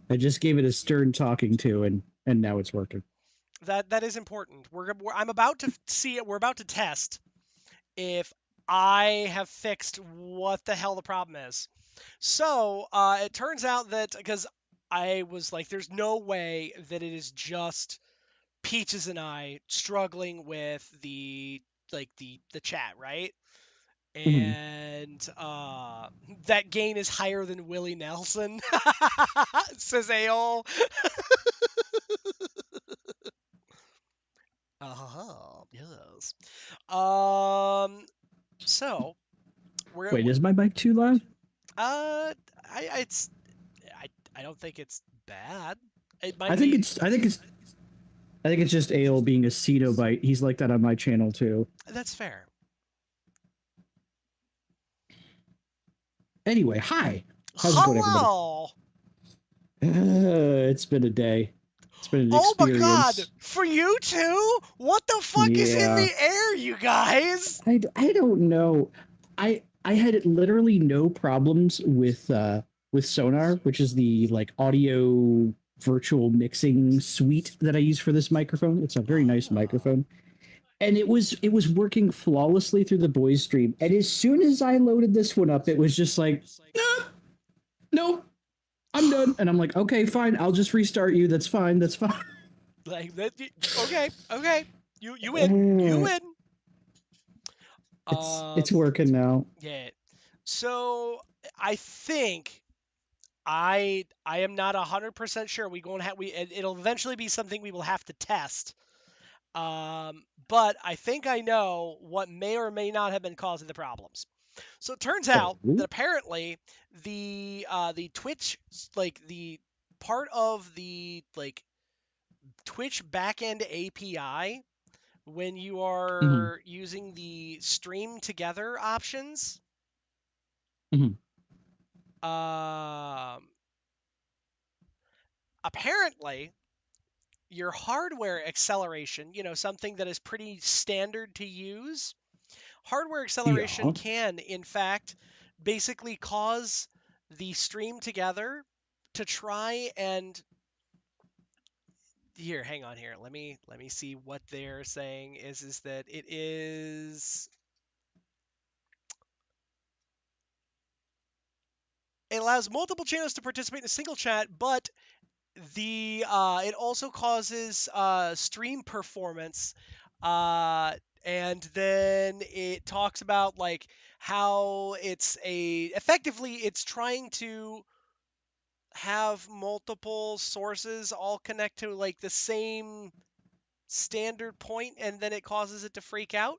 I just gave it a stern talking to, and now it's working. That is important. I'm about to see it. We're about to test if I have fixed what the hell the problem is. So it turns out that because I was like, there's no way that it is just Peaches and I struggling with the chat, right? Mhm. And that gain is higher than Willie Nelson, says AOL. Yes. Um, so we're Wait, is my mic too loud? it's I don't think it's bad. It might I think be. it's I think it's I think it's just Ale being a Cenobite. He's like that on my channel too. That's fair. Anyway, hi. How's it going, everybody? Hello. It's been a day. It's been an Oh my God. experience. For you two? What the fuck is in Yeah. the air, you guys? I don't know. I had literally no problems with Sonar, which is the like audio virtual mixing suite that I use for this microphone. It's a very nice Ah. microphone. And it was working flawlessly through the boys stream. And as soon as I loaded this one up, it was just like, nope, I'm done. And I'm like, okay, fine, I'll just restart you. That's fine. That's fine. Like that. Okay. Okay. You win. You Uh, win. it's Um. working now. Yeah. So I think I am not 100% sure. We going to have we it'll eventually be something we will have to test. But I think I know what may or may not have been causing the problems. So it turns out that Oh. apparently the Twitch like the part of the like Twitch backend API when you Mhm, are using the stream together options, mhm. um, apparently your hardware acceleration, something that is pretty standard to use, hardware acceleration Yeah. can, in fact, basically cause the stream together to try and here, hang on here. Let me see what they're saying is that it allows multiple channels to participate in a single chat, but the it also causes stream performance, and then it talks about like how it's trying to have multiple sources all connect to like the same standard point, and then it causes it to freak out,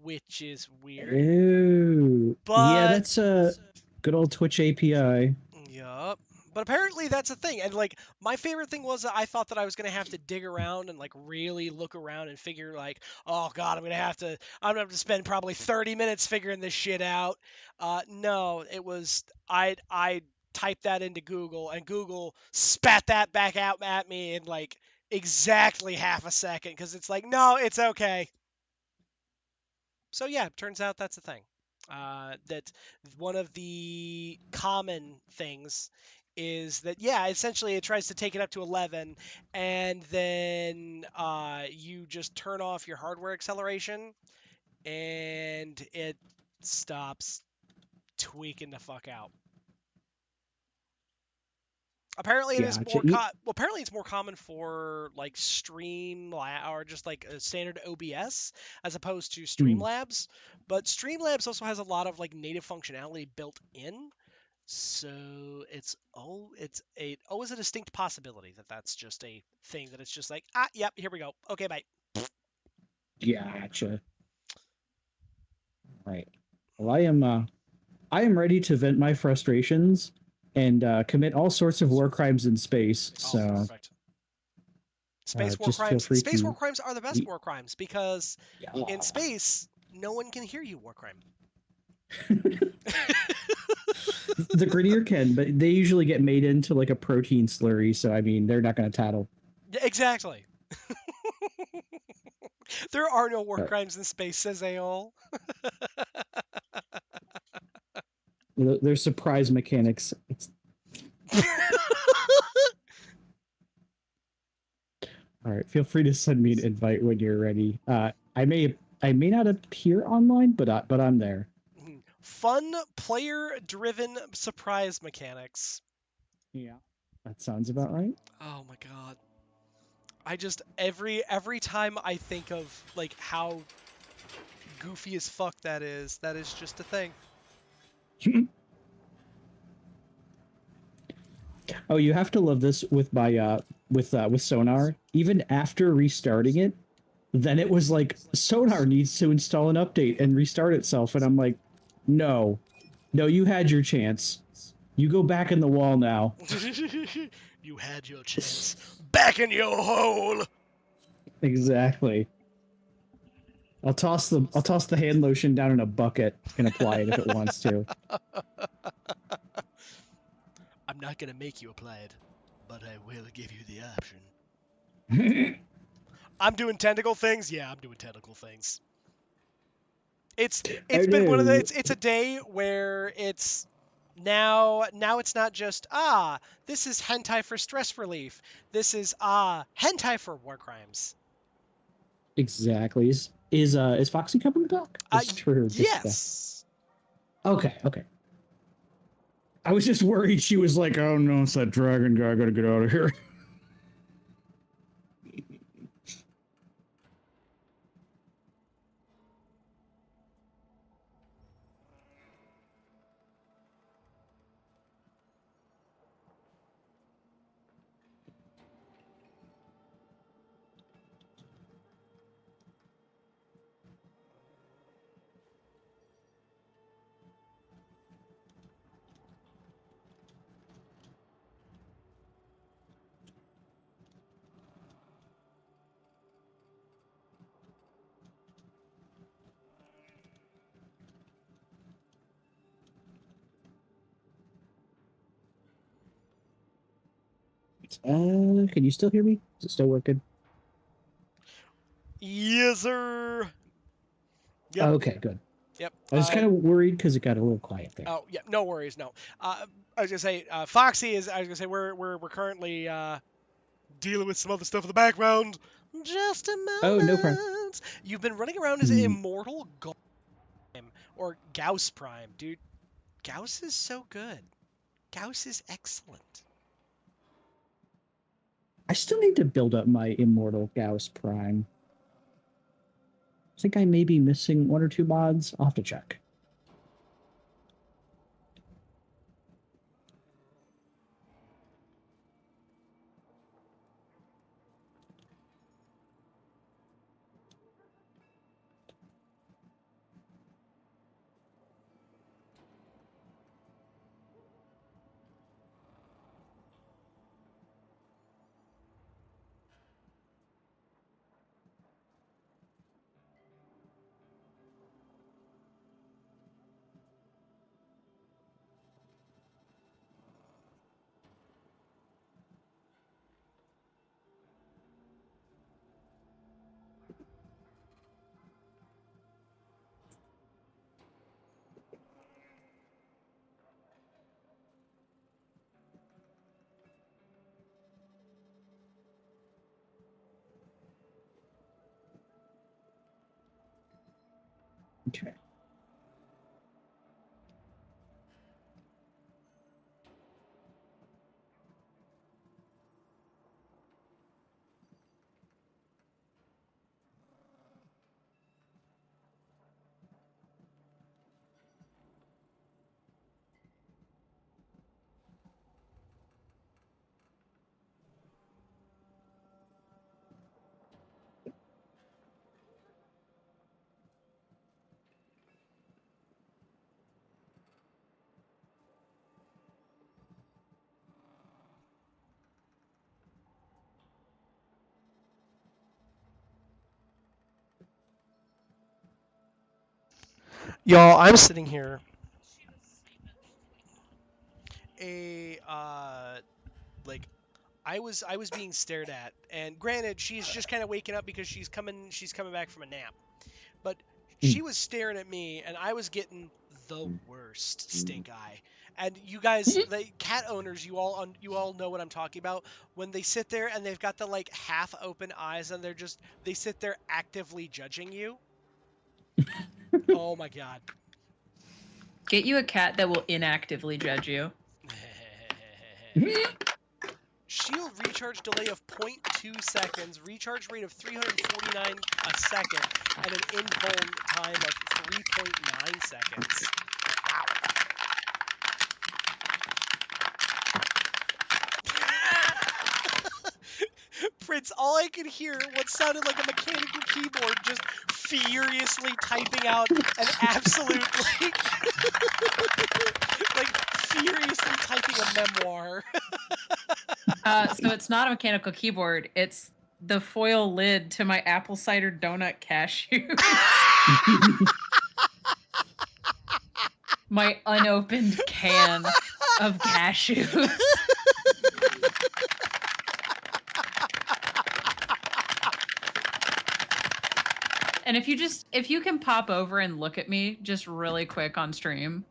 which is weird. Oh, yeah, But that's a good old Twitch API. Yup. But apparently that's a thing. And like my favorite thing was that I thought that I was gonna have to dig around and like really look around and figure like, oh God, I'm gonna have to spend probably 30 minutes figuring this shit out. No, it was I typed that into Google and Google spat that back out at me in like exactly half a second because it's like, no, it's okay. So yeah, turns out that's the thing. That one of the common things is that yeah, essentially it tries to take it up to 11, and then you just turn off your hardware acceleration, and it stops tweaking the fuck out. Apparently, Gotcha. apparently it's more common for like or just like a standard OBS as opposed to Mm. Streamlabs. But Streamlabs also has a lot of like native functionality built in, so it's always a distinct possibility that that's just a thing that it's just like yep, here we go, okay, bye. Gotcha. Right. Well, I am ready to vent my frustrations and commit all sorts of war crimes in space. Oh, So perfect. Space war just feel crimes. free Space war to. crimes are the best Yeah. war crimes because in space no one can hear you war crime. The grittier can, but they usually get made into like a protein slurry. So I mean, they're not going to tattle. Yeah, exactly. There are no war Uh, crimes in space, says AOL. there's surprise mechanics. feel free to send me an invite when you're ready. I may not appear online, but I'm there. Fun player-driven surprise mechanics. Yeah, that sounds about right. Oh my god. I just every time I think of like how goofy as fuck that is just a thing. Oh, you have to love this with my with Sonar. Even after restarting it, then it was like Sonar needs to install an update and restart itself, and I'm like, no, no, you had your chance. You go back in the wall now. You had your chance. Back in your hole. Exactly. I'll toss the hand lotion down in a bucket and apply it if it wants to. I'm not gonna make you apply it, but I will give you the option. I'm doing tentacle things. Yeah, I'm doing tentacle things. It's I been one of the know. it's a day where it's now it's not just this is hentai for stress relief. This is hentai for war crimes. Exactly. Is Foxy coming back? It's true. Yes. Okay, okay. I was just worried she was like, oh no, it's that dragon guy. I gotta get out of here. Can you still hear me? Is it still working? Yes, sir. Yep. Okay, good. Yep. I was kind of worried because it got a little quiet there. Oh yeah, no worries. No. I was gonna say Foxy is. I was gonna say we're currently dealing with some other stuff in the background. Just a Oh, no problem. moment. You've been running around as Immortal Prime or Gauss Prime, dude. Gauss is so good. Gauss is excellent. I still need to build up my Immortal Gauss Prime. I think I may be missing one or two mods. I'll have to check. Okay. Y'all, I'm sitting here. Like I was being stared at, and granted, she's just kind of waking up because she's coming back from a nap. But she was staring at me, and I was getting the worst stink eye. And you guys, the cat owners, you all know what I'm talking about. When they sit there and they've got the like half open eyes and they sit there actively judging you. Oh my god. Get you a cat that will inactively judge you. Shield recharge delay of 0.2 seconds, recharge rate of 349 a second, and an in-home time of 3.9 seconds. Wow. Prince, all I could hear what sounded like a mechanical keyboard just furiously typing out an absolute, like furiously typing a memoir. So it's not a mechanical keyboard. It's the foil lid to my apple cider donut cashew. My unopened can of cashews. And if you can pop over and look at me just really quick on stream.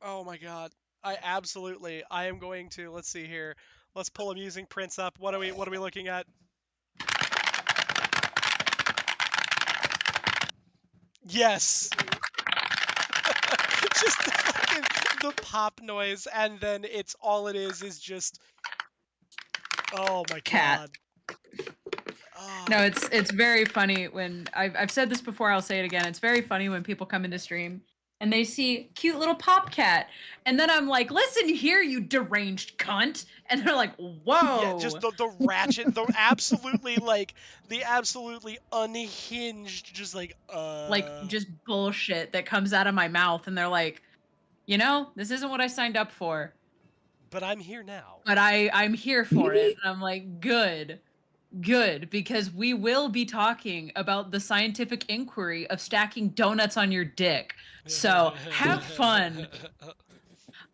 Oh my god. I am going to, let's see here. Let's pull Amusing Prince up. What are we looking at? Yes. Just the pop noise, and then all it is just, oh my Cat. god. Oh. No, it's very funny when I've said this before, I'll say it again. It's very funny when people come into stream and they see cute little pop cat, and then I'm like, listen here, you deranged cunt, and they're like, whoa. Yeah, just the ratchet, the absolutely unhinged, just like just bullshit that comes out of my mouth, and they're like, you know, this isn't what I signed up for. But I'm here now. But I'm here for it. And I'm like, good, because we will be talking about the scientific inquiry of stacking donuts on your dick. So have fun.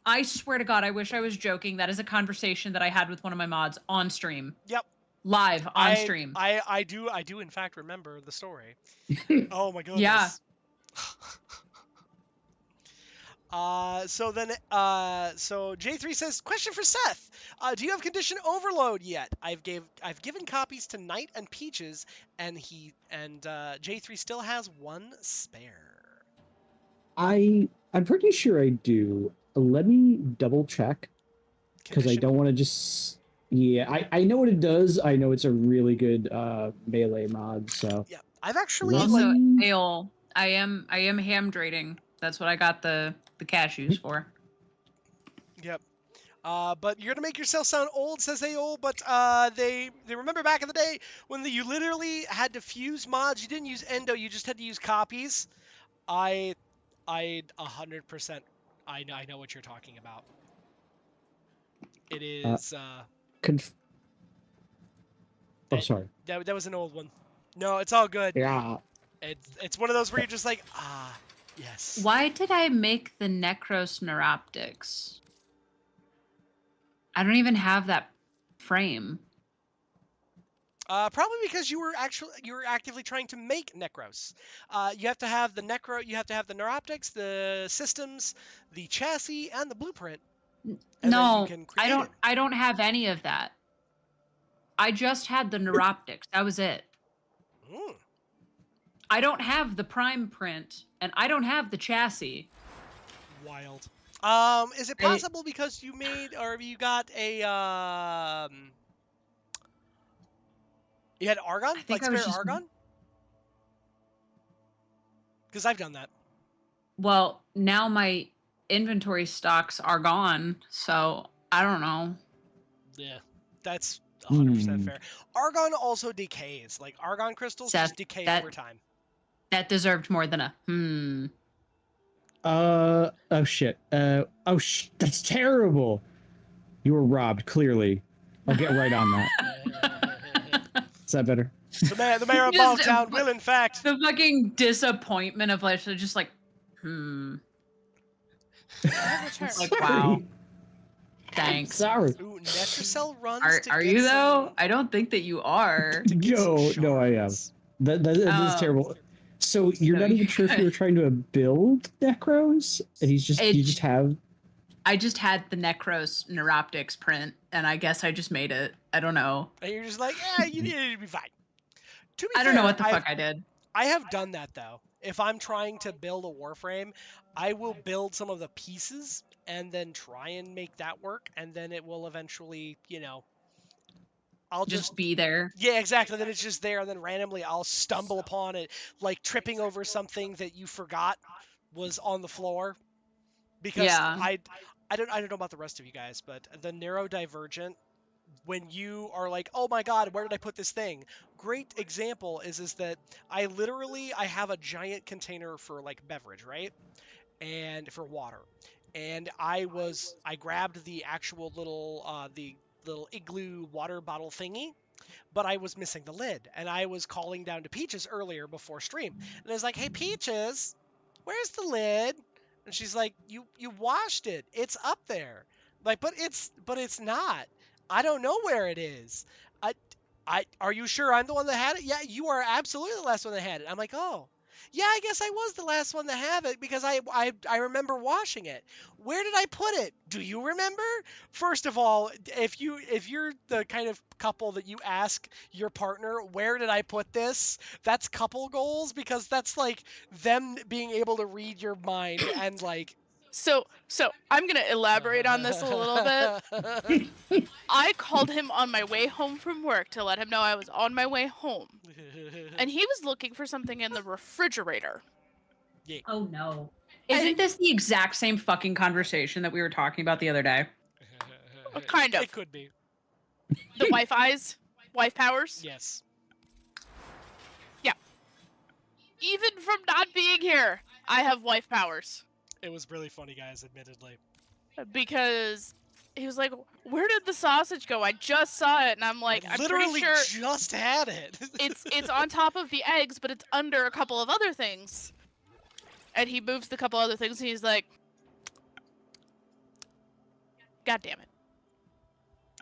I swear to God, I wish I was joking. That is a conversation that I had with one of my mods on stream. Yep. Live on stream. I do in fact remember the story. Oh my goodness. Yeah. So J3 says, question for Seth. Do you have condition overload yet? I've given copies to Knight and Peaches, and J3 still has one spare. I'm pretty sure I do. Let me double check, because I don't want to just. Yeah, I know what it does. I know it's a really good melee mod. So yeah, I've actually also ale. I am ham trading. That's what I got the cashews for. Yep. But you're gonna make yourself sound old, says Aol. But they remember back in the day when you literally had to fuse mods. You didn't use endo. You just had to use copies. I 100%. I know what you're talking about. It is. Oh, sorry. That was an old one. No, it's all good. Yeah. It's one of those where you're just like, yes. Why did I make the Necros Neuroptics? I don't even have that frame. Probably because you were actively trying to make Necros. You have to have the Neuroptics, the systems, the chassis, and the blueprint. And no, I don't have any of that. I just had the Neuroptics. That was it. Mm. I don't have the prime print, and I don't have the chassis. Wild. Is it possible because you made, or you got a, you had Argon? Like spare Argon? Because I've done that. Well, now my inventory stocks are gone, so I don't know. Yeah, that's 100% fair. Argon also decays. Like, Argon crystals just decay over time. That deserved more than a Oh shit. That's terrible. You were robbed, clearly. I'll get right on that. Is that better? The mayor of Balltown will, in fact. The fucking disappointment of like, just like, like, wow. Thanks. Sorry. Ooh, Netracell runs. Are you though? I don't think that you are. No, I am. That is terrible. So you're So not even sure if you were trying to build necros, and you just have. I just had the Necros Neuroptics print, and I guess I just made it. I don't know. And you're just like, yeah, you need to be fine. To be I fair, don't know what the fuck I did. I have done that though. If I'm trying to build a Warframe, I will build some of the pieces and then try and make that work, and then it will eventually, I'll Just be there. yeah, exactly. Then it's just there, and then randomly I'll stumble upon it, like tripping over something that you forgot was on the floor. Because Yeah. I don't know about the rest of you guys, but the neurodivergent, when you are like, oh my god, where did I put this thing? Great example is that I have a giant container for like beverage, right? And for water. And I grabbed the actual the little igloo water bottle thingy, but I was missing the lid. And I was calling down to Peaches earlier before stream. And I was like, hey Peaches, where's the lid? And she's like, you washed it. It's up there. Like, but it's not. I don't know where it is. I are you sure I'm the one that had it? Yeah, you are absolutely the last one that had it. I'm like, oh. Yeah, I guess I was the last one to have it because I remember washing it. Where did I put it? Do you remember? First of all, if you're the kind of couple that you ask your partner, where did I put this? That's couple goals because that's like them being able to read your mind and like So I'm gonna elaborate on this a little bit. I called him on my way home from work to let him know I was on my way home, and he was looking for something in the refrigerator. Oh no. Isn't this the exact same fucking conversation that we were talking about the other day? Kind of. It could be. The wife powers. Yes. Yeah. Even from not being here, I have wife powers. It was really funny, guys, admittedly. Because he was like, where did the sausage go? I just saw it. And I'm like, I'm literally pretty sure just had it. it's on top of the eggs, but it's under a couple of other things. And he moves the couple other things, and he's like, God damn it.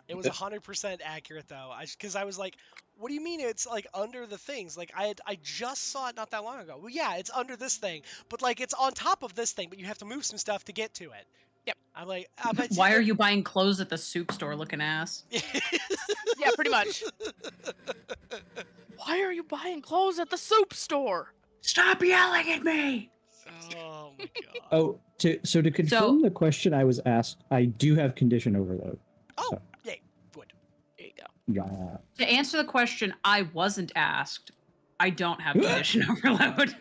It was 100% accurate, though. Because I was like, what do you mean it's, like, under the things? Like, I just saw it not that long ago. Well, yeah, it's under this thing. But, like, it's on top of this thing, but you have to move some stuff to get to it. Yep. I'm like, I bet Why are you buying clothes at the soup store looking ass? Yeah, pretty much. Why are you buying clothes at the soup store? Stop yelling at me! Oh, my God. Oh, so to confirm the question I was asked, I do have condition overload. Oh, so. yay. Good. There you go. Yeah. To answer the question I wasn't asked, I don't have condition overload.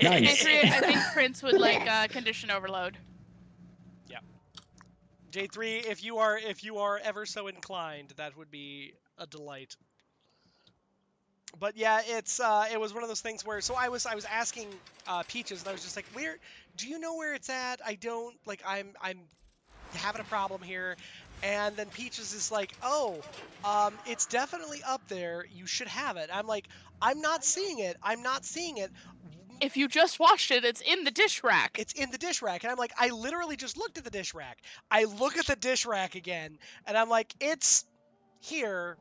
Nice. I think Prince would like condition overload. Yeah. J3, if you are ever so inclined, that would be a delight. But yeah, it was one of those things where I was asking Peaches, and I was just like, where do you know where it's at? I don't like I'm having a problem here. And then Peaches is like, oh, it's definitely up there. You should have it. I'm like, I'm not seeing it. I'm not seeing it. If you just washed it, it's in the dish rack. It's in the dish rack. And I'm like, I literally just looked at the dish rack. I look at the dish rack again, and I'm like, it's here,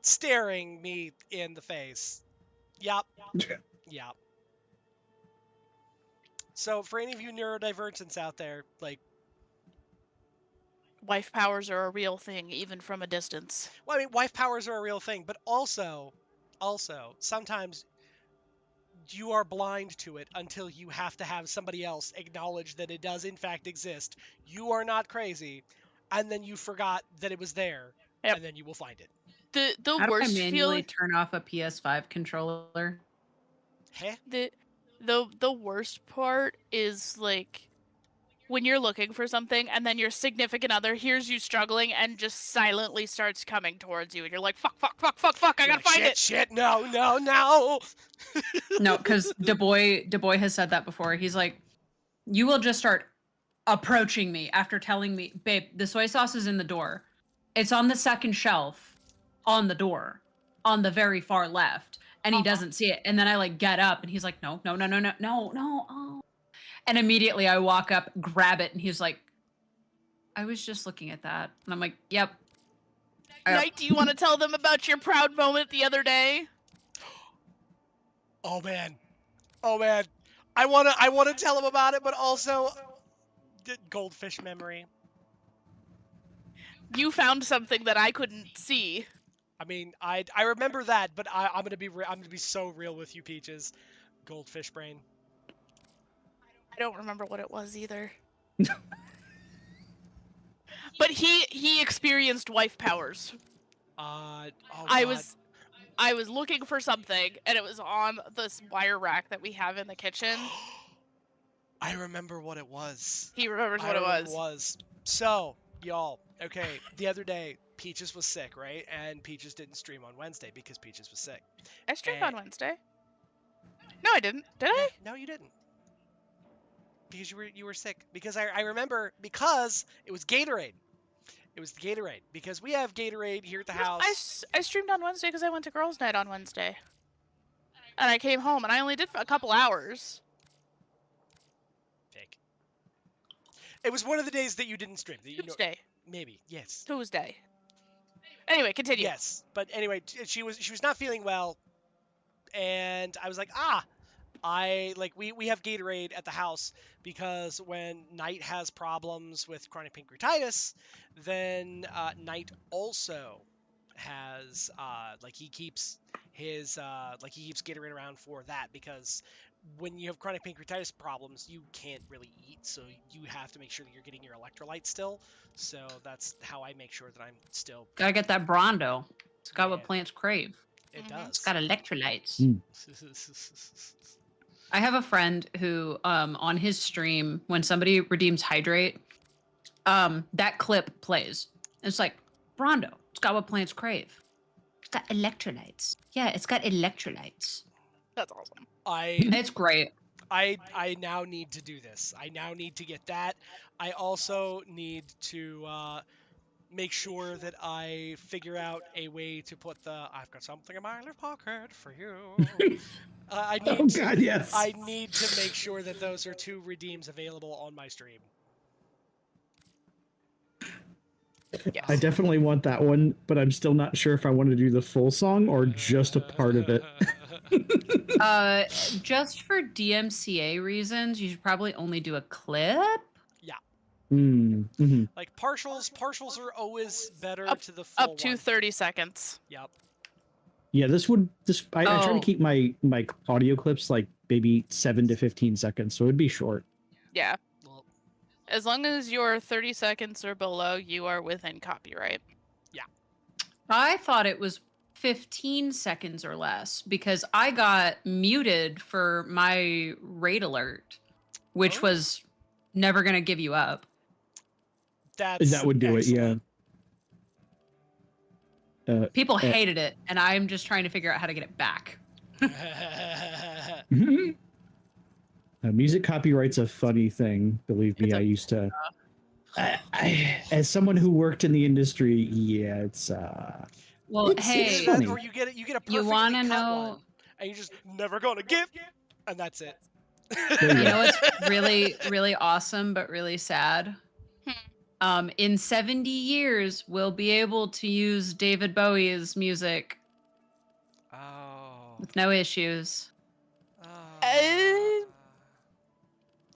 staring me in the face. Yup. Yup. So for any of you neurodivergents out there, like, Wife powers are a real thing, even from a distance. well, I mean, wife powers are a real thing, but also, sometimes you are blind to it until you have to have somebody else acknowledge that it does in fact exist. You are not crazy, and then you forgot that it was there, Yep. and then you will find it. The How worst do I manually feeling. turn off a PS5 controller? Heh? The worst part is like when you're looking for something and then your significant other hears you struggling and just silently starts coming towards you, and you're like, fuck, I gotta find it. Shit, no. No, because Du Bois has said that before. He's like, you will just start approaching me after telling me, babe, the soy sauce is in the door. It's on the second shelf on the door on the very far left. And he doesn't see it. And then I like get up and he's like, no. Oh. And immediately I walk up, grab it. And he's like, I was just looking at that. And I'm like, yep. Knight, do you want to tell them about your proud moment the other day? Oh man. Oh man. I wanna tell him about it, but also goldfish memory. You found something that I couldn't see. I mean, I remember that, but I'm gonna be so real with you, Peaches. Goldfish brain. I don't remember what it was either. But he experienced wife powers. Oh I God. was looking for something, and it was on this wire rack that we have in the kitchen. I remember what it was. He remembers I what it remember was. what it was. So, y'all, okay, the other day, Peaches was sick, right? And Peaches didn't stream on Wednesday because Peaches was sick. I streamed And- on Wednesday. No, I didn't. Did I? No, you didn't. Because you were sick. Because I remember because it was Gatorade. It was the Gatorade. Because we have Gatorade here at the house. I streamed on Wednesday because I went to girls' night on Wednesday. And I came home, and I only did a couple hours. Fake. It was one of the days that you didn't stream. That Tuesday. Maybe. Yes. Tuesday. Anyway, continue. Yes. But anyway, she was not feeling well. And I was like, we have Gatorade at the house because when Knight has problems with chronic pancreatitis, then Knight also has he keeps Gatorade around for that because when you have chronic pancreatitis problems, you can't really eat, so you have to make sure that you're getting your electrolytes still. So that's how I make sure that I'm still. Gotta get that Brondo. It's got what Yeah. plants crave. It Mhm. does. It's got electrolytes. Mm. I have a friend who, on his stream, when somebody redeems hydrate, that clip plays. It's like, Brondo, it's got what plants crave. It's got electrolytes. Yeah, it's got electrolytes. That's awesome. It's great. I now need to do this. I now need to get that. I also need to make sure that I figure out a way to put I've got something in my left pocket for you. I need to, God, yes. I need to make sure that those are 2 redeems available on my stream. Yes. I definitely want that one, but I'm still not sure if I want to do the full song or just a part of it. Just for DMCA reasons, you should probably only do a clip. Mm-hmm. Like partials are always better Up- to the full Up to one. 30 seconds. Yep. Yeah, I try to Oh. keep my audio clips like maybe 7 to 15 seconds, so it'd be short. Yeah. Well, As long as you're 30 seconds or below, you are within copyright. I thought it was 15 seconds or less because I got muted for my raid alert, which Oh. was never going to give you up. that That would do it, yeah. People hated it, and I'm just trying to figure out how to get it back. Music copyright's a funny thing. Believe me, It's I a- used to. As someone who worked in the industry, yeah, it's. Well, It's hey, funny. Or you get a perfectly you want to cut know? one, and you're just never gonna get, and that's it. There You you know what's really, really awesome, but really sad? In 70 years, we'll be able to use David Bowie's music Oh. with no issues.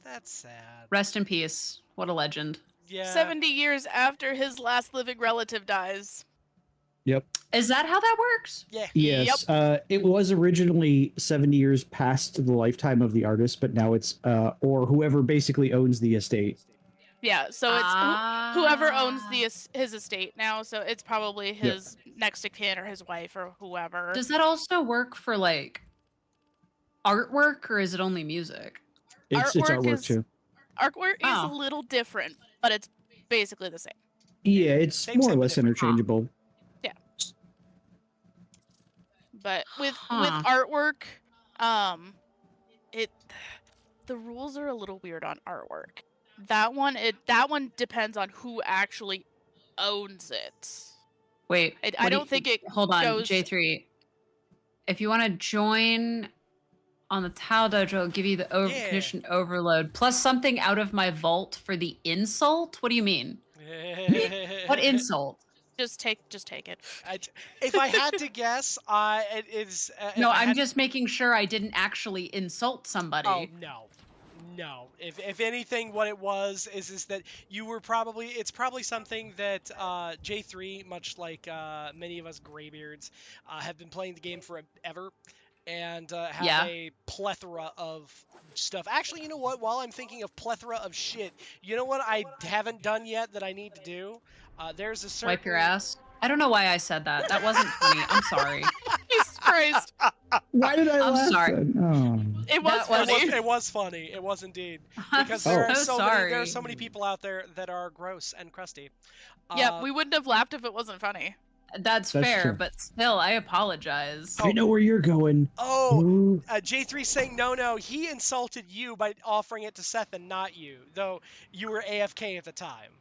That's sad. Rest in peace. What a legend. Yeah. 70 years after his last living relative dies. Yep. Is that how that works? Yeah. Yes. It was originally 70 years past the lifetime of the artist, but now it's or whoever basically owns the estate. Yeah, so it's whoever owns his estate now, so it's probably his next of kin or his wife or whoever. Does that also work for like artwork, or is it only music? It's Artwork artwork is- too. Artwork is Oh. a little different, but it's basically the same. Yeah, it's Same, more or same, less different. interchangeable. But with Huh. artwork, the rules are a little weird on artwork. That one depends on who actually owns it. Wait, I don't think it Hold on, goes- J3. If you want to join on the Tao Dojo, I'll give you the condition overload plus something out of my vault for the insult. What do you mean? What insult? Just take it. If I had to guess, it is. No, if I I'm had- just making sure I didn't actually insult somebody. Oh no. If anything, what it was is that you were probably. It's probably something that J3, much like many of us graybeards, have been playing the game forever, and have Yeah. a plethora of stuff. Actually, you know what? While I'm thinking of plethora of shit, you know what I haven't done yet that I need to do? There's a certain. Wipe your ass. I don't know why I said that. That wasn't funny. I'm sorry. Jesus Christ. Why did I I'm laugh sorry. then? Oh. It was That was- funny. It was funny. It was indeed. I'm Because so there are so sorry. many, there are so many people out there that are gross and crusty. Yeah, we wouldn't have laughed if it wasn't funny. That's That's fair, true. but still, I apologize. I know where you're going. Oh, Ooh. J3 saying no. He insulted you by offering it to Seth and not you, though you were AFK at the time.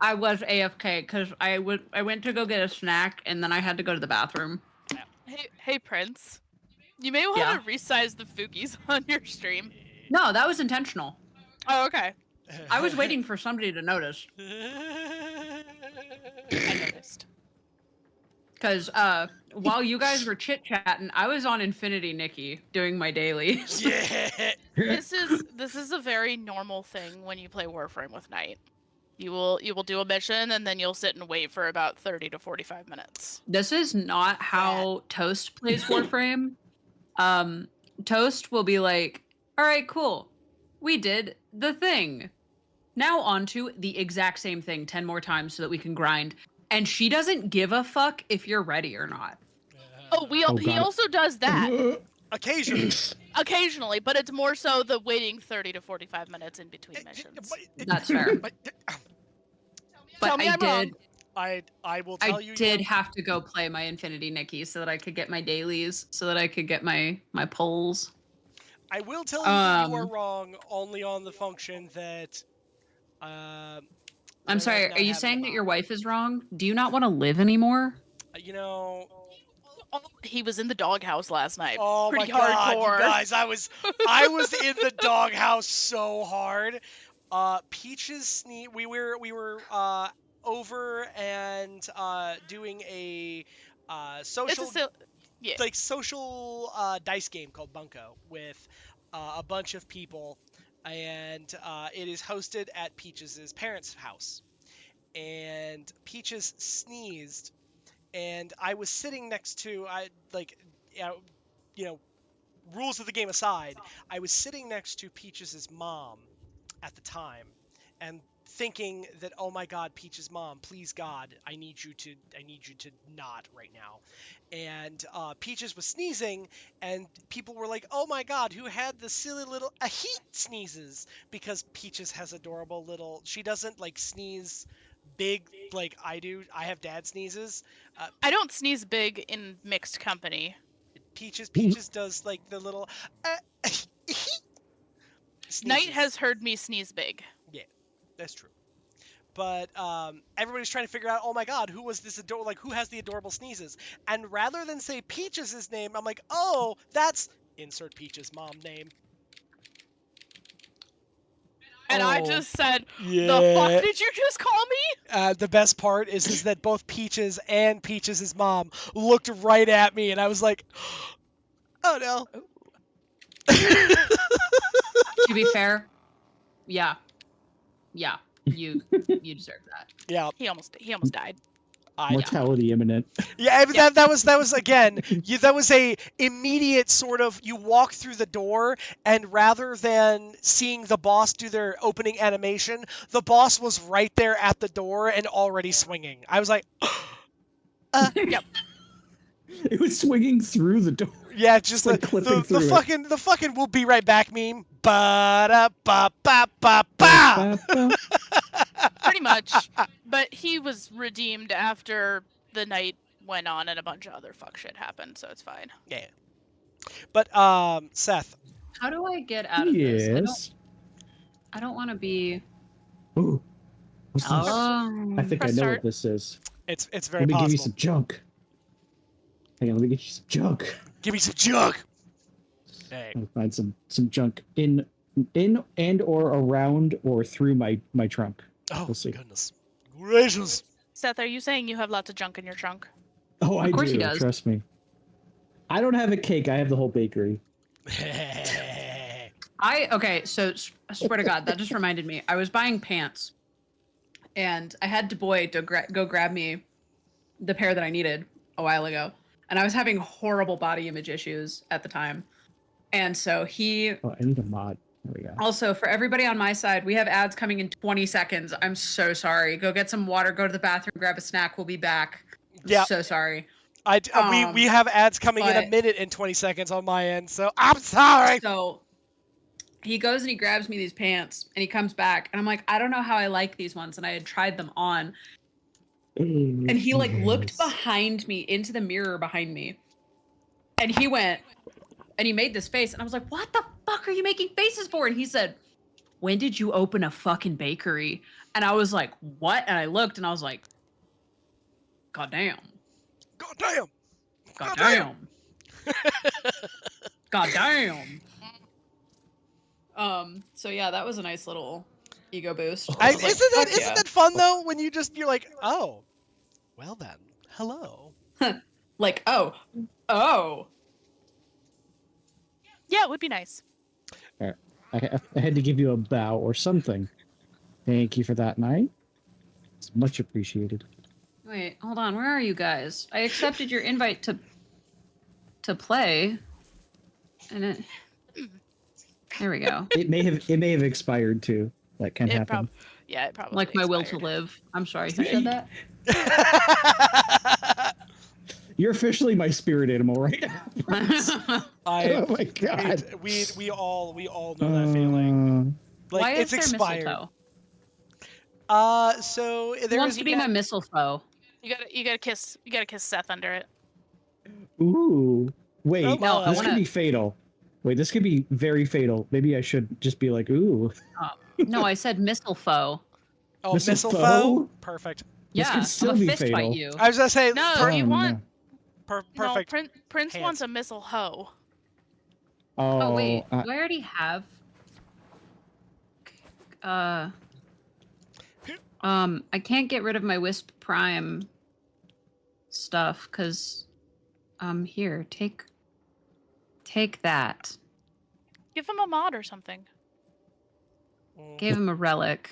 I was AFK because I went to go get a snack and then I had to go to the bathroom. Hey, Prince. You may want Yeah. to resize the Fugies on your stream. No, that was intentional. Oh, okay. I was waiting for somebody to notice I noticed. because while you guys were chit chatting, I was on Infinity Nikki doing my dailies. Yeah. This is a very normal thing when you play Warframe with Knight. You will do a mission and then you'll sit and wait for about 30 to 45 minutes. This is not how Toast plays Warframe. Toast will be like, "All right, cool, we did the thing. Now on to the exact same thing 10 more times so that we can grind." And she doesn't give a fuck if you're ready or not. Oh, he God. also does that Occasionally. occasionally, but it's more so the waiting 30 to 45 minutes in between missions. That's fair. But Tell But me I I'm did. wrong. I will tell you. I did have to go play my Infinity Nikki so that I could get my dailies, so that I could get my pulls. I will tell you that you are Um, wrong only on the function that. I'm sorry, not are you having saying a that your bomb. wife is wrong? Do you not want to live anymore? You know. Oh, he was in the doghouse last night. Oh Pretty my god, hardcore. you guys! I was in the doghouse so hard. Peaches we were over and doing a social Yeah. social dice game called Bunko with a bunch of people, and it is hosted at Peaches' parents' house. And Peaches sneezed, and I was sitting next to rules of the game aside, I was sitting next to Peaches' mom at the time, and thinking that, oh my god, Peach's mom, please God, I need you to not right now. And Peaches was sneezing, and people were like, oh my god, who had the silly little heat sneezes? Because Peaches has adorable little, she doesn't like sneeze big like I do. I have dad sneezes. I don't sneeze big in mixed company. Peaches does like the little sneezes. Knight has heard me sneeze big. Yeah, that's true. But everybody's trying to figure out, oh my god, who was this who has the adorable sneezes? And rather than say Peaches' name, I'm like, oh, that's insert Peaches' mom name. And I Oh. just said, Yeah. the fuck did you just call me? The best part is that both Peaches and Peaches' mom looked right at me, and I was like, oh no. To be fair, yeah, you deserve that. Yeah. He almost died. Mortality imminent. Yeah, I mean, that was again. That was a immediate sort of. You walk through the door, and rather than seeing the boss do their opening animation, the boss was right there at the door and already swinging. I was like, Yep. It was swinging through the door. yeah, just like clipping the through it. fucking we'll be right back meme. Ba da ba ba ba ba. Pretty much. But he was redeemed after the night went on and a bunch of other fuck shit happened, so it's fine. Yeah. But Seth. How do I get out of this? Yes. I don't want to be. Ooh. What's this? Oh. I think I Press know start. what this is. It's very Let me possible. give you some junk. Hang on, let me get you some junk. Give me some junk. Hey. I'll find some junk in and or around or through my trunk. Oh We'll see. goodness gracious. Seth, are you saying you have lots of junk in your trunk? Oh, I Of course do. he does. Trust me. I don't have a cake. I have the whole bakery. Okay, so I swear to God, that just reminded me. I was buying pants, and I had DuBois to go grab me the pair that I needed a while ago, and I was having horrible body image issues at the time, and so he. Oh, I need a mod. There we go. Also, for everybody on my side, we have ads coming in 20 seconds. I'm so sorry. Go get some water, go to the bathroom, grab a snack. We'll be back. I'm Yeah. so sorry. We have ads coming in a but- minute and 20 seconds on my end, so I'm sorry. So he goes and he grabs me these pants and he comes back and I'm like, I don't know how I like these ones. And I had tried them on. And he like looked behind me into the mirror behind me. And he went and he made this face. And I was like, what the fuck are you making faces for? And he said, when did you open a fucking bakery? And I was like, what? And I looked and I was like, God damn. God damn. God damn. God damn. So yeah, that was a nice little ego boost. I was like, Isn't "Fuck yeah." that fun though? When you're like, oh, well then, hello. Like, oh. Yeah, it would be nice. I had to give you a bow or something. Thank you for that night. It's much appreciated. Wait, hold on. Where are you guys? I accepted your invite to play, and it. There we go. It may have expired too. That can happen. Yeah, it probably. Like my will to expired. live. I'm sorry. Who said that? You're officially my spirit animal right now. Oh my god. We all know that feeling. Like Why it's is there expired. mistletoe? So Who there wants is to be my mistletoe? You gotta kiss Seth under it. Ooh. Wait, Oh, no, I this wanna- could be fatal. Wait, this could be very fatal. Maybe I should just be like, ooh. No, I said mistletoe. Oh, Mistletoe? mistletoe? Perfect. This Yeah, could still I'm a be fist fatal. fight you. I was gonna say No, per- you want perfect. No, Prince Hands. wants a missile hoe. Oh wait, do I already have? I can't get rid of my Wisp Prime stuff because, here, take that. Give him a mod or something. Gave him a relic.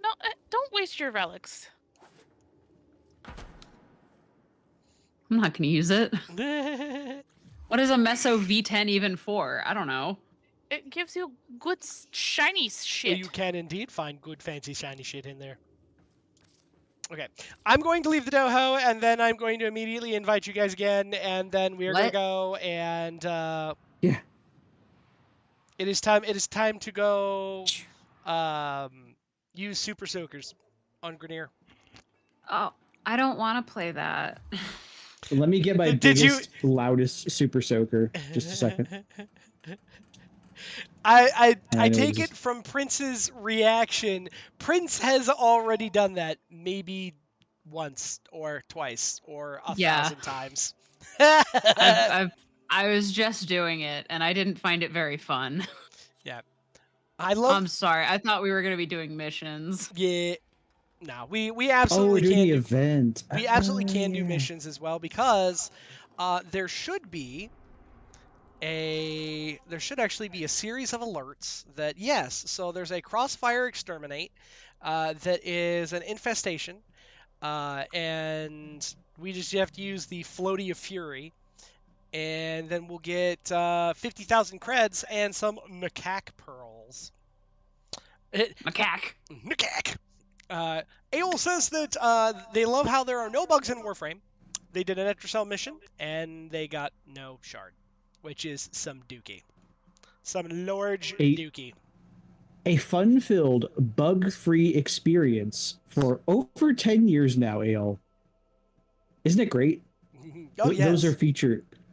No, don't waste your relics. I'm not gonna use it. What is a Meso V10 even for? I don't know. It gives you good shiny shit. You can indeed find good, fancy, shiny shit in there. Okay, I'm going to leave the doho, and then I'm going to immediately invite you guys again, and then we are going to What? go and Yeah. It is time to go use Super Soakers on Grenier. Oh, I don't want to play that. Let me get my Did you- biggest, loudest super soaker. Just a second. I I know take just- it from Prince's reaction. Prince has already done that maybe once or twice or 1,000 times. I was just doing it, and I didn't find it very fun. I love. I'm sorry. I thought we were gonna be doing missions. Yeah. No, we Oh, we're absolutely doing can. the event. We absolutely can do yeah. missions as well because there should actually be a series of alerts that yes, so there's a crossfire exterminate that is an infestation, and we just have to use the floaty of fury, and then we'll get 50,000 creds and some macaque pearls. Macaque. Macaque. Aol says that they love how there are no bugs in Warframe. They did an Etricel mission, and they got no shard, which is some dookie. Some large dookie. A fun-filled, bug-free experience for over 10 years now, Aol. Isn't it great? Oh, yes.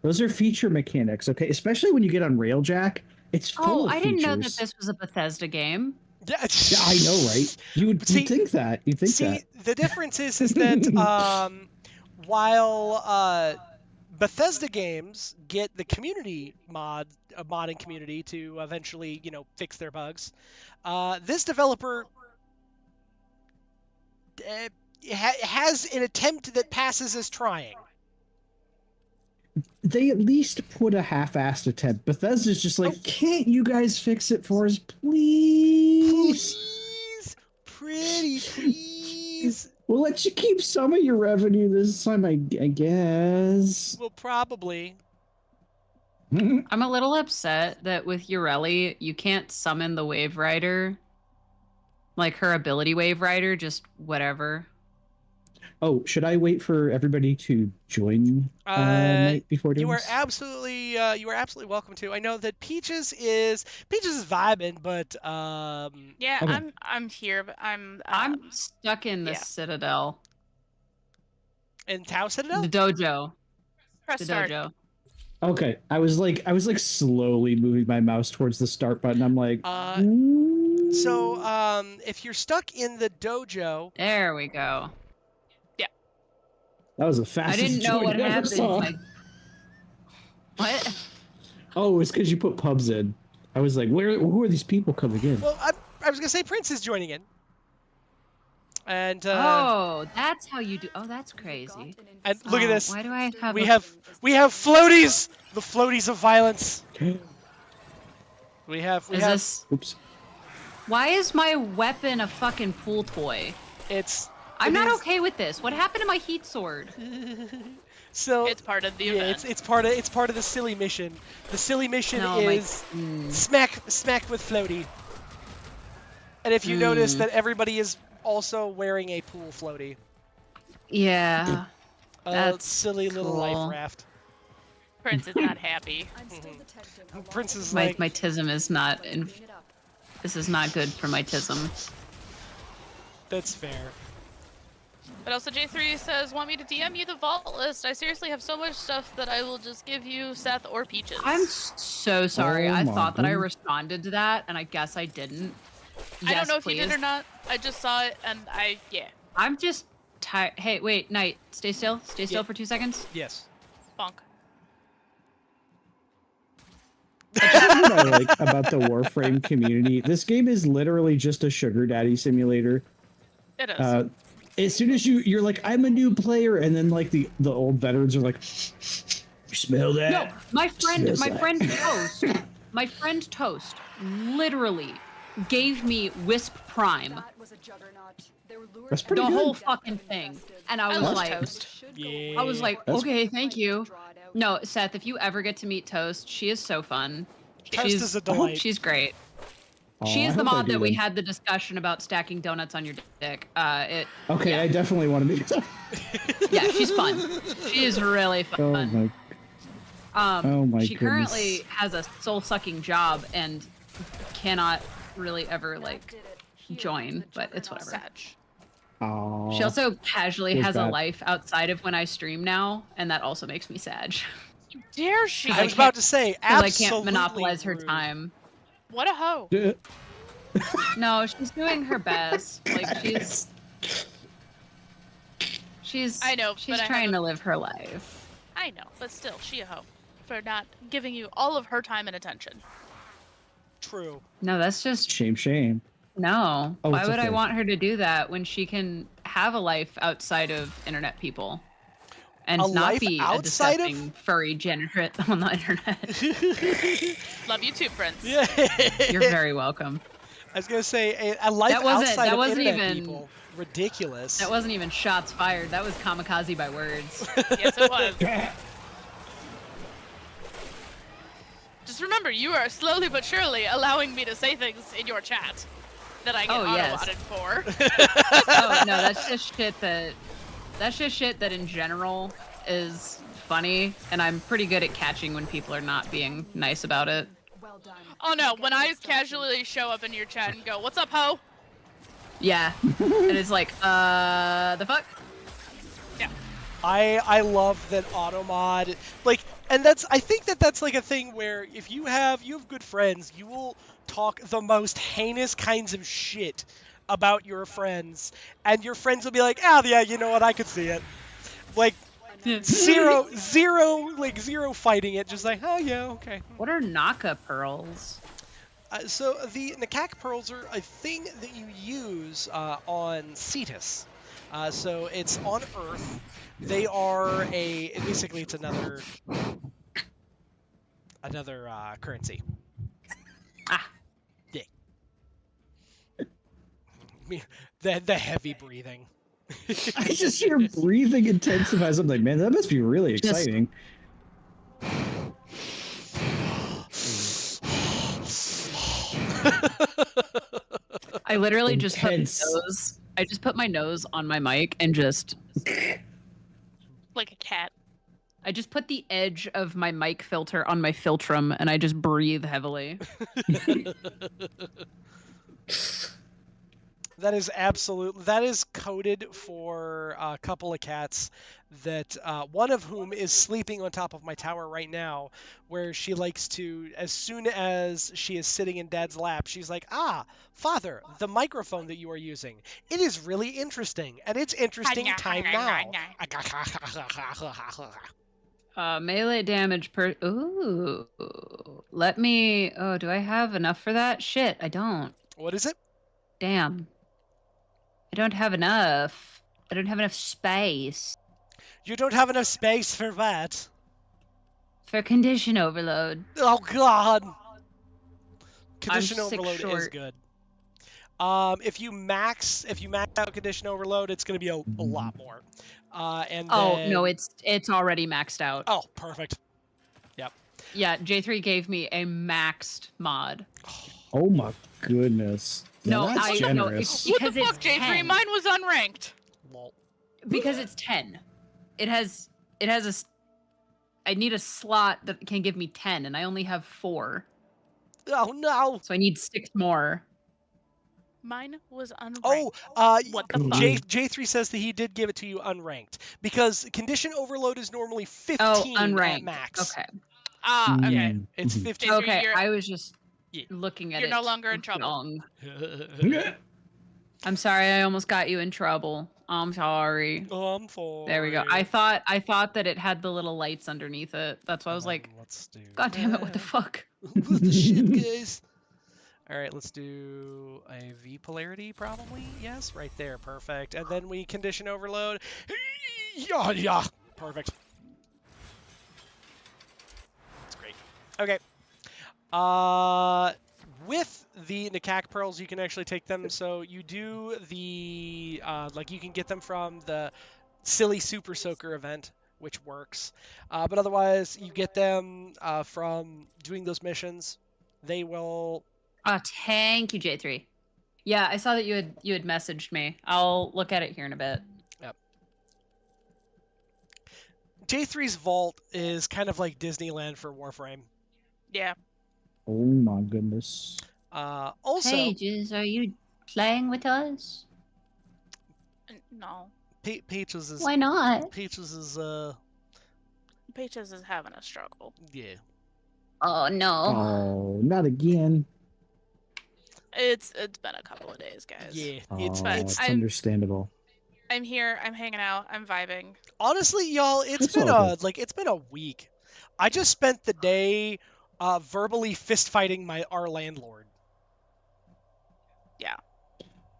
Those are feature mechanics, okay? Especially when you get on Railjack. It's full Oh, of I didn't know that features. this was a Bethesda game. Yeah, Yeah, I know, right? You'd think that. You'd think that. The difference is that while Bethesda games get the community modding community to eventually, fix their bugs, this developer has an attempt that passes as trying. They at least put a half-assed attempt. Bethesda's just like, can't you guys fix it for us, please? Pretty please. We'll let you keep some of your revenue this time, I guess. Well, probably. I'm a little upset that with Ureli, you can't summon the Wave Rider. Like her ability Wave Rider, just whatever. Oh, should I wait for everybody to join night before doing you are this? absolutely welcome to. I know that Peaches is vibing, but Yeah, Okay. I'm here, but I'm stuck in the yeah. Citadel. in Tau Citadel. The dojo. press The start. dojo. Okay, I was like slowly moving my mouse towards the start button. I'm like, So if you're stuck in the dojo, There we go. that was the I fastest didn't know join what I ever happened. saw. What? Oh, it's because you put pubs in. I was like, who are these people coming in? well, I was gonna say Prince is joining in, and Oh, that's how you do. Oh, that's crazy. and look at Oh, this. Why do I have? We have floaties, the floaties of violence. We have This? Oops. Why is my weapon a fucking pool toy? I'm not okay with this. What happened to my heat sword? So It's part of the yeah, event. it's part of the silly mission. The silly mission is smack with floaty. And if you notice that everybody is also wearing a pool floaty. Yeah. That's silly little life cool. raft. Prince is not happy. Prince is My like, tism is not in. This is not good for my tism. that's fair. But also J3 says, want me to DM you the vault list? I seriously have so much stuff that I will just give you Seth or Peaches. I'm so sorry. Oh I my thought that I goodness. responded to that, and I guess I didn't. I don't know if please. you did or not. I just saw it and yeah. I'm just tired. Hey, wait, Knight, stay still. Stay still Yeah. for 2 seconds. Yes. Bonk. That's what I like about the Warframe community. This game is literally just a sugar daddy simulator. It is. As soon as you're like, I'm a new player, and then like the old veterans are like, you smell that? No, my friend Smells like- Toast, Toast, literally gave me Wisp Prime, That's pretty the good. whole fucking thing, and I was love like, Toast. Yeah. I was like, That's- okay, thank you. No, Seth, if you ever get to meet Toast, she is so fun. Toast she's, is a delight. She's great. Aw, She I is the hope I mod do that we then. had the discussion about stacking donuts on your dick. Okay, yeah. I definitely want to meet. Yeah, she's fun. She is really Oh fun. my! Oh my She currently has a soul-sucking job and cannot really ever like join, but it's whatever. Satch. Aw. She also casually Feels has a bad. life outside of when I stream now, and that also makes me sad. Dare she? I was about to say, Because I absolutely can't monopolize her rude. time. What a hoe. No, she's doing her best. Like she's I know, she's but I have trying a- to live her life. I know, but still, she a hoe. For not giving you all of her time and attention. True. No, that's just Shame. no. Oh, Why it's would I okay. want her to do that when she can have a life outside of internet people? And A not life be a outside of- disgusting furry degenerate on the internet. Love you too, Prince. Yeah. You're very welcome. I was gonna say a life That wasn't- outside that of wasn't internet even- people. Ridiculous. That wasn't even shots fired. That was kamikaze by words. Yes, it was. Just remember, you are slowly but surely allowing me to say things in your chat that I get Oh, yes. auto-wadded for. Oh no, that's just shit that in general is funny, and I'm pretty good at catching when people are not being nice about it. Oh no, when I casually show up in your chat and go, "What's up, ho?" Yeah. And it's like, the fuck? Yeah. I love that automod, like, and I think that's like a thing where if you have good friends, you will talk the most heinous kinds of shit about your friends, and your friends will be like, oh yeah, you know what, I could see it. Like, zero fighting it, just like, oh yeah, okay. What are Naka pearls? So the Nakak pearls are a thing that you use on Cetus. So it's on Earth. They are basically it's another currency. Ah. Yeah. The heavy breathing. I just hear breathing intensifies. I'm like, man, that must be really exciting. I literally just put my Intense. nose. I just put my nose on my mic and just. Like a cat. I just put the edge of my mic filter on my filtrum and I just breathe heavily. That is coded for a couple of cats that one of whom is sleeping on top of my tower right now, where she likes to, as soon as she is sitting in Dad's lap, she's like, Father, the microphone that you are using, it is really interesting, and it's interesting time now. Melee damage per. Ooh. Let me. Oh, do I have enough for that? Shit, I don't. What is it? Damn. I don't have enough. I don't have enough space. You don't have enough space for that. For condition overload. Oh God. Condition I'm 6 overload is short. good. If you max out condition overload, it's going to be a lot more. And Oh then... no, it's already maxed out. Oh, perfect. Yep. Yeah, J3 gave me a maxed mod. Oh my goodness. No, Now that's I no, generous. What the because fuck, it's J3? 10. Mine was unranked. Lol. Because it's 10. It has I need a slot that can give me 10 and I only have 4. Oh no. So I need 6 more. Mine was unranked. Oh, What the fuck? J3 says that he did give it to you unranked because condition overload is normally 15 Oh, at unranked. max. Okay. Ah, okay. Mm. It's Mhm. 15. Okay, you're- I was just Yeah. looking at You're it. no longer in trouble. wrong. Yeah. I'm sorry, I almost got you in trouble. I'm sorry. Oh, I'm for There we go. I thought that it had the little lights underneath it. That's why I was like, let's do God damn it, what the that. fuck? What the shit, guys? All right, let's do a V polarity, probably. Yes, right there, perfect. And then we condition overload. Yeah, perfect. That's great. Okay. With the Nikak pearls, you can actually take them. So you do the you can get them from the silly Super Soaker event, which works. But otherwise, you get them from doing those missions. They will. Oh, thank you, J3. Yeah, I saw that you had messaged me. I'll look at it here in a bit. Yep. J3's vault is kind of like Disneyland for Warframe. Yeah. Oh my goodness. Also, Pages, are you playing with us? No. Peaches is Why not? Peaches is Peaches is having a struggle. yeah. Oh no. Oh, not again. It's been a couple of days, guys. Yeah, Oh, it's it's I'm- understandable. I'm here. I'm hanging out. I'm vibing. honestly, y'all, it's It's been all it's been a week. I just spent the day verbally fist fighting our landlord. Yeah.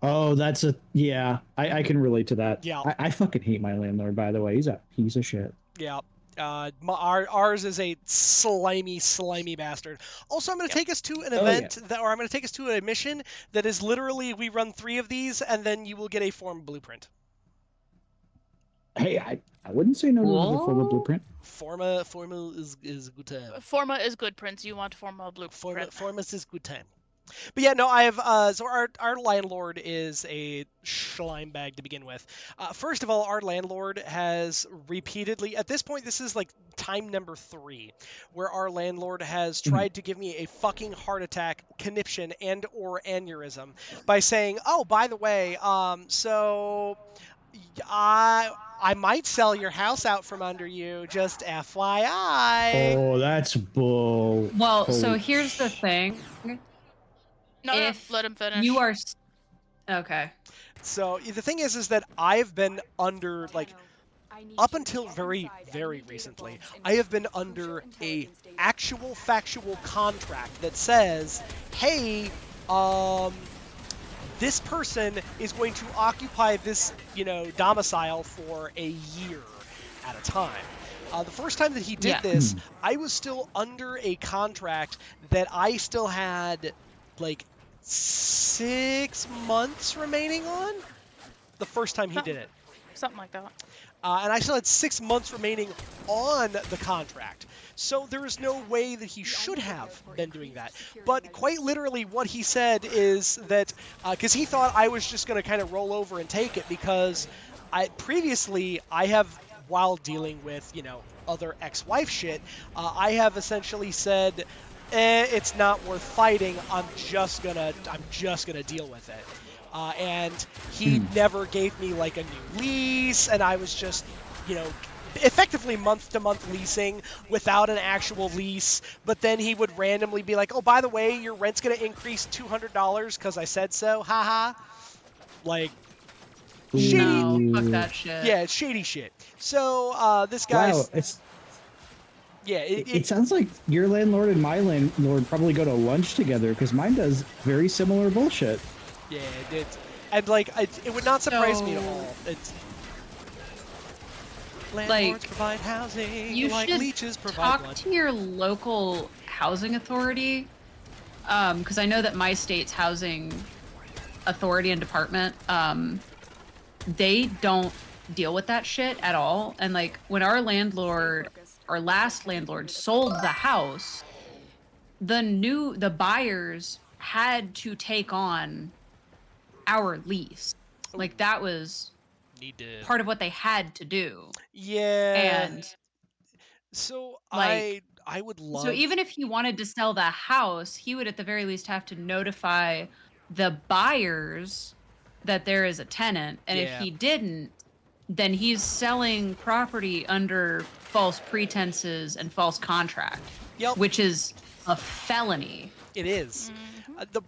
Oh, that's yeah. I can relate to that. Yeah. I fucking hate my landlord, by the way. He's a piece of shit. Yeah. Ours is a slimy bastard. Also, I'm going to take us to an event I'm going to take us to a mission that is literally we run 3 of these and then you will get a form blueprint. Hey, I wouldn't say no to the formal blueprint. Forma is good time. Forma is good, Prince. You want Forma blueprint. Formas is good time. But yeah, no, I have so our landlord is a slime bag to begin with. First of all, our landlord has repeatedly, at this point, this is like time number 3, where our landlord has tried to give me a fucking heart attack, conniption, and or aneurysm by saying, "Oh, by the way, so I might sell your house out from under you, just FYI." Oh, that's bull. Well, so Holy here's the thing. No, If let him finish. You are okay. So the thing is that I've been under up until very recently, I have been under a actual factual contract that says, hey, this person is going to occupy this, domicile for a year at a time. The first time that he did this, I was still under a contract that I still had like 6 months remaining on. The first time he did it. Something like that. And I still had 6 months remaining on the contract. So there is no way that he should have been doing that. But quite literally what he said is that, because he thought I was just going to kind of roll over and take it, because previously I have, while dealing with, other ex-wife shit, I have essentially said, it's not worth fighting. I'm just gonna deal with it. And he never gave me like a new lease, and I was just, effectively month-to-month leasing without an actual lease. But then he would randomly be like, oh, by the way, your rent's gonna increase $200 because I said so, haha. Like, shady. No, fuck that shit. Yeah, it's shady shit. So this guy's... Wow, it sounds like your landlord and my landlord probably go to lunch together, because mine does very similar bullshit. Yeah, and like, it would not surprise me at all. It's landlords provide housing, you like should leeches provide talk blood. to your local housing authority, because I know that my state's housing authority and department, they don't deal with that shit at all. And like, when our last landlord sold the house, the buyers had to take on our lease. Like, that was part of what they had to do. Yeah. And so like, I would love... so even if he wanted to sell the house, he would at the very least have to notify the buyers that there is a tenant. And if he didn't, then he's selling property under false pretenses and false contract, which is a felony. It is.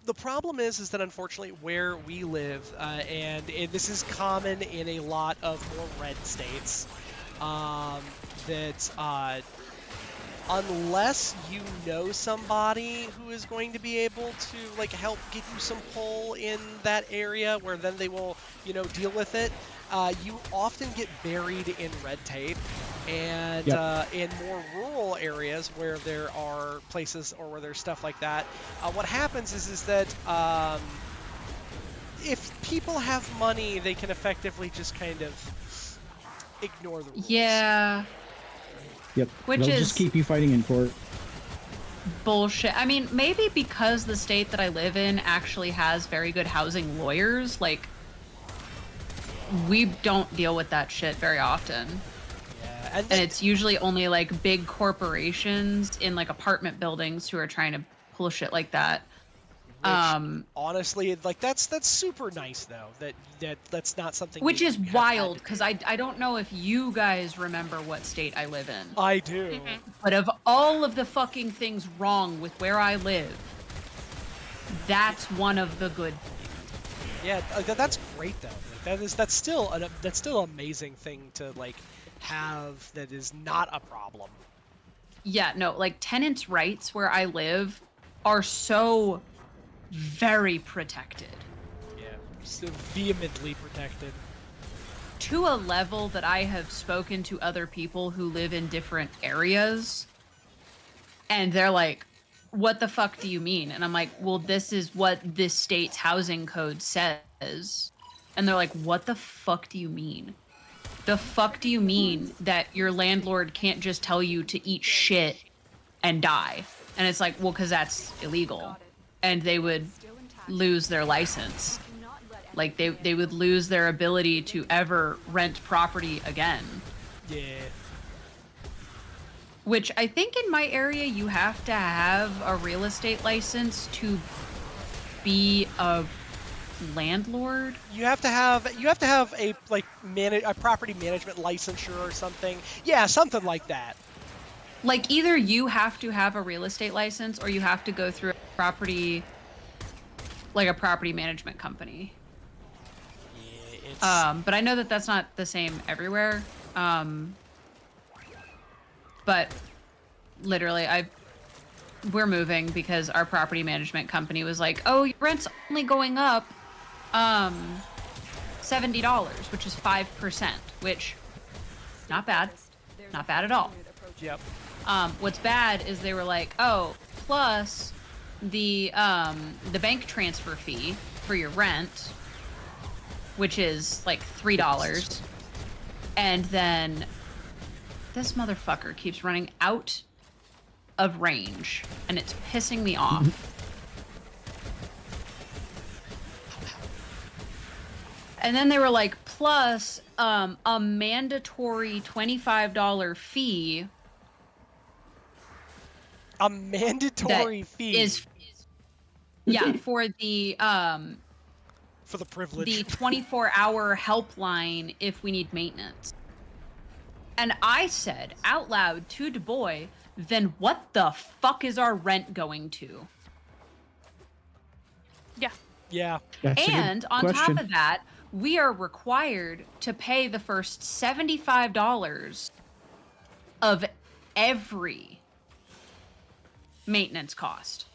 The problem is that unfortunately where we live, and this is common in a lot of more red states, that unless you know somebody who is going to be able to like help give you some pull in that area, where then they will, deal with it, you often get buried in red tape. And in more rural areas where there are places or where there's stuff like that, what happens is that if people have money, they can effectively just kind of ignore the rules. Yeah. Yep. Which They'll is just keep you fighting in court. Bullshit. I mean, maybe because the state that I live in actually has very good housing lawyers, like, we don't deal with that shit very often. And it's usually only like big corporations in like apartment buildings who are trying to pull shit like that. Which, honestly, like that's super nice though. That's not something. Which is wild, because I don't know if you guys remember what state I live in. I do. But of all of the fucking things wrong with where I live, that's one of the good. Yeah, that's great though. Like, that's still an amazing thing to like have that is not a problem. Yeah, no, like tenants' rights where I live are so very protected. Yeah, so vehemently protected. To a level that I have spoken to other people who live in different areas, and they're like, what the fuck do you mean? And I'm like, well, this is what this state's housing code says. And they're like, what the fuck do you mean? The fuck do you mean that your landlord can't just tell you to eat shit and die? And it's like, well, because that's illegal. And they would lose their license. Like, they would lose their ability to ever rent property again. Yeah. Which I think in my area, you have to have a real estate license to be a landlord. You have to have a like a property management licensure or something. Yeah, something like that. Like, either you have to have a real estate license or you have to go through a property management company. Yeah, but I know that that's not the same everywhere. But literally, we're moving because our property management company was like, oh, your rent's only going up $70, which is 5%, which not bad. Not bad at all. Yep. What's bad is they were like, oh, plus the bank transfer fee for your rent, which is like $3. And then this motherfucker keeps running out of range, and it's pissing me off. And then they were like, plus a mandatory $25 fee. A mandatory fee is yeah, for the privilege. the 24-hour helpline if we need maintenance. And I said out loud to Du Bois, then what the fuck is our rent going to? Yeah. Yeah. That's a good And on question. top of that, we are required to pay the first $75 of every maintenance cost.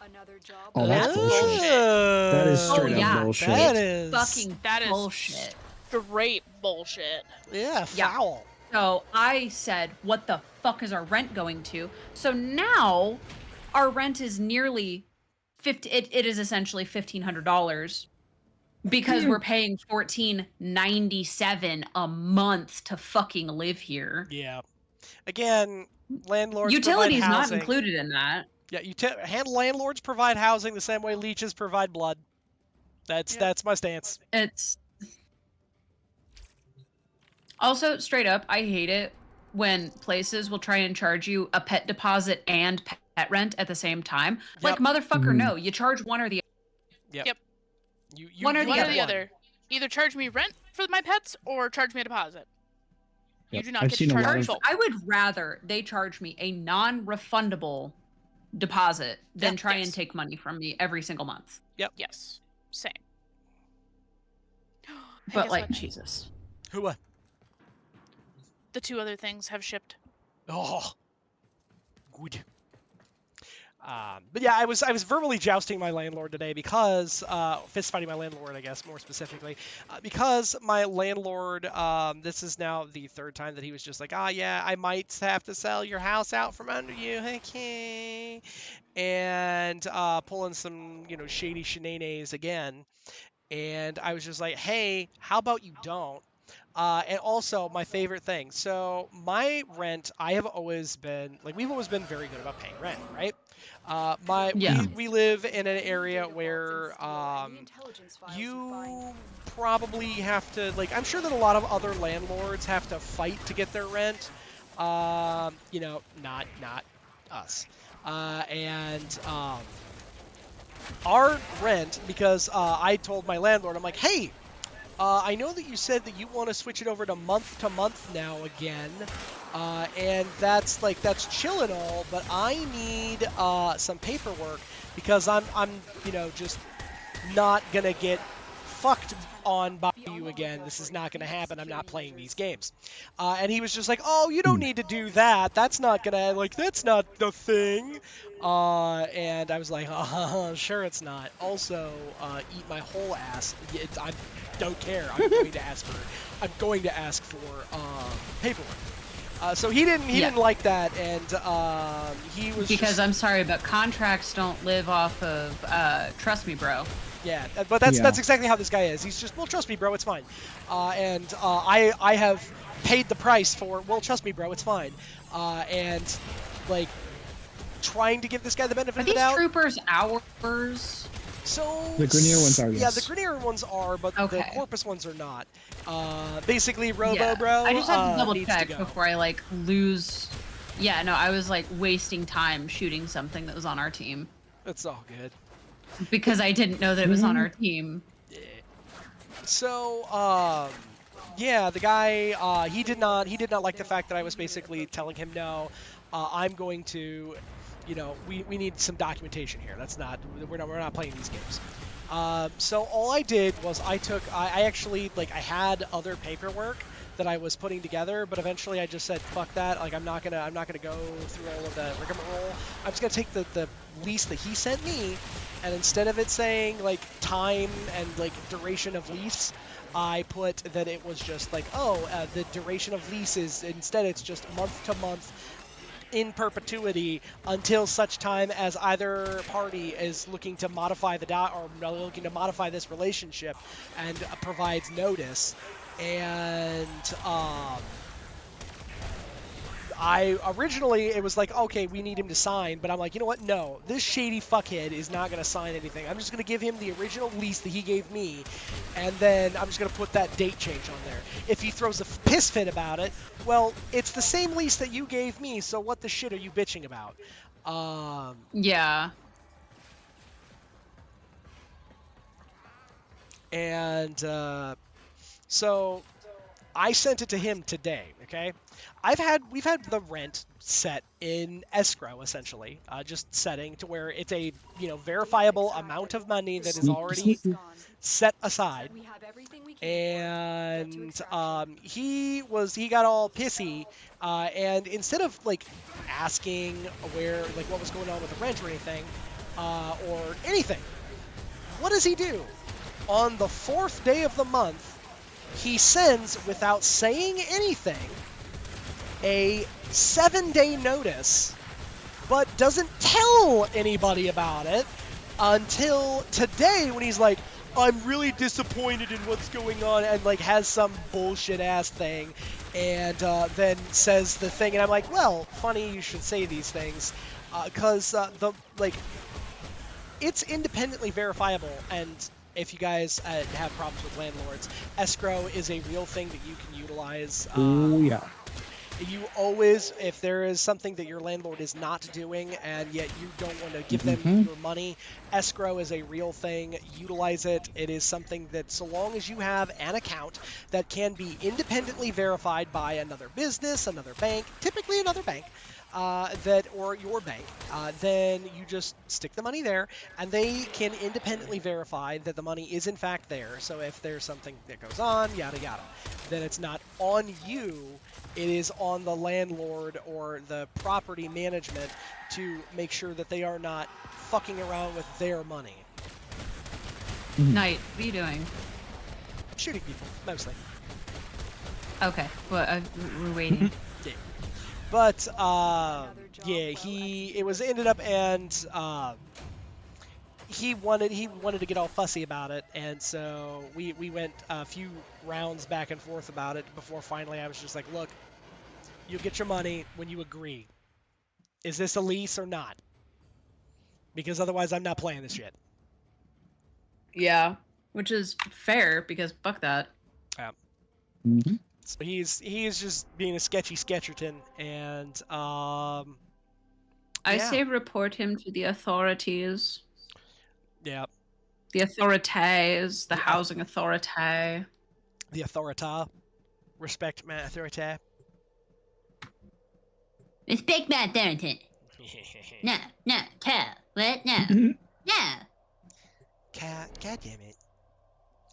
Another job. Oh, that's bullshit. Oh, That is straight up yeah. bullshit. That is Fucking That is bullshit. Straight bullshit. yeah, Yeah. foul. So I said, what the fuck is our rent going to? So now our rent is nearly it is essentially $1,500 because we're paying $14.97 a month to fucking live here. Yeah. Again, landlords Utilities provide not housing. included in that. Yeah, landlords provide housing the same way leeches provide blood. That's my stance. It's also straight up, I hate it when places will try and charge you a pet deposit and pet rent at the same time. Like, Yep. motherfucker, no, you charge one or the Yep. Yep. You One or you the One get or other. the one. other. Either charge me rent for my pets or charge me a deposit. You Yep. do not I've get seen to a lot charge of- both. I would rather they charge me a non-refundable deposit than Yeah, try yes. and take money from me every single month. Yes. Same. Hey, But guess like, what? Jesus. Who what? The two other things have shipped. Oh, good. But yeah, I was verbally jousting my landlord today because fist fighting my landlord, I guess more specifically, because my landlord. This is now the third time that he was just like, yeah, I might have to sell your house out from under you, okay, and pulling some shady shenanigans again, and I was just like, hey, how about you don't? And also my favorite thing. So my rent, I have always been we've always been very good about paying rent, right? Yeah. We live in an area where you probably have to I'm sure that a lot of other landlords have to fight to get their rent. Not us. Our rent, because I told my landlord, I'm like, hey, I know that you said that you want to switch it over to month now again, and that's chill and all, but I need some paperwork because I'm just not gonna get fucked on by you again. This is not gonna happen. I'm not playing these games. And he was just like, oh, you don't need to do that. That's not gonna that's not the thing. And I was like, sure it's not. Also, eat my whole ass. I don't care. I'm going to ask for paperwork. So he didn't like that, and he was Because I'm sorry, but contracts don't live off of trust me, bro. yeah, but that's exactly how this guy is. He's just, well, trust me, bro, it's fine. And I have paid the price for, well, trust me, bro, it's fine. And trying to give this guy the benefit Are of the these doubt. troopers ours? So The Grenier ones are, Yeah, yes. the Grenier ones are, but the Okay. Corpus ones are not. Basically, Robo Yeah. Bro I just have to double needs to check go. before I lose. Yeah, no, I was wasting time shooting something that was on our team It's all good. because I didn't know that it was on our team. So, yeah, the guy, he did not like the fact that I was basically telling him, no, I'm going to, we need some documentation here. We're not playing these games. So all I did was I actually, I had other paperwork that I was putting together, but eventually I just said, fuck that. I'm not gonna go through all of the rigmarole. I'm just gonna take the lease that he sent me, and instead of it saying like time and like duration of lease, I put that it was just like, the duration of lease is, instead it's just month to month in perpetuity until such time as either party is looking to modify or looking to modify this relationship and provides notice. And I originally, it was like, okay, we need him to sign, but I'm like, you know what? No, this shady fuckhead is not going to sign anything. I'm just going to give him the original lease that he gave me, and then I'm just going to put that date change on there. If he throws a piss fit about it, well, it's the same lease that you gave me, so what the shit are you bitching about? Yeah. And so I sent it to him today, okay? We've had the rent set in escrow, essentially, just setting to where it's a verifiable amount of money that is already set aside. And he got all pissy, and instead of like asking what was going on with the rent or anything, what does he do? On the 4th day of the month, he sends, without saying anything, a 7-day notice, but doesn't tell anybody about it until today when he's like, I'm really disappointed in what's going on, and like has some bullshit ass thing, and then says the thing, and I'm like, well, funny you should say these things, because it's independently verifiable, and if you guys have problems with landlords, escrow is a real thing that you can utilize. Oh, yeah. You always, if there is something that your landlord is not doing and yet you don't want to give them your money, escrow is a real thing. Utilize it. It is something that, so long as you have an account that can be independently verified by another business, another bank, typically another bank, or your bank, then you just stick the money there, and they can independently verify that the money is in fact there. So if there's something that goes on, yada yada, then it's not on you, it is on the landlord or the property management to make sure that they are not fucking around with their money. Knight, what are you doing? Shooting people, mostly. Okay, well, we're waiting. Yeah. But yeah, ended up, and he wanted to get all fussy about it, and so we went a few rounds back and forth about it before finally I was just like, look, you'll get your money when you agree. Is this a lease or not? Because otherwise I'm not playing this shit. Yeah, which is fair because fuck that. Yeah. Mm-hmm. So he's just being a sketchy Sketcherton, and I say report him to the authorities. Yeah. The authorities, the housing authority. The authorita. Respect my authority. Respect my authority. No, Cal. What? No. No. God damn it.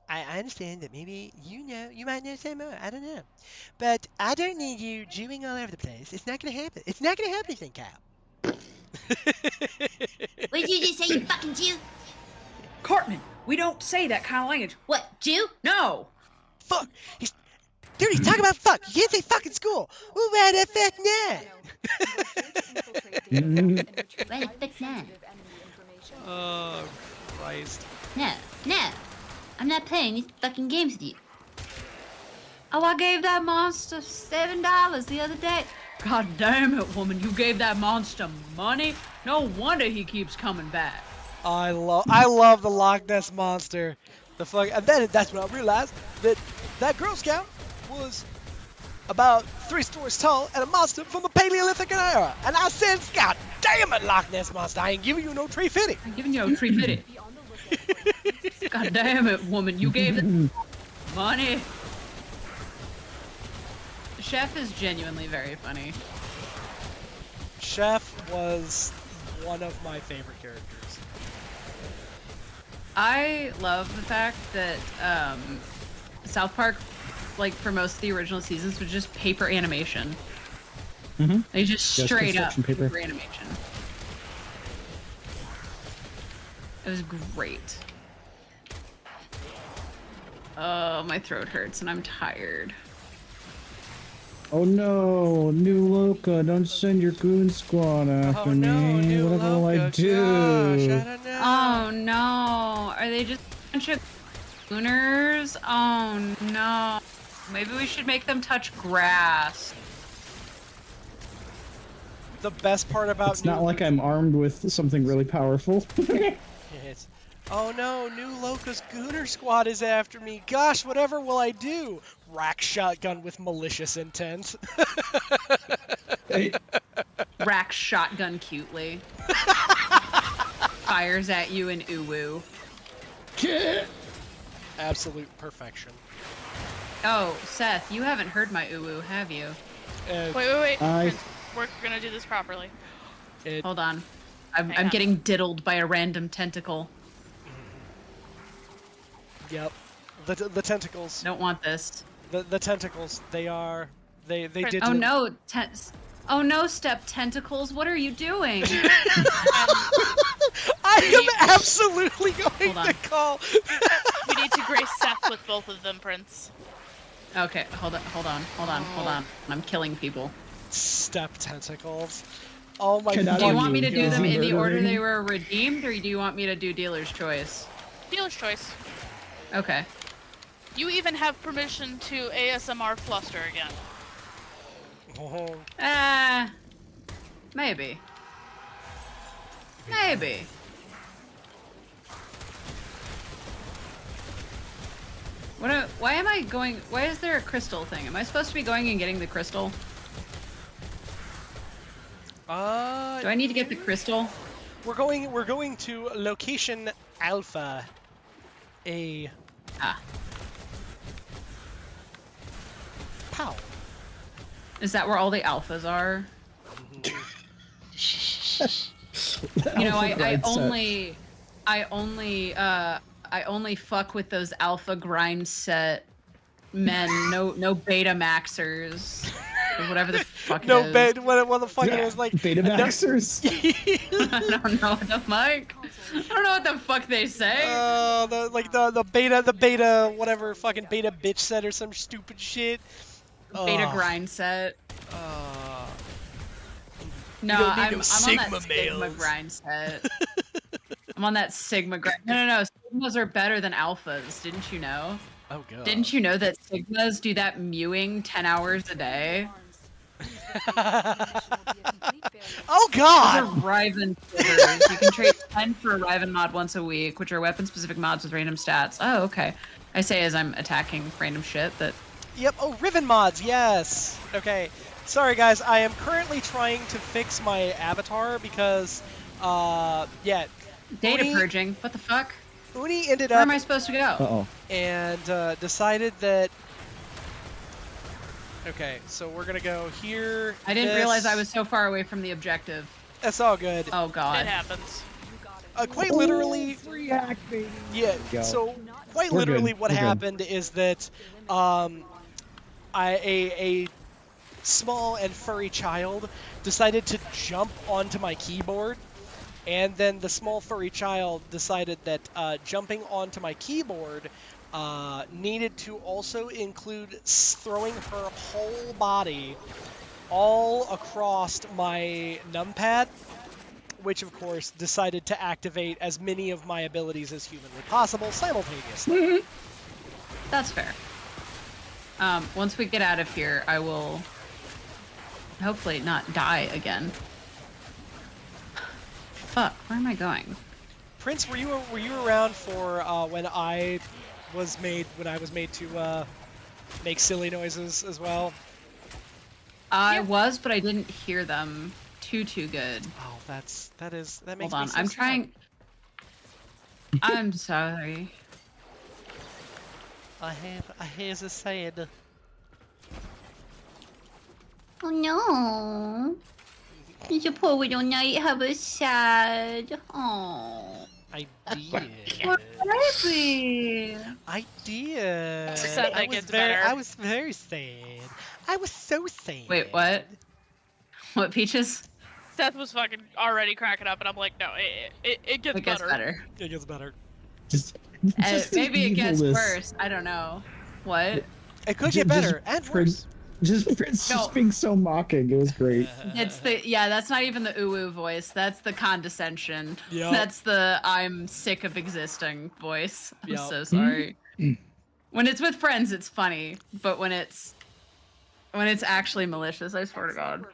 I understand that maybe you might know some more. I don't know. But I don't need you Jewing all over the place. It's not going to happen. It's not going to happen, anything, Cal. What did you just say, you fucking Jew? Cartman, we don't say that kind of language. What, Jew? No. Fuck. He's talking about fuck. You can't say fuck in school. Who ran that fuck now? Why the fuck not? Oh, Christ. No. I'm not playing these fucking games with you. Oh, I gave that monster $7 the other day. God damn it, woman, you gave that monster money? No wonder he keeps coming back. I love the Loch Ness Monster. The fuck, and then that's when I realized that Girl Scout was about 3 stories tall and a monster from the Paleolithic era. And I said, God damn it, Loch Ness Monster, I ain't giving you no tree fitty. I'm giving you a tree fitty. God damn it, woman, you gave the money. Chef is genuinely very funny. Chef was one of my favorite characters. I love the fact that South Park, like for most of the original seasons, was just paper animation. They just straight up construction paper. paper animation. It was great. Oh, my throat hurts and I'm tired. Oh no, new Loca, don't send your goon squad after Oh no, me. new Whatever will I Loca, do? gosh, I don't know. Oh no, are they just a bunch of gooners? Oh no. Maybe we should make them touch grass. The best part about It's not like I'm armed with something really powerful. It's, oh no, new Loca's Gooner Squad is after me. Gosh, whatever will I do? Rack shotgun with malicious intent. Hey, Rack shotgun cutely. Fires at you in uwu. Absolute perfection. Oh, Seth, you haven't heard my uwu, have you? Wait. I- Prince, we're gonna do this properly. Hold on. I'm Hang on. getting diddled by a random tentacle. Yep. The tentacles. Don't want this. The tentacles. They did. Oh no, oh no, Step Tentacles, what are you doing? I am absolutely going Hold to on. call. We need to grace Seth with both of them, Prince. Okay, hold on. I'm killing people. Step tentacles. Oh my Cannot Do you on want me to do Is them he in the order murdering? they were redeemed, or do you want me to do dealer's choice? Dealer's choice. Okay. You even have permission to ASMR fluster again. Oh, Maybe. Maybe. Why am I going? Why is there a crystal thing? Am I supposed to be going and getting the crystal? Do I need to get the crystal? We're going to location Alpha A. Ah. Pow. Is that where all the alphas are? You know, I only fuck with those alpha grind set men, no beta maxers. Or whatever the fuck No it is. bed. What the fuck it is like? Beta Maxers? I don't know what the fuck. I don't know what the fuck they say. The beta, whatever, fucking beta bitch set or some stupid shit. Beta Ugh. grind set. No, don't need I'm no on Sigma that Sigma males. grind set. I'm on that Sigma grind. No. Sigmas are better than alphas. Didn't you know? Oh god. Didn't you know that Sigmas do that mewing 10 hours a day? Oh Those god. are Riven slivers. You can trade 10 for a Riven mod once a week, which are weapon-specific mods with random stats. Oh, okay. I say as I'm attacking random shit that... Yep. Oh, Riven mods. Yes. Okay. Sorry guys. I am currently trying to fix my avatar because, yeah. Data Uni- purging. What the fuck? Uni ended Where up am I supposed to go? Uh-oh. and decided that. Okay, so we're gonna go here. I didn't this. realize I was so far away from the objective. That's all good. Oh It god. happens. Quite literally. React, baby. Yeah. Go. So quite We're literally, good. what We're good. happened is that, a small and furry child decided to jump onto my keyboard, and then the small furry child decided that jumping onto my keyboard needed to also include throwing her whole body all across my numpad, which of course decided to activate as many of my abilities as humanly possible simultaneously. That's fair. Once we get out of here, I will hopefully not die again. Fuck, where am I going? Prince, were you around for when I was made to make silly noises as well? I was, but I didn't hear them too good. Oh, that makes Hold me on, so I'm sad. trying. I'm sorry. I have a sad. Oh no. Your poor little knight have a sad. Oh. I did. Baby. I did. Sad that gets better. I was very sad. I was so sad. Wait, what? What, Peaches? Seth was fucking already cracking up, and I'm like, no, it gets It gets better. better. It gets better. Just the Maybe it gets evilness. worse. I don't know. What? It could Ju- get better and Prince- worse. Just Prince No. just being so mocking. It was great. It's that's not even the ooh voice. That's the condescension. Yep. That's the I'm sick of existing voice. I'm Yep. so sorry. When it's with friends, it's funny, but when it's actually malicious, I swear to God.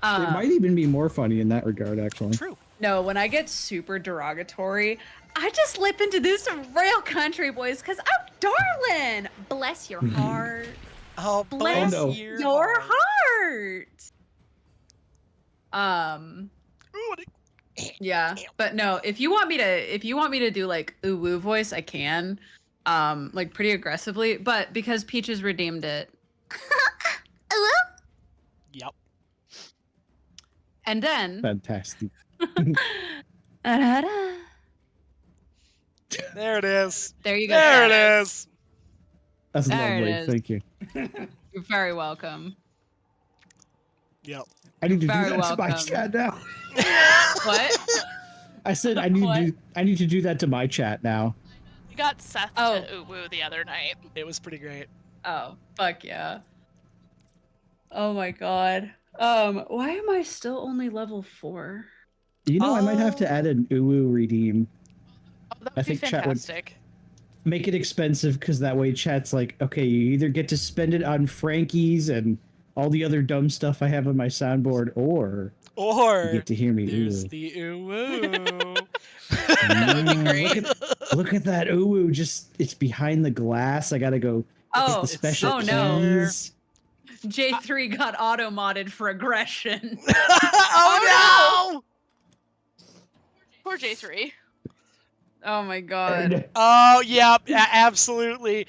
It might even be more funny in that regard, actually. True. No, when I get super derogatory, I just slip into this real country voice because I'm darling. Bless your heart. Oh, Bless no. your heart. Ooh, Yeah, but no. If you want me to do like ooh woo voice, I can, like pretty aggressively. But because Peaches redeemed it, Yep. and then Fantastic. There it is. there you go. There it Seth. is. That's There it lovely. is. Thank you. You're very welcome. Yep. I need to do Very that to my welcome. chat now. What? I said I need What? to do that to my chat now. We got Seth Oh. to ooh woo the other night. It was pretty great. Oh, fuck yeah. Oh my God. Why am I still only level 4? You know, I might have to add an uwu redeem. Oh, that I would be think chat would- fantastic. Make it expensive because that way chat's like, okay, you either get to spend it on Frankie's and all the other dumb stuff I have on my soundboard, or Or you get to hear me. there's Ooh. the ooh. That would be great. Look at that uwu! Just it's behind the glass. I gotta go. Oh, the special oh no. keys. J3 got auto modded for aggression. Oh no! Poor J3. Oh my God. Oh yeah, absolutely.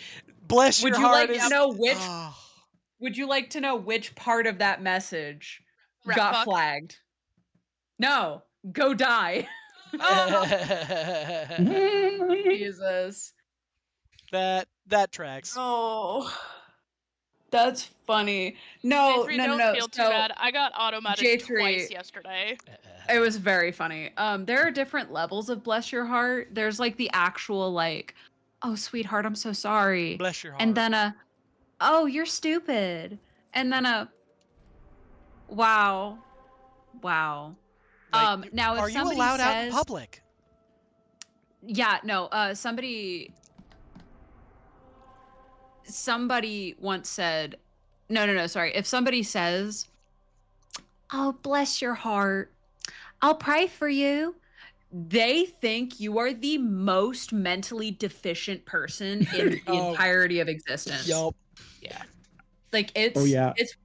Bless Would your you heart. like is... to know which? Oh. Would you like to know which part of that message Rat got fuck. flagged? No, go die. Jesus. that tracks. Oh, that's funny. No, J3, no, don't no. feel too So bad. I got automated J3 twice yesterday. it was very funny. There are different levels of bless your heart. There's like the actual like, oh sweetheart, I'm so sorry. Bless your heart. And then oh, you're stupid. And then wow. Wow. Like, Now if are you somebody allowed out in says- public? Yeah, no, somebody once said, no, sorry. If somebody says, oh, bless your heart, I'll pray for you, they think you are the most mentally deficient person in the Oh. entirety of existence. Yup. Yeah. Like it's Oh, yeah. it's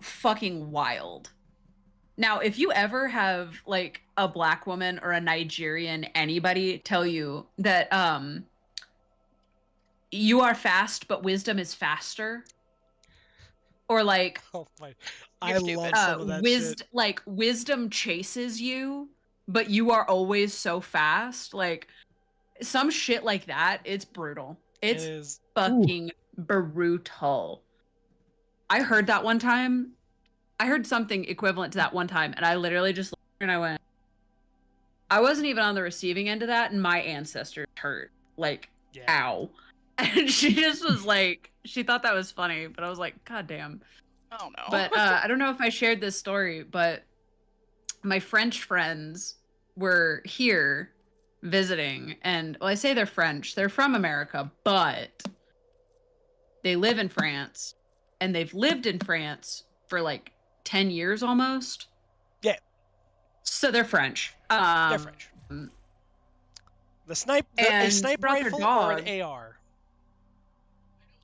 fucking wild. Now, if you ever have like a black woman or a Nigerian anybody tell you that you are fast but wisdom is faster, or like Oh my! You're I stupid. love some of that shit. like wisdom chases you but you are always so fast, like some shit like that, it's brutal. It It's is. fucking brutal. I heard that one time. I heard something equivalent to that one time, and I literally just looked and I went, I wasn't even on the receiving end of that, and my ancestors hurt. Like, Yeah. ow. And she just was like, she thought that was funny, but I was like, God damn. Oh no. But I don't know if I shared this story, but my French friends were here visiting, and well, I say they're French. They're from America, but they live in France, and they've lived in France for like 10 years almost. Yeah. So they're French. They're French. A and sniper brought their rifle or dog. an AR?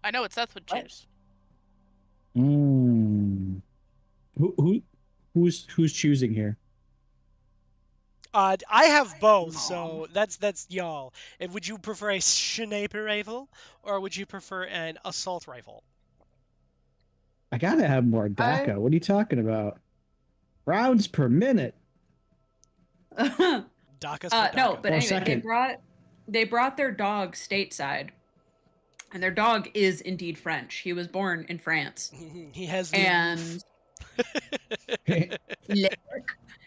I know what Seth would What? choose. Mm. Who's choosing here? I have both, so that's y'all. Would you prefer a sniper rifle or would you prefer an assault rifle? I gotta have more DACA. What are you talking about? Rounds per minute. DACA's for No, DACA. but Or anyway, second. they brought their dog stateside, and their dog is indeed French. He was born in France, He has the and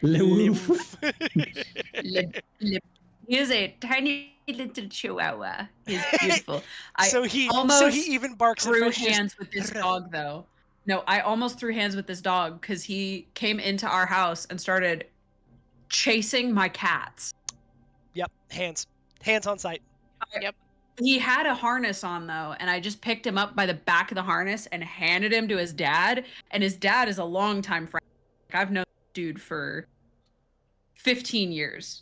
Lewoof. He is a tiny little chihuahua. He's beautiful. so I he almost even barks at threw folks. hands with this dog, though. No, I almost threw hands with this dog because he came into our house and started chasing my cats. Yep, hands on sight. Yep. He had a harness on, though, and I just picked him up by the back of the harness and handed him to his dad. And his dad is a longtime friend. I've known this dude for 15 years.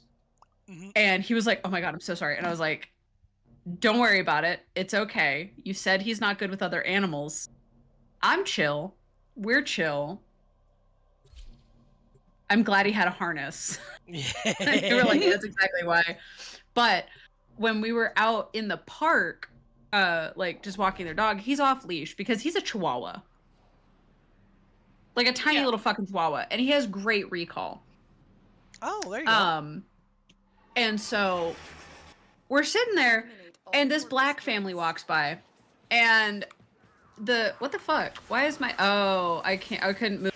And he was like, "Oh my God, I'm so sorry." And I was like, "Don't worry about it. It's okay. You said he's not good with other animals. I'm chill. We're chill. I'm glad he had a harness." They were like, "That's exactly why." But when we were out in the park, like just walking their dog, he's off leash because he's a chihuahua. Like a tiny little fucking chihuahua. And he has great recall. Oh, there you go. And so we're sitting there and this black family walks by and what the fuck? Why is my, I couldn't move.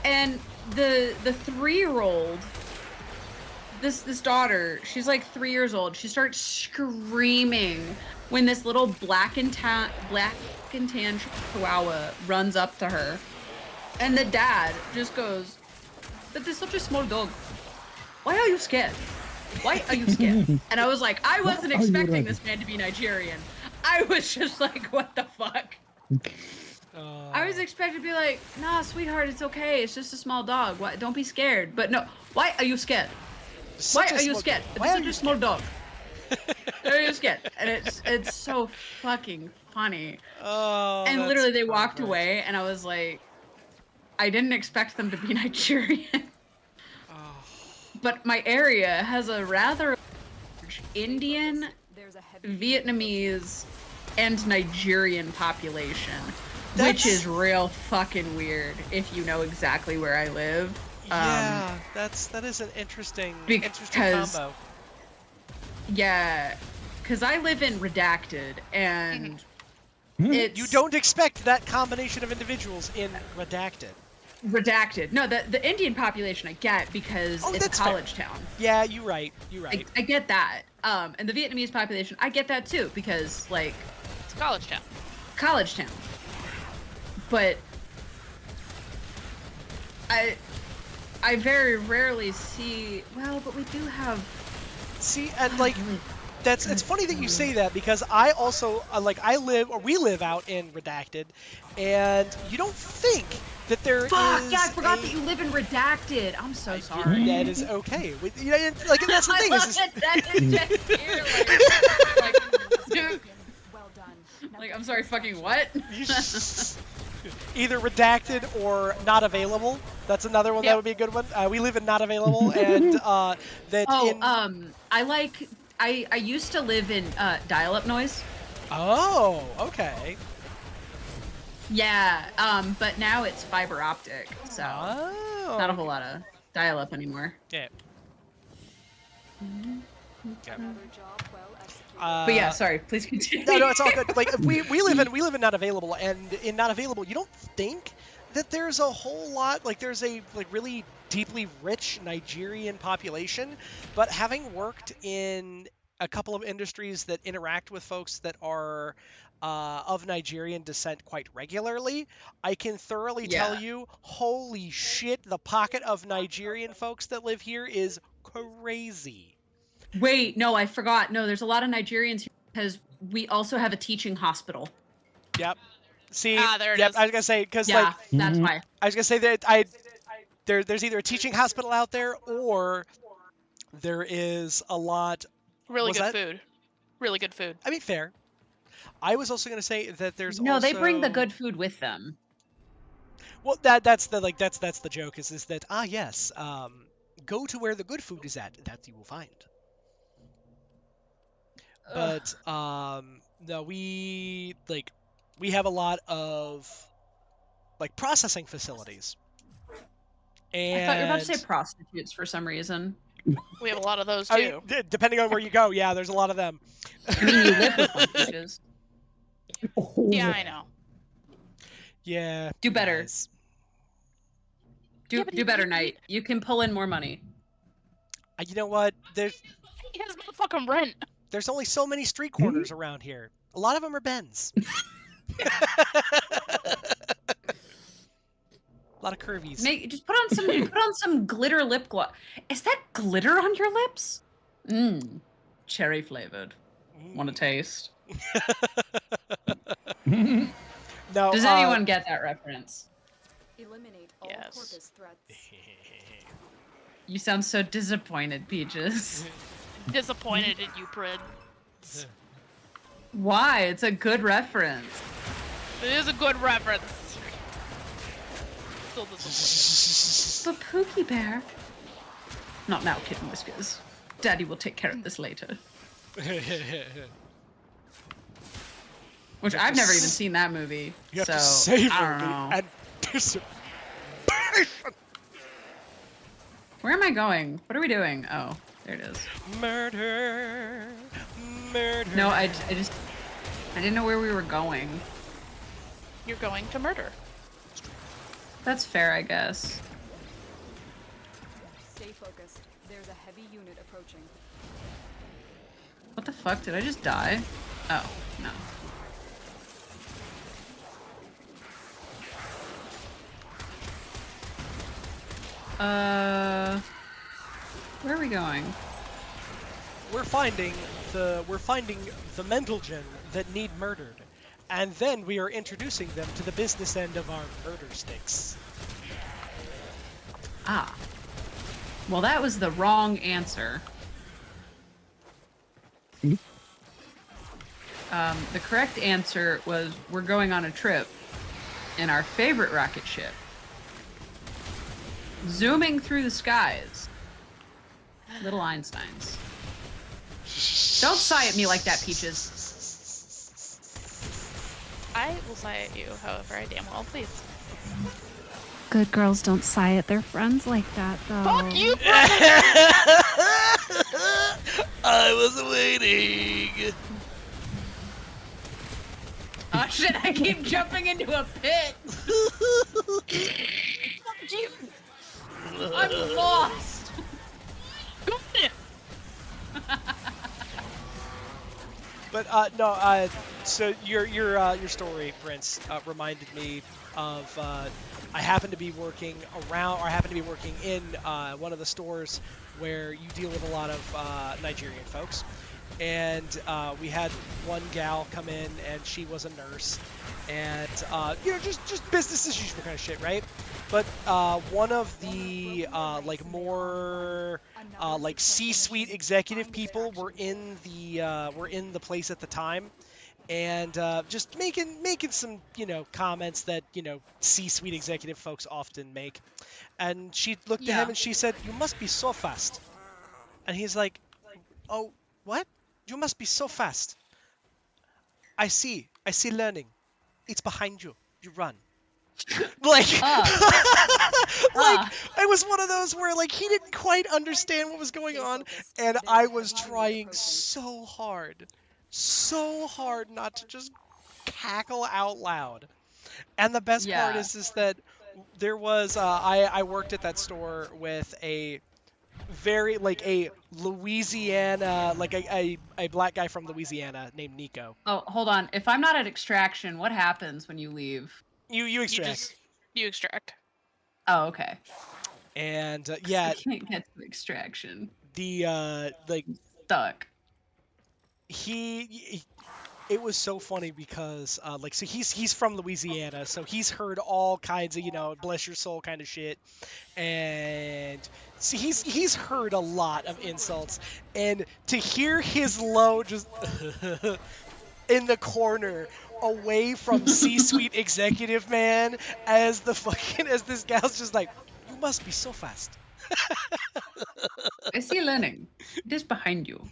And the 3-year-old, this daughter, she's like 3 years old. She starts screaming when this little black and tan chihuahua runs up to her. And the dad just goes, "That is such a small dog. Why are you scared? Why are you scared?" And I was like, I wasn't expecting this man to be Nigerian. I was just like, what the fuck? I was expecting to be like, "Nah, sweetheart, it's okay. It's just a small dog. Why, don't be scared." But no, why are you scared? Why are you scared? It's such a small dog. Why are you scared? And it's so fucking funny. Oh, And literally they walked away and I was like, I didn't expect them to be Nigerian. But my area has a rather large Indian, Vietnamese, and Nigerian population, which is real fucking weird if you know exactly where I live. Yeah, that is an interesting combo. Yeah, because I live in Redacted, and it's... You don't expect that combination of individuals in Redacted. Redacted. No, the Indian population I get because it's a college town. Yeah, you're right. I get that. And the Vietnamese population, I get that too because, like... It's a college town. College town. But... I very rarely see... Well, but we do have... See, and like... It's funny that you say that because I also, we live out in Redacted, and you don't think that there is... Yeah, I forgot that you live in Redacted. I'm so sorry. That is okay. That's the thing. That is just here, Well done. like, I'm sorry, fucking what? Either Redacted or Not Available. That's another one that would be a good one. We live in Not Available, and I used to live in dial-up noise. Oh, okay. Yeah, but now it's fiber optic, so not a whole lot of dial-up anymore. Yeah. But yeah, sorry, please continue. No, it's all good. Like we live in Not Available, and in Not Available, you don't think that there's a whole lot, like there's a really deeply rich Nigerian population, but having worked in a couple of industries that interact with folks that are of Nigerian descent quite regularly, I can thoroughly tell you, holy shit, the pocket of Nigerian folks that live here is crazy. Wait, no, I forgot. No, there's a lot of Nigerians here because we also have a teaching hospital. Yep. See, there it is. I was gonna say because that's why. I was gonna say that there's either a teaching hospital out there or there is a lot. Really good food. Really good food. I mean, fair. I was also gonna say that there's they bring the good food with them. Well, that's the joke is that yes, go to where the good food is at, that you will find. But no, we have a lot of processing facilities. And I thought you were about to say prostitutes for some reason. We have a lot of those too. I mean, depending on where you go, yeah, there's a lot of them. I mean, you live with one, bitches. Yeah, I know. Yeah. Do better. Guys. Do better, Knight. You can pull in more money. You know what? He has motherfucking rent. There's only so many street corners around here. A lot of them are bends. A lot of curvies. Just put on some glitter lip gloss. Is that glitter on your lips? Cherry flavored. Want to taste? No. Does anyone get that reference? Eliminate all Yes. corpus threats. You sound so disappointed, Peaches. Disappointed in you, Prince. Why? It's a good reference. It is a good reference. Still disappointed. But Pookie Bear. Not now, Kitten Whiskers. Daddy will take care of this later. Which I've never even seen that movie. You have so to savor I don't the know. anticipation. Where am I going? What are we doing? Oh, there it is. Murder. Murder. No, I didn't know where we were going. You're going to murder. That's fair, I guess. Stay focused. There's a heavy unit approaching. What the fuck? Did I just die? Oh, no. Where are we going? We're finding the mental gen that need murdered, and then we are introducing them to the business end of our murder sticks. Ah. Well, that was the wrong answer. The correct answer was we're going on a trip in our favorite rocket ship. Zooming through the skies. Little Einsteins. Don't sigh at me like that, Peaches. I will sigh at you, however I damn well please. Good girls don't sigh at their friends like that, though. Fuck you, I was waiting. Oh shit, I keep jumping into a pit. Fuck you. I'm lost. But no, so your story, Prince, reminded me of I happen to be working in one of the stores where you deal with a lot of Nigerian folks, and we had one gal come in and she was a nurse, and just business as usual kind of shit, right? But one of the like more like C-suite executive people were in the place at the time, and just making some comments that C-suite executive folks often make. And she looked at him and she said, "You must be so fast." And he's like, "Oh, what? You must be so fast. I see learning. It's behind you. You run." Like, like it was one of those where like he didn't quite understand what was going on, and I was trying so hard not to just cackle out loud. And the best part is that there was I worked at that store with a very like a Louisiana, like a black guy from Louisiana named Nico. Oh, hold on. If I'm not at extraction, what happens when you leave? You extract. You extract. Oh, okay. And yeah, I can't get to extraction. the like Stuck. it was so funny because like so he's from Louisiana, so he's heard all kinds of bless your soul kind of shit, and see he's heard a lot of insults, and to hear his low just in the corner away from C-suite executive man as this gal's just like, "You must be so fast." I see learning. It is behind you.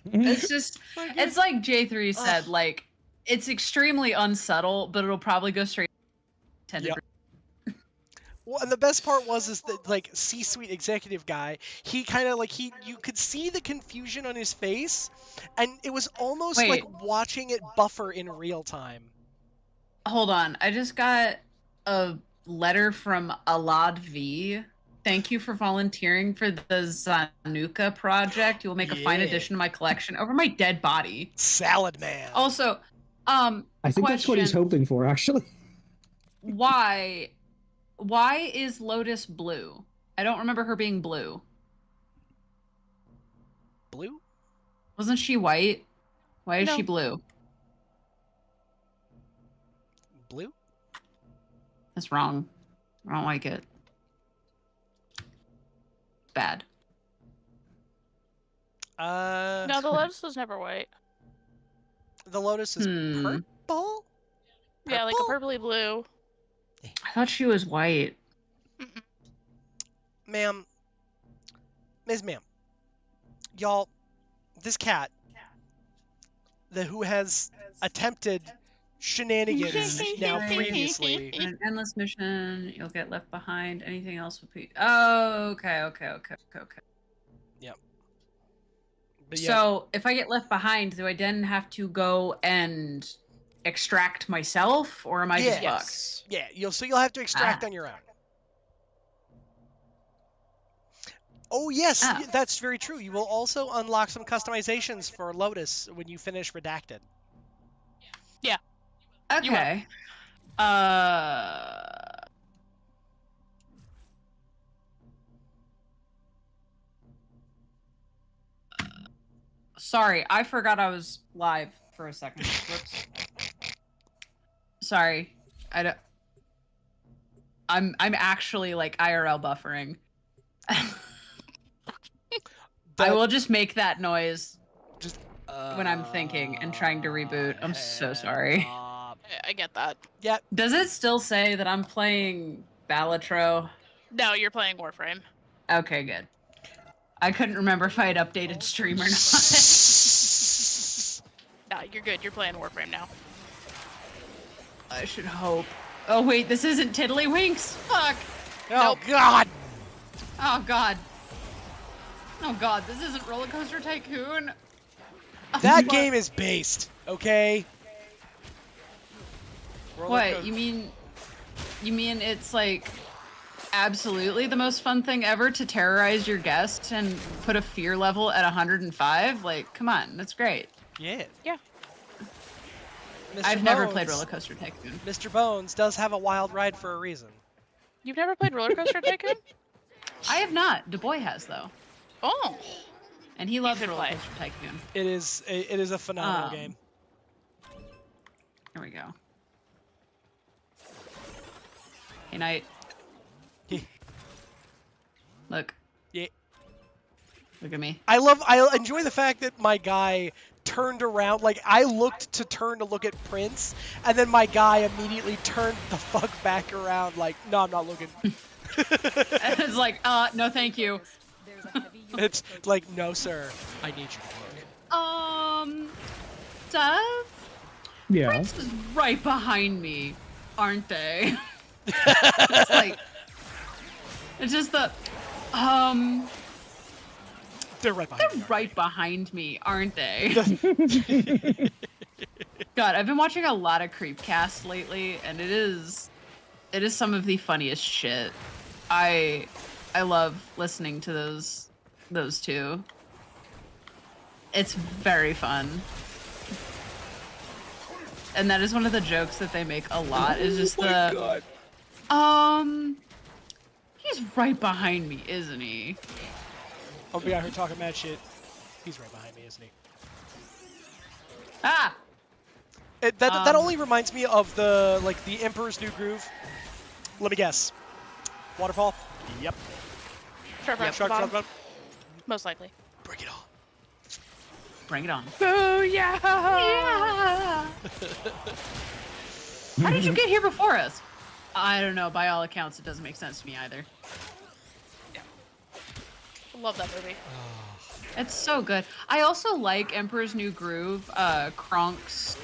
It's just, it's like J3 said, like, it's extremely unsubtle, but it'll probably go straight to 10%. Yep. Well, and the best part is that like C-suite executive guy, he kind of like you could see the confusion on his face, and it was almost like watching it buffer in real time. Hold on, I just got a letter from Alad V. Thank you for volunteering for the Zanuka project. You will make a fine Yeah. addition to my collection over my dead body. Salad man. Also, I think that's what he's question, hoping for, actually. why is Lotus blue? I don't remember her being blue. Blue? Wasn't she white? Why is No. she blue? Blue? That's wrong. I don't like it. Bad. No, the Lotus was never white. The Lotus is purple? Yeah, like a Purple? purpley blue. I thought she was white. Mm-mm. Ma'am. Ms. Ma'am. Y'all, this cat who has attempted shenanigans now previously. In an endless mission, you'll get left behind. Anything else would be... Oh, okay. Yep. But So, if I get left behind, do I then have to go and extract myself, or am I just fucked? Yeah, you'll have to extract Ah. on your own. Oh yes, Ah. that's very true. You will also unlock some customizations for Lotus when you finish Redacted. Okay. Sorry, I forgot I was live for a second. Whoops. Sorry. I'm actually like IRL buffering. I will just make that noise when I'm thinking and trying to reboot. I'm so sorry. I get that. Yeah. Does it still say that I'm playing Balatro? No, you're playing Warframe. Okay, good. I couldn't remember if I had updated stream or not. Nah, you're good. You're playing Warframe now. I should hope. Oh wait, this isn't Tiddlywinks? Fuck! Oh God! Oh god. Oh god, this isn't Roller Coaster Tycoon? That game is based, okay? What, you mean it's like absolutely the most fun thing ever to terrorize your guest and put a fear level at 105? Like, come on, that's great. Yeah. Yeah. Mr. I've never Bones- played Roller Coaster Tycoon. Mr. Bones does have a wild ride for a reason. You've never played Roller Coaster Tycoon? I have not. Du Bois has though. Oh. And he loves should Roller play. Coaster Tycoon. It is a phenomenal Um, game. Here we go. Hey, Knight. Look. Yeah. Look at me. I enjoy the fact that my guy turned around, like I looked to turn to look at Prince, and then my guy immediately turned the fuck back around, like, no, I'm not looking. It's like, no, thank you. There's a heavy unit It's approaching. like, no, sir, I need you to look. Dev? Yeah. Prince is right behind me, aren't they? It's like, it's just the, They're right behind they're me. right behind me, aren't they? God, I've been watching a lot of Creepcast lately, and it is some of the funniest shit. I love listening to those two. It's very fun. And that is one of the jokes that they make a lot, is just the he's right behind me, isn't he? I'll be out here talking mad shit. He's right behind me, isn't he? Ah! That only reminds me of the Emperor's New Groove. Let me guess. Waterfall? Yep. Sharp Yep. right to the bottom. Most likely. Bring it on. Bring it on. Oh yeah! How did you get here before us? I don't know. By all accounts, it doesn't make sense to me either. Love that movie. It's so good. I also like Emperor's New Groove, Kronk's,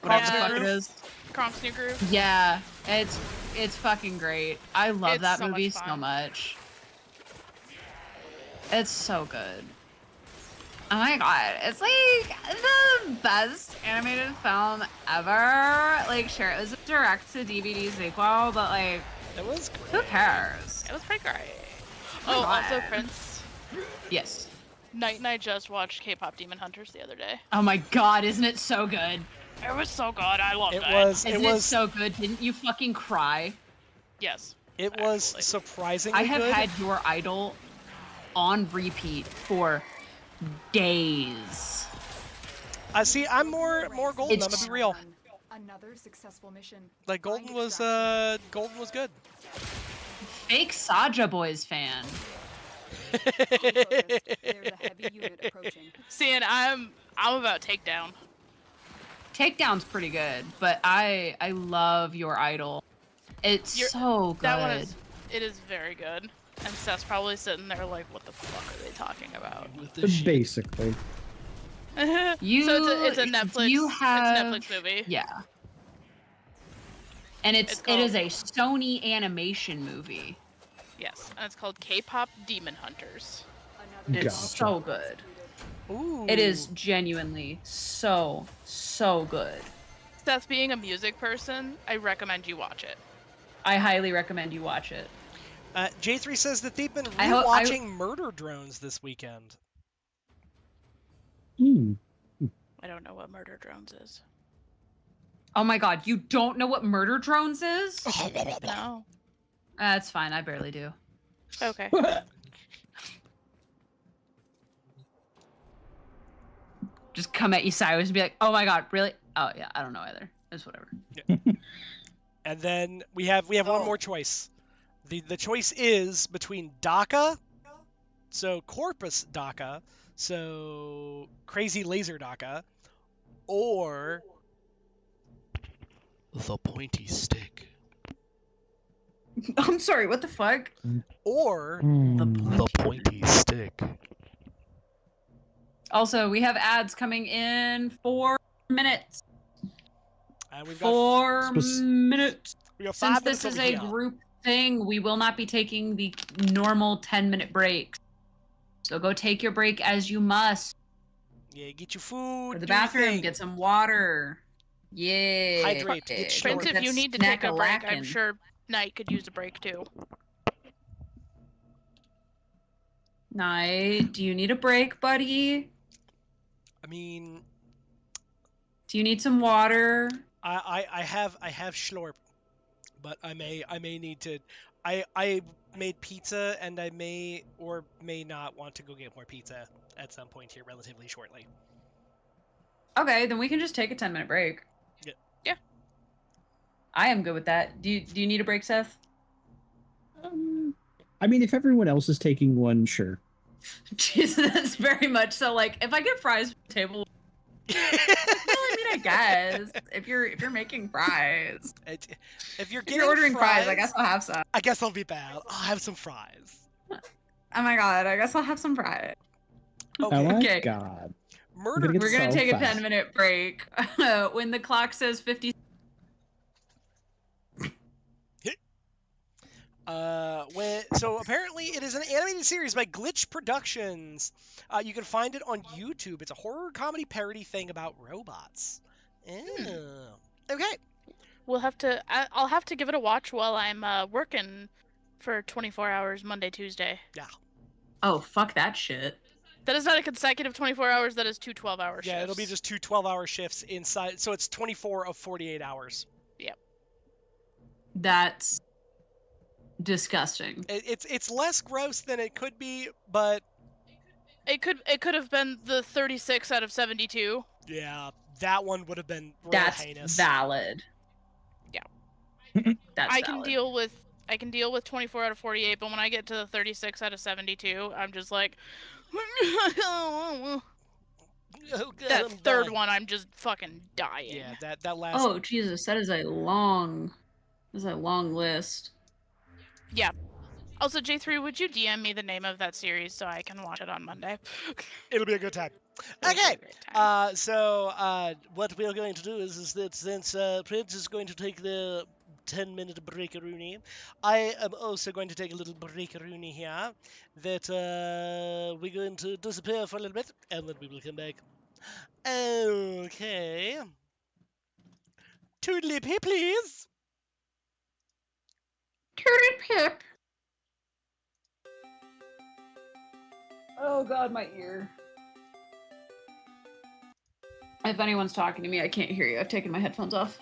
whatever the Yeah. fuck it is. Kronk's New Groove. Yeah, it's fucking great. I love It's that so movie much so fun. much. It's so good. Oh my god, it's like the best animated film ever. Like, sure, it was a direct-to-DVD sequel, but like, It was who great. cares? It was pretty great. Oh Oh, my also, God. Prince. Yes. Knight and I just watched K-pop Demon Hunters the other day. Oh my god, isn't it so good? It was so good. I loved it. Isn't it so good? Didn't you fucking cry? Yes. It was actually. surprisingly I have good. had Your Idol on repeat for days. See, I'm more Golden. I'm gonna be real. Another successful mission. Like Golden Find was good. Fake Saja Boys fan. Stay focused. There's a heavy unit approaching. See, and I'm about Takedown. Takedown's pretty good, but I love Your Idol. It's so good. That one is. It is very good. And Seth's probably sitting there like, what the fuck are they talking about? Basically. You, So it's a Netflix. You have, it's a Netflix movie. Yeah. And it is a Sony animation movie. Yes, and it's called K-pop Demon Hunters. Another It's so good. Ooh. It is genuinely so good. Seth, being a music person, I recommend you watch it. I highly recommend you watch it. J3 says that they've been I hope- I- rewatching Murder Drones this weekend. I don't know what Murder Drones is. Oh my god, you don't know what Murder Drones is? No. That's fine, I barely do. Okay. Just come at you sideways and be like, oh my god, really? Oh yeah, I don't know either. It's whatever. And then we have one more choice. The choice is between DACA, so Corpus DACA, so Crazy Laser DACA, or the Pointy Stick, I'm sorry, what the fuck? or The Pointy Stick. Also, we have ads coming in 4 minutes. And we've got 4 minutes. we got Since 5 this minutes is over a here. group thing, we will not be taking the normal 10-minute breaks. So go take your break as you must. Yeah, get your food. Go to the do your bathroom, thing. get some water. Yeah. Hydrate, get short. Prince, if you need to take a break, I'm sure Knight could use a break too. Night, do you need a break, buddy? I mean, Do you need some water? I have Schlorp, but I may need to. I made pizza, and I may or may not want to go get more pizza at some point here relatively shortly. Okay, then we can just take a 10-minute break. Yeah. I am good with that. Do you need a break, Seth? I mean, if everyone else is taking one, sure. Jesus, that's very much so. Like, if I get fries from the table, well, I mean, I guess if you're making fries, If you're if getting you're ordering fries, I guess I'll have some. I guess I'll be bad. I'll have some fries. Oh my god, I guess I'll have some fries. Okay. Oh my Okay. god. Murder. It's We're gonna so take a fast. 10-minute break. When the clock says 50. So apparently it is an animated series by Glitch Productions. You can find it on YouTube. It's a horror comedy parody thing about robots. Oh. Okay. We'll have to. I'll have to give it a watch while I'm working for 24 hours Monday, Tuesday. Oh, fuck that shit. That is not a consecutive 24 hours. That is 2 12-hour shifts. Yeah, it'll be just 2 12-hour shifts inside. So it's 24 of 48 hours. That's disgusting. It's less gross than it could be, but It could have been the 36 out of 72. yeah, that one would have been real That's heinous. valid. Yeah. That's I can valid. deal with 24 out of 48, but when I get to the 36 out of 72, I'm just like Oh, God, that I'm third dying. one, I'm just fucking dying. Yeah, that last. Oh Jesus, that is a long list. Yeah. Also, J3, would you DM me the name of that series so I can watch it on Monday? It'll be a good time. It'll be Okay. a great time. So what we're going to do is that since Prince is going to take the 10-minute breakaroonie. I am also going to take a little breakaroonie here that we're going to disappear for a little bit and then we will come back. Okay. Toodly pee, please. Turtle pip. Oh god, my ear. If anyone's talking to me, I can't hear you. I've taken my headphones off.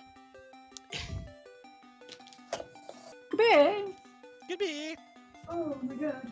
Goodbye. Goodbye. Oh my god.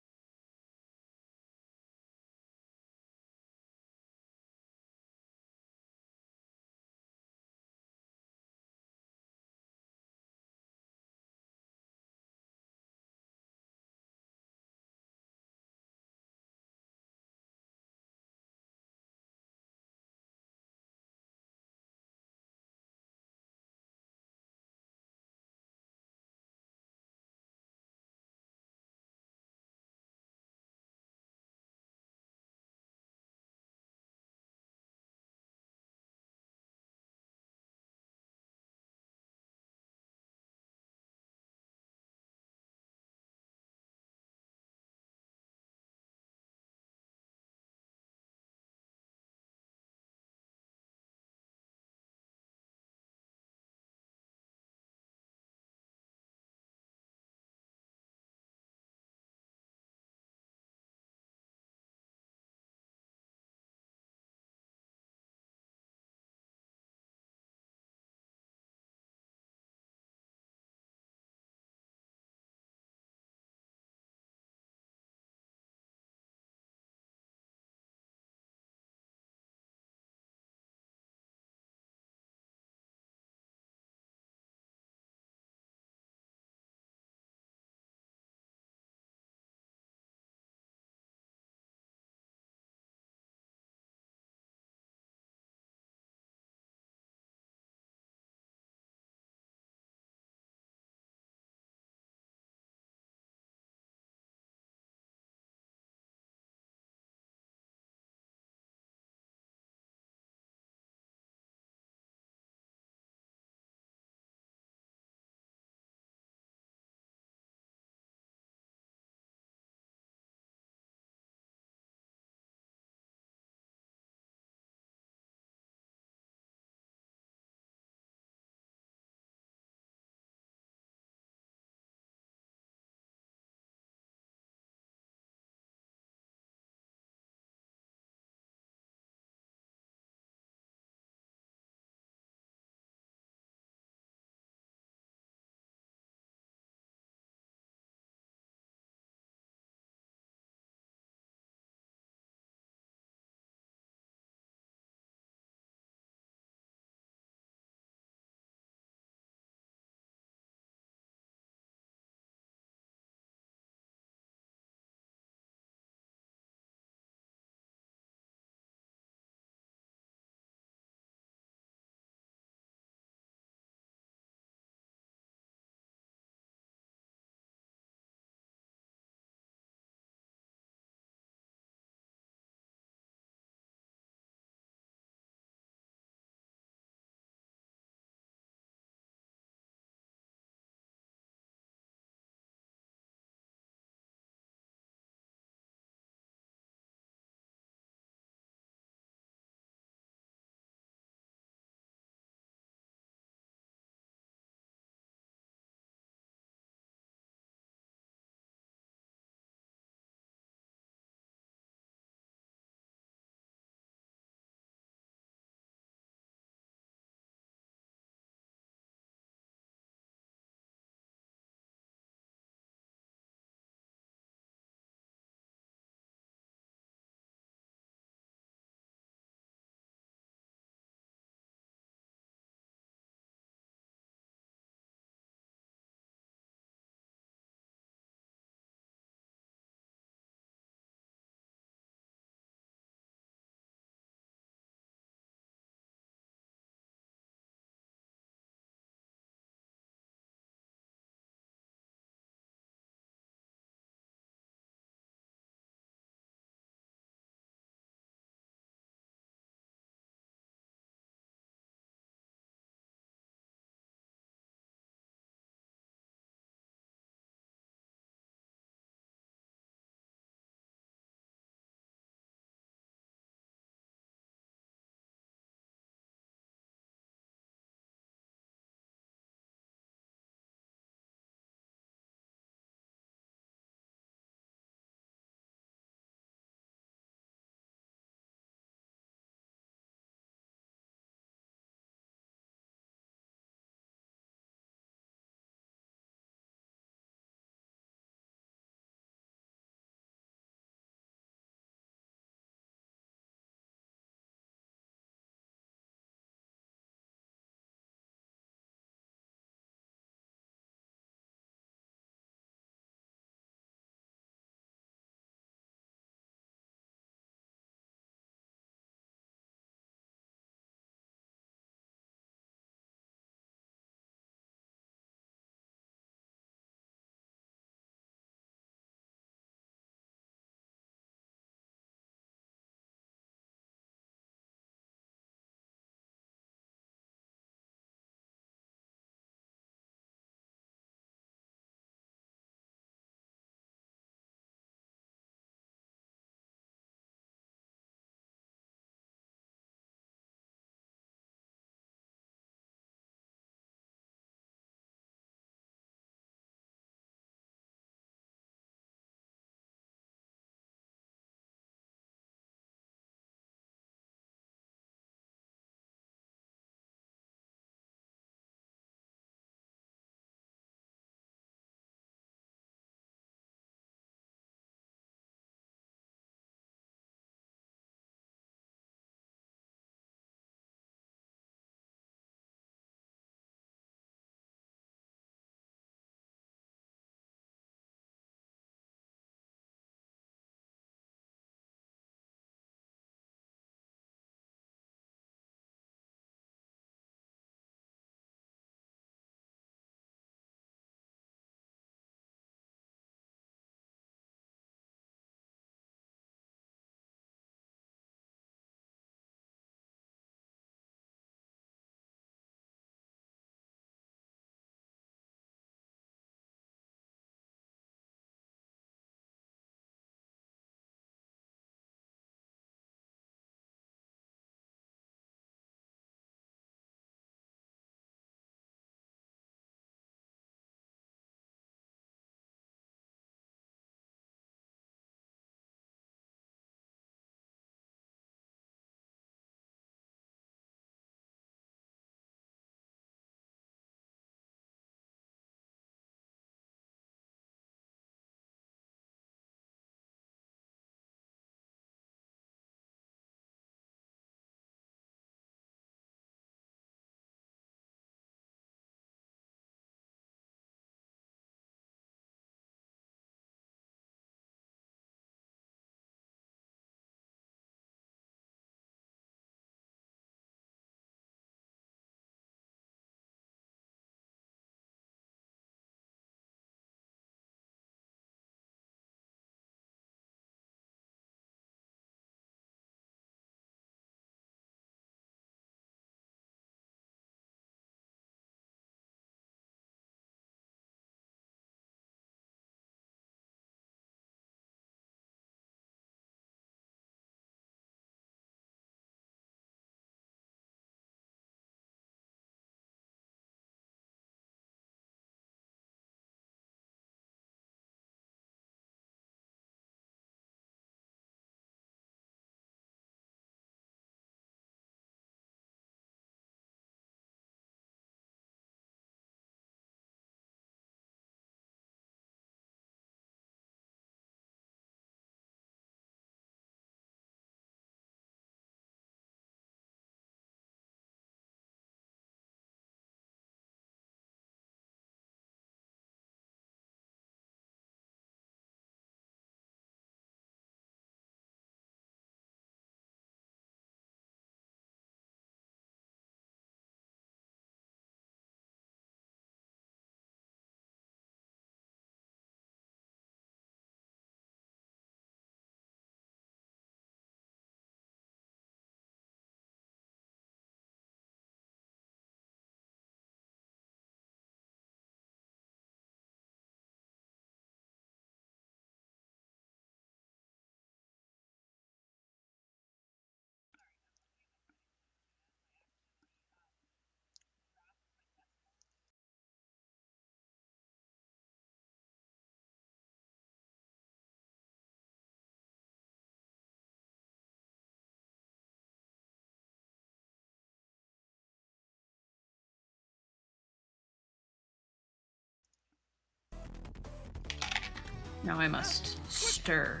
Now I must stir.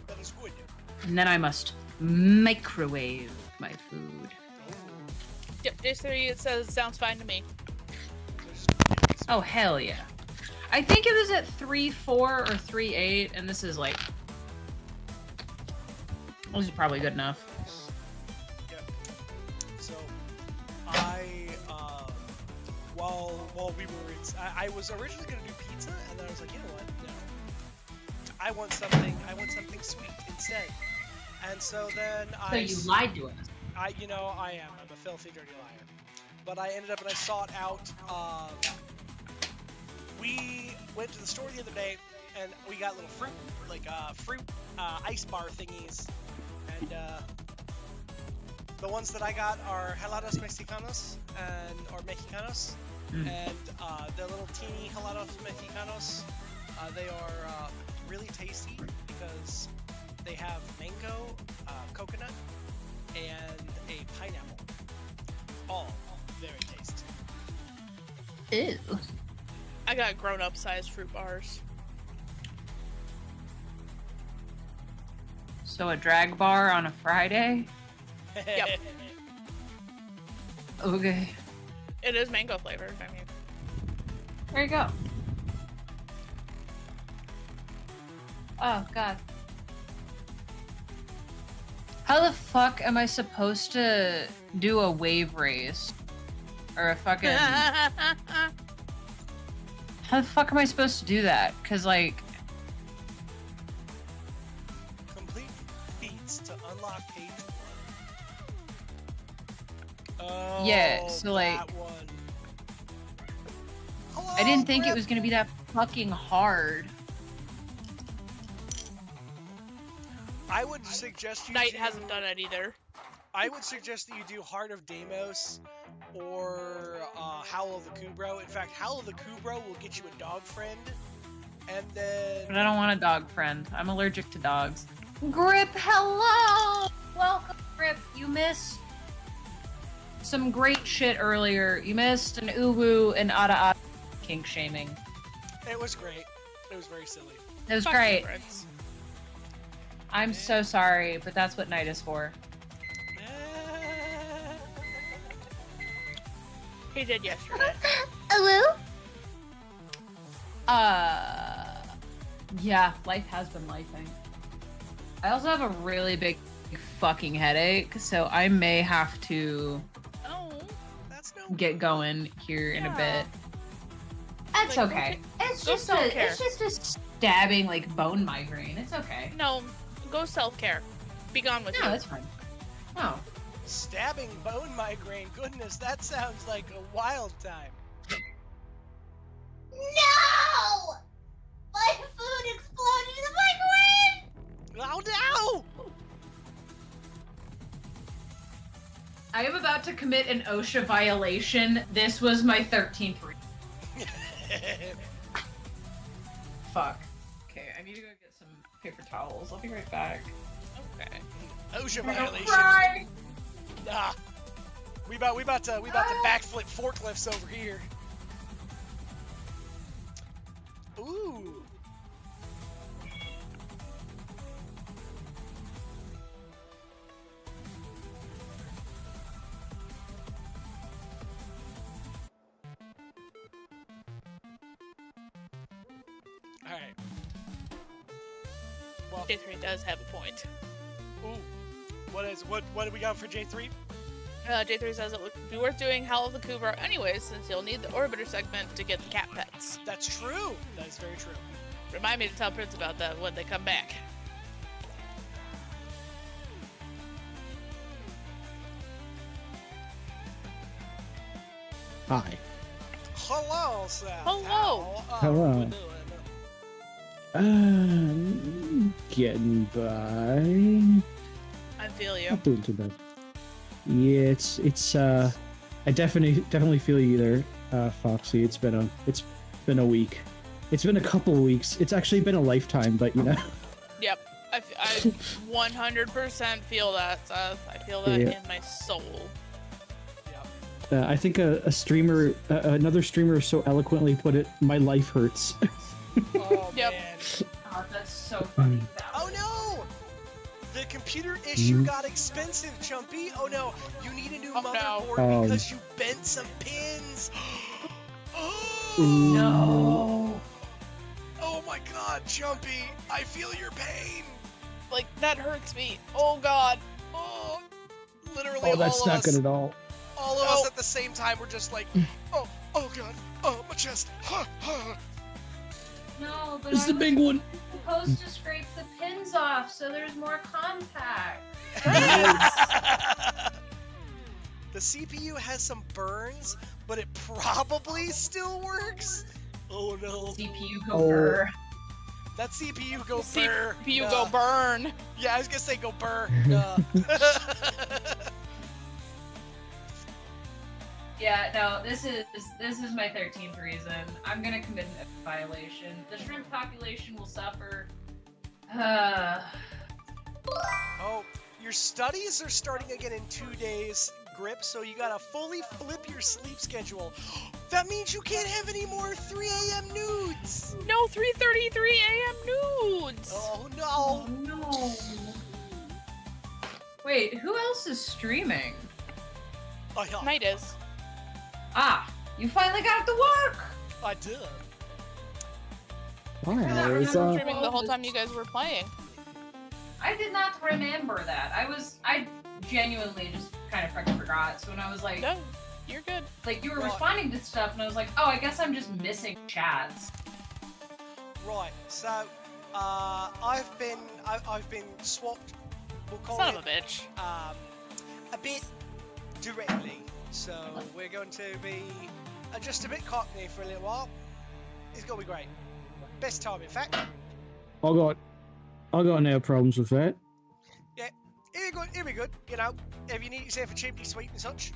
That is good. And then I must microwave my food. Yep, J3, it says sounds fine to me. Oh, hell yeah. I think it was at 3.4 or 3.8, and this is like... This is probably good enough. Yep. So, while we were, I was originally gonna do pizza, and then I was like, you know what? No. I want something sweet instead. And so then So you lied to us. I am. I'm a filthy, dirty liar. But I ended up and I sought out. We went to the store the other day and we got little fruit ice bar thingies, and the ones that I got are helados mexicanos or mexicanos, and the little teeny helados mexicanos. They are really tasty because they have mango, coconut, and a pineapple. All very tasty. Ew. I got grown-up sized fruit bars. So a drag bar on a Friday? Yep. Okay. It is mango flavored. I mean, There you go. Oh, God. How the fuck am I supposed to do a wave race? Or a fucking... How the fuck am I supposed to do that? Because, like... Complete feats to unlock page 1. Oh, Yeah, so, like... that one. Hello, I didn't think it Rip. was gonna be that fucking hard. I would suggest you Knight do, hasn't done it either. I would suggest that you do Heart of Deimos or Howl of the Kubro. In fact, Howl of the Kubro will get you a dog friend, and then But I don't want a dog friend. I'm allergic to dogs. Grip, hello! Welcome, Grip. You missed some great shit earlier. You missed an uwu and ada kink shaming. it was great. It was very silly. It was Fuck great. you, Prince. I'm so sorry, but that's what night is for. He did yesterday. Hello? Yeah, life has been lifing. I also have a really big fucking headache, so I may have to Oh, That's no get going here in a Yeah. bit. That's Like, okay. It's go just self-care. it's just a stabbing like bone migraine. It's okay. no. Go self-care. Be gone with No, you. that's fine. No. stabbing bone migraine. Goodness, that sounds like a wild time. No! My food exploded in the microwave! Oh I am about to commit an OSHA violation. This was my 13th read. no! Fuck. Okay, I need to go get some paper towels. I'll be right back. Okay. OSHA I'm gonna violation. cry. Nah. We about to backflip forklifts over here. Ooh. All right. Well, J3 does have a point. ooh. What do we got for J3? J3 says it would be worth doing Howl of the Kubra anyways, since you'll need the orbiter segment to get the cat pets. That's true. That is very true. Remind me to tell Prince about that when they come back. Hi. Hello, Seth. Hello. How are Hello. we doing? Getting by. I feel you. Not doing too bad. Yeah, it's I definitely feel you there, Foxy. It's been a week. It's been a couple of weeks. It's actually been a lifetime, but you know. Yep. I 100% feel that, Seth. I feel that Yeah. in my soul. I think a streamer, another streamer so eloquently put it, my life hurts. Oh Yep. man. so funny. Oh no! The computer issue got expensive, Chumpy. Oh no, you need a new Oh, no. motherboard because you bent some pins. Oh No. Oh my god, Chumpy, I feel your pain. Like, that hurts me. Oh, God. Oh, literally Oh, that's all not of good us, at all. all of us at the same time were just like, oh god, oh my chest. No, but It's the big one. supposed to scrape the pins off so there's more contact. The CPU has some burns, but it probably still works. Oh no. CPU Oh. go burr. That CPU go burr. CPU Nah. go burn. Yeah, I was gonna say go burr. Yeah, no, this is my 13th reason. I'm gonna commit a violation. The shrimp population will suffer. Oh, your studies are starting again in 2 days, Grip, so you gotta fully flip your sleep schedule. That means you can't have any more 3 a.m. nudes! No 3:33 a.m. nudes. Oh no! no. Wait, who else is streaming? Oh, yeah, Night is. Ah, you finally got to work! I did. Why? I It's, remember Streaming the whole time you guys were playing. I did not remember that. I genuinely just kind of fucking forgot. So when I was like, No, you're good. like you were Right. responding to stuff, and I was like, oh, I guess I'm just missing chats. Right, so, I've been swapped, we'll call Son it, of a bitch. a bit directly. So we're going to be just a bit cockney for a little while. It's gonna be great. Best time, in fact. I got no problems with that. It'll be good. You know, if you need yourself a chimney sweep and such.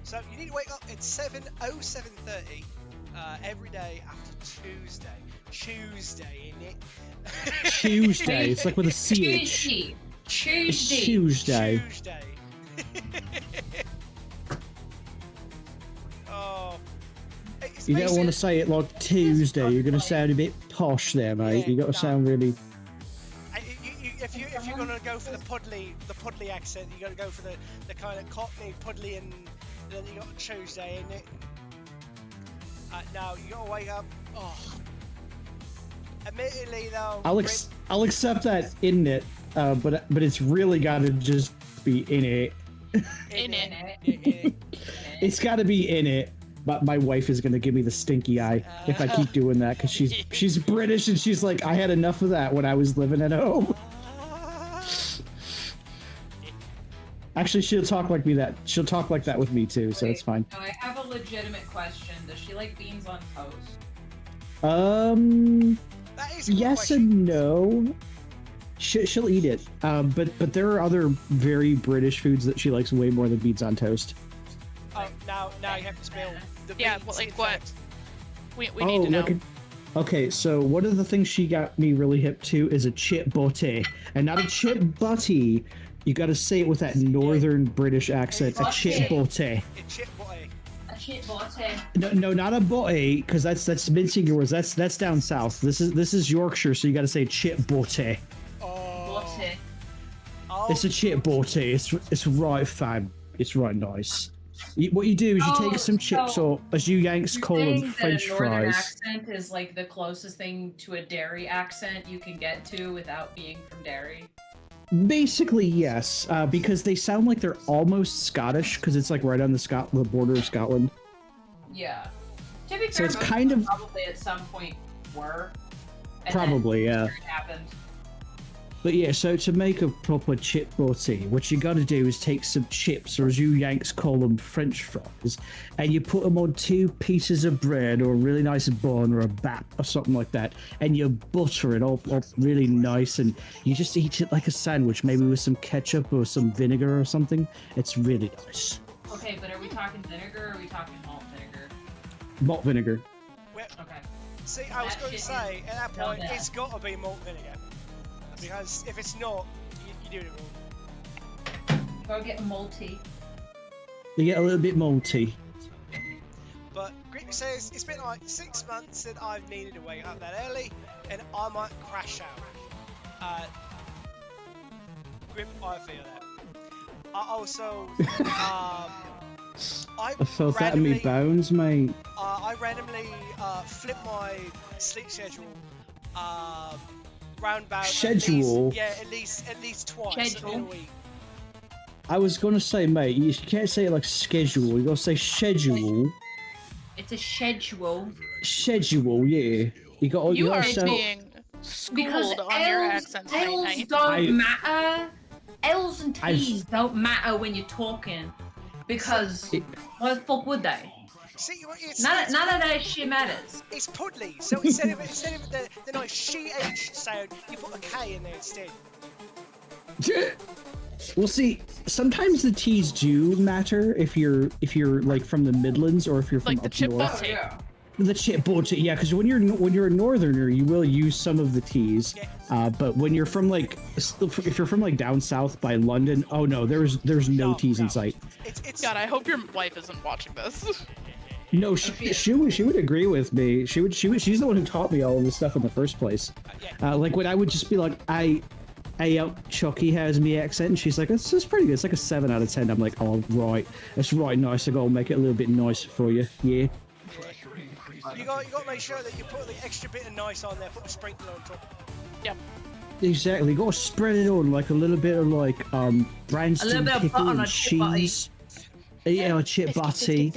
So you need to wake up at 7:30 every day after Tuesday. Tuesday, innit? Tuesday. It's like with a CH. Tuesday. It's Tuesday. Tuesday. Tuesday. Oh. It's You don't want to basically- say it like Tuesday. You're gonna sound a bit posh there, mate. Yeah, You got to no. sound really. If you're gonna go for the Pudley accent, you gotta go for the kind of Cockney Pudley, and then you got Tuesday, innit? Now you gotta wake up. Oh. Admittedly, though, I'll accept that in it, but it's really got to just be in it. In it. it. It's got to be in it. But my wife is gonna give me the stinky eye if I keep doing that because she's British and she's like, I had enough of that when I was living at home. Actually, she'll talk like that with me too, so it's fine. No, I have a legitimate question. Does she like beans on toast? That is a good Yes question. and no. She'll eat it, but there are other very British foods that she likes way more than beans on toast. Oh, now you have to spill the Yeah, beans, well, like in what? fact. We need to know. Okay, so one of the things she got me really hip to is a chip botte, and not a chip butty. You got to say it with that northern British accent. A chip botte. A chip boy. A shit botte. No, not a botte, because that's mincing your words. That's down south. This is Yorkshire, so you got to say chip botte. Oh. Botte. Oh. It's a chip botte. It's right fab. It's right nice. What you do is you take some chips, or as you Yanks You're call them, saying that French a northern fries. accent is like the closest thing to a dairy accent you can get to without being from Derry. Basically, yes, because they sound like they're almost Scottish, because it's like right on the border of Scotland. Yeah. To be fair, So it's most kind them of- probably at some point were. and Probably, then yeah. it happened. But yeah, so to make a proper chip botte, what you got to do is take some chips, or as you Yanks call them, French fries, and you put them on 2 pieces of bread, or a really nice bun, or a bap, or something like that, and you butter it all really nice, and you just eat it like a sandwich, maybe with some ketchup or some vinegar or something. It's really nice. Okay, but are we talking vinegar or are we talking malt vinegar? Malt vinegar. Well, Okay. see, I was That going to shit say, at that so point, bad. it's got to be malt vinegar. Because if it's not, you're doing it wrong. Go get malty. You get a little bit malty. But Grip says it's been like 6 months and I've needed to wake up that early, and I might crash out. Grip, I feel that. I also, I felt that in me bones, mate. I randomly flip my sleep schedule round about Schedule? at least twice in a week. I was gonna say, mate, you can't say it like schedule. You gotta say schedule. It's a schedule. Schedule, yeah. You are sound- being schooled on your accents, L's night. don't matter. L's and T's don't matter when you're talking. Because why the fuck would they? See, None of that shit matters. It's Pudley, so instead of the nice she-h sound, you put a K in there instead. Well, see, sometimes the T's do matter if you're like from the Midlands or if you're from Like the up chip north. butty. The chip bullshit, yeah, because when you're a northerner, you will use some of the T's. But when you're from like, if you're from like down south by London, oh no, there's no T's in sight. It's God, I hope your wife isn't watching this. No, she would agree with me. She's the one who taught me all of this stuff in the first place. Like when I would just be like, Chucky has me accent, and she's like, it's pretty good. It's like a 7 out of 10. I'm like, oh right, that's right nice. I gotta make it a little bit nicer for you. Yeah. You got to make sure that you put the extra bit of nice on there. Put a sprinkler on top. Yep. Exactly. You gotta spread it on like a little bit of like Branston bit of pickle butter on and a chip butty. cheese. Yeah, a chip butty.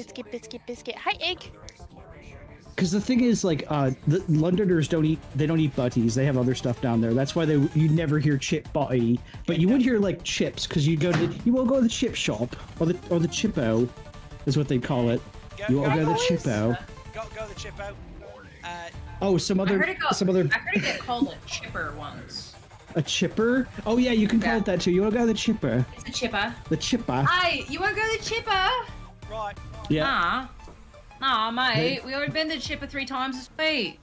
Biscuit. Hi, egg. Because the thing is, like, the Londoners don't eat butties. They have other stuff down there. That's why you never hear chip butty, but you would hear like chips because you will go to the chip shop or the chippo, is what they call it. You will go to the chippo. Go the chip out. Oh, some I other. heard it get called a chipper once. A chipper? Oh yeah, you can call it that too. You want to go to the chipper? It's a chipper. The chipper. Hey, you want to go to the chipper? Right. Yeah. Nah, mate. We already been to the chipper 3 times this week.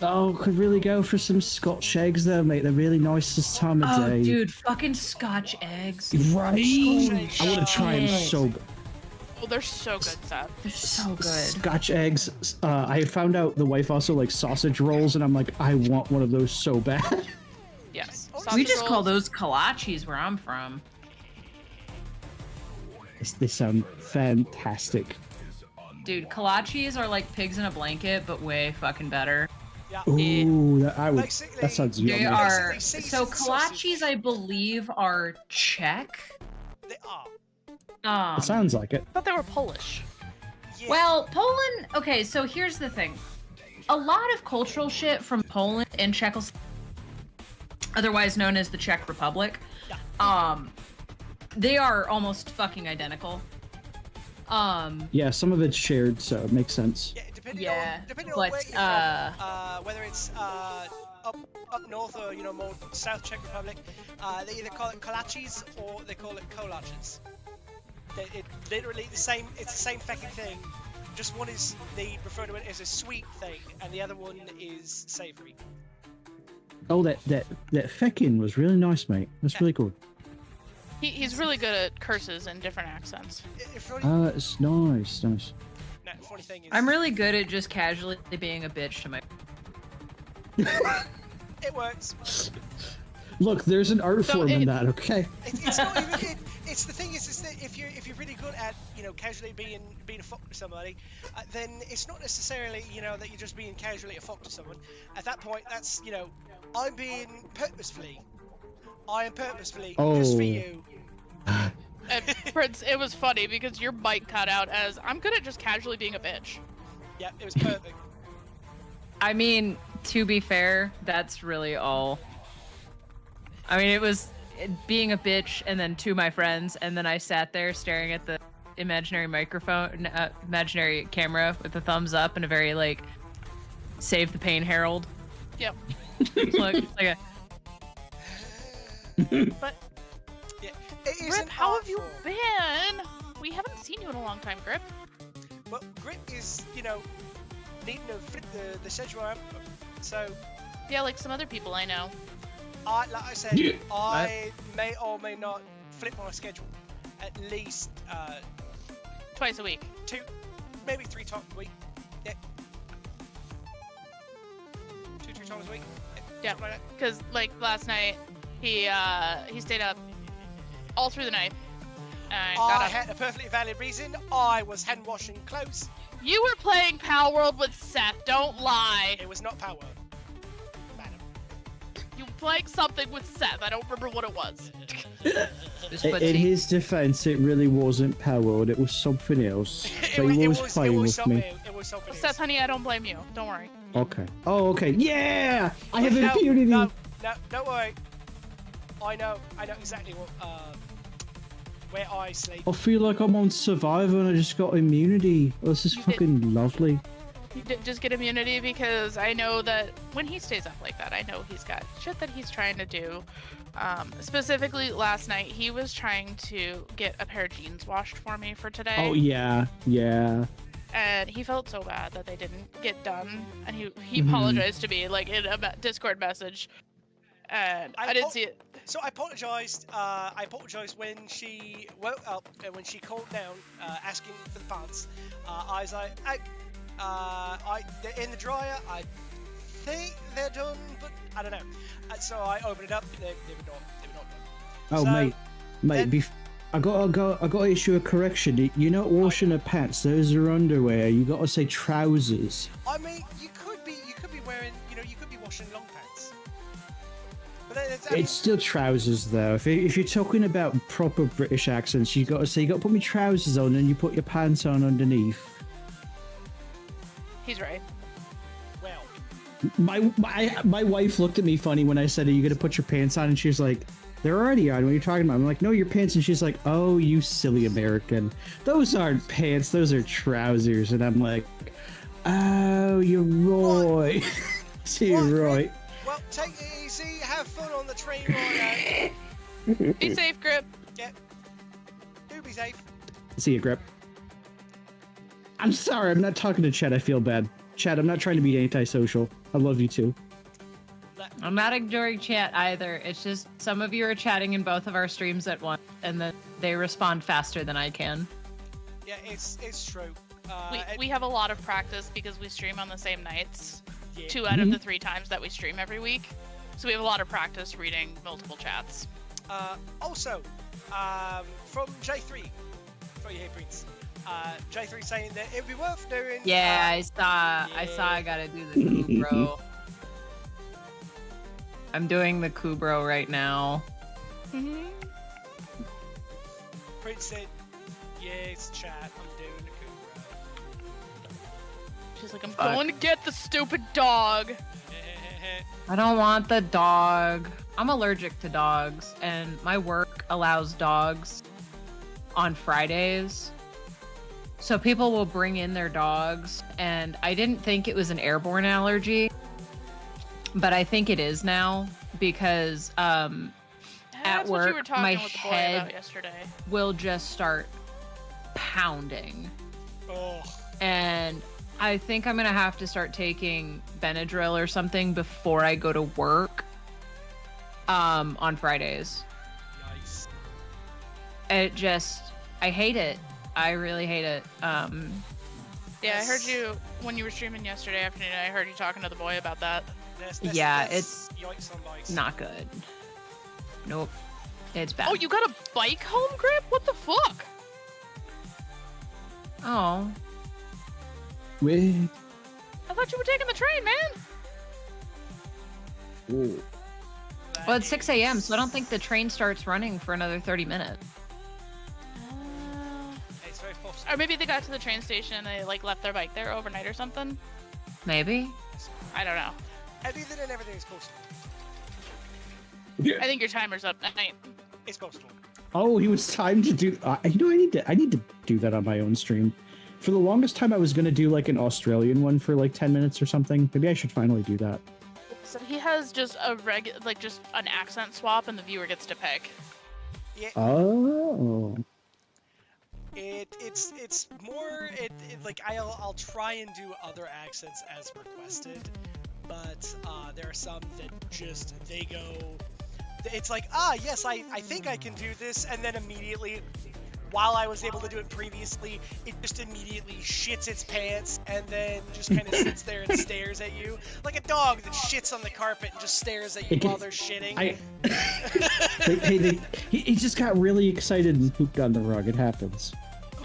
Oh, could really go for some Scotch eggs though, mate. They're really nice this time of day. Oh, dude, fucking Scotch eggs. Right? I want to try them so bad. Oh, they're so good, Seth. They're so good. Scotch eggs. I found out the wife also likes sausage rolls, and I'm like, I want one of those so bad. Yes. We Sausage just call rolls. those kolaches where I'm from. They sound fantastic. Dude, kolaches are like pigs in a blanket, but way fucking better. Yeah. Ooh, that Basically, sounds They yummy. are. Basically, So seasoned kolaches, sausage. I believe, are Czech. They are. It sounds like it. I thought they were Polish. Yeah. Well, Poland. Okay, so here's the thing. A lot of cultural shit from Poland and Czechoslovakia, otherwise known as the Czech Republic, they are almost fucking identical. Yeah, some of it's shared, so it makes sense. Yeah, depending Yeah, on but, where you're from, whether it's up north or more South Czech Republic, they either call it kolaches or they call it kolaches. It literally the same. It's the same fucking thing. Just one is they refer to it as a sweet thing, and the other one is savoury. Oh, that feckin' was really nice, mate. That's really cool. He's really good at curses and different accents. It's nice. No, funny thing is, I'm really good at just casually being a bitch to my. it works. Look, there's an art So form in that, okay? It's not even. It's the thing is that if you're really good at casually being a fuck to somebody, then it's not necessarily that you're just being casually a fuck to someone. At that point, that's I'm being purposefully. I am purposefully just for you. And Prince, it was funny because your mic cut out as I'm good at just casually being a bitch. Yeah, it was perfect. I mean, to be fair, that's really all. I mean, it was being a bitch, and then to my friends, and then I sat there staring at the imaginary microphone, imaginary camera with a thumbs up and a very like, save the pain herald. Yep. Like a. But Yeah, it is Grip, an how art have you form. been? We haven't seen you in a long time, Grip. Well, Grip is needing to flip the schedule out. So, Yeah, like some other people I know. like I said, Yeah. I may or may not flip my schedule at least Twice a week. maybe 3 times a week. Yeah. 2-3 times a week. Yeah, something like that. because like last night, he stayed up all through the night. And got I up. had a perfectly valid reason. I was hand washing clothes. You were playing Pal World with Seth. Don't lie. It was not power, madam. You were playing something with Seth. I don't remember what it was. In his defense, it really wasn't powered. It was something else. But he was playing with me. It was something else. Seth, honey, I don't blame you. Don't worry. Okay. Oh, okay. Yeah! I have No, impunity! No, don't worry. I know exactly what, where I sleep. I feel like I'm on Survivor and I just got immunity. Oh, this is You fucking lovely. You did just get immunity because I know that when he stays up like that, I know he's got shit that he's trying to do. Specifically last night, he was trying to get a pair of jeans washed for me for today. Oh, yeah. Yeah. And he felt so bad that they didn't get done. And he Mhm. apologized to me, like, in a Discord message. And I didn't see it. So I apologized. I apologized when she woke up and when she called down, asking for the pants. I was like, they're in the dryer. I think they're done, but I don't know. So I opened it up. They were not done. Oh, So, mate. then- I gotta issue a correction. You're not washing the pants. Those are underwear. You gotta say trousers. I mean, you could be wearing, you could be washing long pants. But then It's still trousers, though. If you're talking about proper British accents, you gotta put my trousers on and you put your pants on underneath. He's right. well, My wife looked at me funny when I said, "Are you gonna put your pants on?" And she's like, "They're already on. What are you talking about?" I'm like, "No, your pants." And she's like, "Oh, you silly American. Those aren't pants. Those are trousers." And I'm like, "Oh, you're right. You're right." well, take it easy. Have fun on the train ride out. Be safe, Grip. Yeah. Do be safe. See you, Grip. I'm sorry. I'm not talking to Chad. I feel bad. Chad, I'm not trying to be antisocial. I love you too. I'm not ignoring chat either. It's just some of you are chatting in both of our streams at once, and then they respond faster than I can. Yeah, it's true. We have a lot of practice because we stream on the same nights. Yeah. 2 out of the 3 times that we stream every week. So we have a lot of practice reading multiple chats. Also, from J3, for you here, Prince. J3 saying that it'd be worth doing. Yeah, I saw I gotta do the Kubro. I'm doing the Kubro right now. Prince said, "Yes, chat. I'm doing the Kubro." She's like, I'm going to get the stupid dog. I don't want the dog. I'm allergic to dogs, and my work allows dogs on Fridays. So people will bring in their dogs, and I didn't think it was an airborne allergy, but I think it is now because That's at what you were work talking my with the boy head about yesterday. will just start pounding. Oh, And I think I'm gonna have to start taking Benadryl or something before I go to work on Fridays. nice. I hate it. I really hate it. Yeah, I heard you when you were streaming yesterday afternoon. I heard you talking to the boy about that. Yeah, it's yikes on bikes. Not good. Nope. It's bad. Oh, you got a bike home, Grip? What the fuck? Oh. Wait. I thought you were taking the train, man. Whoa. Well, it's 6 a.m., so I don't think the train starts running for another 30 minutes. It's very possible. Or maybe they got to the train station and they like left their bike there overnight or something. Maybe. I don't know. Anything and everything is possible. I think your timer's up at night. It's possible. Oh, he was timed to do. I need to do that on my own stream. For the longest time, I was gonna do like an Australian one for like 10 minutes or something. Maybe I should finally do that. So he has just a just an accent swap, and the viewer gets to pick. Yeah. Oh. It's more like I'll try and do other accents as requested, but there are some that just they go. It's like yes, I think I can do this, and then immediately while I was able to do it previously, it just immediately shits its pants and then just kind of sits there and stares at you like a dog that shits on the carpet and just stares at you while they're shitting. He just got really excited and pooped on the rug. It happens.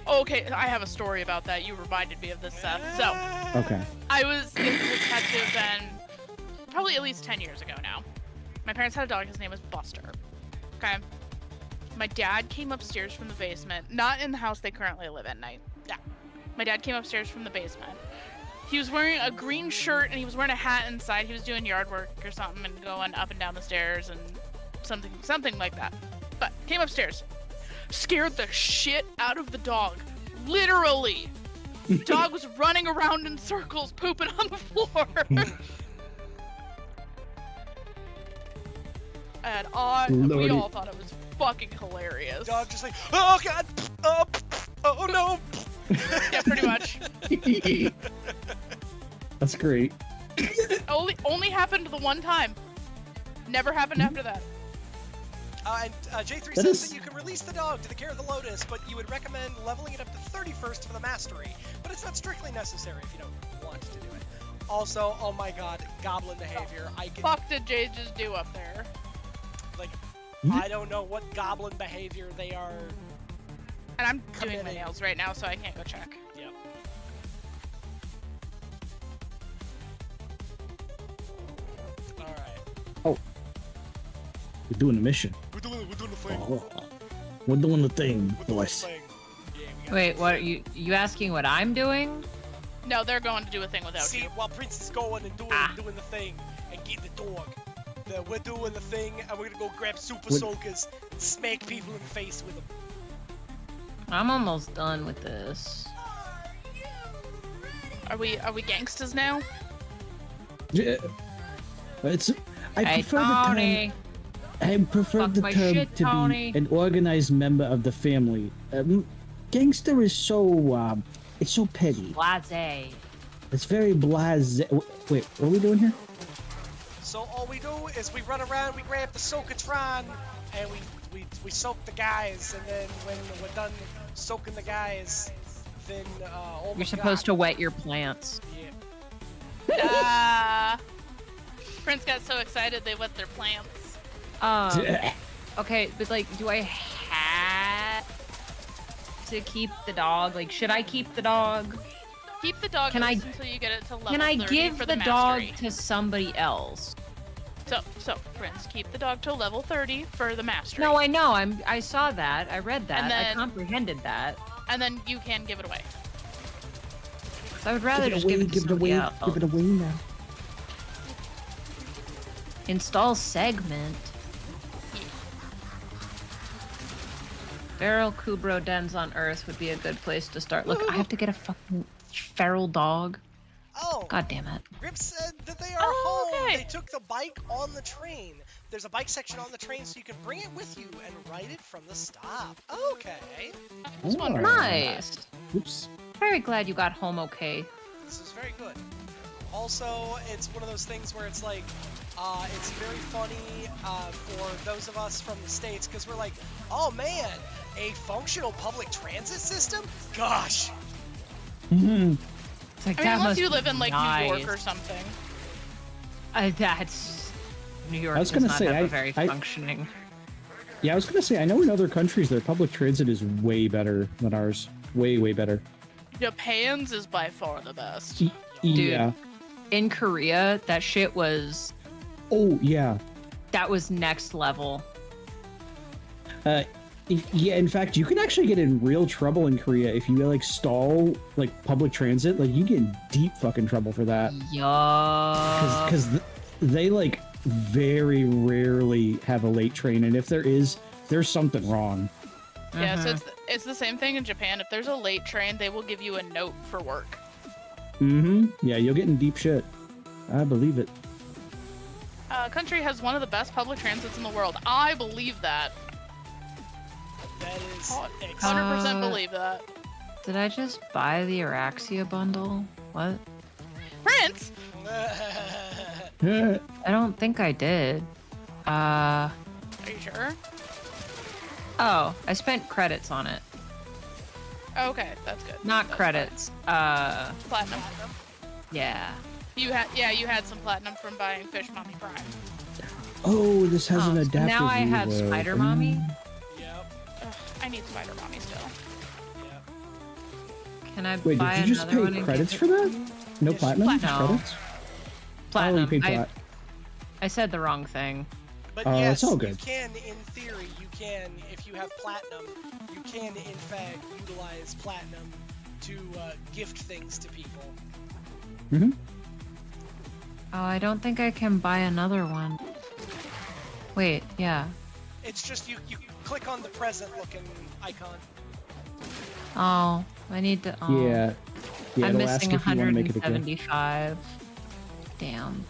Okay, I have a story about that. You reminded me of this, Seth. So, Okay. this had to have been probably at least 10 years ago now. My parents had a dog. His name was Buster. Okay. My dad came upstairs from the basement, not in the house they currently live in. Yeah. My dad came upstairs from the basement. He was wearing a green shirt and he was wearing a hat inside. He was doing yard work or something and going up and down the stairs and something like that. But came upstairs. Scared the shit out of the dog. Literally. Dog was running around in circles, pooping on the floor. And we all thought it was fucking hilarious. Dog just like, oh god, oh no. Yeah, pretty much. That's great. Only happened the one time. Never happened after that. And J3 says that you can release the dog to the care of the Lotus, but you would recommend leveling it up to 31st for the mastery. But it's not strictly necessary if you don't want to do it. Also, oh my god, goblin behavior. Fuck did Jay just do up there? Like, I don't know what goblin behavior they are. And I'm doing my nails right now, so I can't go check. Yep. Alright. Oh. We're doing the mission. We're doing the thing. Oh. We're doing the thing, We're doing boys. the thing. Yeah, Wait, what are you asking what I'm doing? No, they're going to do a thing without See, you. while Prince is going and doing the thing and getting the dog, we're doing the thing and we're gonna go grab super soakers and smack people in the face with them. I'm almost done with this. Are we gangsters now? Yeah. I Hey, prefer Tony. the term. I prefer Fuck the my term shit, to Tony. be an organized member of the family. Gangster is so it's so petty. Blase. It's very blasé. Wait, what are we doing here? So all we do is we run around, we grab the Soakatron, and we soak the guys, and then when we're done soaking the guys, then oh You're supposed to wet your plants. Yeah. Prince got so excited they wet their plants. Okay, but like, do I have to keep the dog? Like, should I keep the dog? Keep the dog until you get it to level 30 Can I give for the the dog mastery. to somebody else? So Prince, keep the dog to level 30 for the mastery. No, I know. I saw that. I read that. And then- I comprehended that. And then you can give it away. I would rather just give it to give it somebody away, else. give it away now. Install segment. Feral Kubro dens on Earth would be a good place to start. Look, I have to get a fucking feral dog. Oh. God damn it. Rip said that they are home. okay. They took the bike on the train. There's a bike section on the train, so you can bring it with you and ride it from the stop. Okay. Nice. Oops. Very glad you got home okay. This is very good. Also, it's one of those things where it's like, it's very funny for those of us from the States, because we're like, oh man, a functional public transit system? Gosh. It's like, I mean, that unless must you live be in like nice. New York or something. That's New York. I was does gonna not say, have a I- very I- functioning. Yeah, I was gonna say, I know in other countries their public transit is way better than ours. Way, way better. Japan's is by far the best. Dude. Yeah. In Korea, that shit was Oh, yeah. next level. Yeah, in fact, you can actually get in real trouble in Korea if you like stall like public transit. Like you get in deep fucking trouble for that. Yeah. Because they like very rarely have a late train, and if there is, there's something wrong. Yeah, so it's the same thing in Japan. If there's a late train, they will give you a note for work. Yeah, you'll get in deep shit. I believe it. Country has one of the best public transits in the world. I believe that. That is 100% believe that. Did I just buy the Araxia bundle? What? Prince! I don't think I did. Are you sure? Oh, I spent credits on it. Okay, that's good. Not That's credits. fine. Platinum. Yeah. You had some platinum from buying Fish Mommy Prime. Oh, this has an so adaptive now I have reload. Spider Mommy. Yep. Ugh, I need Spider Mommy still. Yep. Can I Wait, buy did you just another one pay and credits get for that? No Yes, platinum? Just platinum. credits? Platinum. Oh, you paid plat. I said the wrong thing. But Oh, yes, it's all you good. can, in theory, if you have platinum, you can, in fact, utilize platinum to gift things to people. Mm-hmm. Oh, I don't think I can buy another one. Wait, yeah. It's just you click on the present looking icon. Oh, I need to. Oh. Yeah. Yeah, I'm it'll ask missing if you want to make it again. 175. Damn.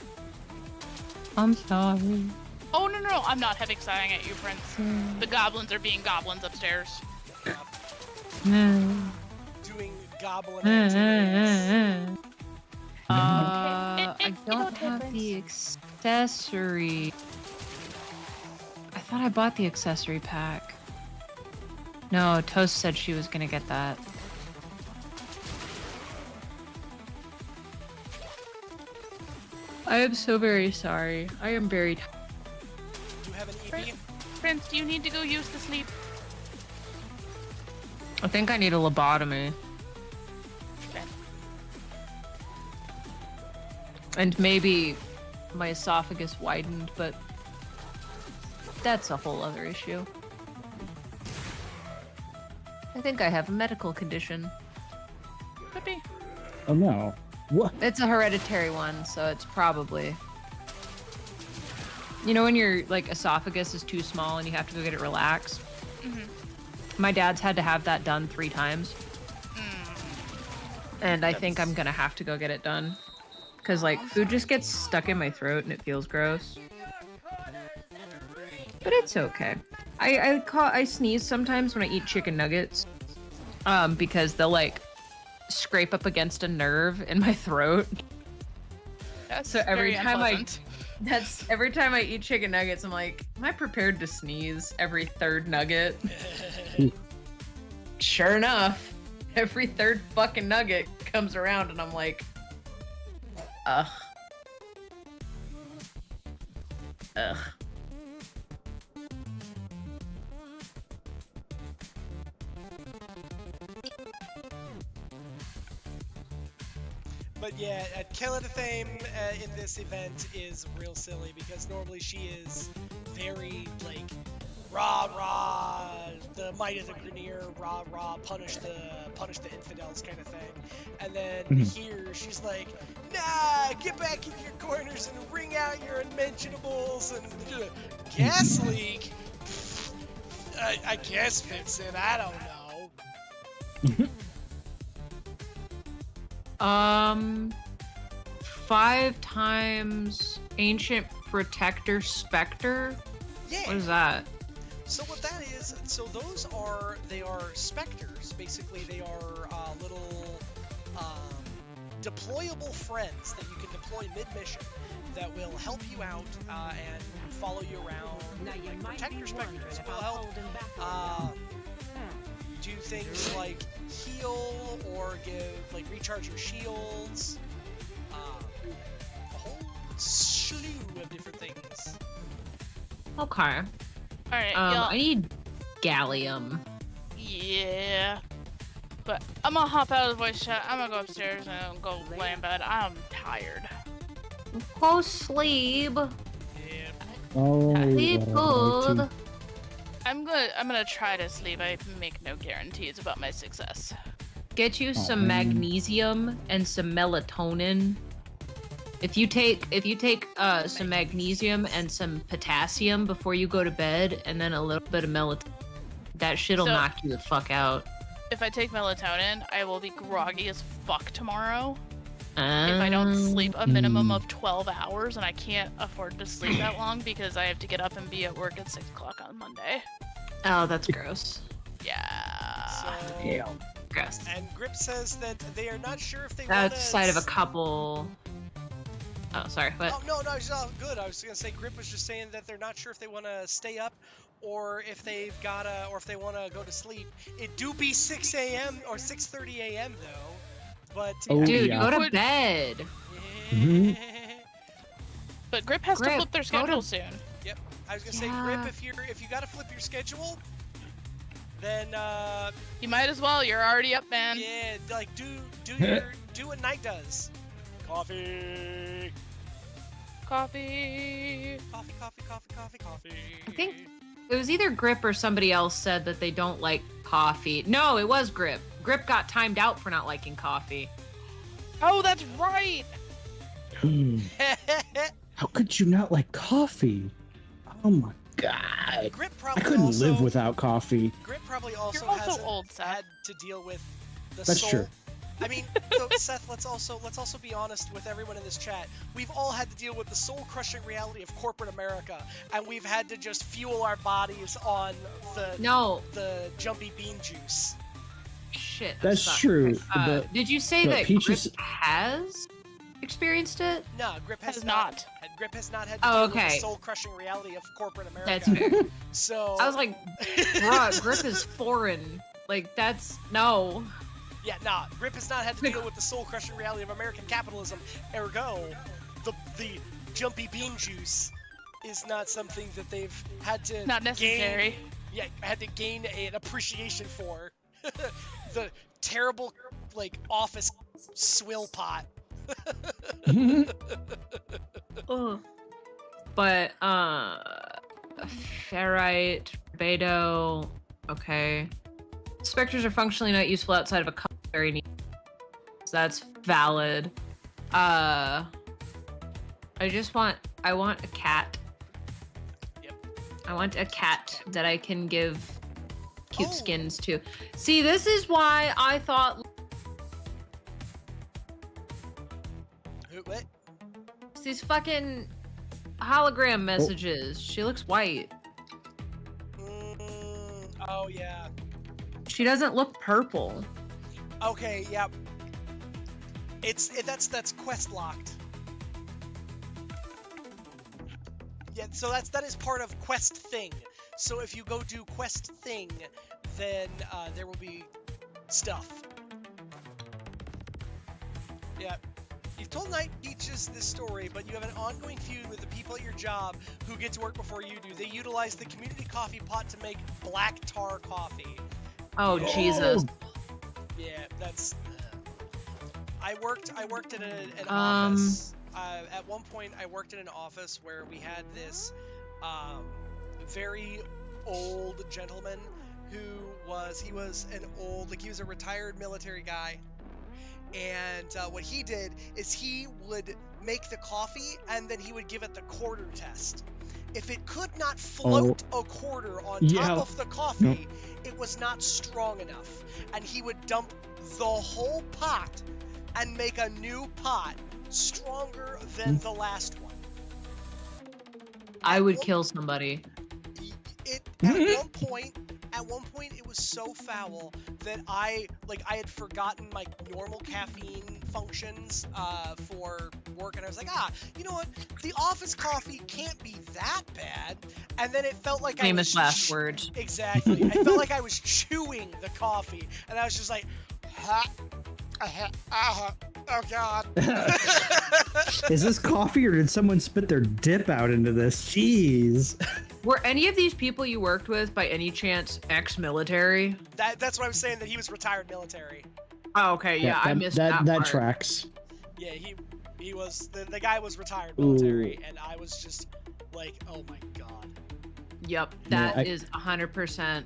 I'm sorry. Oh no, I'm not having sighing at you, Prince. The goblins are being goblins upstairs. No. Doing goblin activities. I don't have the accessory. I thought I bought the accessory pack. No, Toast said she was gonna get that. I am so very sorry. I am very tired. Do you have an EB? Prince, do you need to go use the sleep? I think I need a lobotomy. Okay. And maybe my esophagus widened, but that's a whole other issue. I think I have a medical condition. Could be. Oh no. What? It's a hereditary one, so it's probably... You know when your like esophagus is too small and you have to go get it relaxed? Mhm. My dad's had to have that done 3 times. And I think I'm gonna have to go get it done. Because like food just gets stuck in my throat and it feels gross. But it's okay. I sneeze sometimes when I eat chicken nuggets. Because they'll like scrape up against a nerve in my throat. That's So every very time unpleasant. every time I eat chicken nuggets, I'm like, am I prepared to sneeze every 3rd nugget? Sure enough, every 3rd fucking nugget comes around and I'm like, ugh. Ugh. But yeah, Kelitathame in this event is real silly because normally she is very like rah rah, the might of the Grenier, rah rah, punish the infidels kind of thing, and then here she's like, nah, get back in your corners and wring out your unmentionables and gas leak. I guess fits it. I don't know. 5 times Ancient Protector Spectre? Yeah. What is that? So what that is, so they are specters. Basically, they are little deployable friends that you can deploy mid-mission that will help you out and follow you around. Like protector specters will help do things like heal or recharge your shields. A whole slew of different things. Okay. Alright, I need gallium. Yeah. But I'm gonna hop out of the voice chat. I'm gonna go upstairs and go lay in bed. I'm tired. Go sleep. Yeah. Oh, Sleep good. I'm gonna try to sleep. I make no guarantees about my success. Get you some magnesium and some melatonin. If you take some magnesium and some potassium before you go to bed, and then a little bit of melatonin, that shit'll So- knock you the fuck out. If I take melatonin, I will be groggy as fuck tomorrow. If I don't sleep a minimum of 12 hours, and I can't afford to sleep that long because I have to get up and be at work at 6 o'clock on Monday. Oh, that's gross. Yeah. So, yeah. Gross. and Grip says that they are not sure if they want Outside of a couple. Oh, sorry. What? Oh no, it's all good. I was gonna say Grip was just saying that they're not sure if they want to stay up or if they've gotta, or if they want to go to sleep. It do be 6 a.m. or 6:30 a.m. though. But Oh, Dude, yeah. go to Would- bed. Mhm. But Grip has to Grip, flip their go to- schedule soon. I was gonna say, Grip, Yeah. if you gotta flip your schedule, then You might as well. You're already up, man. yeah, like do what Night does. Coffee. Coffee. Coffee, coffee, coffee, coffee, coffee. I think it was either Grip or somebody else said that they don't like coffee. No, it was Grip. Grip got timed out for not liking coffee. Oh, that's right. How could you not like coffee? Oh my god. Grip I probably couldn't also, live without coffee. Grip probably also You're also hasn't old, Seth. had to deal with the That's soul. true. I mean, so Seth, let's also be honest with everyone in this chat. We've all had to deal with the soul-crushing reality of corporate America, and we've had to just fuel our bodies on No, the jumpy bean juice. shit. That's sucks. true. But Did you say but that Peaches- Grip has experienced it? No, Grip has Has not. not. Grip has not had to Oh, deal with okay. the soul-crushing reality of corporate America. That's fair. So I was like, bruh, Grip is foreign. Like, that's no. yeah, nah. Grip has not had to deal with the soul-crushing reality of American capitalism. Ergo, the jumpy bean juice is not something that they've had to Not necessary. had to gain an appreciation for. The terrible, like, office swill pot. Ugh. But ferrite, Beto, okay. Specters are functionally not useful outside of a very neat. So that's valid. I want a cat. Yep. I want a cat that I can give cute Oh. skins to. See, this is why I thought What? these fucking hologram messages. She looks white. Oh yeah. She doesn't look purple. Okay, yeah. That's quest locked. Yeah, so that is part of quest thing. So if you go do quest thing, then there will be stuff. Yeah. You've told Night Peaches this story, but you have an ongoing feud with the people at your job who get to work before you do. They utilize the community coffee pot to make black tar coffee. Oh, Jesus. Yeah, that's. I worked in an office. At one point, I worked in an office where we had this very old gentleman who was he was a retired military guy. And what he did is he would make the coffee and then he would give it the quarter test. If it could not float a quarter on top of the coffee, it was not strong enough. And he would dump the whole pot and make a new pot stronger than the last one. I would kill somebody. At one point it was so foul that I had forgotten my normal caffeine functions for work, and I was like, you know what, the office coffee can't be that bad. And then it felt like Famous last words. Exactly. I felt like I was chewing the coffee, and I was just like, oh god. Is this coffee or did someone spit their dip out into this? Jeez. Were any of these people you worked with by any chance ex-military? That's what I was saying, that he was retired military. Oh, okay, yeah, I missed that That part. tracks. Yeah, he was the guy was retired military, and I was just like, oh my god. Yep, No, that is 100%.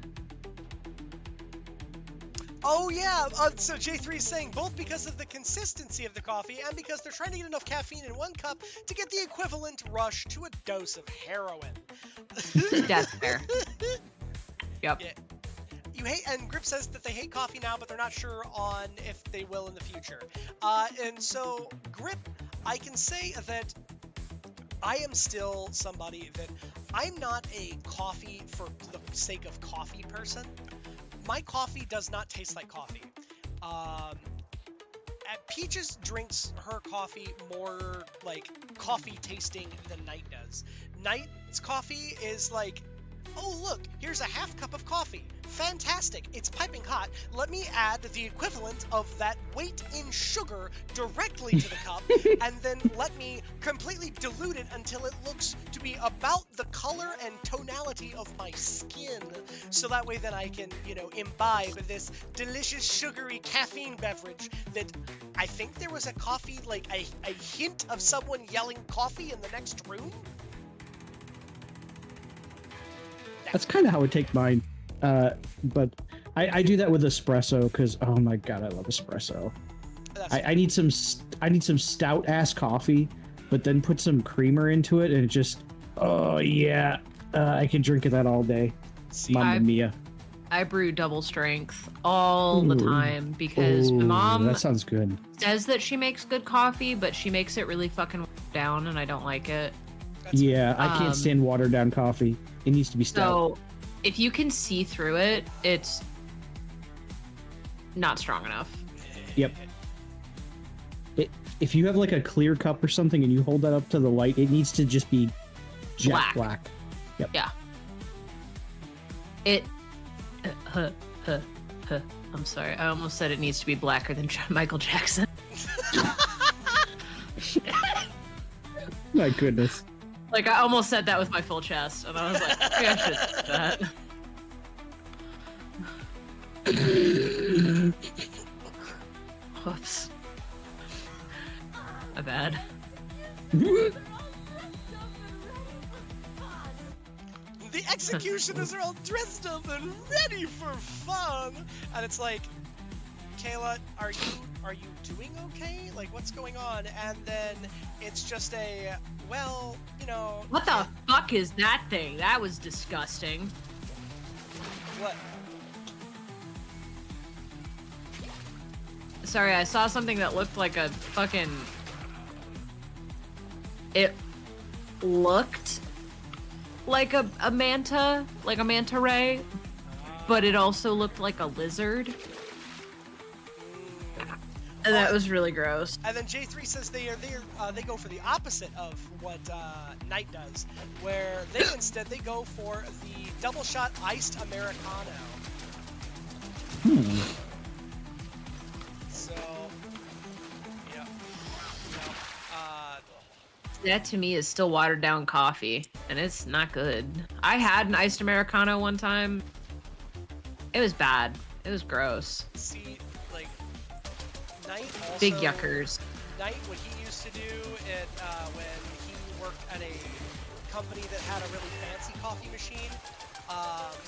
Oh yeah, so J3 is saying both because of the consistency of the coffee and because they're trying to get enough caffeine in one cup to get the equivalent rush to a dose of heroin. That's fair. Yep. Yeah. And Grip says that they hate coffee now, but they're not sure on if they will in the future. And so, Grip, I can say that I am still somebody that I'm not a coffee for the sake of coffee person. My coffee does not taste like coffee. Peaches drinks her coffee more like coffee tasting than Night does. Night's coffee is like oh look, here's a half cup of coffee. Fantastic, it's piping hot. Let me add the equivalent of that weight in sugar directly to the cup, and then let me completely dilute it until it looks to be about the color and tonality of my skin. So that way then I can, you know, imbibe this delicious sugary caffeine beverage that I think there was a coffee, like a hint of someone yelling coffee in the next room. That's kind of how I take mine. But I do that with espresso because, oh my god, I love espresso. I need some stout ass coffee, but then put some creamer into it, and it just, oh yeah, I can drink that all day. Mamma mia. I brew double strength all the Ooh. time because my mom that sounds good. says that she makes good coffee, but she makes it really fucking down, and I don't like it. Yeah, I can't stand watered down coffee. It needs to be stout. So if you can see through it, it's not strong enough. Yep. If you have like a clear cup or something and you hold that up to the light, it needs to just be jet black. Yep. Yeah. It. I'm sorry. I almost said it needs to be blacker than Michael Jackson. My goodness. Like, I almost said that with my full chest, and I was like, maybe I should have said that. Whoops. My bad. The executioners are all dressed up and ready for fun, and it's like, Kayla, are you doing okay? Like, what's going on? And then it's just a, well, you know. What the fuck is that thing? That was disgusting. What? Sorry, I saw something that looked like a fucking... It looked like a manta, like a manta ray, but it also looked like a lizard. And that was really gross. And then J3 says they go for the opposite of what Knight does, where they go for the double shot iced Americano. So, yeah. That to me is still watered down coffee, and it's not good. I had an iced Americano one time. It was bad. It was gross. See, like, Knight also... Big yuckers. Knight, what he used to do when he worked at a company that had a really fancy coffee machine,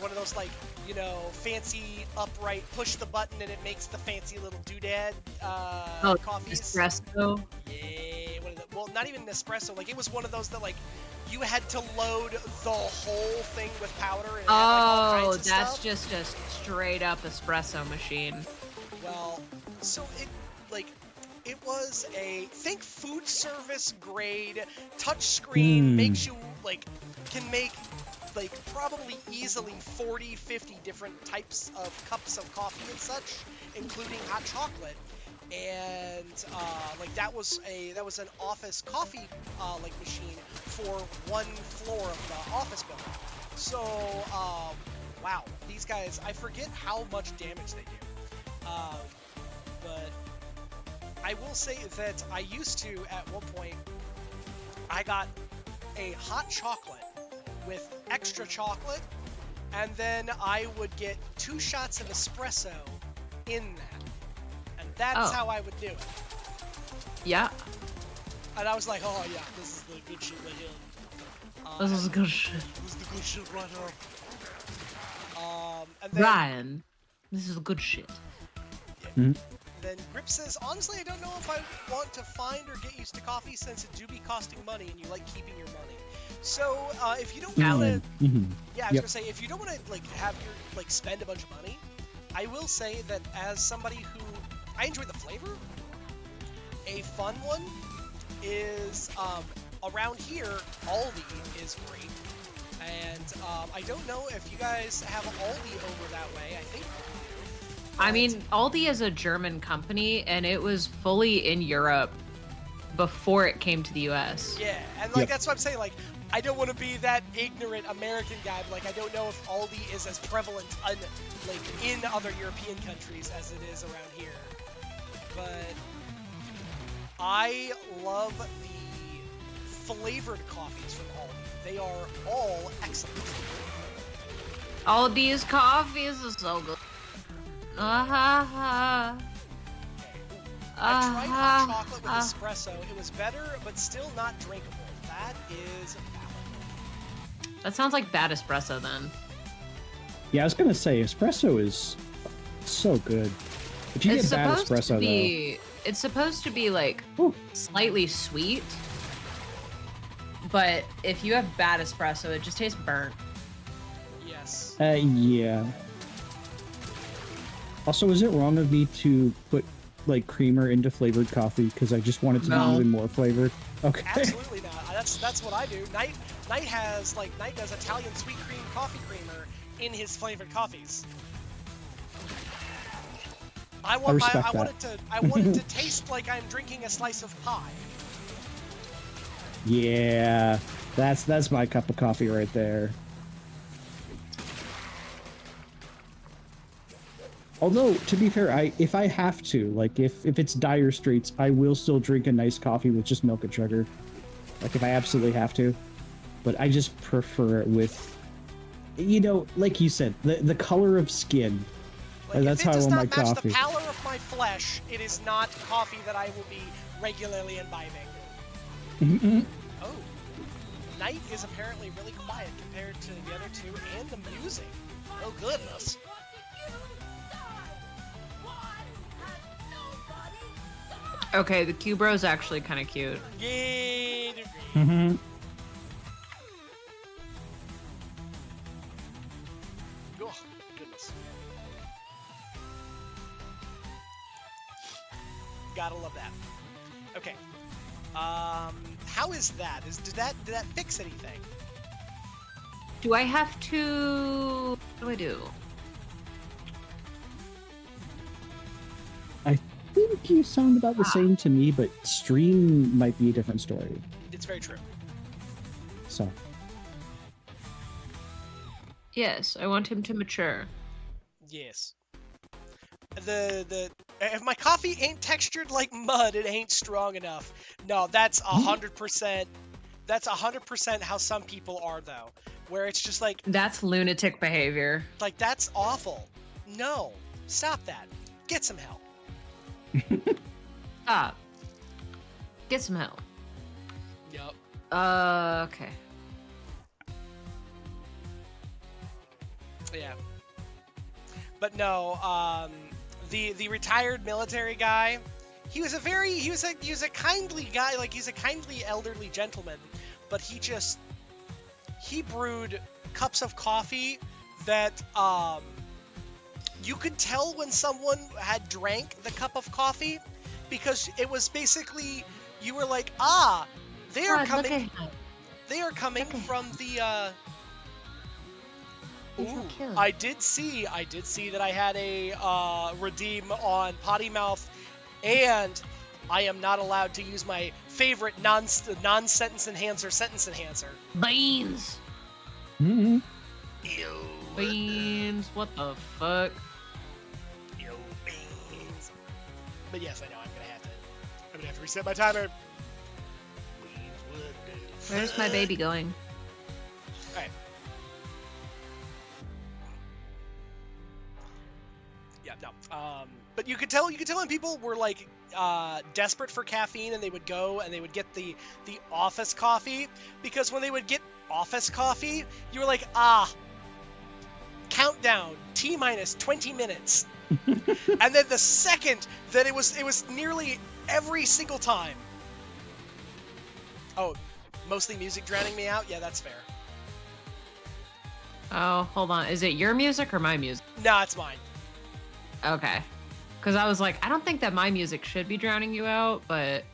one of those, like, you know, fancy upright, push the button and it makes the fancy little doodad coffees. Espresso. Yeah, well, not even Nespresso. Like, it was one of those that, like, you had to load the whole thing with powder. And had, like, all kinds of that's stuff. just a straight up espresso machine. Well, so it was think food service grade touchscreen, makes you, like, can make, like, probably easily 40, 50 different types of cups of coffee and such, including hot chocolate. And like that was an office coffee like machine for one floor of the office building. So wow, these guys, I forget how much damage they do, but I will say that I used to, at one point, I got a hot chocolate with extra chocolate, and then I would get 2 shots of espresso in that. That's how I would do it. Yeah. And I was like, oh yeah, this is the good shit right here. This is good shit. This is the good shit right here. And then, Ryan, this is good shit. Yeah. Then Grip says, honestly, I don't know if I want to find or get used to coffee since it do be costing money and you like keeping your money. So if you don't want to, yeah, I was gonna say, if you don't want to like have your like spend a bunch of money, I will say that as somebody who I enjoy the flavor. A fun one is around here, Aldi is great, and I don't know if you guys have Aldi over that way. I think. I mean, Aldi is a German company, and it was fully in Europe before it came to the U.S. Yeah, and like that's what I'm saying. Like I don't want to be that ignorant American guy, but like I don't know if Aldi is as prevalent in other European countries as it is around here. But I love the flavored coffees from Aldi. They are all excellent. All these coffees are so good. I tried hot chocolate with espresso. It was better, but still not drinkable. That is valid. That sounds like bad espresso then. Yeah, I was gonna say espresso is so good. If you get bad espresso, it's supposed to be like Ooh. slightly sweet, but if you have bad espresso, it just tastes burnt. Yes. Yeah. Also, is it wrong of me to put like creamer into flavored coffee because I just want it to be even more flavored? Okay. Absolutely not. That's what I do. Knight does Italian sweet cream coffee creamer in his flavored coffees. I want it to taste like I'm drinking a slice of pie. Yeah, that's my cup of coffee right there. Although, to be fair, if I have to, like if it's dire straits, I will still drink a nice coffee with just milk and sugar. Like if I absolutely have to. But I just prefer it with, like you said, the color of skin. Like, that's how I want my coffee. If it does not match the pallor of my flesh, it is not coffee that I will be regularly imbibing. Mm-hmm. Oh. Knight is apparently really quiet compared to the other two and the music. Oh goodness. Okay, the Q-Bro's actually kind of cute. Yeah. Mm-hmm. Oh, goodness. Gotta love that. Okay. How is that? Did that fix anything? Do I have to... What do I do? I think you sound about the same to me, but stream might be a different story. It's very true. So. Yes, I want him to mature. Yes. If my coffee ain't textured like mud, it ain't strong enough. No, that's 100%. That's 100% how some people are, though. Where it's just like... That's lunatic behavior. Like, that's awful. No. Stop that. Get some help. Stop. Get some help. Yup. Okay. Yeah. But no, the retired military guy, he was a kindly guy, like he's a kindly elderly gentleman, but he brewed cups of coffee that you could tell when someone had drank the cup of coffee because it was basically, you were like, they are coming from the Ooh, I did see that I had a redeem on Potty Mouth, and I am not allowed to use my favorite non-sentence enhancer, sentence enhancer. Beans. Mm-hmm. Ew. Beans. What the fuck? Ew, beans. But yes, I know I'm gonna have to reset my timer. Beans would do. Where's my baby going? All right. Yeah, no. But you could tell when people were like desperate for caffeine and they would go and they would get the office coffee, because when they would get office coffee, you were like, countdown, T-minus 20 minutes. And then the second that it was nearly every single time. Oh, mostly music drowning me out? Yeah, that's fair. Oh, hold on. Is it your music or my music? Nah, it's mine. Okay. Because I was like, I don't think that my music should be drowning you out, but...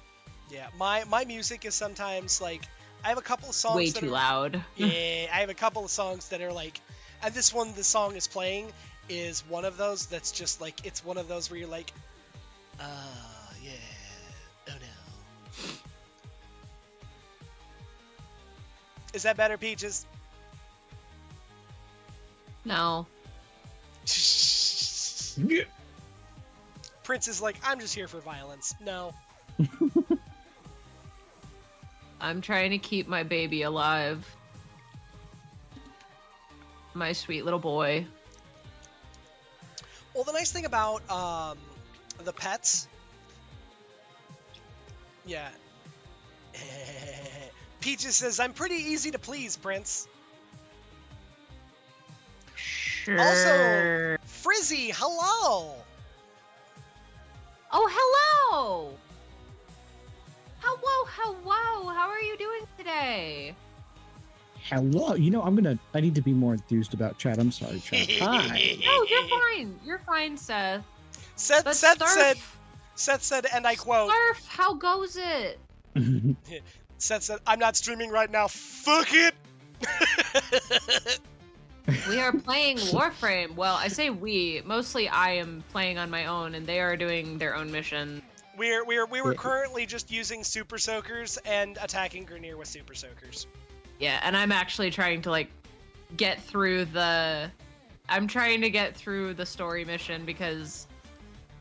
Yeah, my music is sometimes like, I have a couple of songs way that too are, loud. Yeah, I have a couple of songs that are like, and this one, the song is playing, is one of those that's just like, it's one of those where you're like, yeah, oh no. Is that better, Peaches? No. Prince is like, I'm just here for violence. No. I'm trying to keep my baby alive. My sweet little boy. Well, the nice thing about the pets, yeah. Peaches says, I'm pretty easy to please, Prince. Sure. Also, Frizzy, hello. Oh, hello! Hello, hello! How are you doing today? Hello. You know, I need to be more enthused about chat. I'm sorry, chat. Hi. No, you're fine. You're fine, Seth. Seth But said, Starf, and I quote, Starf, how goes it? Seth said, I'm not streaming right now. Fuck it. We are playing Warframe. Well, I say we. Mostly I am playing on my own, and they are doing their own mission. We were currently just using Super Soakers and attacking Grineer with Super Soakers. Yeah, and I'm actually trying to, like, get through the... I'm trying to get through the story mission because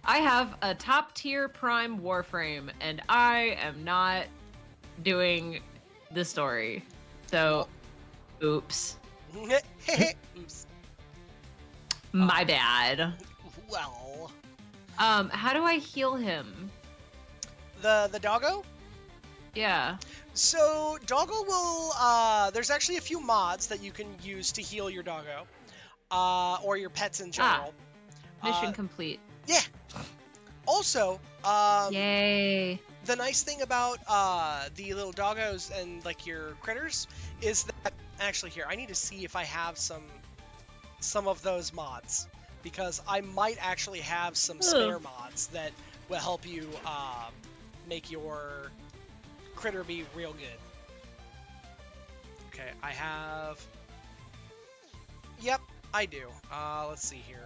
I have a top-tier Prime Warframe, and I am not doing the story. So, oops. Oops. My bad. Well. How do I heal him? The doggo? Yeah. So, doggo will, there's actually a few mods that you can use to heal your doggo. Or your pets in general. Mission complete. Yeah. Also, Yay. the nice thing about the little doggos and like your critters is that actually here I need to see if I have some of those mods because I might actually have some spare mods that will help you make your critter be real good. Okay, I have. Yep, I do. Let's see here.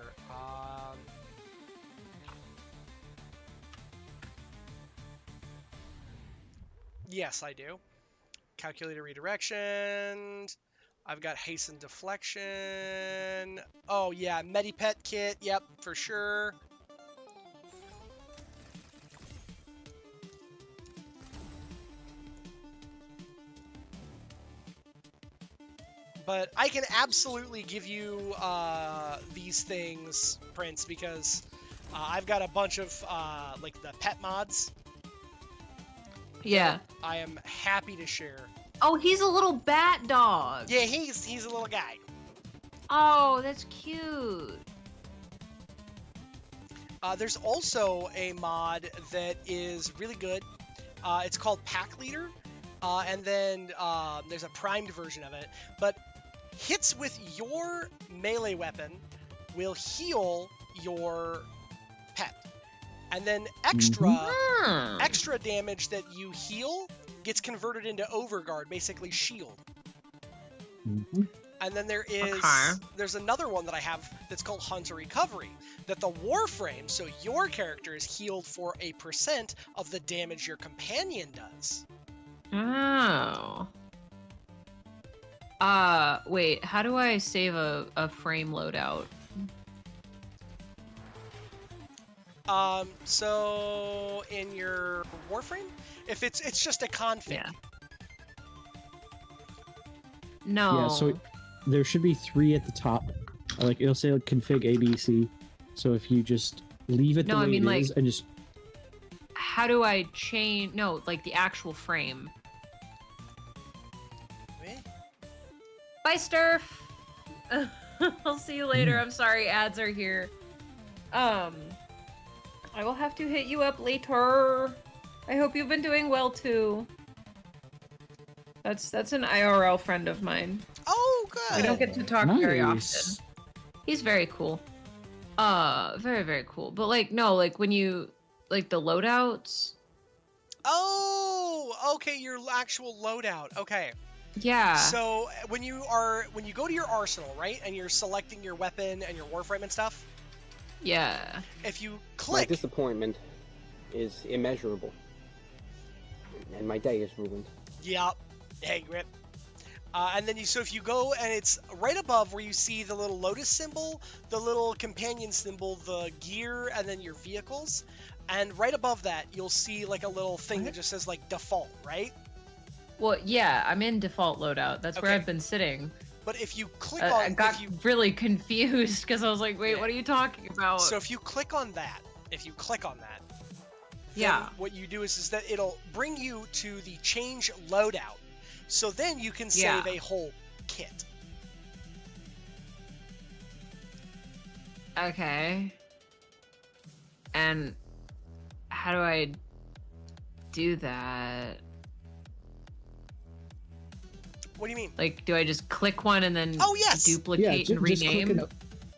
Yes, I do. Calculator redirection. I've got hasten deflection. Oh yeah, Medipet kit. Yep, for sure. But I can absolutely give you these things, Prince, because I've got a bunch of like the pet mods. Yeah. I am happy to share. Oh, he's a little bat dog. Yeah, he's a little guy. Oh, that's cute. There's also a mod that is really good. It's called Pack Leader, and then there's a primed version of it. But hits with your melee weapon will heal your pet, and then extra damage that you heal gets converted into overguard, basically shield. And then there's another one that I have that's called Hunter Recovery, that the Warframe, so your character is healed for 1% of the damage your companion does. Oh. Wait, how do I save a frame loadout? So in your Warframe, if it's just a config. Yeah. No. Yeah, so there should be 3 at the top. Like it'll say like, config ABC. So if you just leave it the way it is and just how do I change? No, like the actual frame. Bye, Sturf. I'll see you later. I'm sorry, ads are here. I will have to hit you up later. I hope you've been doing well too. That's an IRL friend of mine. Oh, good. We don't get to talk very often. He's very cool. Very, very cool. But like, no, like when you like the loadouts. Oh, okay, your actual loadout. Okay. Yeah. So when you go to your arsenal, right, and you're selecting your weapon and your warframe and stuff. Yeah. If you click. My disappointment is immeasurable, and my day is ruined. Yep. Hey, Grip. And then so if you go and it's right above where you see the little lotus symbol, the little companion symbol, the gear, and then your vehicles. And right above that, you'll see like a little thing that just says like default, right? Well, yeah, I'm in default loadout. That's where Okay. I've been sitting. But if you click on, I got really confused because I was like, wait, Yeah. what are you talking about? So if you click on that, then Yeah. what you do is that it'll bring you to the change loadout. So then you can save a whole kit. Okay. And how do I do that? What do you mean? Like, do I just click one and then Oh, yes! duplicate and rename?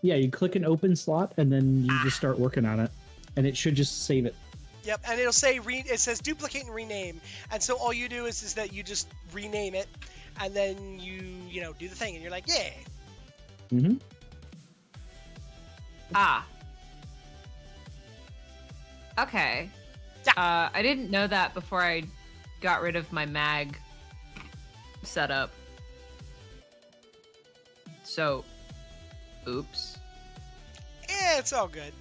You click an open slot and then you just start working on it, and it should just save it. Yep, and it'll say it says duplicate and rename, and so all you do is that you just rename it, and then you know do the thing, and you're like, yeah. Mm-hmm. Ah. Okay. I didn't know that before I got rid of my mag setup. So, oops. Yeah, it's all good.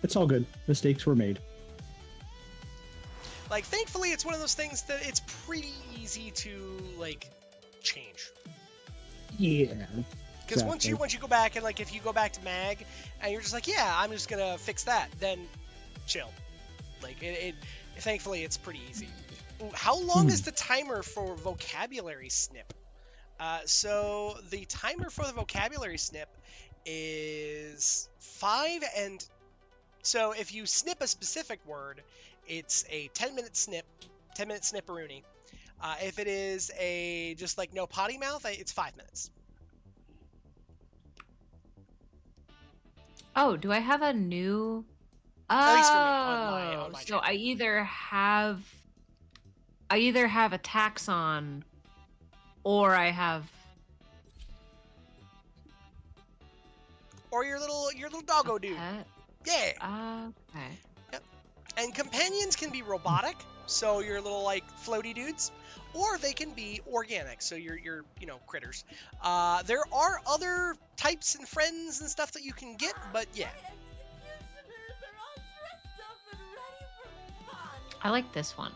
It's all good. Mistakes were made. Like, thankfully, it's one of those things that it's pretty easy to like change. Yeah. Because once you go back and like if you go back to mag and you're just like, yeah, I'm just gonna fix that, then chill. Like it thankfully it's pretty easy. Ooh, how long is the timer for vocabulary snip? So the timer for the vocabulary snip is 5, and so if you snip a specific word, it's a 10-minute snip, 10-minute snipperoonie. If it is a just like no potty mouth, it's 5 minutes. Oh, do I have a new? At least for me, on my so channel. I either have a taxon, or I have Or your little doggo dude. pet. Yeah. Okay. Yep. And companions can be robotic, so your little like floaty dudes, or they can be organic, so your critters. There are other types and friends and stuff that you can get, but yeah. I like this one.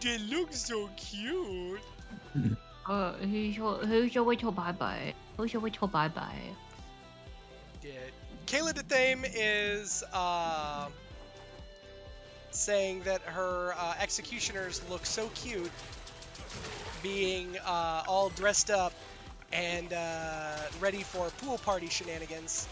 They look so cute. Who's your little bye-bye? Who's your little bye-bye? Yeah. Kayla de Thame is saying that her executioners look so cute, being all dressed up and ready for pool party shenanigans.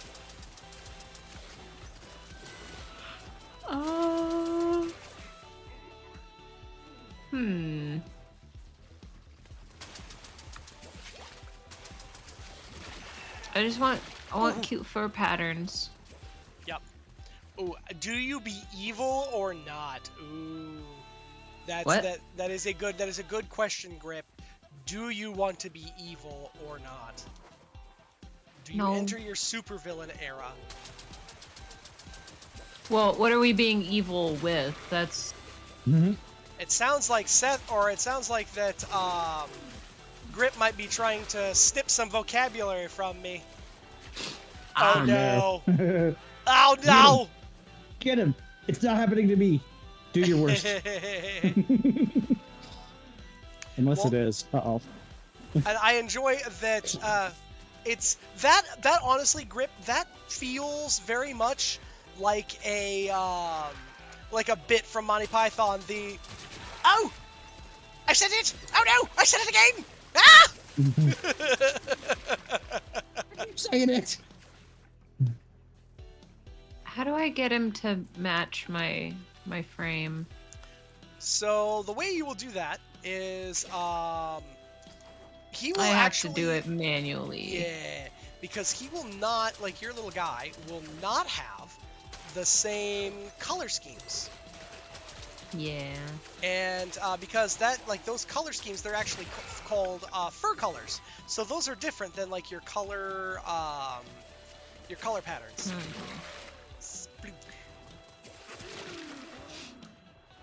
I want cute fur patterns. Yep. Ooh, do you be evil or not? Ooh, that is a good question, Grip. Do you want to be evil or not? Do you No. enter your supervillain era? Well, what are we being evil with? That's It sounds like Seth, or it sounds like that Grip might be trying to snip some vocabulary from me. Oh no! no. Oh no! Get him! It's not happening to me. Do your worst. Unless it is. Uh-oh. And I enjoy that it's that honestly, Grip, that feels very much like a bit from Monty Python. Oh! I said it! Oh no! I said it again! Ah! I keep saying it. how do I get him to match my frame? So the way you will do that is he will I have actually to do it manually. Yeah, because he will not, like your little guy will not have the same color schemes. Yeah. And because that, like those color schemes, they're actually called fur colors. So those are different than like your color patterns. Splook.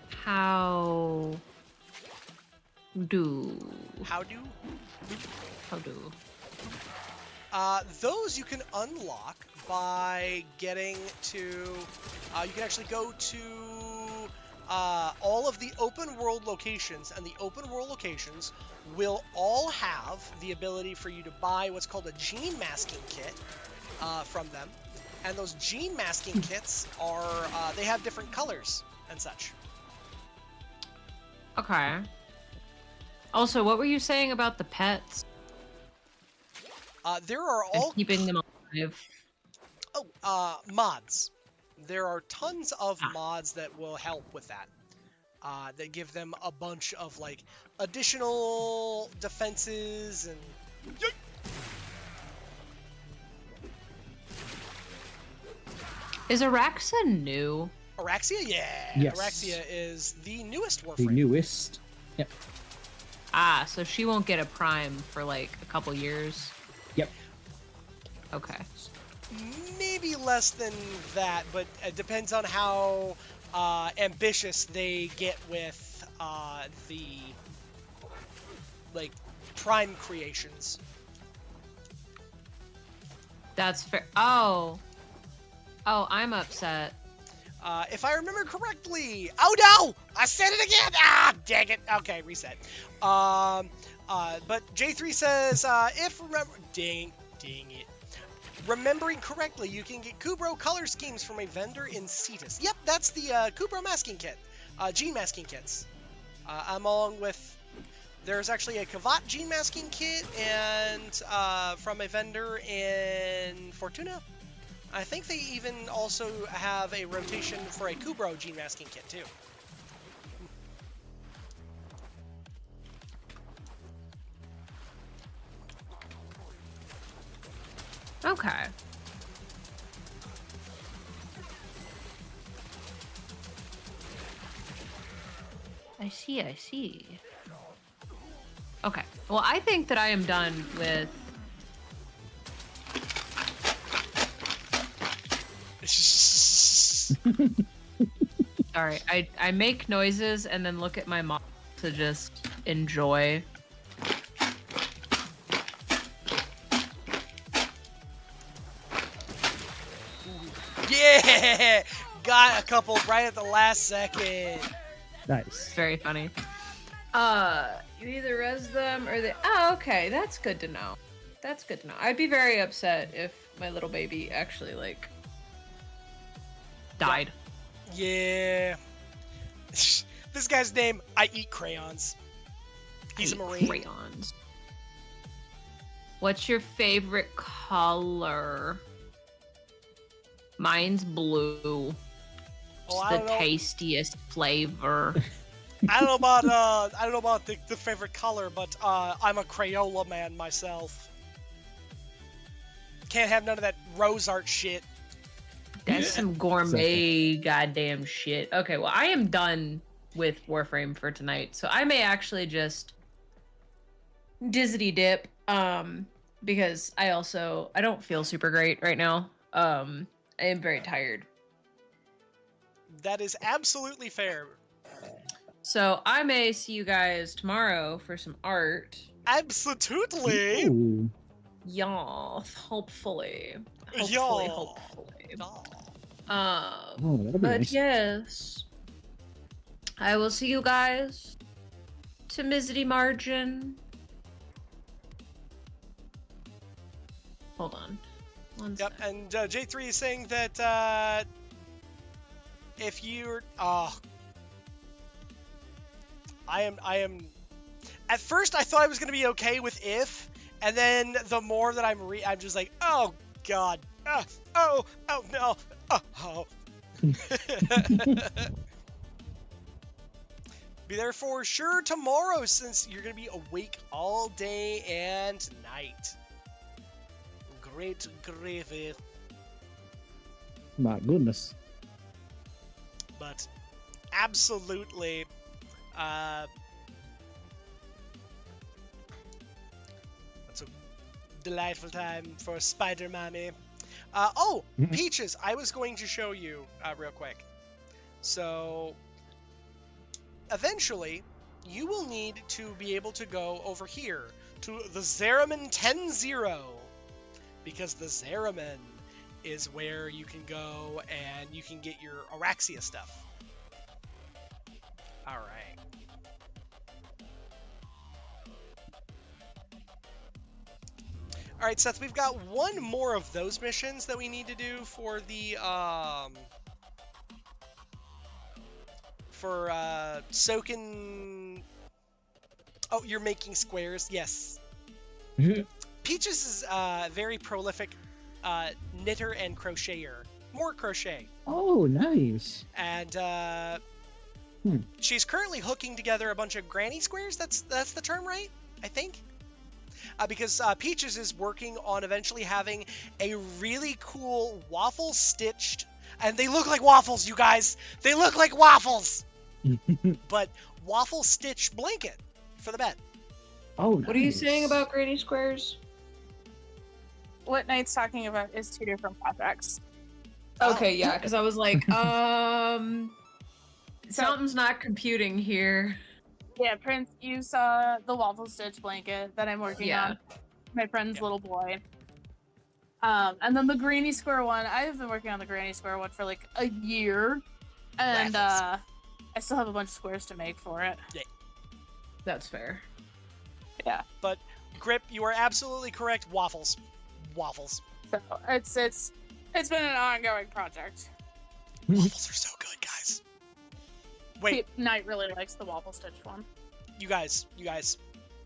How? do? How do? How do? Those you can unlock by getting to. You can actually go to all of the open world locations, and the open world locations will all have the ability for you to buy what's called a gene masking kit from them. And those gene masking kits are, they have different colors and such. Okay. Also, what were you saying about the pets? There are And all keeping them alive. mods. There are tons of mods that will help with that. That give them a bunch of like additional defenses and. Is Araxa new? Araxia, yeah. Yes. Araxia is the newest Warframe. The newest. Yep. Ah, so she won't get a prime for like a couple years. Yep. Okay. Maybe less than that, but it depends on how ambitious they get with the like prime creations. That's fair. Oh, I'm upset. If I remember correctly, oh no, I said it again. Ah, dang it. Okay, reset. But J3 says if dang it. Remembering correctly, you can get Kubro color schemes from a vendor in Cetus. Yep, that's the Kubro masking kit. Gene masking kits. Along with... There's actually a Kavat gene masking kit and from a vendor in Fortuna. I think they even also have a rotation for a Kubro gene masking kit too. Okay. I see. Okay. Well, I think that I am done with... Sorry, I make noises and then look at my mom to just enjoy. Yeah! Got a couple right at the last second. Nice. Very funny. You either res them or they... Oh, okay. That's good to know. That's good to know. I'd be very upset if my little baby actually, like, died. Yeah. This guy's name, I eat crayons. He's a Marine. Crayons. What's your favorite color? Mine's blue. Oh, It's I the don't know. tastiest flavor. I don't know about the favorite color, but I'm a Crayola man myself. Can't have none of that rose art shit. That's some gourmet goddamn shit. Okay, well, I am done with Warframe for tonight, so I may actually just dizzity dip, because I don't feel super great right now. I am very tired. That is absolutely fair. So I may see you guys tomorrow for some art. Absolutely. Ooh. Yeah, hopefully. Yeah. Hopefully. Oh. Oh, that'll be But nice. yes, I will see you guys to Mizzity Margin. Hold on. One Yep, sec. and J3 is saying that if you're I am at first I thought I was gonna be okay with if, and then the more that I'm just like, oh god, oh no, oh. Be there for sure tomorrow since you're gonna be awake all day and night. Great gravy. My goodness. But absolutely, it's a delightful time for Spider Mommy. Peaches, I was going to show you real quick. So, eventually, you will need to be able to go over here to the Zeraman 10-0, because the Zeraman is where you can go and you can get your Araxia stuff. All right. All right, Seth, we've got one more of those missions that we need to do for the Soken. Oh, you're making squares. Yes. Peaches is very prolific knitter and crocheter. More crochet. Oh, nice. And she's currently hooking together a bunch of granny squares. That's the term, right? I think. Because Peaches is working on eventually having a really cool waffle stitched, and they look like waffles, you guys. They look like waffles. But waffle stitched blanket for the bed. Oh, nice. What are you saying about granny squares? What Knight's talking about is 2 different projects. Okay, yeah, because I was like, something's not computing here. Yeah, Prince, you saw the waffle stitch blanket that I'm working on. My friend's little boy. And then the granny square one, I've been working on the granny square one for like a year. And I still have a bunch of squares to make for it. Yeah. That's fair. Yeah. But Grip, you are absolutely correct. Waffles. Waffles. So it's been an ongoing project. Waffles are so good, guys. Wait. Knight really likes the waffle stitch one. You guys.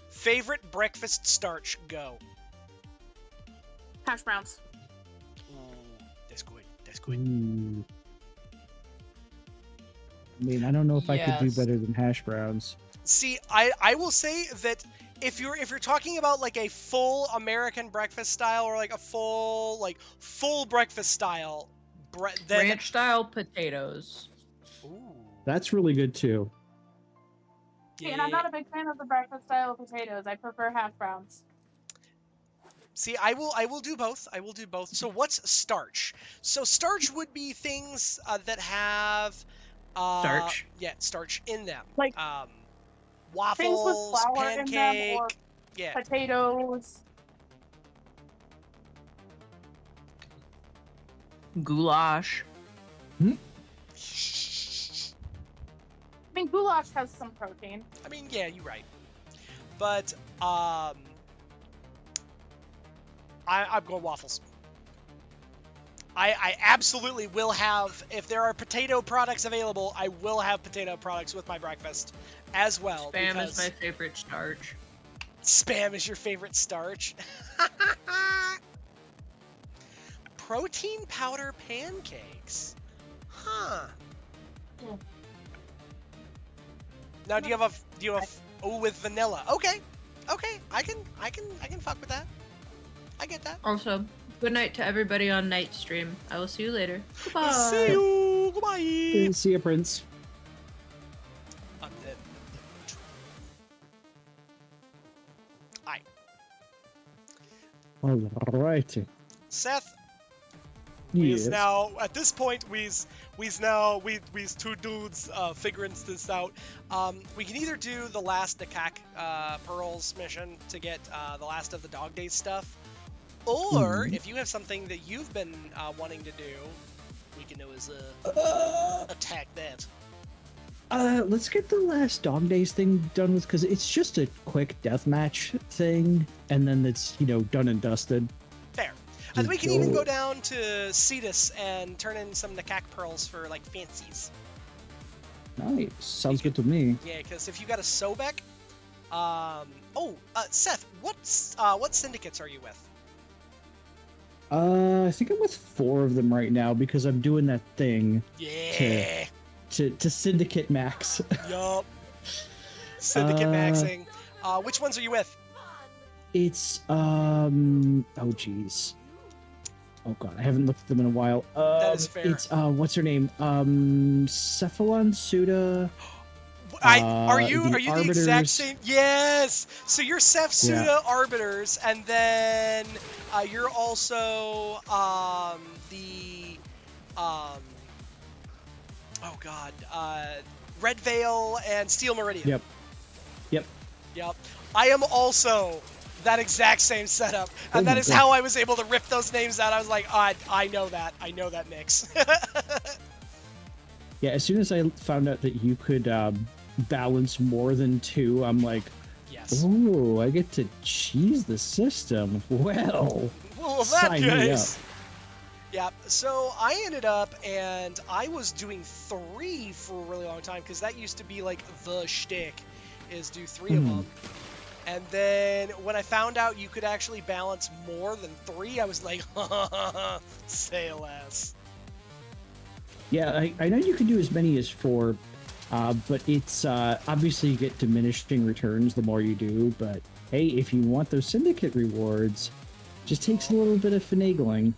Favorite breakfast starch, go. Hash browns. Ooh, that's good. That's good. Ooh. I mean, I don't know if I could do better than hash browns. See, I will say that if you're talking about like a full American breakfast style or like a full breakfast style, then Ranch style potatoes. Ooh. That's really good too. Yeah. And I'm not a big fan of the breakfast style potatoes. I prefer hash browns. See, I will do both. I will do both. So what's starch? So starch would be things that have Starch. Yeah, starch in them. Like waffles, things with flour pancake, in them, or potatoes. Goulash. I mean, goulash has some protein. I mean, yeah, you're right. But I'm going waffles. I absolutely will have, if there are potato products available, I will have potato products with my breakfast as well. Spam is my favorite starch. Spam is your favorite starch. Protein powder pancakes. Huh. Yeah. Now do you have with vanilla? Okay. I can fuck with that. I get that. Also, good night to everybody on Night Stream. I will see you later. Goodbye. See you. Goodbye. See ya, Prince. I'm dead. Aye. Alrighty. Seth. Yes. Now at this point we's two dudes figuring this out. We can either do the last Nakak Pearls mission to get the last of the Dog Days stuff, or if you have something that you've been wanting to do, we can always attack that. Let's get the last Dog Days thing done with, because it's just a quick deathmatch thing, and then it's done and dusted. Fair. And we can even go down to Cetus and turn in some Nakak Pearls for like fancies. Nice. Sounds good to me. Yeah, because if you got a Sobek, Seth, what syndicates are you with? I think I'm with 4 of them right now because I'm doing that thing. Yeah. To syndicate max. Yup. Syndicate maxing. Which ones are you with? It's oh geez. Oh god, I haven't looked at them in a while. That is fair. It's what's her name? Cephalon Suda. Are you the Arbiters. exact same? Yes. So you're Ceph Suda Arbiters, and then you're also Red Veil and Steel Meridian. Yep. Yep. I am also that exact same setup, and Oh that my is God. how I was able to rip those names out. I was like, I know that. I know that mix. Yeah, as soon as I found out that you could balance more than two, I'm like, Yes. oh, I get to cheese the system. Well, Well, that sign me up. case. Yeah, so I ended up, and I was doing 3 for a really long time, because that used to be like the shtick, is do 3 of them. And then when I found out you could actually balance more than 3, I was like, say less. Yeah, I know you can do as many as 4, but it's obviously you get diminishing returns the more you do. But hey, if you want those syndicate rewards, just takes a little bit of finagling.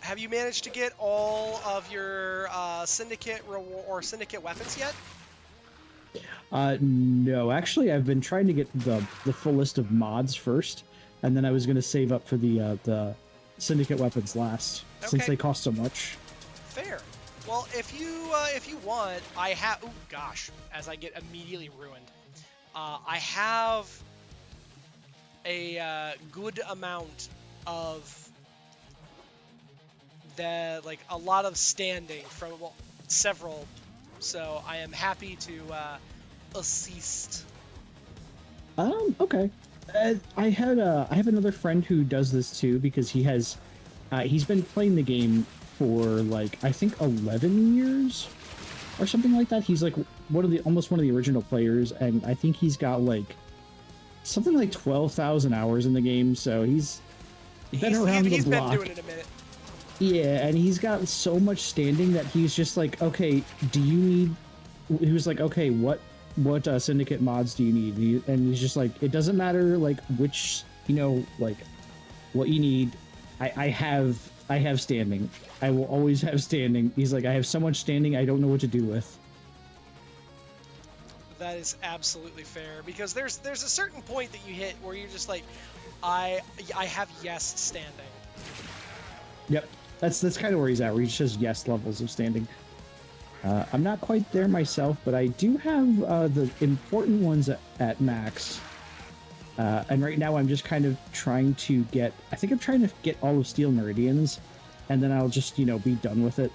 Have you managed to get all of your syndicate reward or syndicate weapons yet? No, actually, I've been trying to get the full list of mods first, and then I was going to save up for the syndicate weapons last, since Okay. they cost so much. Fair. Well, if you want, I have. Oh gosh, as I get immediately ruined, I have a good amount of like a lot of standing from several, so I am happy to assist. Okay. I have another friend who does this too, because he's been playing the game for like I think 11 years or something like that. He's like almost one of the original players, and I think he's got like something like 12,000 hours in the game. So he's been around the block. Been doing it a minute. Yeah, and he's got so much standing that he's just like, okay, do you need? He was like, okay, what syndicate mods do you need? And he's just like, it doesn't matter like which, like what you need. I have standing. I will always have standing. He's like, I have so much standing, I don't know what to do with. That is absolutely fair, because there's a certain point that you hit where you're just like, I have yes standing. Yep, that's kind of where he's at. Where he just has yes levels of standing. I'm not quite there myself, but I do have the important ones at max. And right now I'm just kind of trying to get... I think I'm trying to get all of Steel Meridians, and then I'll just, be done with it.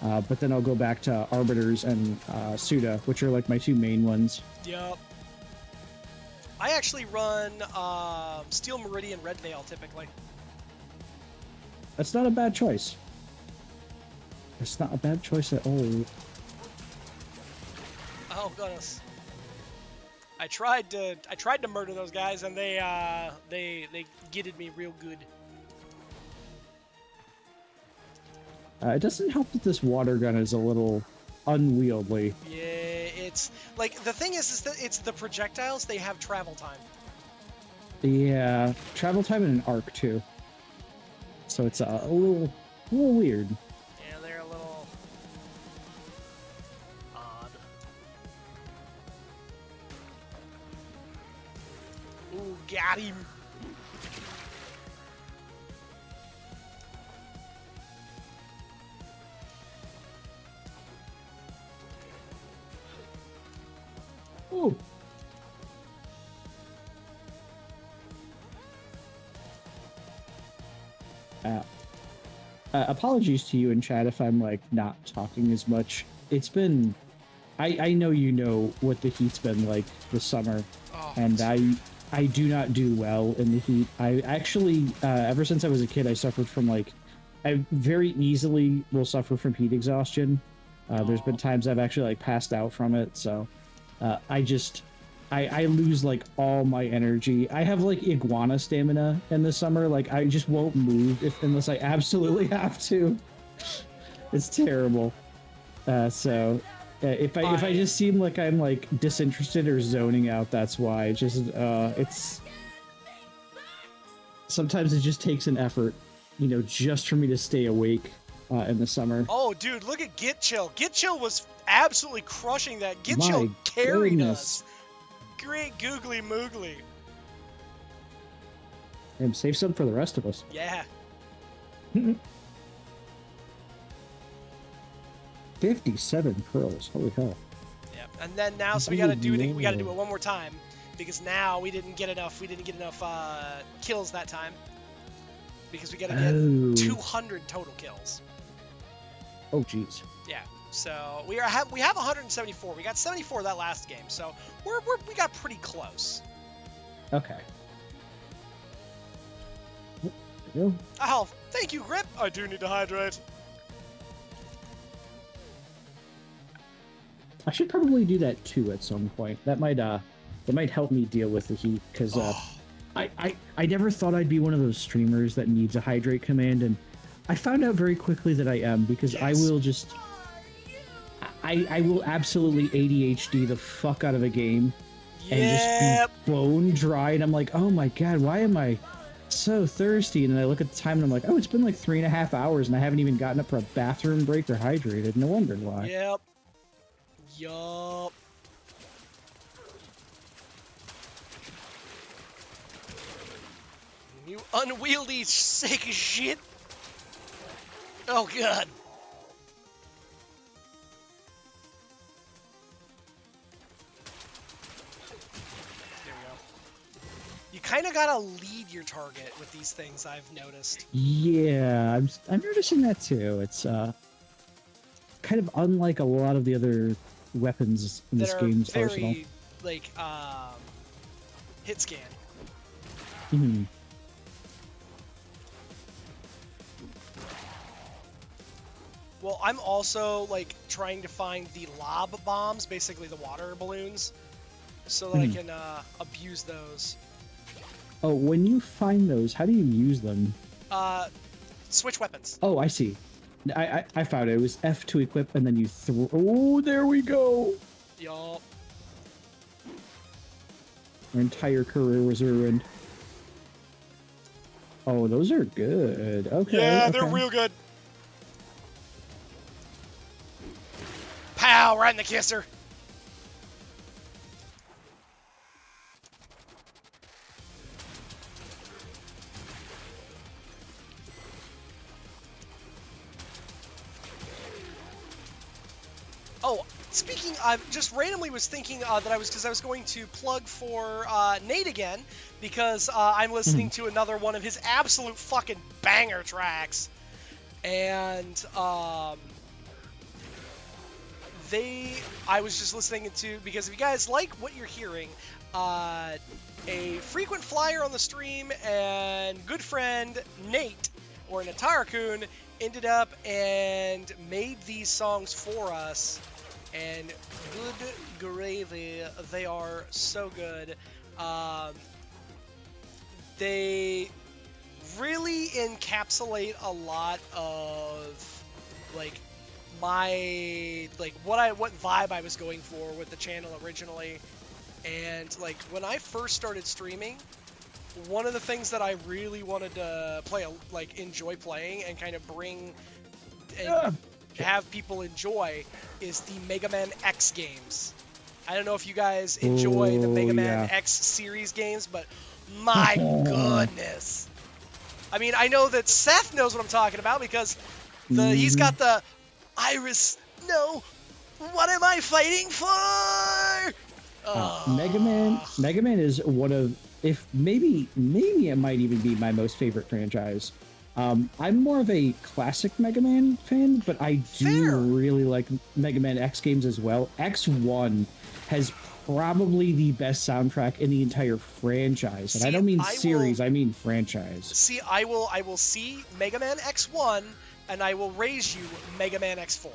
But then I'll go back to Arbiters and Suda, which are like my 2 main ones. Yup. I actually run Steel Meridian Red Veil typically. That's not a bad choice. It's not a bad choice at all. Oh goodness. I tried to murder those guys, and they gitted me real good. It doesn't help that this water gun is a little unwieldy. Yeah, it's like the thing is that it's the projectiles, they have travel time. Yeah, travel time and an arc too. So it's a little weird. Yeah, they're a little odd. Ooh, got him. Ooh. Apologies to you in chat if I'm like not talking as much. It's been, I know you know what the heat's been like this summer, and I do not do well in the heat. I actually, ever since I was a kid, I suffered from like, I very easily will suffer from heat exhaustion. There's been times I've actually like passed out from it, so I lose like all my energy. I have like iguana stamina in the summer. Like I just won't move unless I absolutely have to. It's terrible. So if I just seem like I'm like disinterested or zoning out, that's why. It's sometimes it just takes an effort, just for me to stay awake in the summer. Oh, dude, look at Get Chill. Get Chill was absolutely crushing that. Get Chill My carried goodness. us. Great googly moogly. And save some for the rest of us. Yeah. 57 pearls. Holy hell. Yeah. And then now, so we gotta do it one more time because now we didn't get enough kills that time because we gotta get 200 total kills. Oh jeez. Yeah. So we have 174. We got 74 that last game. So we got pretty close. Okay. There we go. Oh, thank you, Grip. I do need to hydrate. I should probably do that too at some point. That might help me deal with the heat because I never thought I'd be one of those streamers that needs a hydrate command, and I found out very quickly that I am because I will just I will absolutely ADHD the fuck out of a game and just be bone dry, and I'm like, oh my god, why am I so thirsty? And then I look at the time and I'm like, oh, it's been like 3.5 hours and I haven't even gotten up for a bathroom break or hydrated. No wonder why. Yep. Yup. You unwieldy sick shit. Oh god. There we go. You kind of gotta lead your target with these things, I've noticed. Yeah, I'm noticing that too. It's kind of unlike a lot of the other weapons in this game's arsenal. Like hit scan. Mm-hmm. Well, I'm also like trying to find the lob bombs, basically the water balloons, so that I can abuse those. Oh, when you find those, how do you use them? Switch weapons. Oh, I see. I found it. It was F to equip, and then you throw. Oh, there we go. Yup. Our entire career was ruined. Oh, those are good. Okay. Yeah, they're real good. Pow! Right in the kisser. Oh, speaking, I just randomly was thinking that I was going to plug for Nate again because I'm listening to another one of his absolute fucking banger tracks, and I was just listening to, because if you guys like what you're hearing, a frequent flyer on the stream and good friend Nate, or Natara-kun, ended up and made these songs for us, and good gravy, they are so good. They really encapsulate a lot of like my what vibe I was going for with the channel originally. And like when I first started streaming, one of the things that I really wanted to enjoy playing and kind of bring and have people enjoy is the Mega Man X games. I don't know if you guys enjoy the Mega Man X series games, but my goodness. I mean, I know that Seth knows what I'm talking about because he's got the Iris. No, what am I fighting for? Mega Man is one of, if maybe it might even be my most favorite franchise. I'm more of a classic Mega Man fan, but I do really like Mega Man X games as well. X1 has probably the best soundtrack in the entire franchise, and I don't mean series, I mean franchise. See, I will see Mega Man X1, and I will raise you Mega Man X4.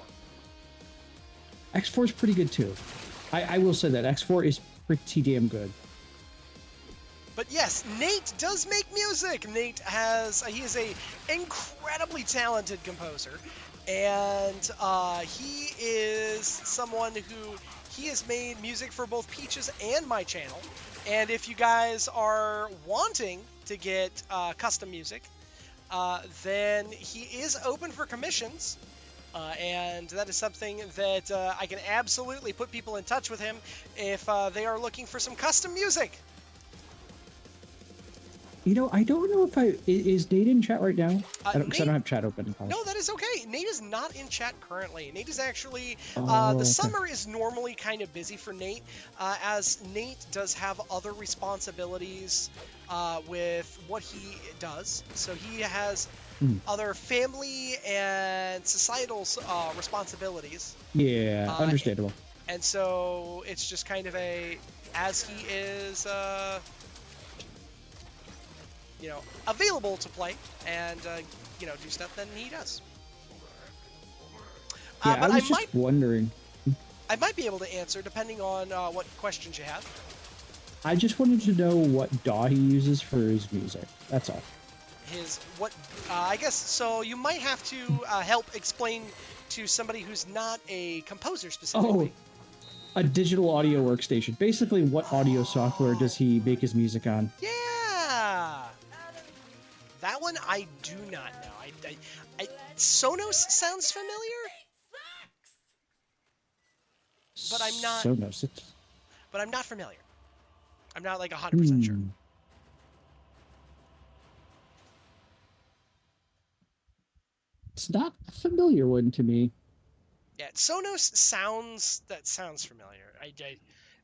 X4 is pretty good too. I will say that X4 is pretty damn good. But yes, Nate does make music. Nate he is a incredibly talented composer, and he is someone who he has made music for both Peaches and my channel. And if you guys are wanting to get custom music, then he is open for commissions. And that is something that I can absolutely put people in touch with him if they are looking for some custom music. I don't know if is Nate in chat right now? Because I Nate, don't have chat open. no, that is okay. Nate is not in chat currently. Nate is actually Oh, the okay. summer is normally kind of busy for Nate, as Nate does have other responsibilities with what he does. So he has other family and societal responsibilities. Yeah, understandable. And so it's just kind of as he is, available to play and, do stuff, then he does. Yeah, But I was just wondering. I might be able to answer depending on what questions you have. I just wanted to know what DAW he uses for his music. That's all. I guess, so you might have to help explain to somebody who's not a composer specifically. Oh, a digital audio workstation. Basically, what audio software does he make his music on? Yeah! That one I do not know. Sonos sounds familiar? But I'm not... Sonos. But I'm not familiar. I'm not, 100% sure. It's not a familiar one to me. Yeah, Sonos sounds familiar.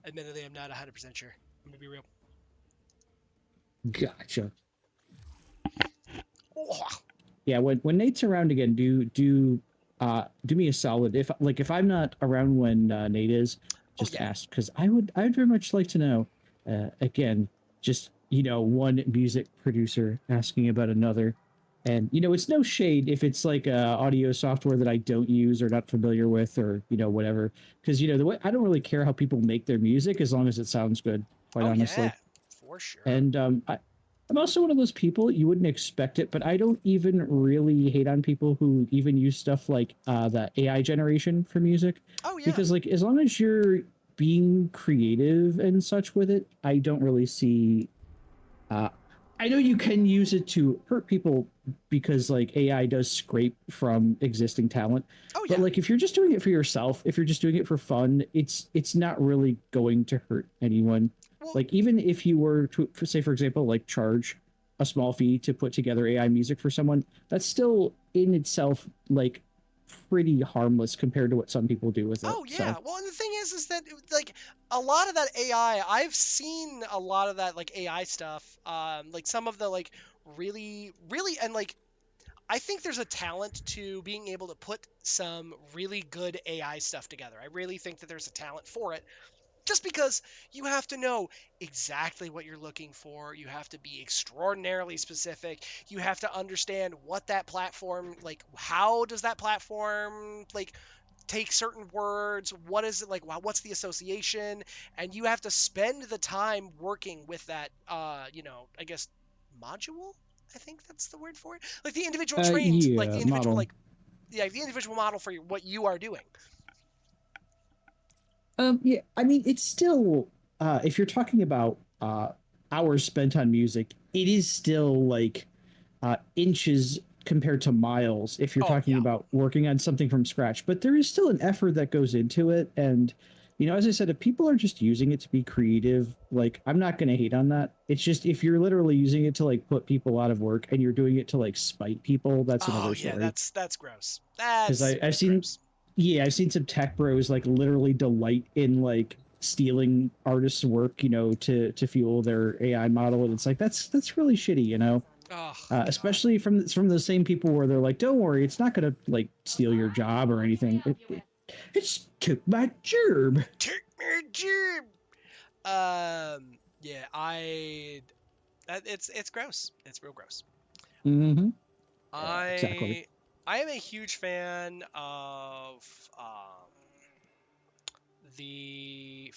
Admittedly, I'm not 100% sure. I'm gonna be real. Gotcha. Oh. Yeah, when Nate's around again, do me a solid. If I'm not around when Nate is, just ask, because I'd very much like to know. Again, just one music producer asking about another. And it's no shade if it's like audio software that I don't use or not familiar with, or whatever, because the way I don't really care how people make their music as long as it sounds good, quite honestly. Yeah, for sure. And I'm also one of those people, you wouldn't expect it, but I don't even really hate on people who even use stuff like the AI generation for music. Oh yeah. Because as long as you're being creative and such with it, I don't really see. I know you can use it to hurt people because AI does scrape from existing talent. Oh yeah. But if you're just doing it for yourself, if you're just doing it for fun, it's not really going to hurt anyone. Well, even if you were to say, for example, charge a small fee to put together AI music for someone, that's still in itself pretty harmless compared to what some people do with it. Oh yeah. Well, and the thing is that a lot of that AI, I've seen a lot of that AI stuff. Some of the really, and I think there's a talent to being able to put some really good AI stuff together. I really think that there's a talent for it. Just because you have to know exactly what you're looking for, you have to be extraordinarily specific, you have to understand what that platform, how does that platform, take certain words, what is it what's the association, and you have to spend the time working with that, I guess, module? I think that's the word for it. The individual trained, the individual, model. The individual model for what you are doing. Yeah, I mean, it's still, if you're talking about hours spent on music, it is still inches compared to miles if you're talking about working on something from scratch. But there is still an effort that goes into it. And, as I said, if people are just using it to be creative, I'm not going to hate on that. It's just if you're literally using it to put people out of work and you're doing it to spite people, that's another story. Oh, yeah, that's gross. That's I've seen gross. Yeah, I've seen some tech bros literally delight in stealing artists' work, to fuel their AI model, and it's that's really shitty, Oh, especially from the same people where they're like, don't worry, it's not gonna steal your job or anything. It's took my job. Took my job. Yeah, it's gross. It's real gross. Mm-hmm. I am a huge fan of the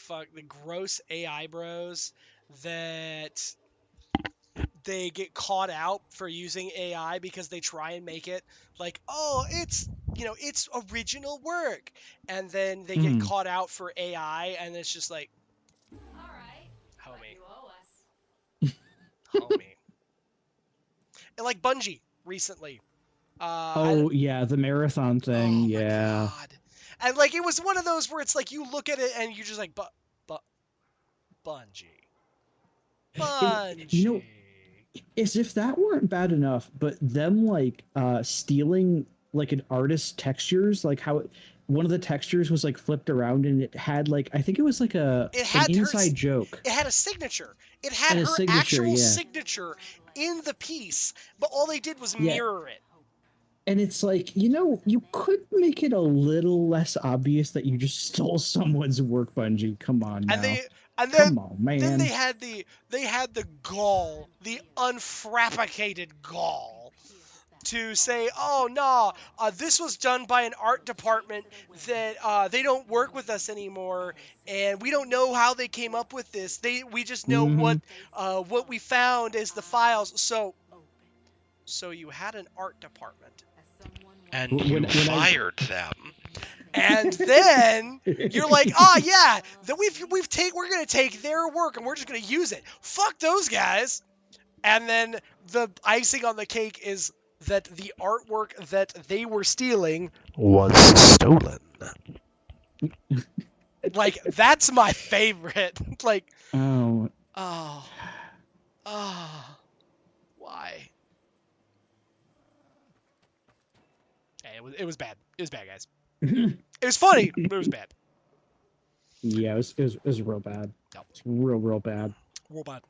gross AI bros that they get caught out for using AI because they try and make it it's it's original work, and then they get caught out for AI, and it's just homie. And Bungie recently. Yeah, the marathon thing. Yeah. God. And it was one of those where it's you look at it and you just Bungie. You know, as if that weren't bad enough, but them like stealing like an artist's textures, like how one of the textures was like flipped around and it had like I think it was like an inside joke. It had a signature. It had And a her signature, actual yeah. signature in the piece, but all they did was Yeah. mirror it. And it's like, you could make it a little less obvious that you just stole someone's work, Bungie. Come on now. And then Come on, man. then they had the gall, the unfrappicated gall to say, oh no, this was done by an art department that they don't work with us anymore, and we don't know how they came up with this. We just know what we found is the files. So you had an art department, and you fired them. And then you're like, oh yeah, then we're gonna take their work and we're just gonna use it. Fuck those guys. And then the icing on the cake is that the artwork that they were stealing was stolen. Like, that's my favorite. Like, oh, why? Hey, it was bad. It was bad, guys. It was funny, but it was bad. Yeah, it was real bad. No. It's real bad. Real bad.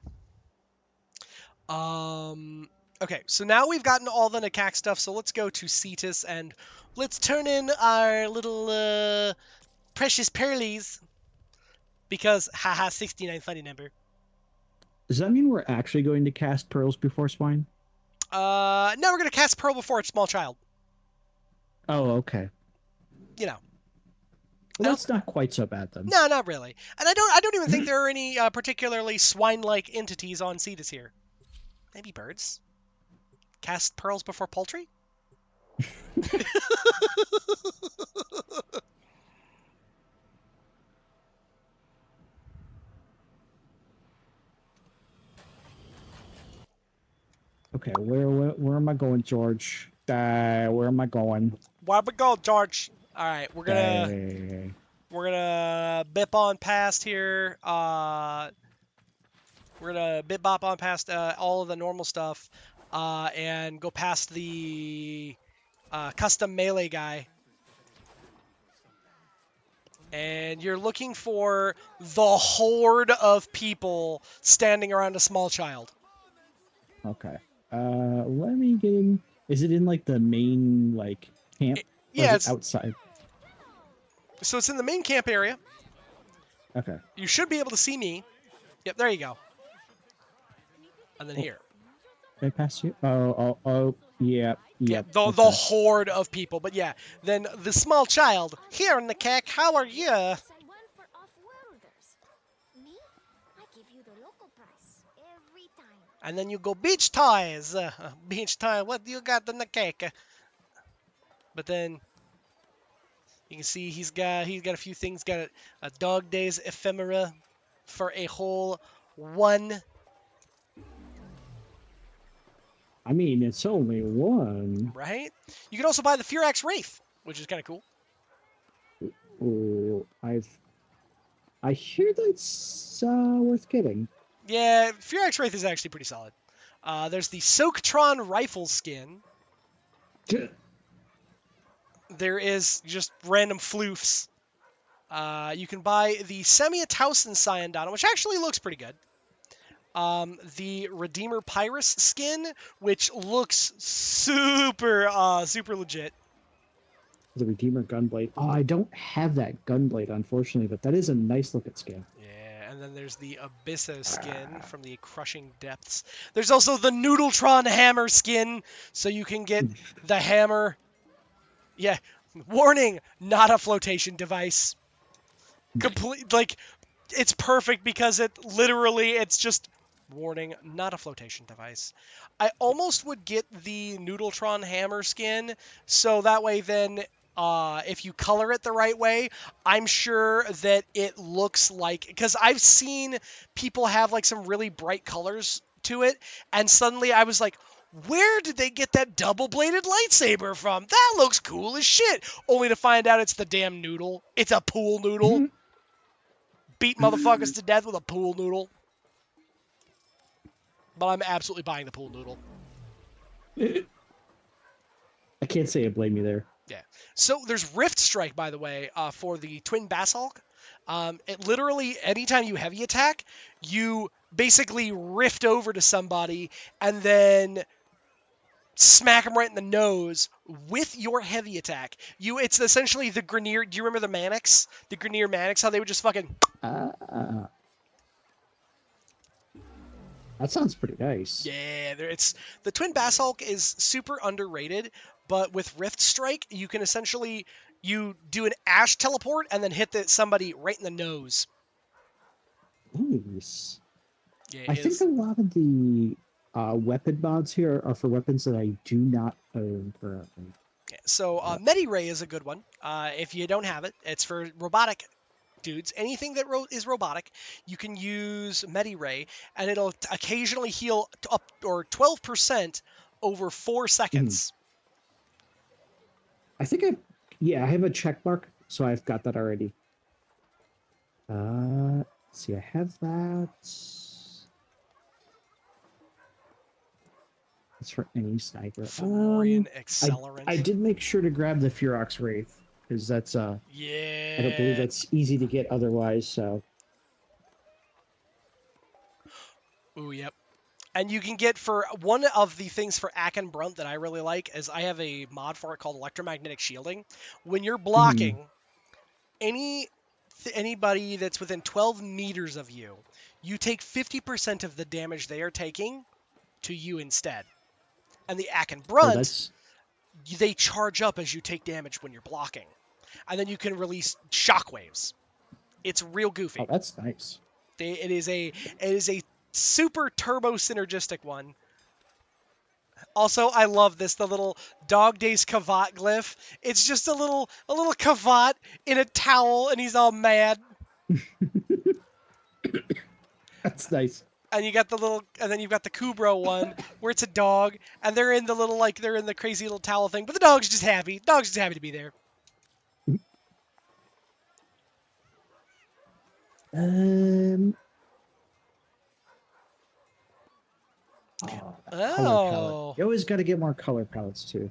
Okay, so now we've gotten all the Nakak stuff, so let's go to Cetus and let's turn in our little precious pearlies. Because, haha, 69 funny number. Does that mean we're actually going to cast Pearls Before Swine? No, we're gonna cast Pearl Before a Small Child. Oh, okay. You know. Well, that's not quite so bad then. No, not really. And I don't even think there are any particularly swine-like entities on Cetus here. Maybe birds. Cast pearls before poultry? Okay, where am I going, George? Where am I going? Where we go, George? All right, we're gonna bip on past here. We're gonna bip bop on past all of the normal stuff, and go past the custom melee guy. And you're looking for the horde of people standing around a small child. Okay. Let me get in. Is it in like the main like camp? Yeah, it's outside. So it's in the main camp area. Okay. You should be able to see me. Yep, there you go. And then here. Did I pass you? Oh, yeah. The horde of people, but yeah. Then the small child here in the CAC. How are you? And then you go beach toys. Beach toy. What do you got in the cake? But then you can see he's got a few things. Got a Dog Days ephemera for a whole 1. I mean, it's only 1. Right? You can also buy the Furax Wraith, which is kind of cool. Oh, I hear that's worth getting. Yeah, Furax Wraith is actually pretty solid. There's the Soaktron rifle skin. There is just random floofs. You can buy the Semi-Tausen Scion, which actually looks pretty good. The Redeemer Pyrus skin, which looks super legit. The Redeemer Gunblade. Oh, I don't have that Gunblade, unfortunately, but that is a nice looking skin. Yeah, and then there's the Abysso skin from the Crushing Depths. There's also the Noodletron hammer skin, so you can get the hammer. Yeah, warning, not a flotation device. It's perfect because it's just warning, not a flotation device. I almost would get the Noodletron hammer skin, so that way then if you color it the right way, I'm sure that it looks like, because I've seen people have like some really bright colors to it, and suddenly I was like, where did they get that double-bladed lightsaber from? That looks cool as shit. Only to find out it's the damn noodle. It's a pool noodle. Beat motherfuckers to death with a pool noodle. But I'm absolutely buying the pool noodle. I can't say I blame you there. Yeah. So there's Rift Strike, by the way, for the Twin Basalt. It literally, anytime you heavy attack, you basically rift over to somebody and then smack them right in the nose with your heavy attack. It's essentially the Grenier. Do you remember the Mannix? The Grenier Mannix, how they would just fucking... That sounds pretty nice. Yeah, the Twin Basalt is super underrated, but with Rift Strike, you can essentially you do an Ash teleport and then hit somebody right in the nose. Nice. Yeah, I think a lot of the weapon mods here are for weapons that I do not own currently. Yeah, so Medi-Ray is a good one. If you don't have it, it's for robotic dudes. Anything that is robotic, you can use Medi-Ray, and it'll occasionally heal up or 12% over 4 seconds. I think I have a check mark, so I've got that already. Let's see, I have that. It's for any sniper. Fomorian accelerant. I did make sure to grab the Furox Wraith, because that's yeah. I don't believe that's easy to get otherwise, so. Ooh, yep. And you can get for one of the things for Akin Brunt that I really like is I have a mod for it called electromagnetic shielding. When you're blocking anybody that's within 12 meters of you, you take 50% of the damage they are taking to you instead. And the Akin Brunt, they charge up as you take damage when you're blocking. And then you can release shockwaves. It's real goofy. Oh, that's nice. It is a super turbo synergistic one. Also, I love this, the little Dog Days Kavat glyph. It's just a little Kavat in a towel, and he's all mad. That's nice. And you got and then you've got the Kubro one, where it's a dog, and they're in the crazy little towel thing, but the dog's just happy. The dog's just happy to be there. Color palette. You always got to get more color palettes too.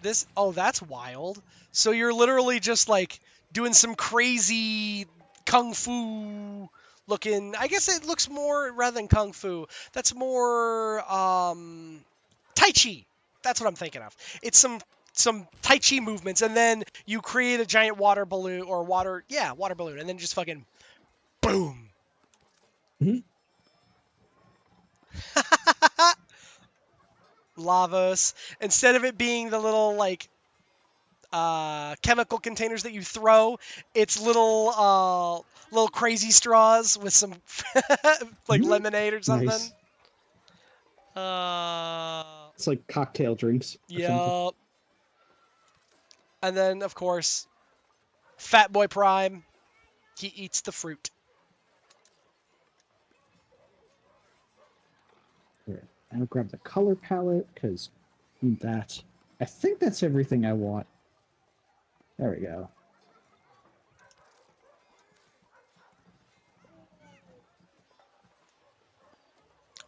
That's wild. So you're literally just like doing some crazy kung fu looking. I guess it looks more rather than kung fu. That's more Tai Chi. That's what I'm thinking of. It's some Tai Chi movements, and then you create a giant water balloon water balloon, and then just fucking boom. Lavos. Instead of it being the little like chemical containers that you throw, it's little crazy straws with some like lemonade or something. Nice. It's like cocktail drinks. Yup. And then of course, Fat Boy Prime, he eats the fruit. Here, I'll grab the color palette because I think that's everything I want. There we go.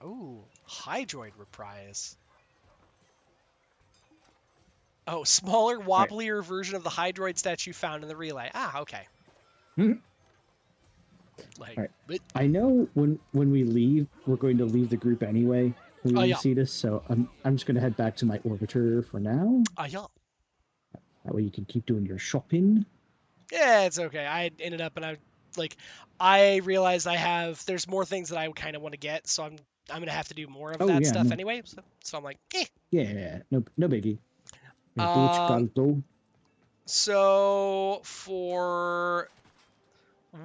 Ooh, Hydroid Reprise. Oh, smaller, wobblier version of the Hydroid statue found in the relay. Ah, okay. Like, right. I know when we leave, we're going to leave the group anyway. When we see this, so I'm just going to head back to my orbiter for now. Yeah. That way you can keep doing your shopping. Yeah, it's okay. I ended up and I realized there's more things that I kind of want to get, so I'm gonna have to do more of that stuff anyway. So I'm like, eh. Yeah, no biggie. Do what you gotta do. So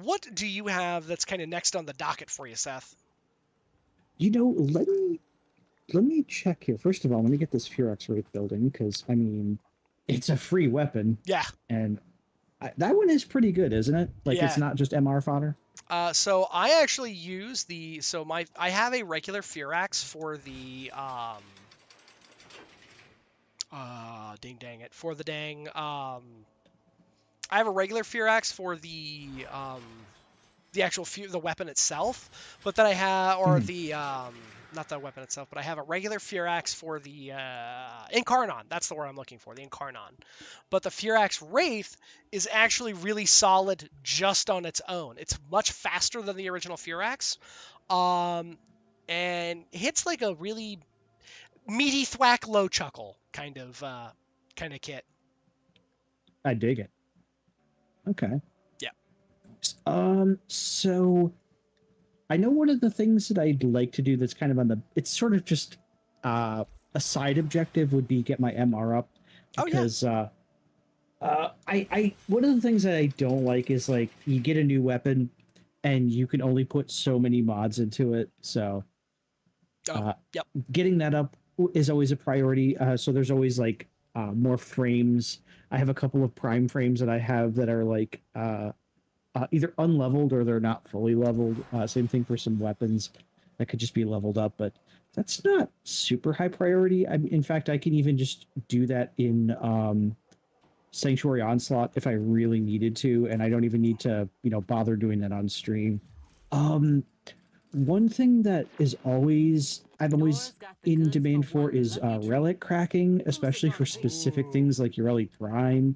what do you have that's kind of next on the docket for you, Seth? Let me check here. First of all, let me get this Furox Wraith building because I mean, it's a free weapon. Yeah. And that one is pretty good, isn't it? Like it's not just MR fodder. So I actually use I have a regular Furax for the I have a regular Furax for the actual the weapon itself, but then I have not the weapon itself, but I have a regular Firax for the Incarnon. That's the word I'm looking for, the Incarnon. But the Firax Wraith is actually really solid just on its own. It's much faster than the original Firax, and hits like a really meaty thwack, low chuckle kind of kit. I dig it. Okay. Yeah. So I know one of the things that I'd like to do that's kind of on the, it's sort of just a side objective would be get my MR up, because I one of the things that I don't like is like you get a new weapon and you can only put so many mods into it. So yep. Getting that up is always a priority. So there's always like more frames. I have a couple of prime frames that I have that are like either unleveled or they're not fully leveled. Same thing for some weapons that could just be leveled up, but that's not super high priority. In fact, I can even just do that in Sanctuary Onslaught if I really needed to, and I don't even need to, bother doing that on stream. One thing that is I'm always in demand for is relic cracking, especially for specific things like your relic prime.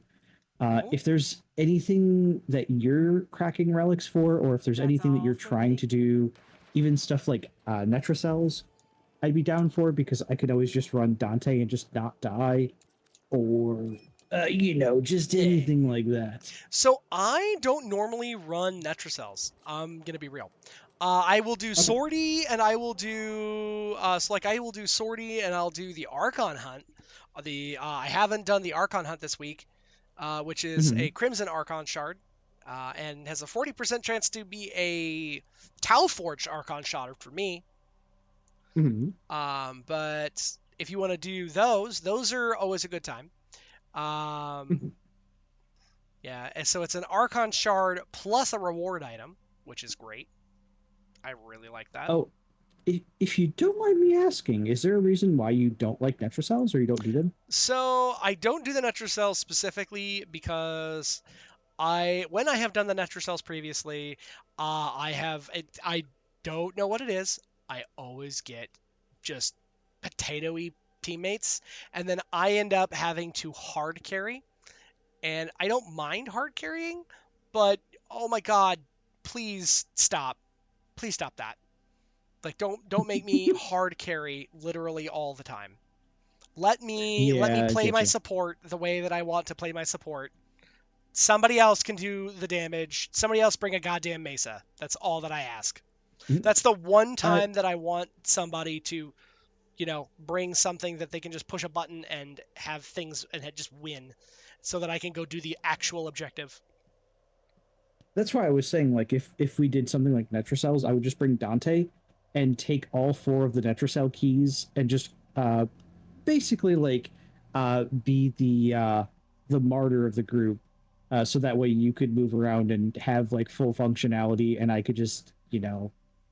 If there's anything that you're cracking relics for, or if there's anything that you're trying to do, even stuff like Netracells, I'd be down for, because I could always just run Dante and just not die, or just anything like that. So I don't normally run Netracells. I'm gonna be real. I will do Sortie, and I will do I will do Sortie, and I'll do the Archon Hunt. I haven't done the Archon Hunt this week, which is a Crimson Archon Shard, and has a 40% chance to be a Tau Forged Archon Shard for me. But if you want to do those are always a good time. Yeah, and so it's an Archon Shard plus a reward item, which is great. I really like that. Oh, if you don't mind me asking, is there a reason why you don't like Netracells, or you don't do them? So I don't do the Netracells specifically because when I have done the Netracells previously, I don't know what it is. I always get just potato-y teammates, and then I end up having to hard carry. And I don't mind hard carrying, but oh my god, please stop. Please stop that. Like don't make me hard carry literally all the time. Let me play my support the way that I want to play my support. Somebody else can do the damage. Somebody else bring a goddamn Mesa. That's all that I ask. That's the one time that I want somebody to, bring something that they can just push a button and have things and just win, so that I can go do the actual objective. That's why I was saying, like, if we did something like Netracells, I would just bring Dante and take all 4 of the Netracell keys and just basically like be the martyr of the group, so that way you could move around and have like full functionality, and I could just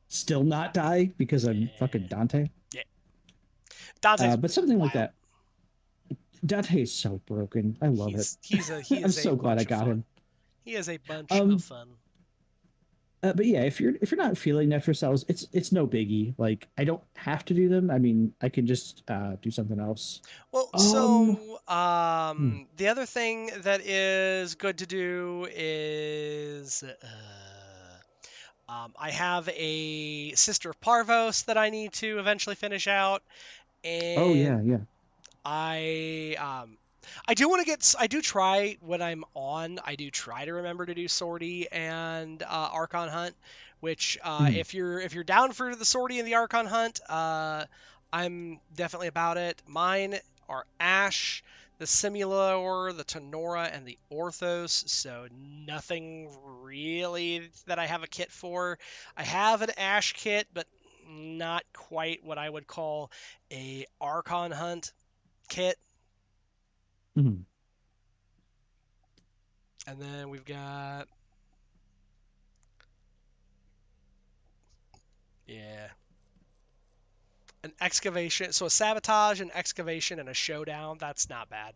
still not die because I'm fucking Dante. Yeah, Dante. But something like that. Dante is so broken. I love it. I'm so glad I got him. He is a bunch of fun. But yeah, if you're not feeling Netracells, it's no biggie. Like, I don't have to do them. I mean, I can just do something else. Well, the other thing that is good to do is I have a Sister of Parvos that I need to eventually finish out. And I do try when I'm on, I do try to remember to do Sortie and Archon Hunt, which if you're down for the Sortie and the Archon Hunt, I'm definitely about it. Mine are Ash, the Simulor, the Tenora, and the Orthos, so nothing really that I have a kit for. I have an Ash kit, but not quite what I would call a Archon Hunt kit. And then we've got an excavation, so a sabotage, an excavation, and a showdown. That's not bad.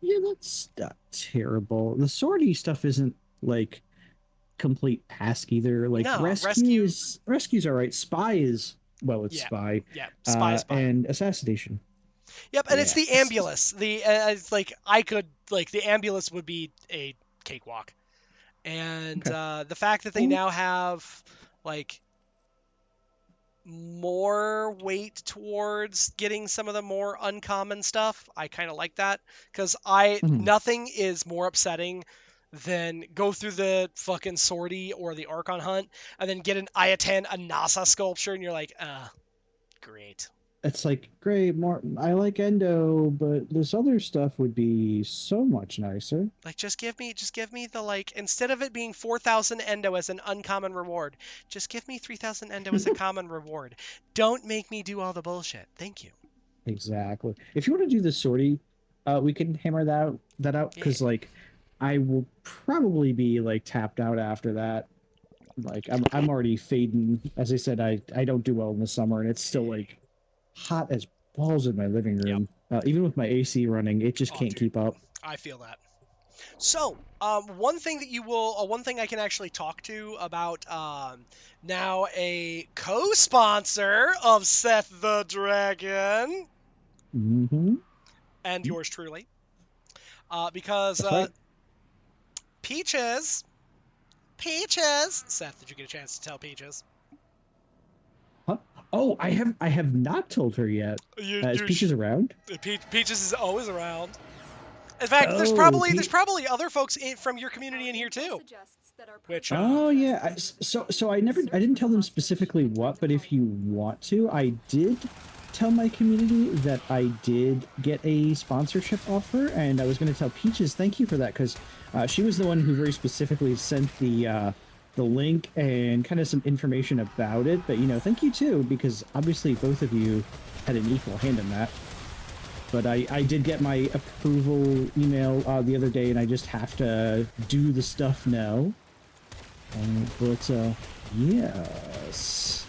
Yeah, that's not terrible. The Sortie stuff isn't like complete task either. Like No, rescue. rescue's all right. Spy is it's Yeah, spy. yeah, spy. And assassination. Yep, and it's Yeah. the ambulance. It's like the ambulance would be a cakewalk, and Okay. the fact that they now have like more weight towards getting some of the more uncommon stuff, I kind of like that because nothing is more upsetting than go through the fucking sortie or the Archon hunt and then get an Ayatan Anasa sculpture and you're like, great. It's like, great, more I like Endo, but this other stuff would be so much nicer. Like just give me the like instead of it being 4,000 Endo as an uncommon reward, just give me 3,000 Endo as a common reward. Don't make me do all the bullshit. Thank you. Exactly. If you want to do the sortie, we can hammer that out because like I will probably be like tapped out after that. Like I'm already fading. As I said, I don't do well in the summer, and it's still like hot as balls in my living room. Even with my AC running, it just can't keep up. I feel that. So, one thing I can actually talk to about now a co-sponsor of Seth the Dragon, and yours truly, because right. Peaches, Seth, did you get a chance to tell Peaches? Huh? Oh, I have not told her yet. Is Peaches around? Peaches is always around. In fact, there's probably other folks from your community in here too. Which yeah, so I didn't tell them specifically what, but if you want to, I did tell my community that I did get a sponsorship offer, and I was going to tell Peaches thank you for that because she was the one who very specifically sent the link and kind of some information about it. But thank you too, because obviously both of you had an equal hand in that. But I did get my approval email the other day, and I just have to do the stuff now. But yes.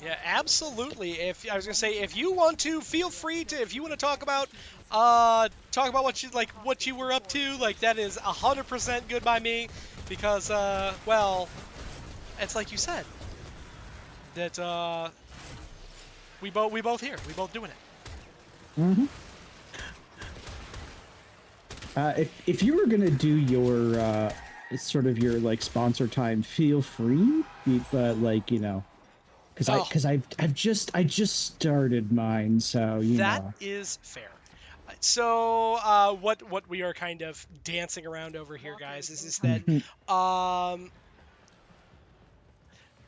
Yeah, absolutely. If I was gonna say, if you want to, feel free to. If you want to talk about what you were up to, like that is 100% good by me, because well, it's like you said that we both here, we both doing it. If you were gonna do your sort of your like sponsor time, feel free, but like because I've just started mine, so that is fair. So what we are kind of dancing around over here, guys, is that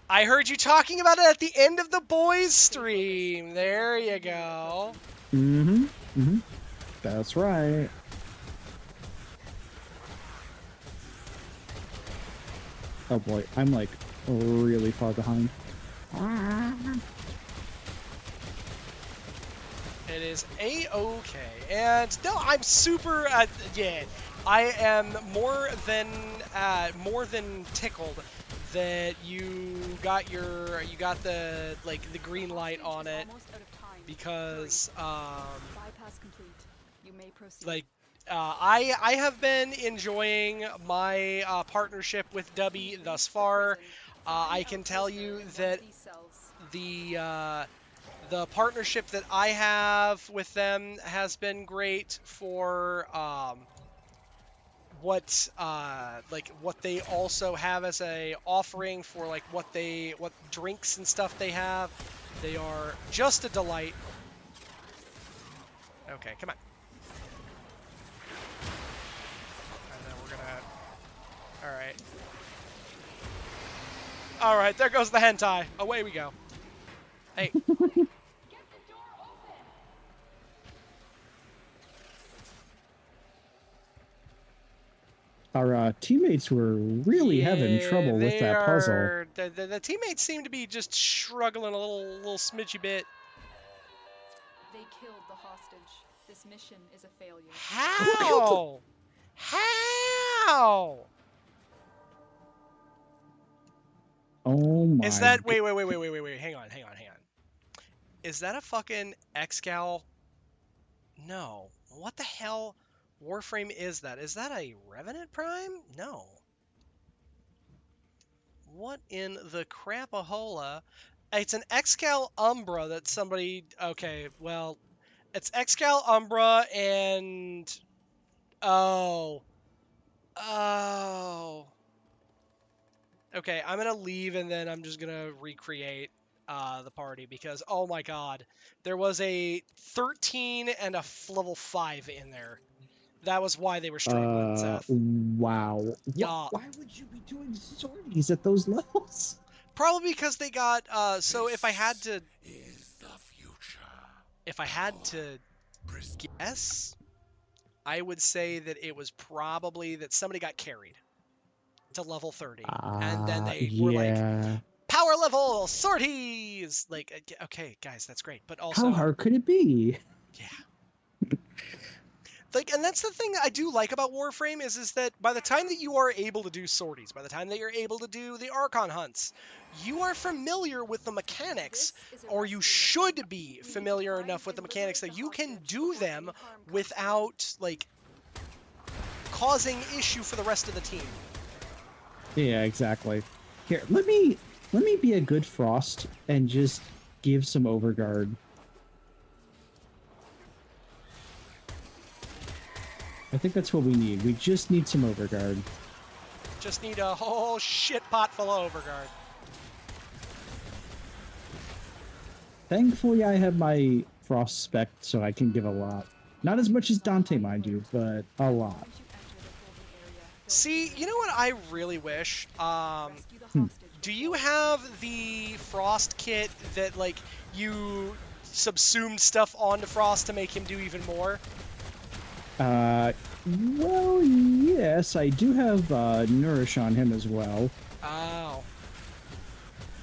I heard you talking about it at the end of the boys stream. There you go. That's right. Oh boy, I'm like really far behind. It is a-okay, and no, I'm super. Yeah, I am more than tickled that you got the green light on it, because I have been enjoying my partnership with Dubby thus far. I can tell you that the partnership that I have with them has been great for what they also have as a offering for like what drinks and stuff they have. They are just a delight. Okay, come on. And then we're gonna. All right, there goes the hentai. Away we go. Hey. Our teammates were really having trouble with that puzzle. The teammates seem to be just struggling a little smidgy bit. They killed the hostage. This mission is a failure. How? How? Oh my. Is that wait, hang on. Is that a fucking Excal? No. What the hell Warframe is that? Is that a Revenant Prime? No. What in the crapahola? It's an Excal Umbra that somebody... Okay, well, it's Excal Umbra and... Oh. Oh. Okay, I'm going to leave and then I'm just going to recreate the party because, oh my god, there was a 13 and a level 5 in there. That was why they were struggling, Seth. Wow. Yeah. Why would you be doing sorties at those levels? Probably because they got, so if I had to guess, I would say that it was probably that somebody got carried to level 30. And then they were like, power level sorties! Like, okay, guys, that's great. But also... How hard could it be? Yeah. Like, and that's the thing I do like about Warframe is that by the time that you are able to do sorties, by the time that you're able to do the Archon hunts, you are familiar with the mechanics, or you should be familiar enough with the mechanics that you can do them without, like, causing issue for the rest of the team. Yeah, exactly. Here, let me be a good Frost and just give some Overguard. I think that's what we need. We just need some Overguard. Just need a whole shit pot full of Overguard. Thankfully, I have my Frost spec, so I can give a lot. Not as much as Dante, mind you, but a lot. See, you know what I really wish? Do you have the Frost kit that, like, you subsumed stuff onto Frost to make him do even more? Well, yes, I do have Nourish on him as well. Oh.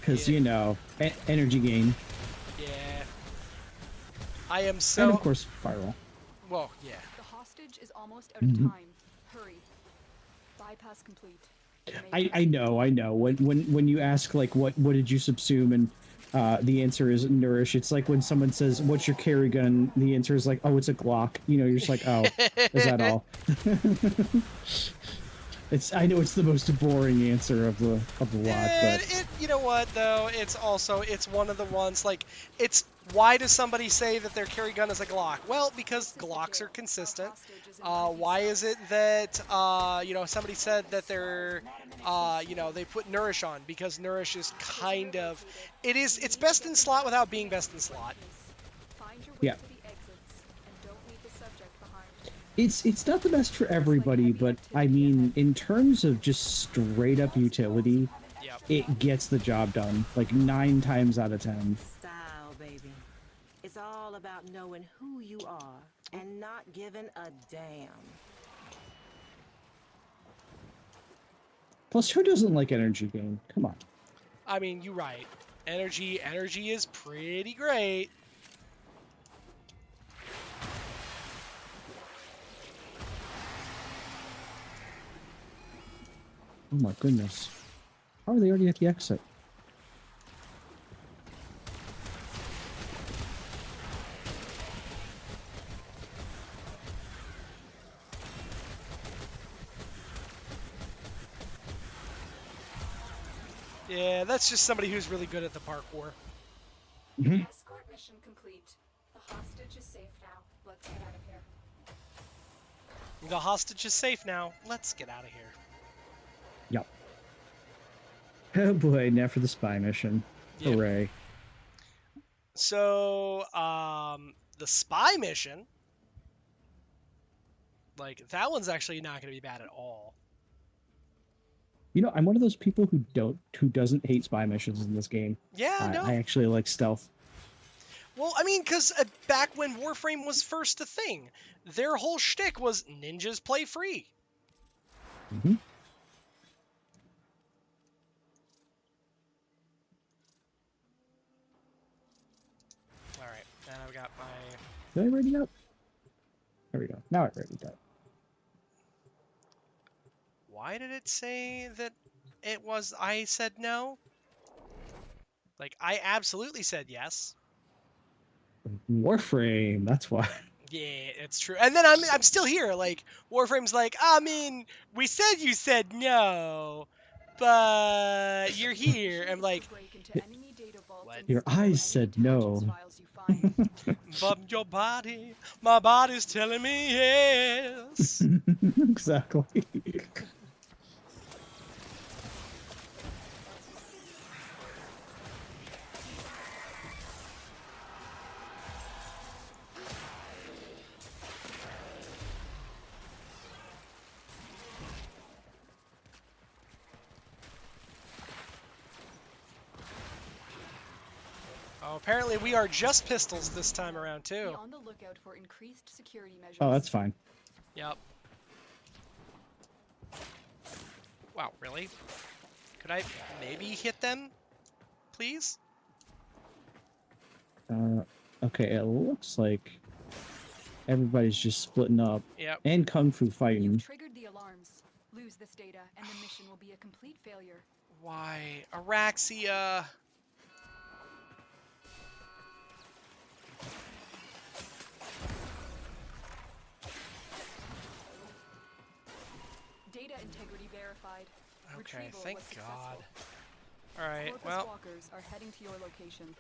Because, you know, energy gain. Yeah. I am so... And, of course, Firewall. Well, yeah. The hostage is almost out of time. Hurry. Bypass complete. I know. When you ask, like, what did you subsume, and the answer is Nourish, it's like when someone says, what's your carry gun? The answer is like, oh, it's a Glock. You know, you're just like, oh, is that all? I know it's the most boring answer of the lot, but you know what though? It's one of the ones, like, it's why does somebody say that their carry gun is a Glock? Well, because Glocks are consistent. Why is it that you know, somebody said that they're you know, they put Nourish on? Because Nourish is kind of it's best in slot without being best in slot. yeah. It's not the best for everybody, but I mean, in terms of just straight up utility, it gets the job done, like 9 times out of 10. Style, baby. It's all about knowing who you are and not giving a damn. Plus, who doesn't like energy gain? Come on. I mean, you're right. Energy is pretty great. Oh my goodness. How are they already at the exit? Yeah, that's just somebody who's really good at the parkour. Escort mission complete. The hostage is safe now. Let's get out of here. The hostage is safe now. Let's get out of here. Yep. Oh boy, now for the spy mission. Yep. Hooray. So, the spy mission, like, that one's actually not going to be bad at all. You know, I'm one of those people who doesn't hate spy missions in this game. Yeah, no. I actually like stealth. Well, I mean, because back when Warframe was first a thing, their whole shtick was ninjas play free. Mm-hmm. All right, and I've got my... Did I ready it up? There we go. Now I ready it up. Why did it say that it was... I said no? Like, I absolutely said yes. Warframe, that's why. Yeah, it's true. And then I'm still here. Like, Warframe's like, I mean, we said you said no. but you're here. I'm like, what? Your eyes said no. But my body's telling me yes. Exactly. Oh, apparently we are just pistols this time around too. Be on the lookout for increased security measures. Oh, that's fine. Yep. Wow, really? Could I maybe hit them, please? Okay, it looks like everybody's just splitting up. Yep. And kung fu fighting. You've triggered the alarms. Lose this data, and the mission will be a complete failure. Why? Araxia. Data integrity verified. Okay, Retrieval thank was God. successful. Alright, Corpus well. walkers are heading to your location.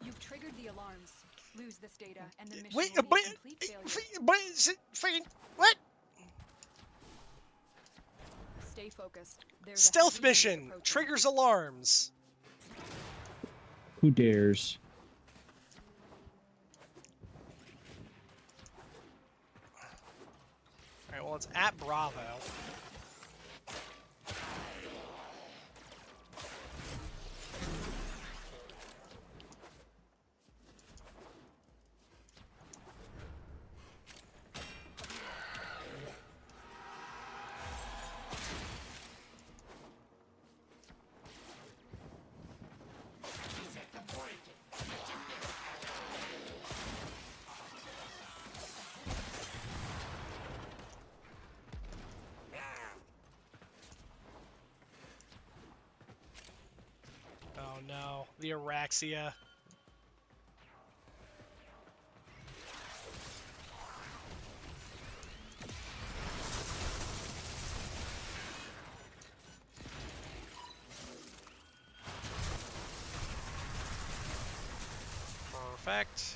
You've triggered the alarms. Lose this data, and the mission will be a complete failure. What? Stay focused. There's a Stealth heavy unit mission approaching. triggers alarms. Who dares? Alright, well, it's at Bravo. Oh no, the Araxia. Perfect.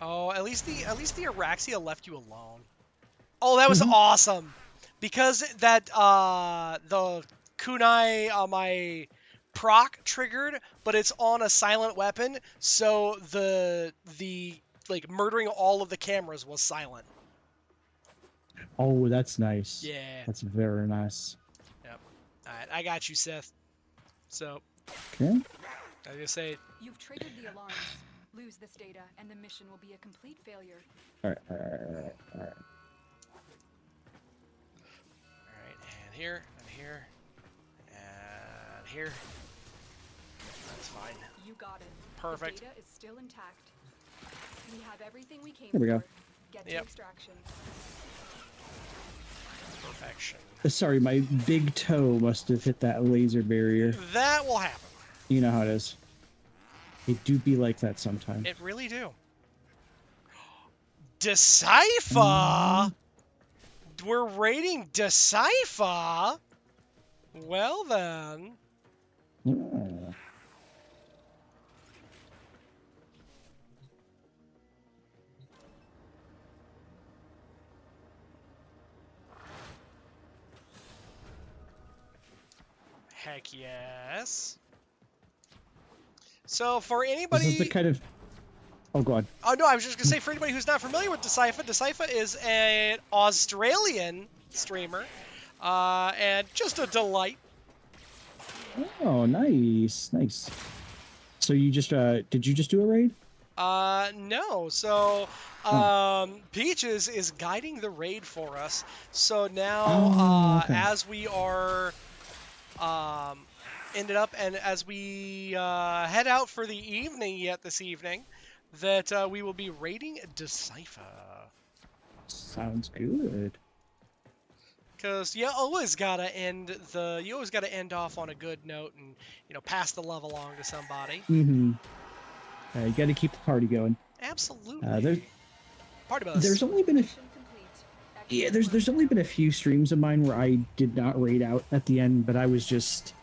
Oh, at least the Araxia left you alone. Oh, that was awesome. Because that the kunai on my proc triggered, but it's on a silent weapon, so the like murdering all of the cameras was silent. Oh, that's nice. Yeah. That's very nice. Yep. Alright, I got you, Seth. So Okay. I just say You've triggered the alarms. Lose this data, and the mission will be a complete failure. Alright. Alright, and here, and here, and here. That's fine. You got it. Perfect. The data is still intact. We have everything we came There we for. go. Get to Yep. extraction. Perfection. Sorry, my big toe must have hit that laser barrier. That will happen. You know how it is. It do be like that sometimes. It really do. Decipher? We're raiding Decipher? Well then. Yeah. Heck yes. So for anybody... This is the kind of... Oh, God. Oh, no, I was just going to say, for anybody who's not familiar with Decipher, Decipher is an Australian streamer, and just a delight. Oh, nice. Nice. So you just, did you just do a raid? No. So, Peaches is guiding the raid for us. So now, okay. as we are, ended up, and as we, head out for the evening yet this evening, that, we will be raiding Decipher. Sounds good. Because you always gotta end off on a good note and, you know, pass the love along to somebody. Mm-hmm. You gotta keep the party going. Absolutely. Party bus. There's only been there's only been a few streams of mine where I did not raid out at the end, but I was just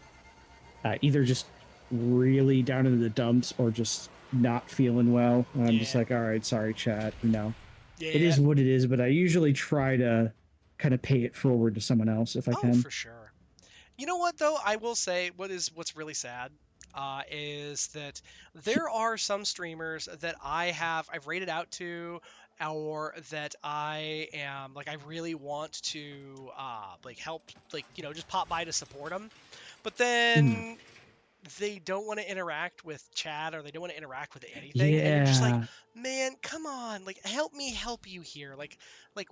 either just really down into the dumps or just not feeling well. And I'm just like, all right, sorry, chat. You know, it is what it is. But I usually try to kind of pay it forward to someone else if I can. Oh, for sure. You know what though? I will say what's really sad is that there are some streamers that I've rated out to, or that I am like I really want to like help, like, you know, just pop by to support them, but then they don't want to interact with chat, or they don't want to interact with anything, and you're just like, man, come on, like, help me help you here, like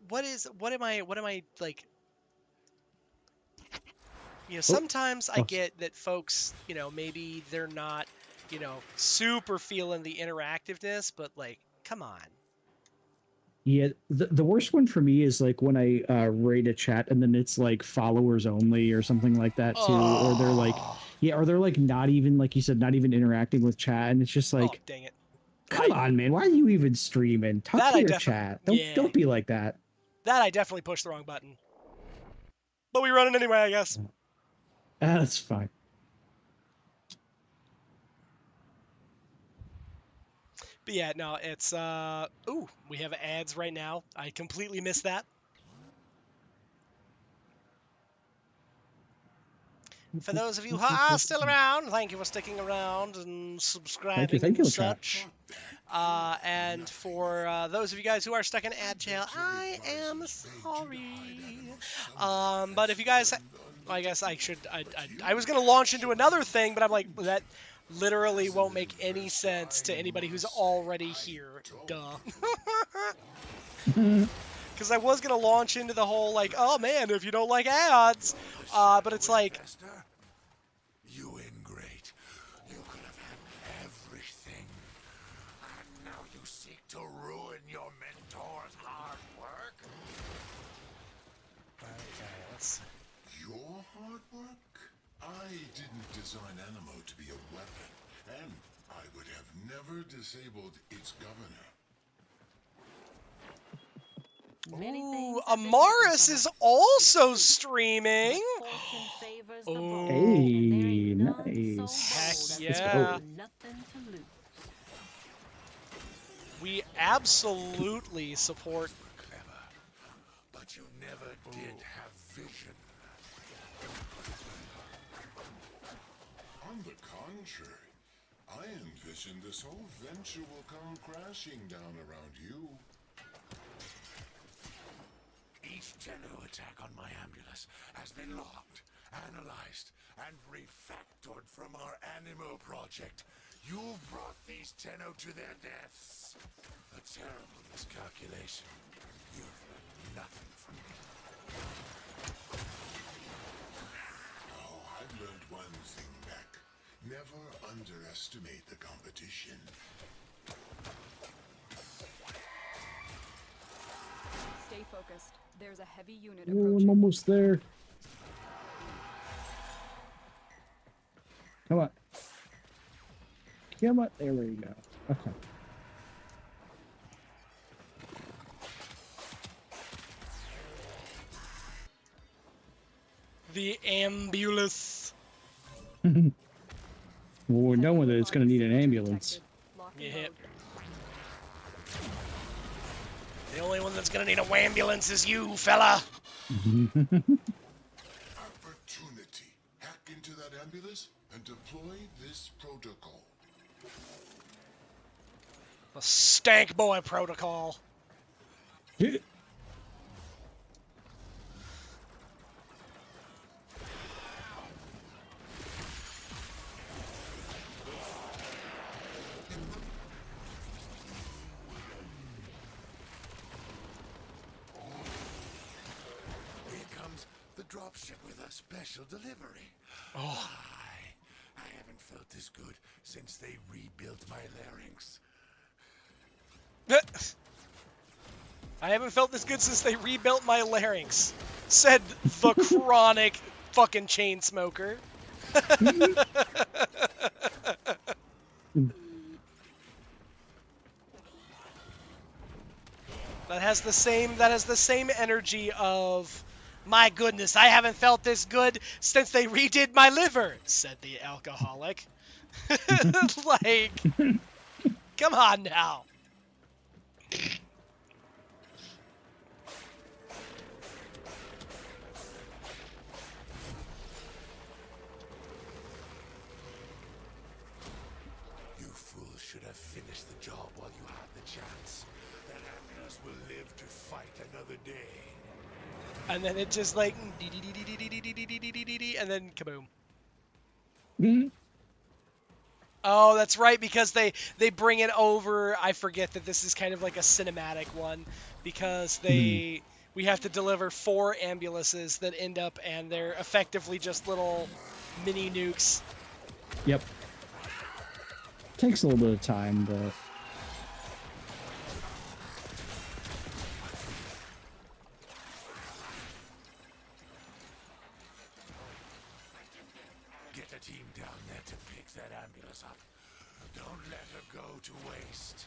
what am I like, you know, sometimes I get that folks, you know, maybe they're not, you know, super feeling the interactiveness, but like, come on. Yeah, the worst one for me is like when I raid a chat and then it's like followers only or something like that too, or they're like, or they're like not even, like you said, not even interacting with chat, and it's just like, dang it, come on, man, why are you even streaming? Talk to your chat. Don't be like that. That I definitely pushed the wrong button, but we run it anyway, I guess. That's fine. But yeah, no, it's ooh, we have ads right now. I completely missed that. For those of you who are still around, thank you for sticking around and subscribing and such. And for those of you guys who are stuck in ad jail, I am sorry. But if you guys, I guess I should, I was going to launch into another thing, but I'm like, that literally won't make any sense to anybody who's already here. Duh. Because I was going to launch into the whole, like, oh man, if you don't like ads, but it's like, you ingrate. You could have had everything. And now you seek to ruin your mentor's hard work? Your hard work? I didn't design Animo to be a weapon, and I would have never disabled its governor. ooh, Amaris is also streaming. Oh, hey, nice. Heck yeah. We absolutely support. But you never did have vision. On the contrary, I envisioned this whole venture will come crashing down around you. Each Tenno attack on my ambulance has been logged, analyzed, and refactored from our Animo project. You've brought these Tenno to their deaths. A terrible miscalculation. You've learned nothing from me. Oh, I've learned one thing, Beck. Never underestimate the competition. Stay focused. There's a heavy unit Oh, approaching. I'm almost there. Come on. Come on. There we go. Okay. The ambulance. Well, we're done with it. It's going to need an ambulance. Yeah. The only one that's gonna need a wambulance is you, fella. Opportunity. Hack into that ambulance and deploy this protocol. The Stank Boy Protocol. Dropship with a special delivery. Oh. I haven't felt this good since they rebuilt my larynx. I haven't felt this good since they rebuilt my larynx, said the chronic fucking chain smoker. That has the same energy of, my goodness, I haven't felt this good since they redid my liver, said the alcoholic. Like, come on now. You fools should have finished the job while you had the chance. That ambulance will live to fight another day. And then it just like, and then kaboom. Mhm. Oh, that's right, because they bring it over. I forget that this is kind of like a cinematic one, because we have to deliver 4 ambulances that end up, and they're effectively just little mini nukes. Yep. Takes a little bit of time, but Get a team down there to pick that ambulance up. Don't let her go to waste.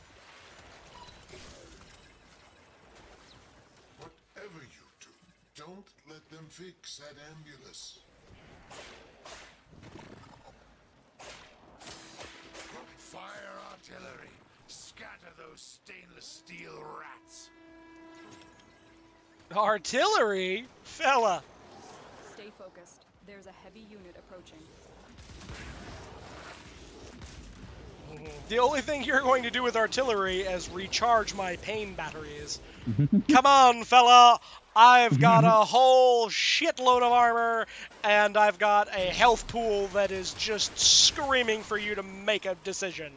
Whatever you do, don't let them fix that ambulance. Fire artillery. Scatter those stainless steel rats. Artillery? Fella. Stay focused. There's a heavy unit approaching. The only thing you're going to do with artillery is recharge my pain batteries. Come on, fella! I've got a whole shitload of armor, and I've got a health pool that is just screaming for you to make a decision.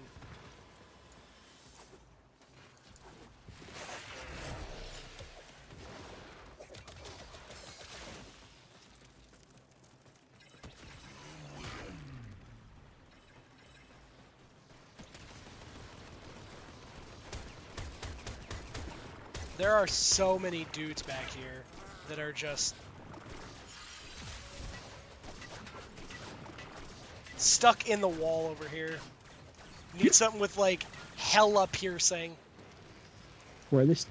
There are so many dudes back here that are just stuck in the wall over here. Need something with like hella piercing. where this?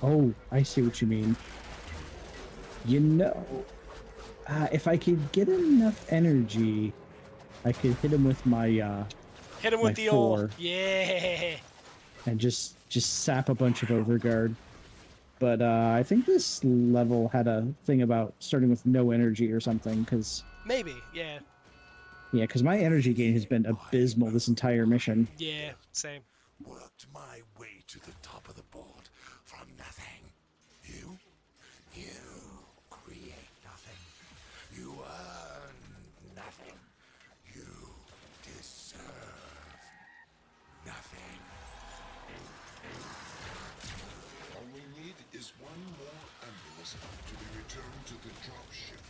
Oh, I see what you mean. You know, if I could get enough energy, I could hit him with my Hit him with the 4, old, yeah. and just sap a bunch of overguard. But I think this level had a thing about starting with no energy or something, because Maybe, yeah. yeah, because my energy gain has been abysmal this entire mission. Yeah, same. Worked my way to the top of the board from nothing. You create nothing. You earn nothing. You deserve nothing. All we need is one more ambulance to be returned to the dropship.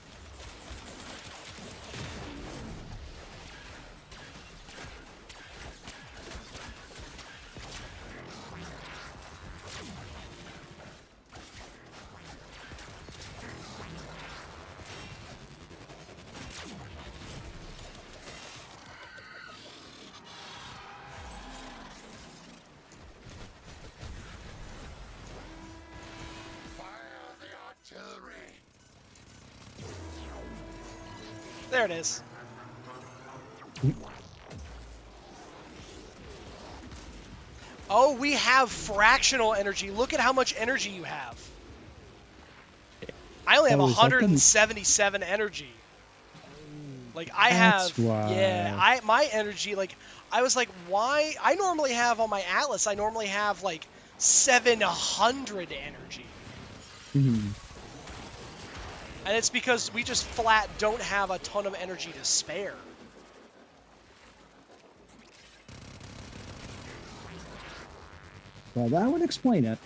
There it is. Oh, we have fractional energy. Look at how much energy you have. I only have Oh, is that the- 177 energy. Like I That's have, why. yeah. My energy, like I was like, why? I normally have on my Atlas. I normally have like 700 energy, Mhm. and it's because we just flat don't have a ton of energy to spare. Well, that would explain it.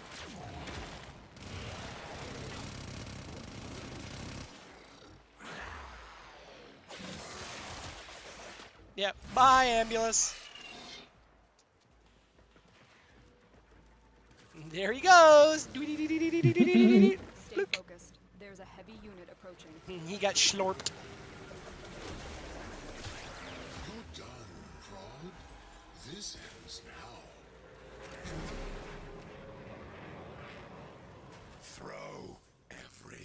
Yep. Bye, ambulance. There he goes. Stay focused. There's a heavy unit approaching. He got slurped. You're done, Frog. This ends now.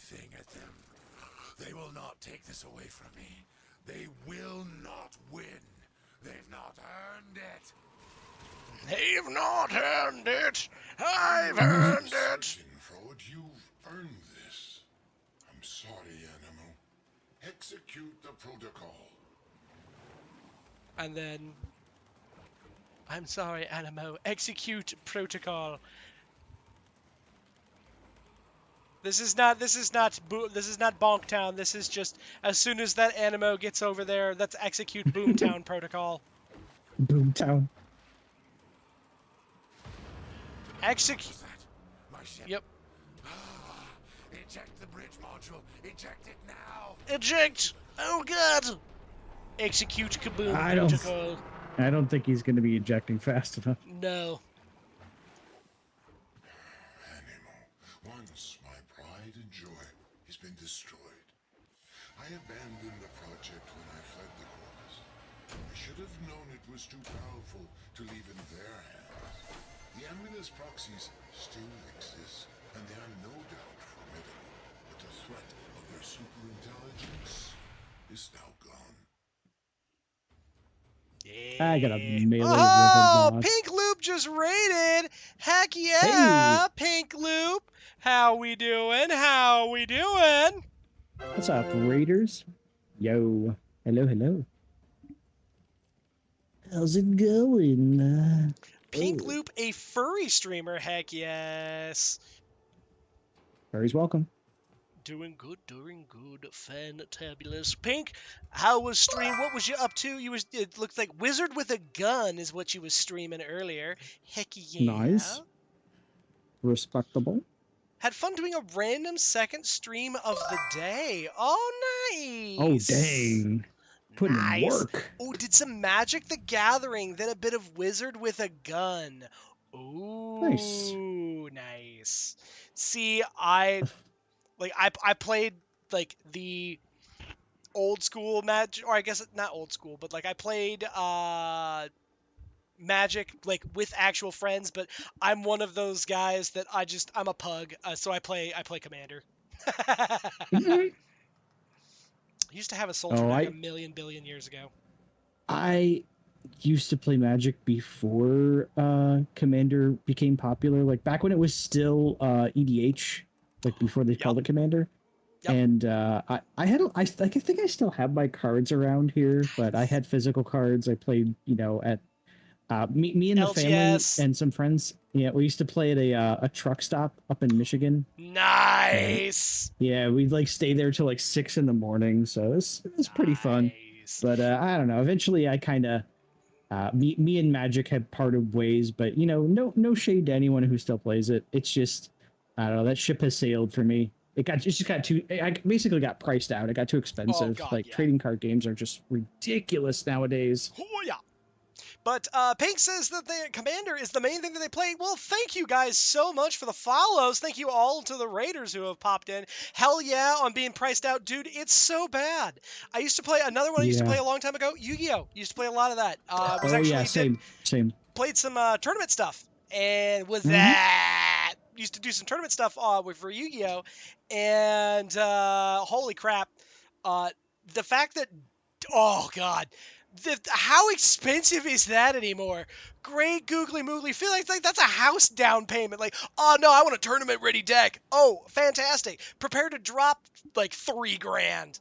everything at them. They will not take this away from me. They will not win. They've not earned it. They've not earned it. I've earned it. Frode, you've earned this. I'm sorry, Animal. Execute the protocol. And then, I'm sorry, Animo. Execute protocol. This is not Bonktown. This is just as soon as that Animo gets over there, let's execute Boomtown protocol. Boomtown. Execute. My ship. Yep. Eject the bridge module. Eject it now. Eject. Oh God. Execute Kaboom protocol. I don't think he's going to be ejecting fast enough. No. Once my pride and joy has been destroyed. I abandoned the project when I fled the Corvus. I should have known it was too powerful to leave in their hands. The Ambulance proxies still exist, and they are no doubt formidable, but the threat of their superintelligence is now gone. I got a melee rivet Oh, mod. Pink Loop just raided. Heck yeah, Hey. Pink Loop. How we doing? How we doing? What's up, Raiders? Yo. Hello, hello. How's it going? Pink Loop, a furry streamer. Heck yes. Furry's welcome. Doing good, fantabulous. Pink, how was stream? What was you up to? It looked like Wizard with a Gun is what you was streaming earlier. Heck yeah. Nice. Respectable. Had fun doing a random second stream of the day. Oh, nice. Oh, dang. Putting in work. Oh, did some Magic the Gathering, then a bit of Wizard with a Gun. Ooh, nice. See, I played like the old school Magic, or I guess not old school, but like I played Magic like with actual friends, but I'm one of those guys that I'm a pug, so I play Commander. I used to have a soldier deck a million billion years ago. I used to play Magic before Commander became popular, like back when it was still EDH, like before they called it Commander. Yep. And I think I still have my cards around here, but I had physical cards. I played, at me and the family and some friends. Yeah, we used to play at a truck stop up in Michigan. Nice. Yeah, we'd like stay there till like 6 a.m. So it was pretty fun. But I don't know. Eventually, I kind of me and Magic had parted ways. But no shade to anyone who still plays it. It's just I don't know. That ship has sailed for me. It just got too. I basically got priced out. It got too expensive. Oh, God, trading card games are just ridiculous nowadays. Oh yeah. But Pink says that the Commander is the main thing that they play. Well, thank you guys so much for the follows. Thank you all to the Raiders who have popped in. Hell yeah on being priced out. Dude, it's so bad. I used to play another one I used to play a long time ago. Yu-Gi-Oh! Used to play a lot of that. Same. Played some tournament stuff. And with that, used to do some tournament stuff for Yu-Gi-Oh! And holy crap. The fact that, oh God. How expensive is that anymore? Great googly moogly. Feel like that's a house down payment. Like, oh no, I want a tournament ready deck. Oh, fantastic. Prepare to drop like $3,000.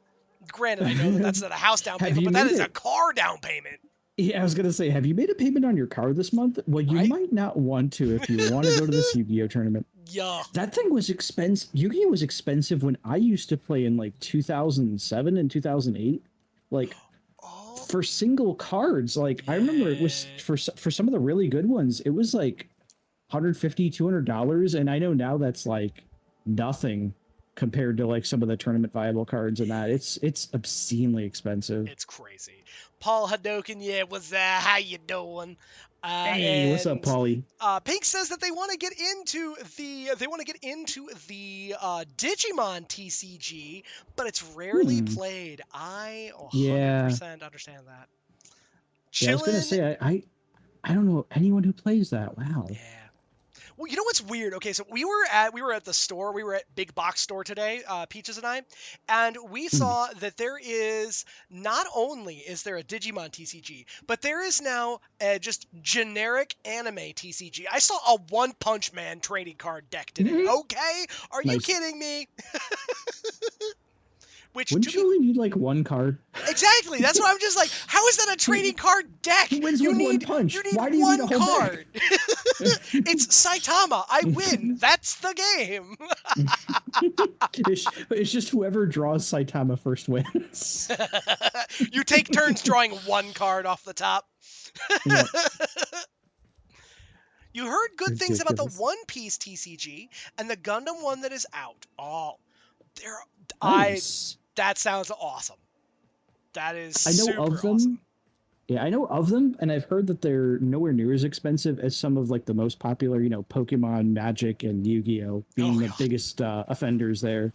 Granted, I know that's not a house down payment, but that is a car down payment. Yeah, I was gonna say, have you made a payment on your car this month? Well, you might not want to if you want to go to this Yu-Gi-Oh tournament. Yeah. That thing was expensive. Yu-Gi-Oh was expensive when I used to play in like 2007 and 2008. Like. For single cards, like I remember it was for some of the really good ones, it was like $150, $200, and I know now that's like nothing compared to like some of the tournament viable cards and that. It's obscenely expensive. It's crazy. Paul Hadoken, yeah, what's that? How you doing? Hey, what's up, Paulie? Pink says that they want to get into the Digimon TCG, but it's rarely played. I 100% understand that. Yeah, I was gonna say I don't know anyone who plays that. Wow. Yeah. Well, you know what's weird? Okay, so we were at the store. We were at Big Box Store today, Peaches and I, and we saw that there is not only is there a Digimon TCG, but there is now a just generic anime TCG. I saw a One Punch Man trading card deck today. Okay, are you Nice. kidding me? Which Wouldn't you only need like one card? Exactly. That's what I'm just like. How is that a trading card deck? He wins you with need one punch. You need Why do you one need a whole card. It's Saitama. I win. That's the game. It's just whoever draws Saitama first wins. You take turns drawing one card off the top. Yep. You heard good things about the Ridiculous. One Piece TCG and the Gundam one that is out. Oh, there. Nice. That sounds awesome. That is I know super of them. awesome. Yeah, I know of them, and I've heard that they're nowhere near as expensive as some of like the most popular, Pokemon, Magic, and Yu-Gi-Oh being the biggest offenders there.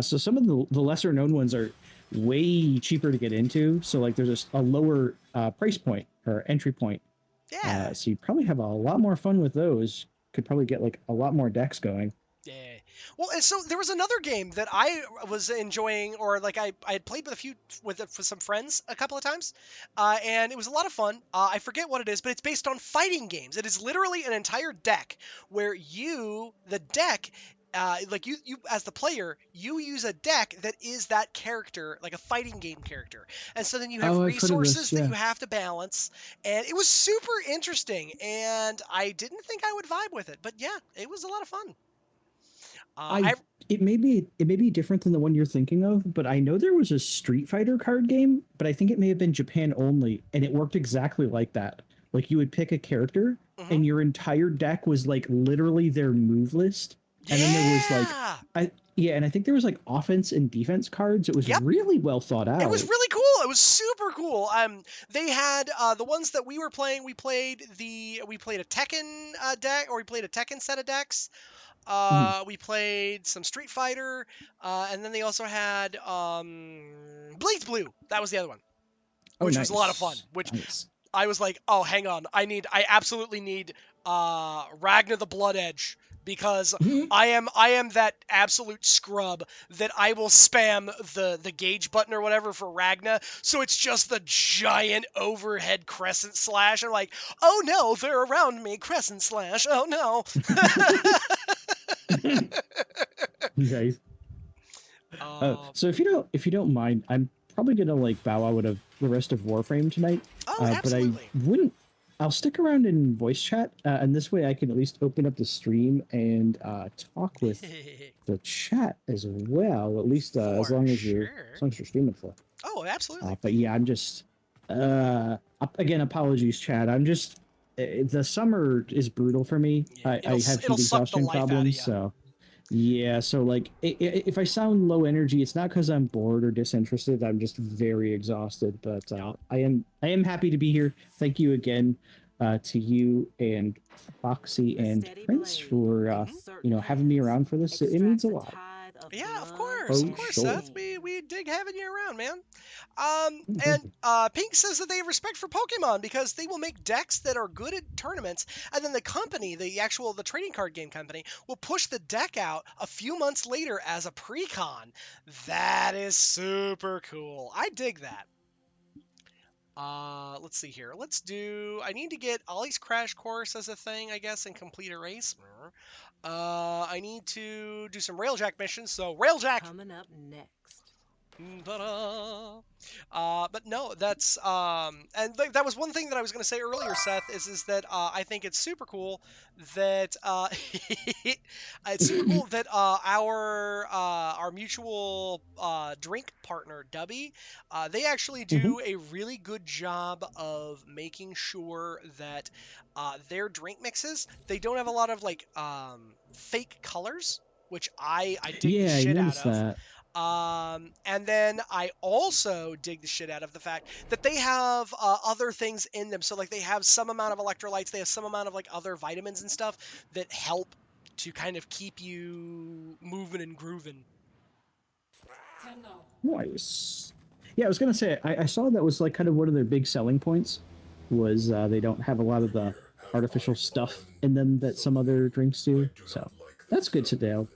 So some of the lesser known ones are way cheaper to get into. So like there's a lower price point or entry point. Yeah. So you probably have a lot more fun with those. Could probably get like a lot more decks going. Yeah. Well, and so there was another game that I was enjoying, or like I had played with some friends a couple of times, and it was a lot of fun. I forget what it is, but it's based on fighting games. It is literally an entire deck where the deck, like you as the player, you use a deck that is that character, like a fighting game character, and so then you have resources that you have to balance, and it was super interesting, and I didn't think I would vibe with it, but yeah, it was a lot of fun. It may be different than the one you're thinking of, but I know there was a Street Fighter card game, but I think it may have been Japan only, and it worked exactly like that. Like you would pick a character, and your entire deck was like literally their move list, and then there was like and I think there was like offense and defense cards. It was really well thought out. It was really cool. It was super cool. They had the ones that we were playing. We played a Tekken deck, or we played a Tekken set of decks. We played some Street Fighter, and then they also had Blades Blue. That was the other one, which was a lot of fun. Which I was like, oh, hang on, I absolutely need Ragnar the Blood Edge, because I am that absolute scrub that I will spam the gauge button or whatever for Ragnar, so it's just the giant overhead crescent slash. I'm like, oh no, they're around me, crescent slash. Oh no. Nice. So if you don't mind, I'm probably gonna like bow out of the rest of Warframe tonight. Oh, absolutely. But I'll stick around in voice chat, and this way I can at least open up the stream and talk with the chat as well. At least as long as you're streaming for. Oh, absolutely. But yeah, I'm just again, apologies, chat. I'm just the summer is brutal for me. I have heat exhaustion problems, so yeah. So like, if I sound low energy, it's not because I'm bored or disinterested. I'm just very exhausted. But I am happy to be here. Thank you again to you and Foxy and Prince for having me around for this. It means a lot. Yeah, of course, Seth. We dig having you around, man. And Pink says that they have respect for Pokemon because they will make decks that are good at tournaments, and then the company, the trading card game company, will push the deck out a few months later as a pre-con. That is super cool. I dig that. Let's see here. I need to get Ollie's Crash Course as a thing, I guess, and complete a race. I need to do some Railjack missions, so Railjack! Coming up next. But no, that's and that was one thing that I was going to say earlier, Seth, is that I think it's super cool that our mutual drink partner Dubby, they actually do a really good job of making sure that their drink mixes, they don't have a lot of like fake colors, which I dig the shit out of. That. And then I also dig the shit out of the fact that they have other things in them. So like they have some amount of electrolytes, they have some amount of like other vitamins and stuff that help to kind of keep you moving and grooving. Nice. Yeah, I was gonna say I saw that was like kind of one of their big selling points was they don't have a lot of the artificial stuff in them that some other drinks do. So that's good to know.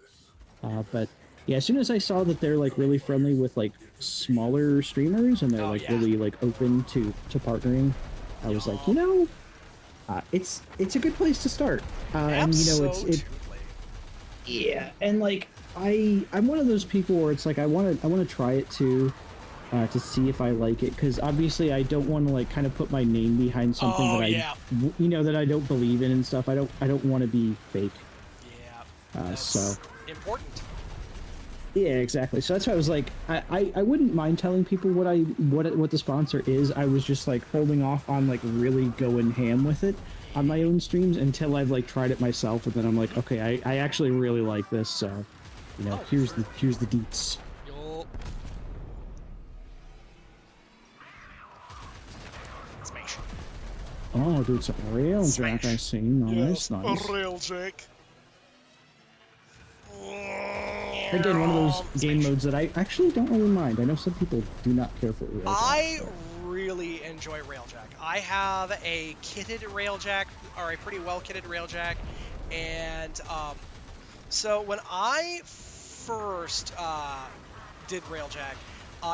But yeah, as soon as I saw that they're like really friendly with like smaller streamers and they're like really like open to partnering, I was like, you know, it's a good place to start. And you know, yeah, and like I'm one of those people where it's like I want to try it too. To see if I like it, because obviously I don't want to like kind of put my name behind something that I don't believe in and stuff. I don't want to be fake. Yeah. So important. Yeah, exactly. So that's why I was like, I wouldn't mind telling people what the sponsor is. I was just like holding off on like really going ham with it on my own streams until I've like tried it myself, and then I'm like, okay, I actually really like this. So, you know, here's the deets. Oh, dude, it's a railjack I see. Nice, nice. A railjack. Again, one of those game modes that I actually don't really mind. I know some people do not care for railjack. I really enjoy railjack. I have a kitted railjack, or a pretty well kitted railjack, and so when I first did railjack,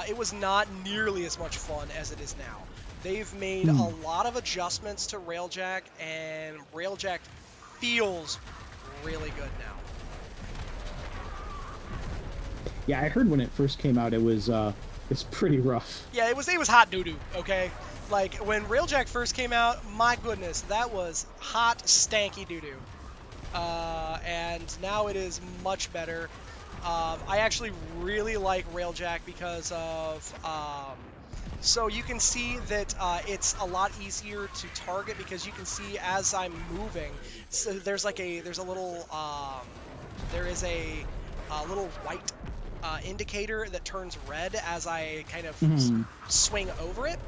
it was not nearly as much fun as it is now. They've made a lot of adjustments to railjack, and railjack feels really good now. Yeah, I heard when it first came out, it's pretty rough. Yeah, it was hot doo-doo, okay? Like, when railjack first came out, my goodness, that was hot, stanky doo-doo. And now it is much better. I actually really like railjack because of... so you can see that it's a lot easier to target because you can see as I'm moving. So there's a little white indicator that turns red as I kind of swing over it.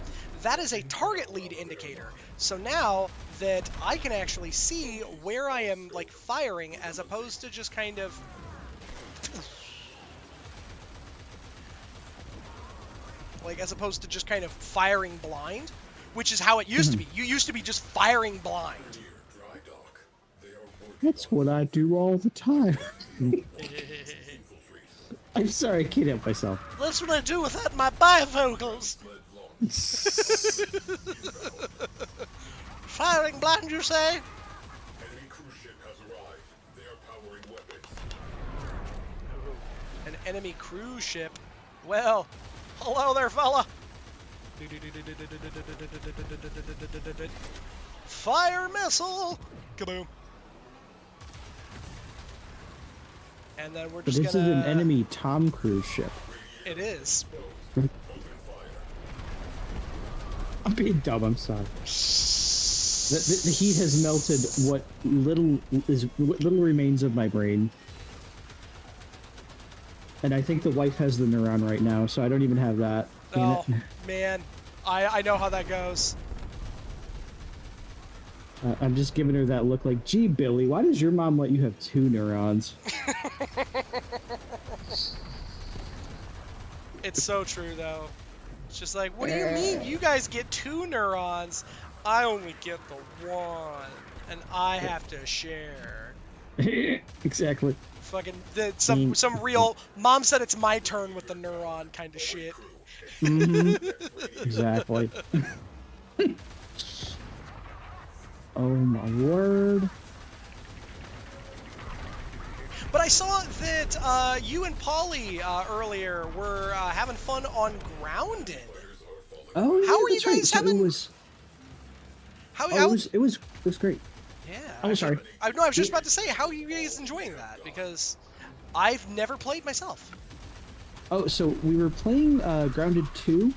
That is a target lead indicator. So now that I can actually see where I am like firing as opposed to just kind of firing blind, which is how it used to be. You used to be just firing blind. That's what I do all the time. I'm sorry, I can't help myself. That's what I do without my bifocals. Firing blind, you say? An enemy cruise ship. Well, hello there, fella. Fire missile. Kaboom. And then we're just this is an enemy Tom Cruise ship. It is. I'm being dumb, I'm sorry. The heat has melted what little remains of my brain. And I think the wife has the neuron right now, so I don't even have that. Oh, man. I know how that goes. I'm just giving her that look like, gee, Billy, why does your mom let you have 2 neurons? It's so true, though. It's just like, what do you mean you guys get 2 neurons? I only get the 1, and I have to share. Exactly. Fucking some real mom said it's my turn with the neuron kind of shit. Exactly. Oh my word. But I saw that you and Polly earlier were having fun on Grounded. Oh yeah, how were you that's guys right. So having? It was great. Yeah. Oh, sorry. I was just about to say, how are you guys enjoying that? Because I've never played myself. Oh, so we were playing Grounded 2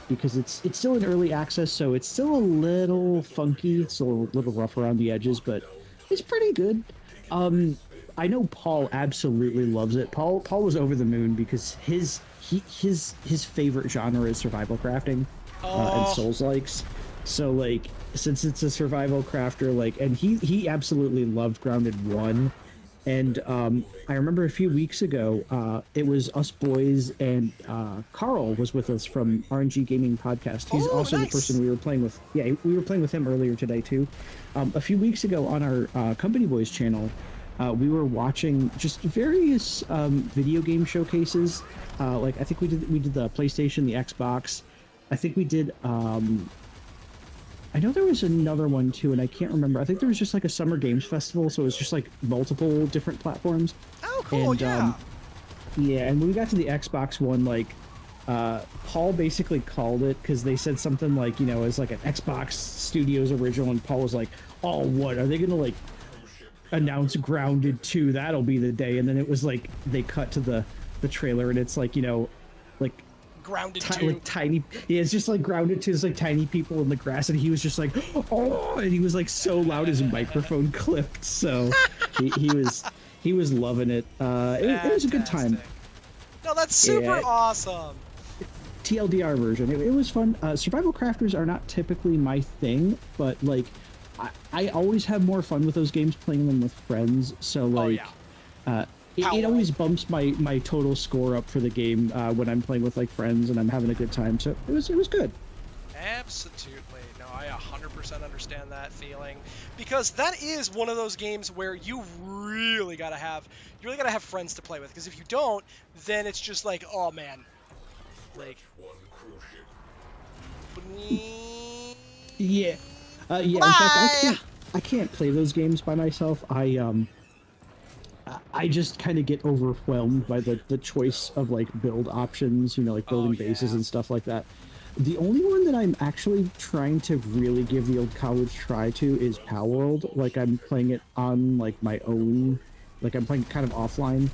because it's still in early access, so it's still a little funky. It's still a little rough around the edges, but it's pretty good. I know Paul absolutely loves it. Paul was over the moon because his favorite genre is survival crafting and Souls-likes. So like, since it's a survival crafter, like, and he absolutely loved Grounded 1. And I remember a few weeks ago, it was us boys, and Carl was with us from RNG Gaming Podcast. He's also the person we were playing with. Yeah, we were playing with him earlier today too. A few weeks ago on our Company Boys channel, we were watching just various video game showcases. Like I think we did the PlayStation, the Xbox. I think we did. I know there was another one too, and I can't remember. I think there was just like a summer games festival, so it was just like multiple different platforms. Oh, cool! And, yeah. Yeah, and when we got to the Xbox one, like Paul basically called it because they said something like, you know, as like an Xbox Studios original, and Paul was like, "Oh, what are they gonna like announce Grounded 2? That'll be the day." And then it was like they cut to the trailer, and it's like, you know, like Grounded 2. like tiny, yeah, it's just like Grounded 2 is like tiny people in the grass, and he was just like, "Oh," and he was like so loud his microphone clipped. So he was loving it. It was a good time. No, that's super awesome. TLDR version. It was fun. Survival crafters are not typically my thing, but like I always have more fun with those games playing them with friends. So like it always bumps my total score up for the game when I'm playing with like friends and I'm having a good time. So it was good. Absolutely. No, I 100% understand that feeling, because that is one of those games where you really gotta have friends to play with, because if you don't, then it's just like, oh man, like yeah. In fact, I can't play those games by myself. I just kind of get overwhelmed by the choice of like build options, you know, like building bases and stuff like that. The only one that I'm actually trying to really give the old college try to is Palworld. Like I'm playing it on like my own, like I'm playing kind of offline,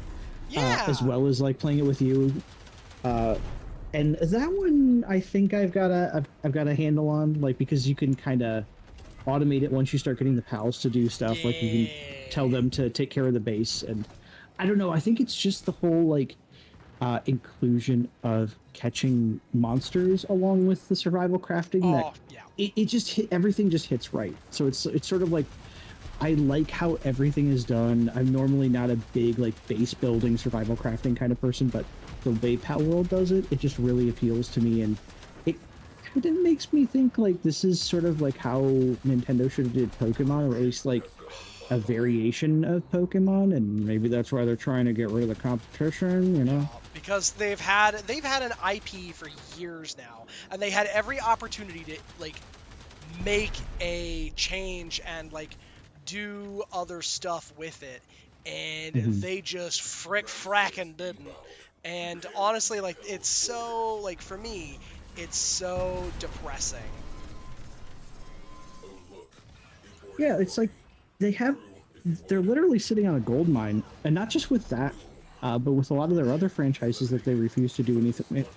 as well as like playing it with you. And that one I think I've got a handle on, like, because you can kind of automate it once you start getting the pals to do stuff. Like you can tell them to take care of the base, and I don't know. I think it's just the whole like inclusion of catching monsters along with the survival crafting it just everything just hits right. So it's sort of like, I like how everything is done. I'm normally not a big like base building survival crafting kind of person, but the way Palworld does it just really appeals to me, and it makes me think like this is sort of like how Nintendo should have did Pokemon, or at least like a variation of Pokemon, and maybe that's why they're trying to get rid of the competition, you know? Because they've had an IP for years now, and they had every opportunity to like make a change and like do other stuff with it, and they just fracking didn't. And honestly, like, it's so, like, for me, it's so depressing. Yeah, it's like they're literally sitting on a gold mine, and not just with that, but with a lot of their other franchises that they refuse to do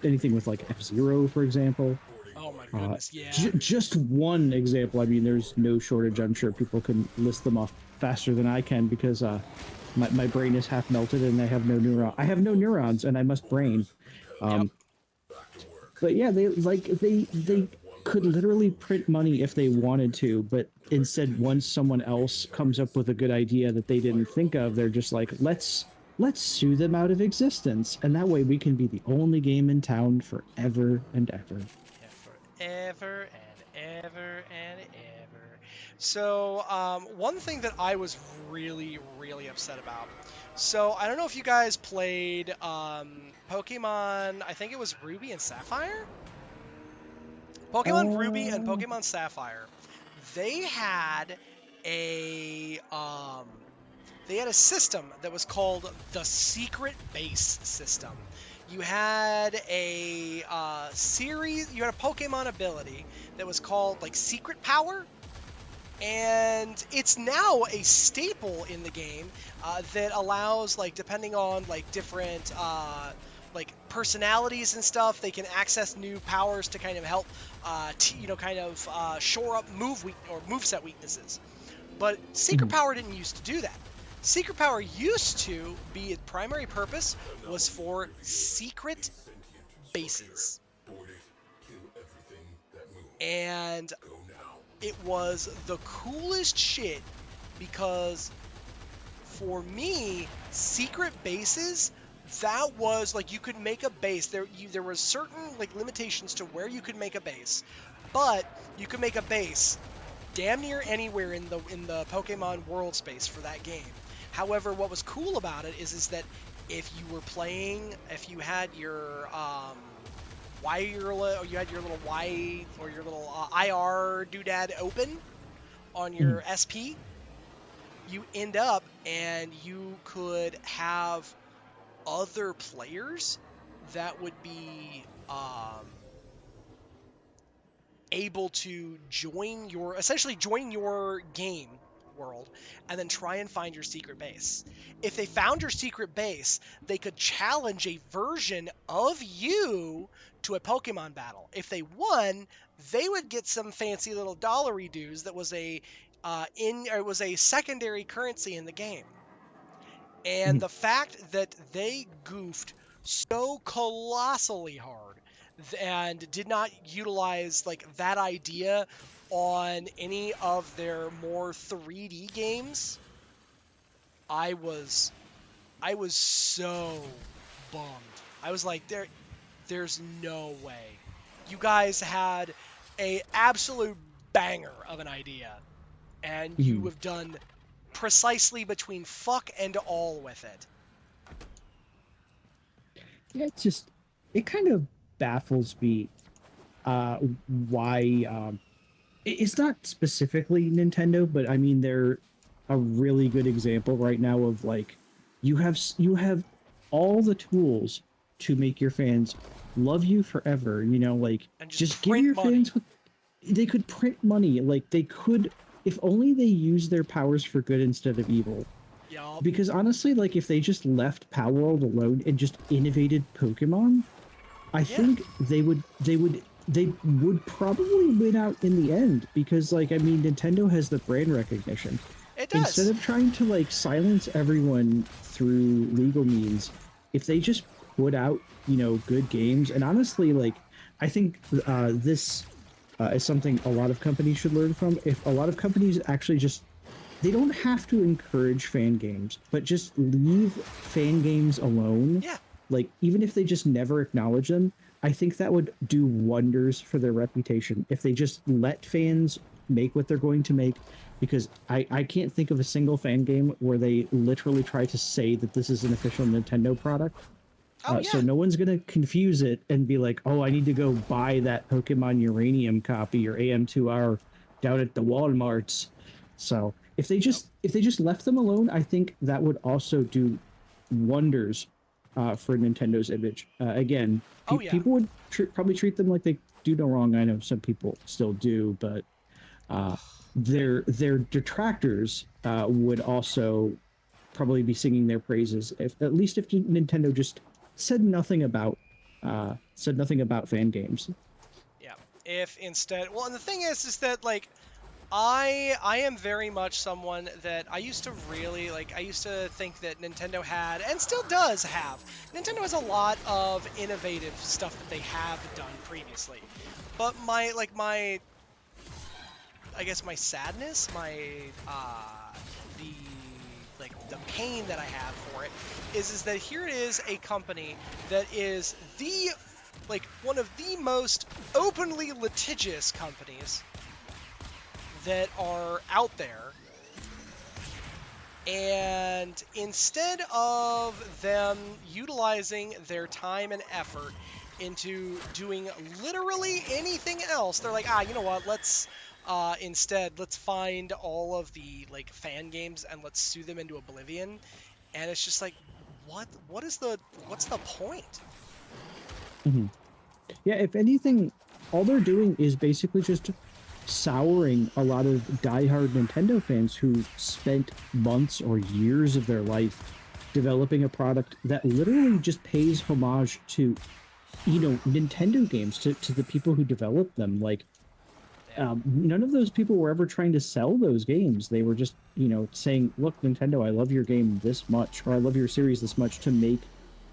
anything with, like F-Zero, for example. Oh my goodness, yeah. Just one example. I mean, there's no shortage. I'm sure people can list them off faster than I can, because my brain is half melted and I have no neurons and I must brain. But yeah, they could literally print money if they wanted to, but instead, once someone else comes up with a good idea that they didn't think of, they're just like, let's sue them out of existence, and that way we can be the only game in town forever and ever. Forever and ever and ever. So, one thing that I was really, really upset about. So, I don't know if you guys played Pokemon, I think it was Ruby and Sapphire? Pokemon Ruby and Pokemon Sapphire. They had a system that was called the Secret Base system. You had a you had a Pokemon ability that was called like Secret Power, and it's now a staple in the game that allows, like, depending on like different like personalities and stuff, they can access new powers to kind of help shore up moveset weaknesses. But Secret Power didn't used to do that. Secret Power used to be, its primary purpose was for secret bases. And it was the coolest shit, because for me, secret bases, that was like you could make a base. There was certain like limitations to where you could make a base, but you could make a base damn near anywhere in the Pokemon world space for that game. However, what was cool about it is that if you were playing, if you had your you had your little Y or your little IR doodad open on your SP, you end up and you could have other players that would be able to essentially join your game world and then try and find your secret base. If they found your secret base, they could challenge a version of you to a Pokemon battle. If they won, they would get some fancy little dollary dues that was it was a secondary currency in the game. And the fact that they goofed so colossally hard and did not utilize like that idea on any of their more 3D games, I was so bummed. I was like, there's no way. You guys had a absolute banger of an idea, and you have done precisely between fuck and all with it. Yeah, it kind of baffles me why it's not specifically Nintendo, but I mean they're a really good example right now of like you have all the tools to make your fans love you forever, you know, like and just give your fans they could print money, like they could, if only they use their powers for good instead of evil. Yeah. Because honestly, like if they just left Power World alone and just innovated Pokemon, I think they would probably win out in the end, because like I mean Nintendo has the brand recognition. It does. Instead of trying to like silence everyone through legal means, if they just put out, you know, good games, and honestly, like I think this is something a lot of companies should learn from. If a lot of companies actually just, they don't have to encourage fan games, but just leave fan games alone. Yeah. Like even if they just never acknowledge them, I think that would do wonders for their reputation if they just let fans make what they're going to make. Because I can't think of a single fan game where they literally try to say that this is an official Nintendo product. So no one's going to confuse it and be like, oh, I need to go buy that Pokemon Uranium copy or AM2R down at the Walmarts. So if they just left them alone, I think that would also do wonders for Nintendo's image. Again, people would probably treat them like they do no wrong. I know some people still do, but their detractors would also probably be singing their praises, if Nintendo just said nothing about fan games. Yeah. If instead, well, and the thing is that like I am very much someone that I used to really like. I used to think that Nintendo had, and still does have, Nintendo has a lot of innovative stuff that they have done previously. But my I guess my sadness, the pain that I have for it is that here it is, a company that is one of the most openly litigious companies that are out there, and instead of them utilizing their time and effort into doing literally anything else, they're like, you know what, let's find all of the like fan games and let's sue them into oblivion. And it's just like, what's the point? Mm-hmm. Yeah, if anything, all they're doing is basically just souring a lot of diehard Nintendo fans who spent months or years of their life developing a product that literally just pays homage to, you know, Nintendo games, to the people who developed them. Like, none of those people were ever trying to sell those games. They were just, you know, saying, look, Nintendo, I love your game this much, or I love your series this much, to make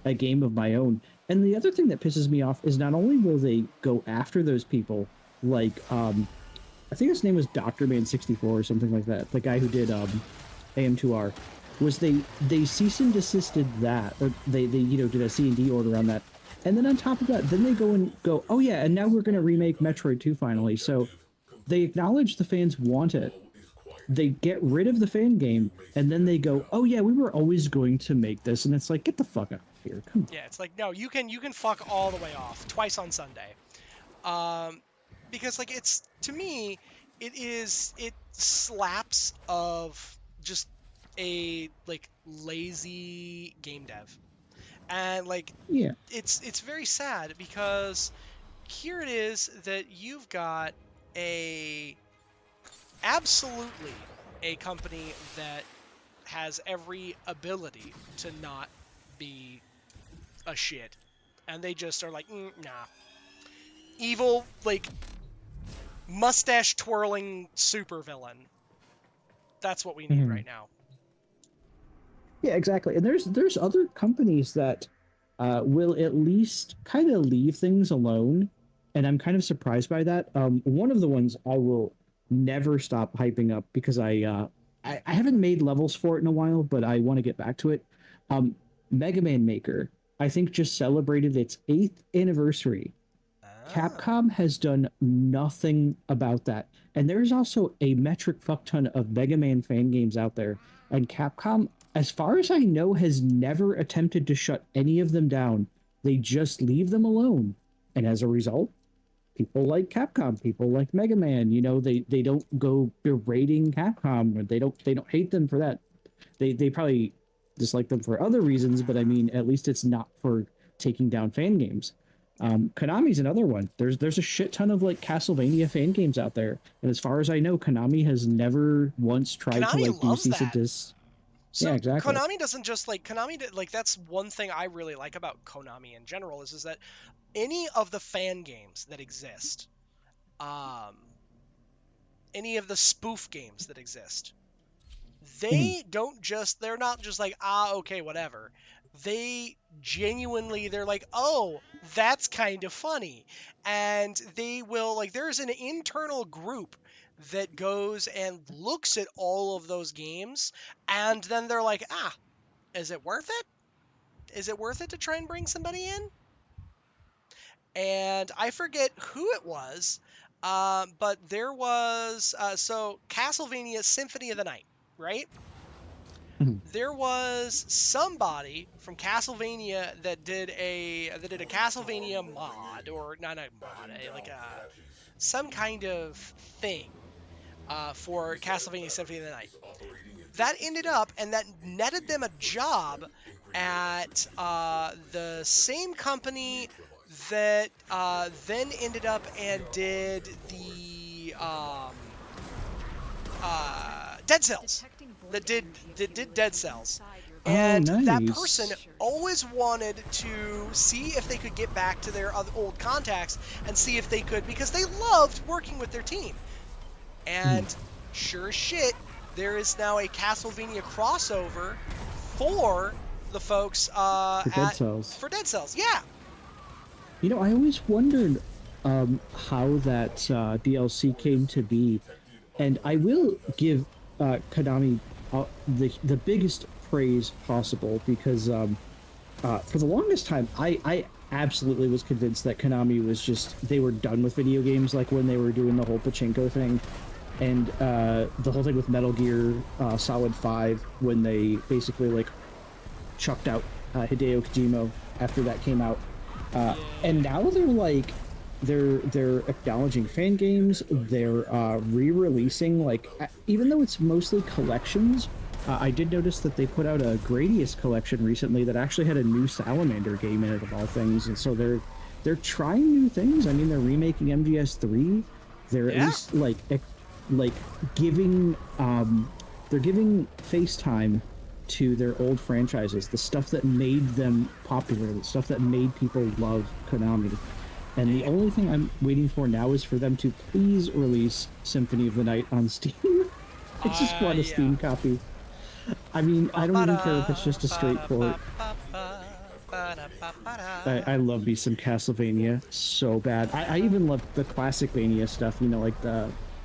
a game of my own. And the other thing that pisses me off is not only will they go after those people, like, I think his name was Dr. Man 64 or something like that, the guy who did AM2R. was they cease and desisted that, or they did a C&D order on that, and then on top of that, then they go, oh yeah, and now we're going to remake Metroid 2 finally. So they acknowledge the fans want it. They get rid of the fan game, and then they go, oh yeah, we were always going to make this, and it's like, get the fuck out of here. Come on. Yeah, it's like, no, you can fuck all the way off twice on Sunday. Because like, it's, to me, it slaps of just a like lazy game dev. And like, yeah, it's very sad, because here it is that you've got absolutely a company that has every ability to not be a shit, and they just are like, nah. Evil, like, mustache twirling supervillain. That's what we need right now. Yeah, exactly. And there's other companies that will at least kind of leave things alone, and I'm kind of surprised by that. One of the ones I will never stop hyping up, because I haven't made levels for it in a while, but I want to get back to it. Mega Man Maker, I think, just celebrated its 8th anniversary. Capcom has done nothing about that. And there's also a metric fuck ton of Mega Man fan games out there. And Capcom, as far as I know, has never attempted to shut any of them down. They just leave them alone. And as a result, people like Capcom, people like Mega Man, they don't go berating Capcom, or they don't hate them for that. They probably dislike them for other reasons, but I mean, at least it's not for taking down fan games. Konami's another one. There's a shit ton of like Castlevania fan games out there, and as far as I know, Konami has never once tried to like do cease and desist. So yeah, exactly. Konami doesn't just like that's one thing I really like about Konami in general is that any of the fan games that exist, any of the spoof games that exist, they're not just like, okay, whatever. They're like, oh, that's kind of funny. And they will, like, there's an internal group that goes and looks at all of those games, and then they're like, is it worth it? Is it worth it to try and bring somebody in? And I forget who it was, but there was, so Castlevania Symphony of the Night, right? There was somebody from Castlevania that did a Castlevania mod, or not a mod, some kind of thing for Castlevania Symphony of the Night. That ended up, and that netted them a job at the same company that then ended up and did the Dead Cells. That did Dead Cells. And that person always wanted to see if they could get back to their old contacts and see if they could, because they loved working with their team. And sure as shit, there is now a Castlevania crossover for the folks for Dead Cells. For Dead Cells, yeah. I always wondered how that DLC came to be, and I will give Konami the biggest praise possible, because for the longest time I absolutely was convinced that Konami was they were done with video games, like when they were doing the whole pachinko thing, and the whole thing with Metal Gear Solid 5, when they basically like chucked out Hideo Kojima after that came out, and now they're like they're acknowledging fan games. They're re-releasing, like, even though it's mostly collections. I did notice that they put out a Gradius collection recently that actually had a new Salamander game in it, of all things. And so they're trying new things. I mean, they're remaking MGS3. They're at least like giving they're giving FaceTime to their old franchises, the stuff that made them popular, the stuff that made people love Konami. And the only thing I'm waiting for now is for them to please release Symphony of the Night on Steam. I just want a Steam copy. I mean, I don't even care if it's just a straight port. I love me some Castlevania so bad. I even love the classic Vania stuff, like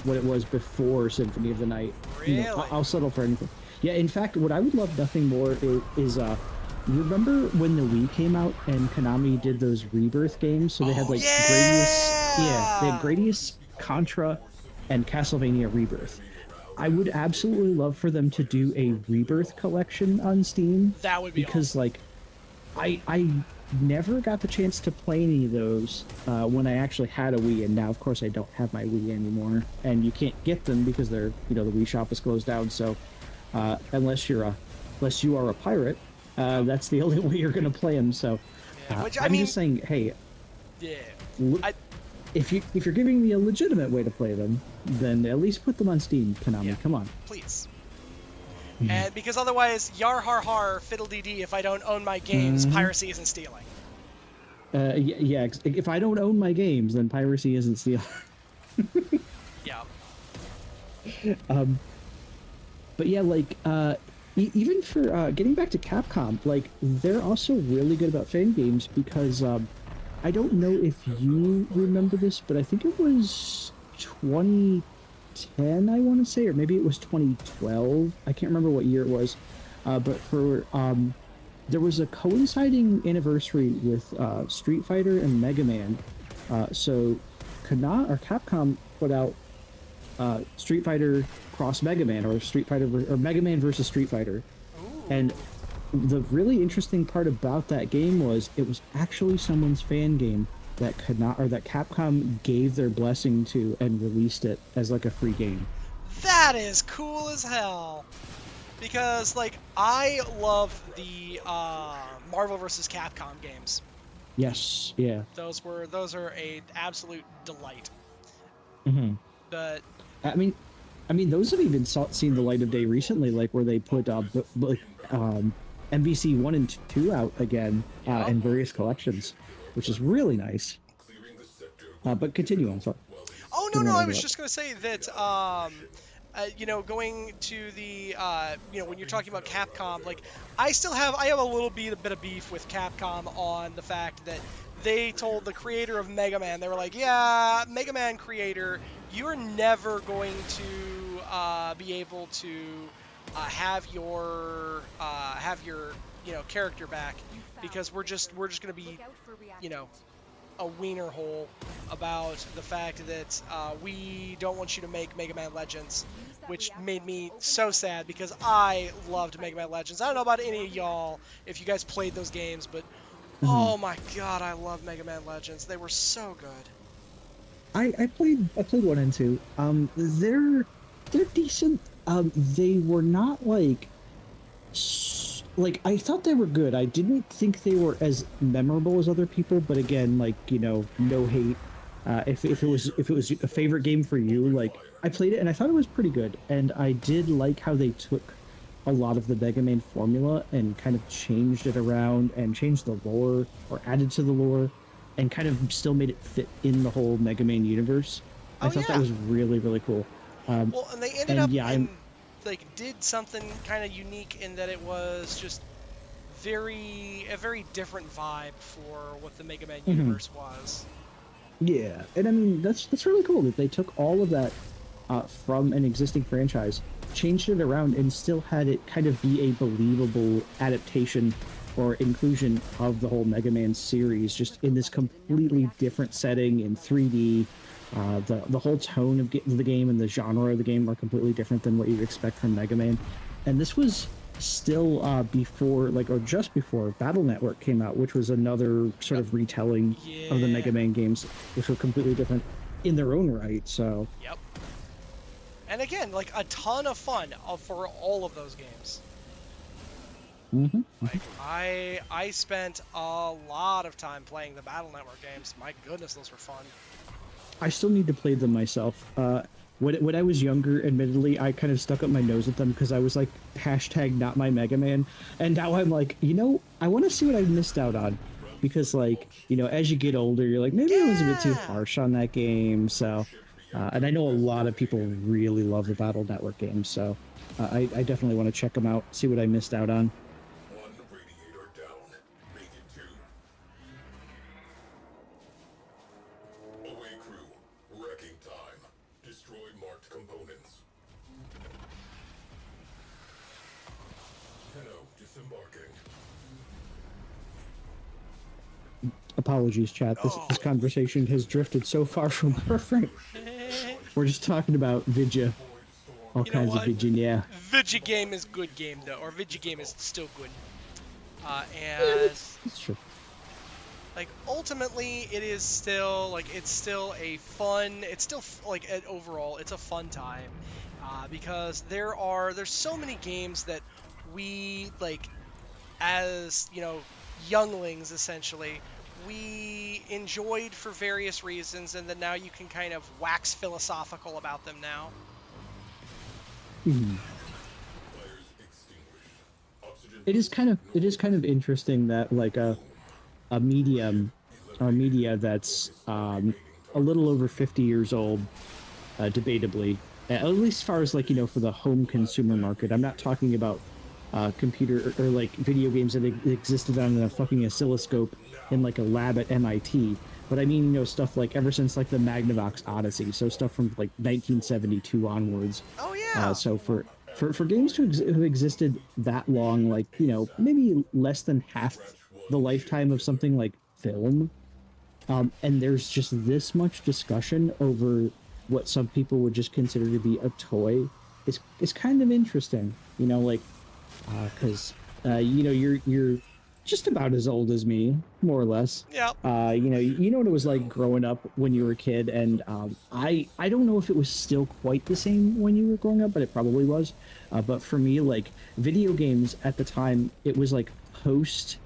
what it was before Symphony of the Night. Really? I'll settle for anything. Yeah, in fact, what I would love nothing more is you remember when the Wii came out and Konami did those Rebirth games? So they had like Gradius, they had Gradius, Contra, and Castlevania Rebirth. I would absolutely love for them to do a Rebirth collection on Steam. That would be because awesome. like I never got the chance to play any of those when I actually had a Wii, and now of course I don't have my Wii anymore, and you can't get them because they're the Wii shop is closed down. So unless you are a pirate, that's the only way you're gonna play them. So which, I'm just saying, hey, yeah, if you're giving me a legitimate way to play them, then at least put them on Steam, Konami. Come on, please. And because otherwise, yar har har, fiddle dee dee, if I don't own my games, piracy isn't stealing. yeah. If I don't own my games, then piracy isn't stealing. Yeah. But yeah, like even for getting back to Capcom, like they're also really good about fan games because I don't know if you remember this, but I think it was 2010, I want to say, or maybe it was 2012. I can't remember what year it was, but for there was a coinciding anniversary with Street Fighter and Mega Man. So Capcom put out Street Fighter Cross Mega Man, or or Mega Man versus Street Fighter. And the really interesting part about that game was it was actually someone's fan game that Capcom gave their blessing to and released it as like a free game. That is cool as hell. Because like I love the Marvel vs. Capcom games. Yes, yeah. Those are a absolute delight. Mm-hmm. But I mean, those have even seen the light of day recently, like where they put MVC 1 and 2 out again in various collections, which is really nice. But continue on, sorry. Oh, no, I was just going to say that, going to the, when you're talking about Capcom, like, I have a little bit of beef with Capcom on the fact that they told the creator of Mega Man, they were like, yeah, Mega Man creator, you're never going to be able to have your character back because we're just going to be, a wiener hole about the fact that we don't want you to make Mega Man Legends, which made me so sad because I loved Mega Man Legends. I don't know about any of y'all if you guys played those games, but oh my god, I love Mega Man Legends. They were so good. I played 1 and 2. They're decent. They were not like I thought they were good. I didn't think they were as memorable as other people, but again, like, no hate. If it was a favorite game for you, like, I played it and I thought it was pretty good, and I did like how they took a lot of the Mega Man formula and kind of changed it around and changed the lore or added to the lore and kind of still made it fit in the whole Mega Man universe. I thought that was really, really cool. Well, and they ended up did something kind of unique in that it was just a very different vibe for what the Mega Man universe was. Yeah, and I mean that's really cool that they took all of that from an existing franchise, changed it around, and still had it kind of be a believable adaptation or inclusion of the whole Mega Man series, just in this completely different setting in 3D. The whole tone of the game and the genre of the game are completely different than what you'd expect from Mega Man. And this was still just before Battle Network came out, which was another sort of retelling of the Mega Man games, which were completely different in their own right. So. Yep. And again, like a ton of fun for all of those games. Like I spent a lot of time playing the Battle Network games. My goodness, those were fun. I still need to play them myself. When I was younger, admittedly, I kind of stuck up my nose at them because I was like, #not my Mega Man. And now I'm like, I want to see what I missed out on. Because, like, as you get older, you're like, maybe I was a bit too harsh on that game. So, and I know a lot of people really love the Battle Network games. So, I definitely want to check them out, see what I missed out on. One radiator down. Make it 2. Away crew. Wrecking time. Destroy marked components. Apologies, chat. This conversation has drifted so far from Warframe. We're just talking about Vidya. All You know kinds of what? Vidya, yeah. Vidya game is good game though, or Vidya game is still good. And It's true. like ultimately, it is still like it's still a fun. It's still like overall, it's a fun time because there's so many games that we like as younglings essentially we enjoyed for various reasons, and then now you can kind of wax philosophical about them now. Mhm. It is kind of interesting that like a medium or media that's a little over 50 years old, debatably, at least as far as like for the home consumer market. I'm not talking about computer or like video games that existed on a fucking oscilloscope in like a lab at MIT, but I mean stuff like ever since like the Magnavox Odyssey, so stuff from like 1972 onwards. Oh yeah. So for games to have existed that long, like maybe less than half the lifetime of something like film, and there's just this much discussion over what some people would just consider to be a toy, is kind of interesting, like because you're just about as old as me, more or less. Yeah. You know what it was like growing up when you were a kid, and I don't know if it was still quite the same when you were growing up, but it probably was. But for me, like video games at the time, it was like post.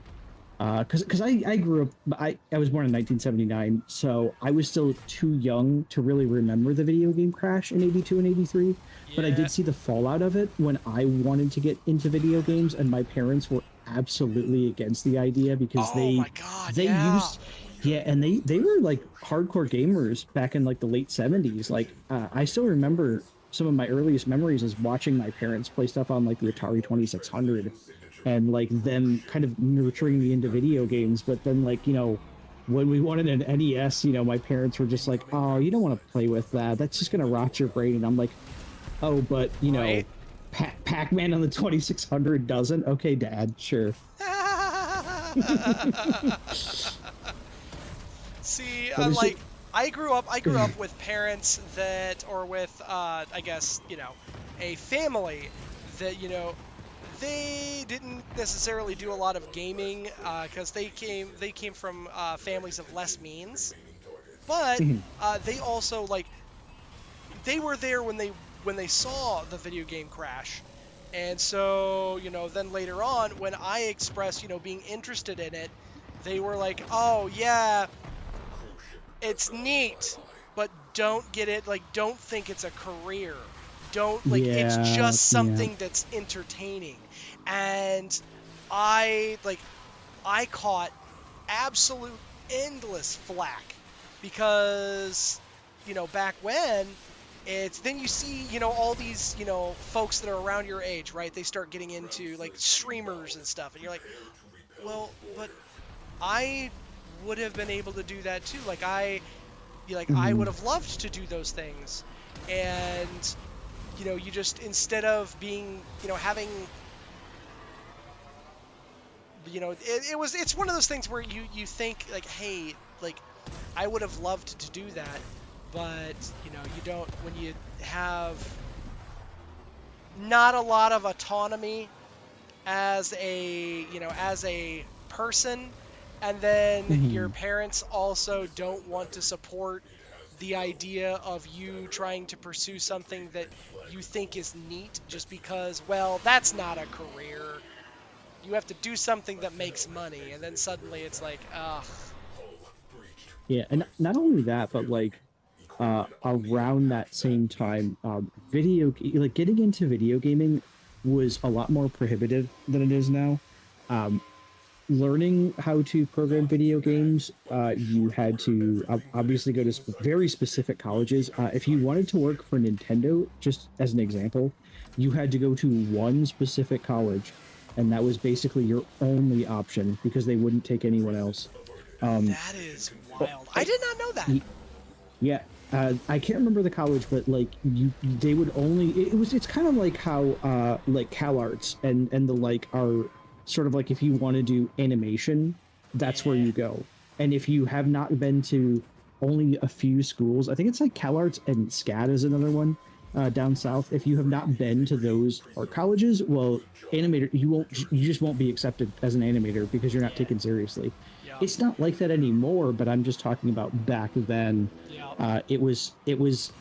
Because I grew up, I was born in 1979, so I was still too young to really remember the video game crash in 82 and 83. But I did see the fallout of it when I wanted to get into video games, and my parents were absolutely against the idea because they were like hardcore gamers back in like the late 70s. Like I still remember some of my earliest memories is watching my parents play stuff on like the Atari 2600 and like them kind of nurturing me into video games. But then like when we wanted an NES, my parents were just like, oh, you don't want to play with that, that's just gonna rot your brain. And I'm like, oh, but right? Pac-Man on the 2600 doesn't. Okay, Dad, sure. See, But like I grew up with parents that, or with I guess a family that they didn't necessarily do a lot of gaming because they came from families of less means, but they also like they were there when they saw the video game crash. And so, then later on, when I expressed, being interested in it, they were like, oh, yeah, it's neat, but don't get it, like, don't think it's a career. Don't, like, it's just something that's entertaining. And I caught absolute endless flack because, back when, then you see, all these, folks that are around your age, right? They start getting into like streamers and stuff, and you're like, well, but I would have been able to do that too. Like I would have loved to do those things, and you just instead of being, having, it's one of those things where you think like, hey, like I would have loved to do that. But, you don't, when you have not a lot of autonomy as a person, and then your parents also don't want to support the idea of you trying to pursue something that you think is neat just because, well, that's not a career. You have to do something that makes money, and then suddenly it's like, ugh. Yeah, and not only that, but like, around that same time, getting into video gaming was a lot more prohibitive than it is now. Learning how to program video games, you had to obviously go to very specific colleges. If you wanted to work for Nintendo, just as an example, you had to go to one specific college, and that was basically your only option because they wouldn't take anyone else. That is wild. I did not know that. Yeah. I can't remember the college, but like they would only. It's kind of like how like CalArts and the like are sort of like if you want to do animation, that's where you go. And if you have not been to only a few schools, I think it's like CalArts and SCAD is another one down south. If you have not been to those art colleges, well, animator, you just won't be accepted as an animator because you're not taken seriously. It's not like that anymore, but I'm just talking about back then. It was it was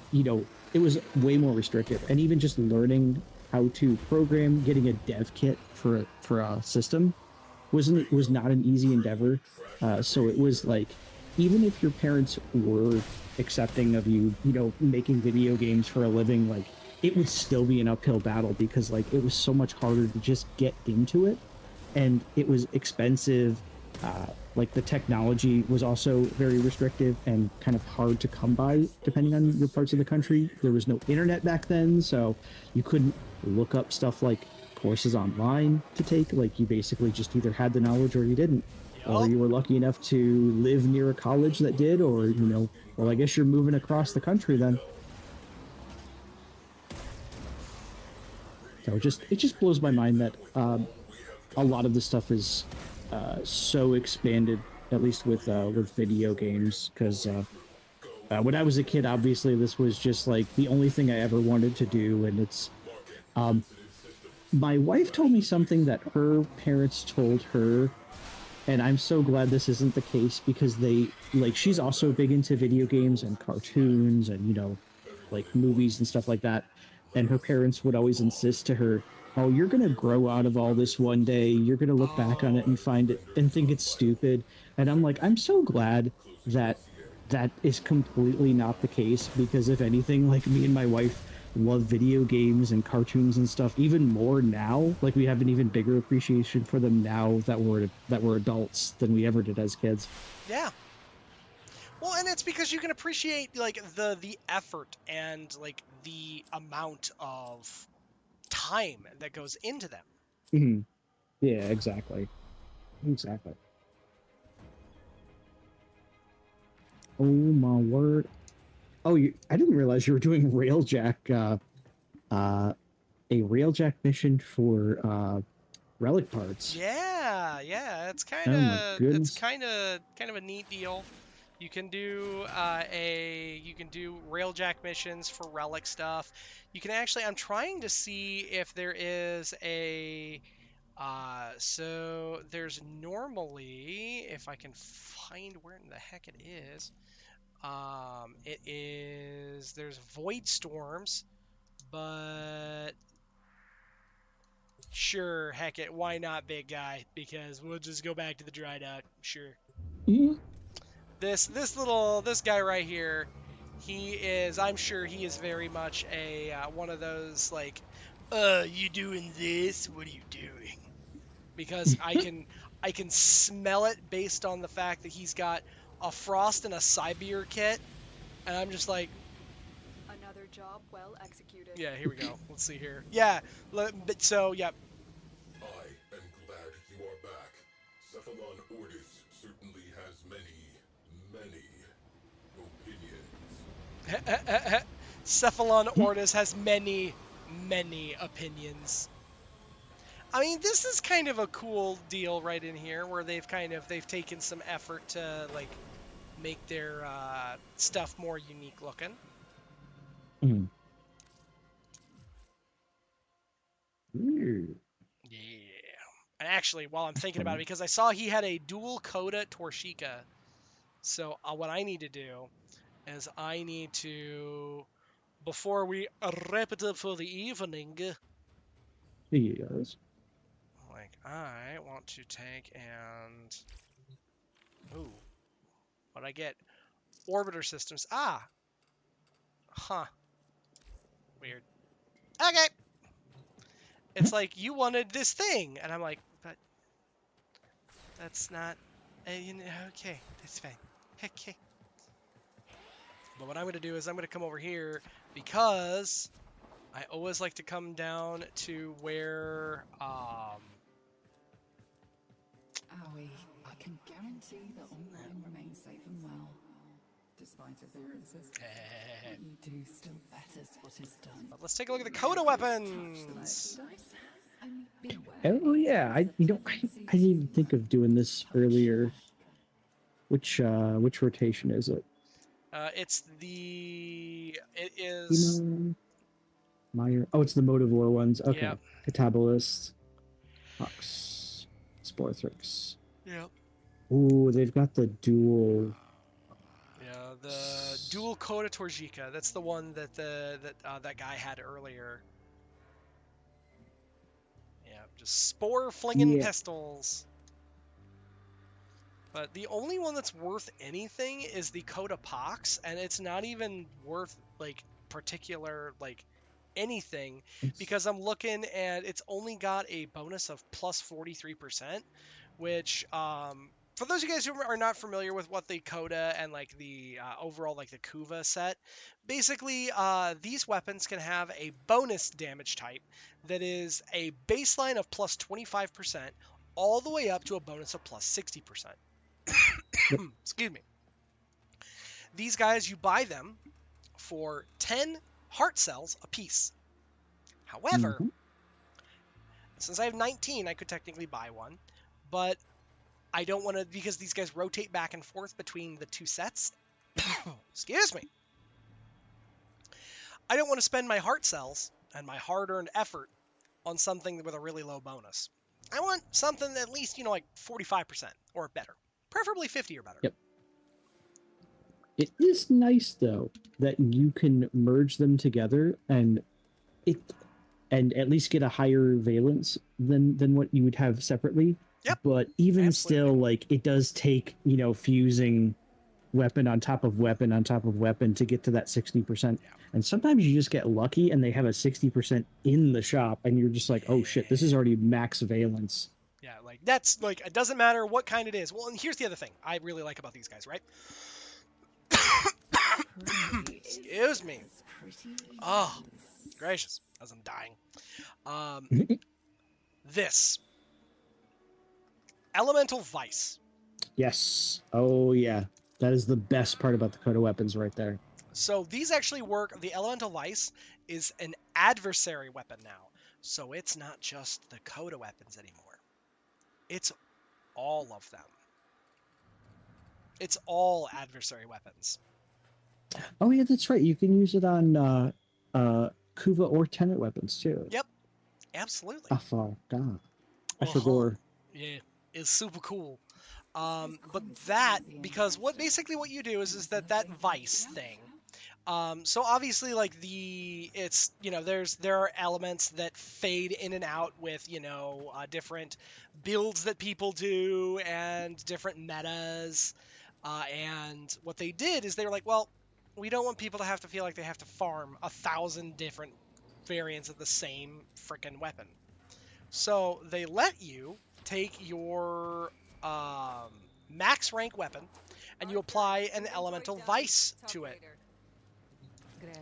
way more restrictive, and even just learning how to program, getting a dev kit for a system was not an easy endeavor. So it was like, even if your parents were accepting of you, making video games for a living, like it would still be an uphill battle because like it was so much harder to just get into it, and it was expensive. Like the technology was also very restrictive and kind of hard to come by depending on your parts of the country. There was no internet back then, so you couldn't look up stuff like courses online to take. Like you basically just either had the knowledge or you didn't. Or you were lucky enough to live near a college that did, or well, I guess you're moving across the country then. So it just blows my mind that a lot of the stuff is so expanded, at least with video games, because when I was a kid, obviously this was just like the only thing I ever wanted to do, and it's my wife told me something that her parents told her, and I'm so glad this isn't the case, because she's also big into video games and cartoons and like movies and stuff like that, and her parents would always insist to her, oh, you're going to grow out of all this one day. You're going to look back on it and find it and think it's stupid. And I'm like, I'm so glad that that is completely not the case, because if anything, like me and my wife love video games and cartoons and stuff even more now. Like we have an even bigger appreciation for them now that we're adults than we ever did as kids. Yeah. Well, and it's because you can appreciate like the effort and like the amount of time that goes into them. Mm-hmm. Yeah, exactly. Exactly. Oh my word. Oh, I didn't realize you were doing Railjack, a Railjack mission for relic parts. Yeah, it's kind Oh my of goodness. kind of a neat deal. You can do railjack missions for relic stuff. You can actually, I'm trying to see if there is a so there's normally, if I can find where in the heck it is, there's void storms, but sure, heck it, why not, big guy? Because we'll just go back to the dry dock. Sure. Mm-hmm. This guy right here, I'm sure he is very much a one of those like, you doing this? What are you doing? Because I can smell it based on the fact that he's got a Frost and a Cyber kit, and I'm just like, Another job well executed. yeah, here we go. Let's see here. Yeah, so yeah. I am glad you are back. Cephalon Ordis certainly has many opinions. Cephalon Ordis has many opinions. I mean, this is kind of a cool deal right in here, where they've taken some effort to like make their stuff more unique looking. Mm. Yeah. And actually, while I'm thinking about it, because I saw he had a dual Coda Torshika, so what I need to do is I need to, before we wrap it up for the evening, Yes. like I want to take and what I get? Orbiter systems. Ah. Huh. Weird. Okay. It's like, you wanted this thing, and I'm like, but that's not. Okay, that's fine. Okay. But what I'm going to do is I'm going to come over here, because I always like to come down to where Owie, I can guarantee that online remains safe and well, despite appearances. You do still better what is done. Let's take a look at the Coda weapons. Oh yeah, I didn't even think of doing this earlier. Which rotation is it? It is. Hemo, Meyer. Oh, it's the Motivore ones. Okay. Yep. Catabolist, Hux, Sporthrix. Yep. Ooh, they've got the dual. Yeah, the dual Coda Torjica. That's the one that that guy had earlier. Yeah, just spore flinging Yeah. pistols. But the only one that's worth anything is the Coda Pox, and it's not even worth like particular like anything because I'm looking and it's only got a bonus of plus 43%, which for those of you guys who are not familiar with what the Coda and like the overall like the Kuva set, basically these weapons can have a bonus damage type that is a baseline of plus 25% all the way up to a bonus of plus 60%. Excuse me. These guys, you buy them for 10 heart cells a piece. However, since I have 19, I could technically buy one, but I don't want to because these guys rotate back and forth between the two sets. Excuse me. I don't want to spend my heart cells and my hard-earned effort on something with a really low bonus. I want something at least, like 45% or better, preferably 50 or better. Yep. It is nice though that you can merge them together and at least get a higher valence than what you would have separately. Yep. But even still, like it does take fusing weapon on top of weapon on top of weapon to get to that 60%. Yeah. And sometimes you just get lucky and they have a 60% in the shop, and you're just like, oh shit, this is already max valence. Yeah, like that's like it doesn't matter what kind it is. Well, and here's the other thing I really like about these guys, right? Excuse me. Oh, gracious, as I'm dying. This Elemental Vice. Yes. Oh yeah, that is the best part about the Coda weapons right there. So these actually work. The Elemental Vice is an adversary weapon now, so it's not just the Coda weapons anymore. It's all of them. It's all adversary weapons. Oh yeah, that's right. You can use it on Kuva or Tenet weapons too. Yep, absolutely. I forgot. I forgot. Yeah, it's super cool. But that because what you do is that Vice thing. So obviously like there are elements that fade in and out with different builds that people do and different metas. And what they did is they were like, well, we don't want people to have to feel like they have to farm 1,000 different variants of the same frickin' weapon. So they let you take your max rank weapon and you apply an Elemental Vice to it.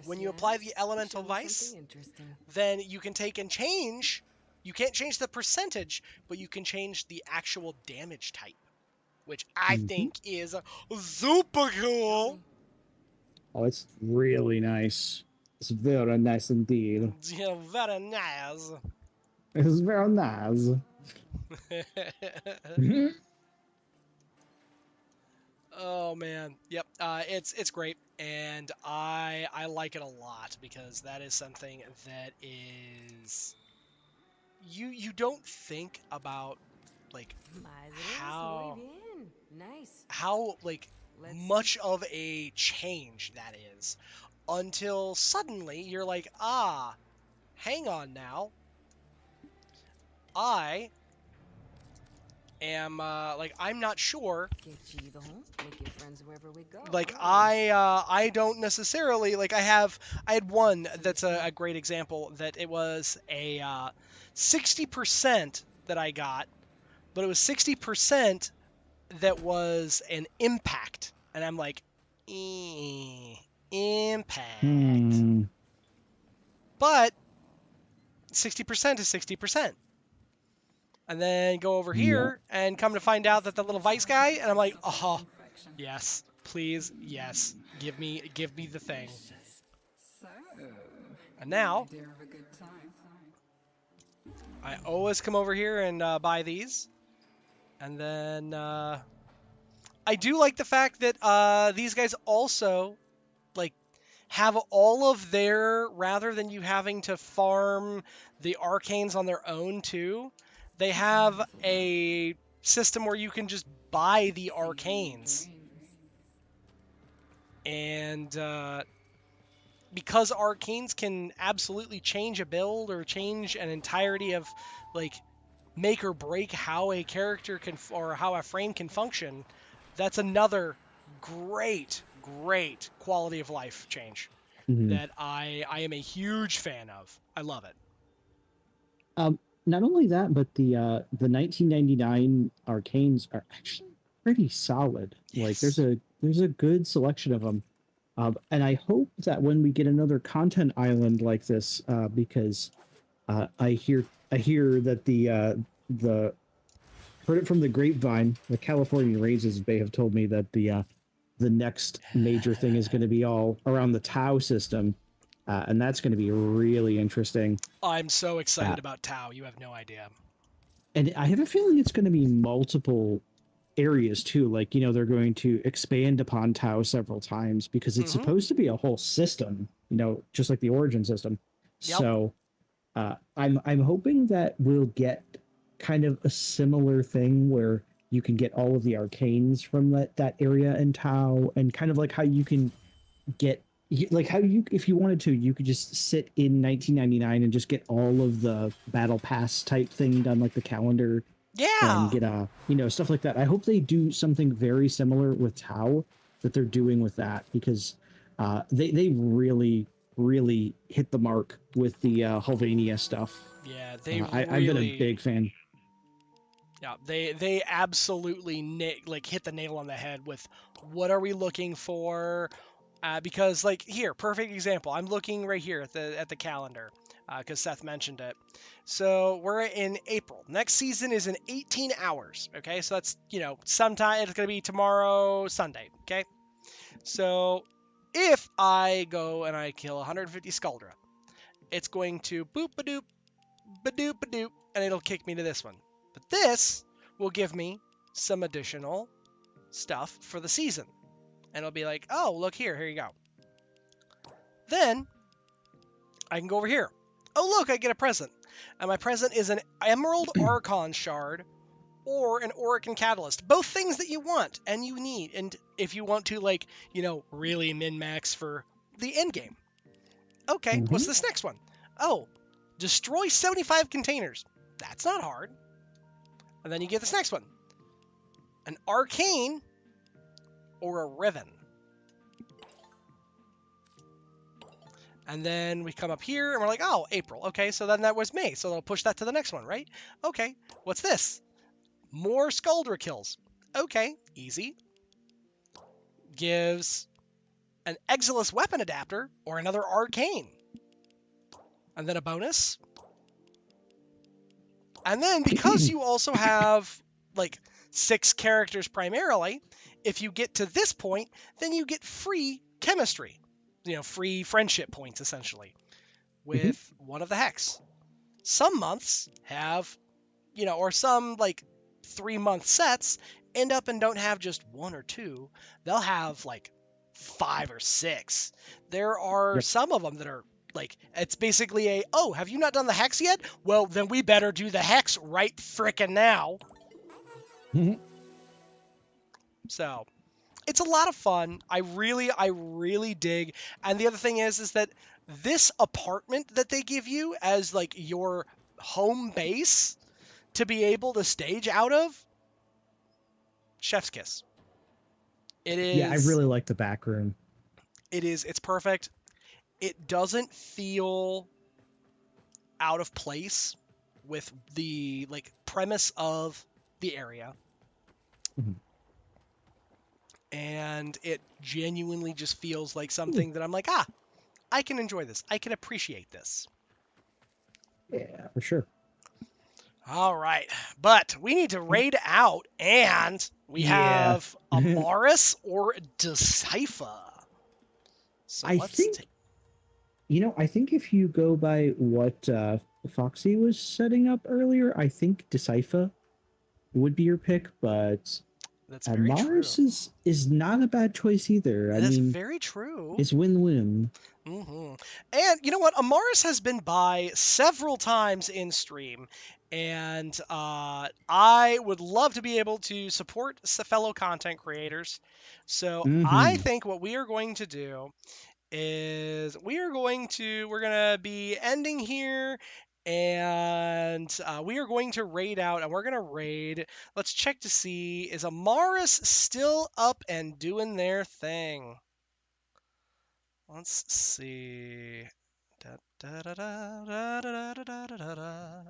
When you apply the Elemental Vice, then you can take and change. You can't change the percentage, but you can change the actual damage type, which I think is super cool. Oh, it's really nice. It's very nice indeed. Yeah, very nice. It's very nice. Oh man, yep. It's great, and I like it a lot because that is something that is you don't think about like how like much of a change that is until suddenly you're like, hang on now. I am like I'm not sure. Like I don't necessarily like I had one that's a great example that it was a 60% that I got, but it was 60% that was an impact, and I'm like, impact. But 60% is 60%. And then go over here and come to find out that the little Vice guy, and I'm like, oh, yes, please, yes, give me the thing. I always come over here and buy these. And then I do like the fact that these guys also like have all of their, rather than you having to farm the arcanes on their own too, they have a system where you can just buy the arcanes. And because arcanes can absolutely change a build or change an entirety of like make or break how a character can or how a frame can function, that's another great quality of life change that I am a huge fan of. I love it. Not only that, but the 1999 arcanes are actually pretty solid. Like there's a good selection of them. And I hope that when we get another content island like this, because I hear that the heard it from the grapevine, the California Raises Bay have told me that the next major thing is going to be all around the Tau system, and that's going to be really interesting. I'm so excited about Tau. You have no idea. And I have a feeling it's going to be multiple areas too. Like, you know, they're going to expand upon Tau several times because it's supposed to be a whole system, you know, just like the Origin system. Yep. So I'm hoping that we'll get kind of a similar thing where you can get all of the arcanes from that area in Tau, and kind of like how you can get, like how you, if you wanted to, you could just sit in 1999 and just get all of the battle pass type thing done, like the calendar. Yeah. And get you know, stuff like that. I hope they do something very similar with Tau that they're doing with that, because they really hit the mark with the Hulvania stuff. Yeah, they I've been a big fan. Yeah, they absolutely hit the nail on the head with what are we looking for, because like here, perfect example. I'm looking right here at the calendar because Seth mentioned it. So we're in April. Next season is in 18 hours. Okay, so that's, you know, sometime it's gonna be tomorrow, Sunday. Okay, so if I go and I kill 150 Skuldra, it's going to boop a doop, ba-doop a doop, and it'll kick me to this one. But this will give me some additional stuff for the season. And it'll be like, oh, look here you go. Then I can go over here. Oh, look, I get a present. And my present is an Emerald Archon Shard or an Orokin Catalyst. Both things that you want and you need. And if you want to, like, you know, really min-max for the end game. Okay, what's this next one? Oh, destroy 75 containers. That's not hard. And then you get this next one. An Arcane or a Riven. And then we come up here and we're like, oh, April. Okay, so then that was May. So they'll push that to the next one, right? Okay, what's this? More Skuldra kills. Okay, easy. Gives an Exilus weapon adapter or another Arcane. And then a bonus. And then because you also have like 6 characters primarily, if you get to this point, then you get free chemistry. You know, free friendship points essentially with one of the hex. Some months have, you know, or some like 3-month sets end up and don't have just 1 or 2. They'll have like 5 or 6. There are some of them that are like, it's basically a, oh, have you not done the hex yet? Well, then we better do the hex right frickin' now. So it's a lot of fun. I really dig. And the other thing is that this apartment that they give you as like your home base to be able to stage out of, chef's kiss. It is. Yeah, I really like the back room. It's perfect. It doesn't feel out of place with the like premise of the area. And it genuinely just feels like something that I'm like, I can enjoy this. I can appreciate this. Yeah, for sure. All right. But we need to raid out, and we have Amaris or Decipher. So I think, you know, I think if you go by what Foxy was setting up earlier. I think Decipher would be your pick, but That's very Mars true. is not a bad choice either. I That's mean, very true. it's win-win. And you know what? Amaris has been by several times in stream, and I would love to be able to support fellow content creators. So I think what we are going to do is we're gonna be ending here, and we are going to raid out, and we're gonna raid. Let's check to see, is Amaris still up and doing their thing? Let's see. Da, da, da, da, da, da, da, da, da, da.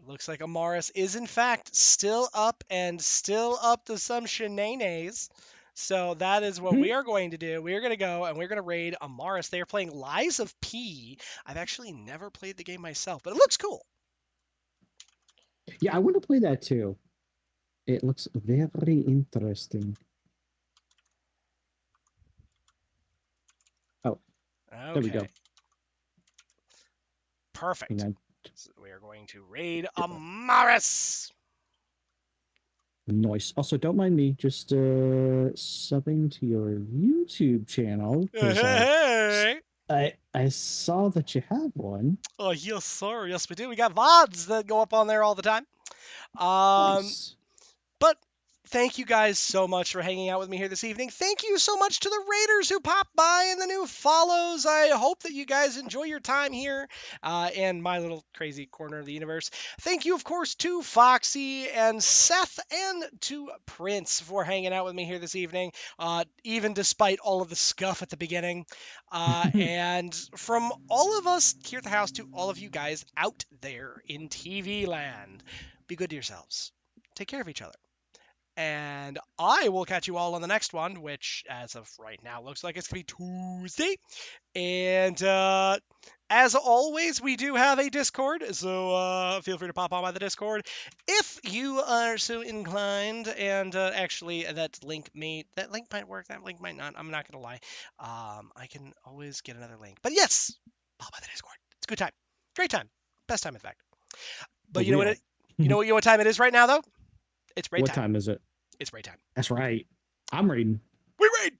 Looks like Amaris is in fact still up and still up to some shenanigans. So that is what we are going to do. We are going to go and we're going to raid Amaris. They are playing Lies of P. I've actually never played the game myself, but it looks cool. Yeah, I want to play that too. It looks very interesting. Oh, Okay. there we go. Perfect. So we are going to raid Amaris. Nice. Also, don't mind me just subbing to your YouTube channel. Hey. I saw that you have one. Oh, yes, sir. Yes, we do. We got VODs that go up on there all the time. Nice. But thank you guys so much for hanging out with me here this evening. Thank you so much to the Raiders who popped by and the new follows. I hope that you guys enjoy your time here in my little crazy corner of the universe. Thank you, of course, to Foxy and Seth and to Prince for hanging out with me here this evening, even despite all of the scuff at the beginning. And from all of us here at the house to all of you guys out there in TV land, be good to yourselves. Take care of each other. And I will catch you all on the next one, which, as of right now, looks like it's going to be Tuesday. And as always, we do have a Discord, so feel free to pop on by the Discord if you are so inclined. And actually, that link might work, that link might not. I'm not going to lie. I can always get another link. But yes, pop by the Discord. It's a good time. Great time. Best time, in fact. But you know what? You know what time it is right now, though? It's raid time. What time is it? It's raid time. That's right. I'm reading. We raid!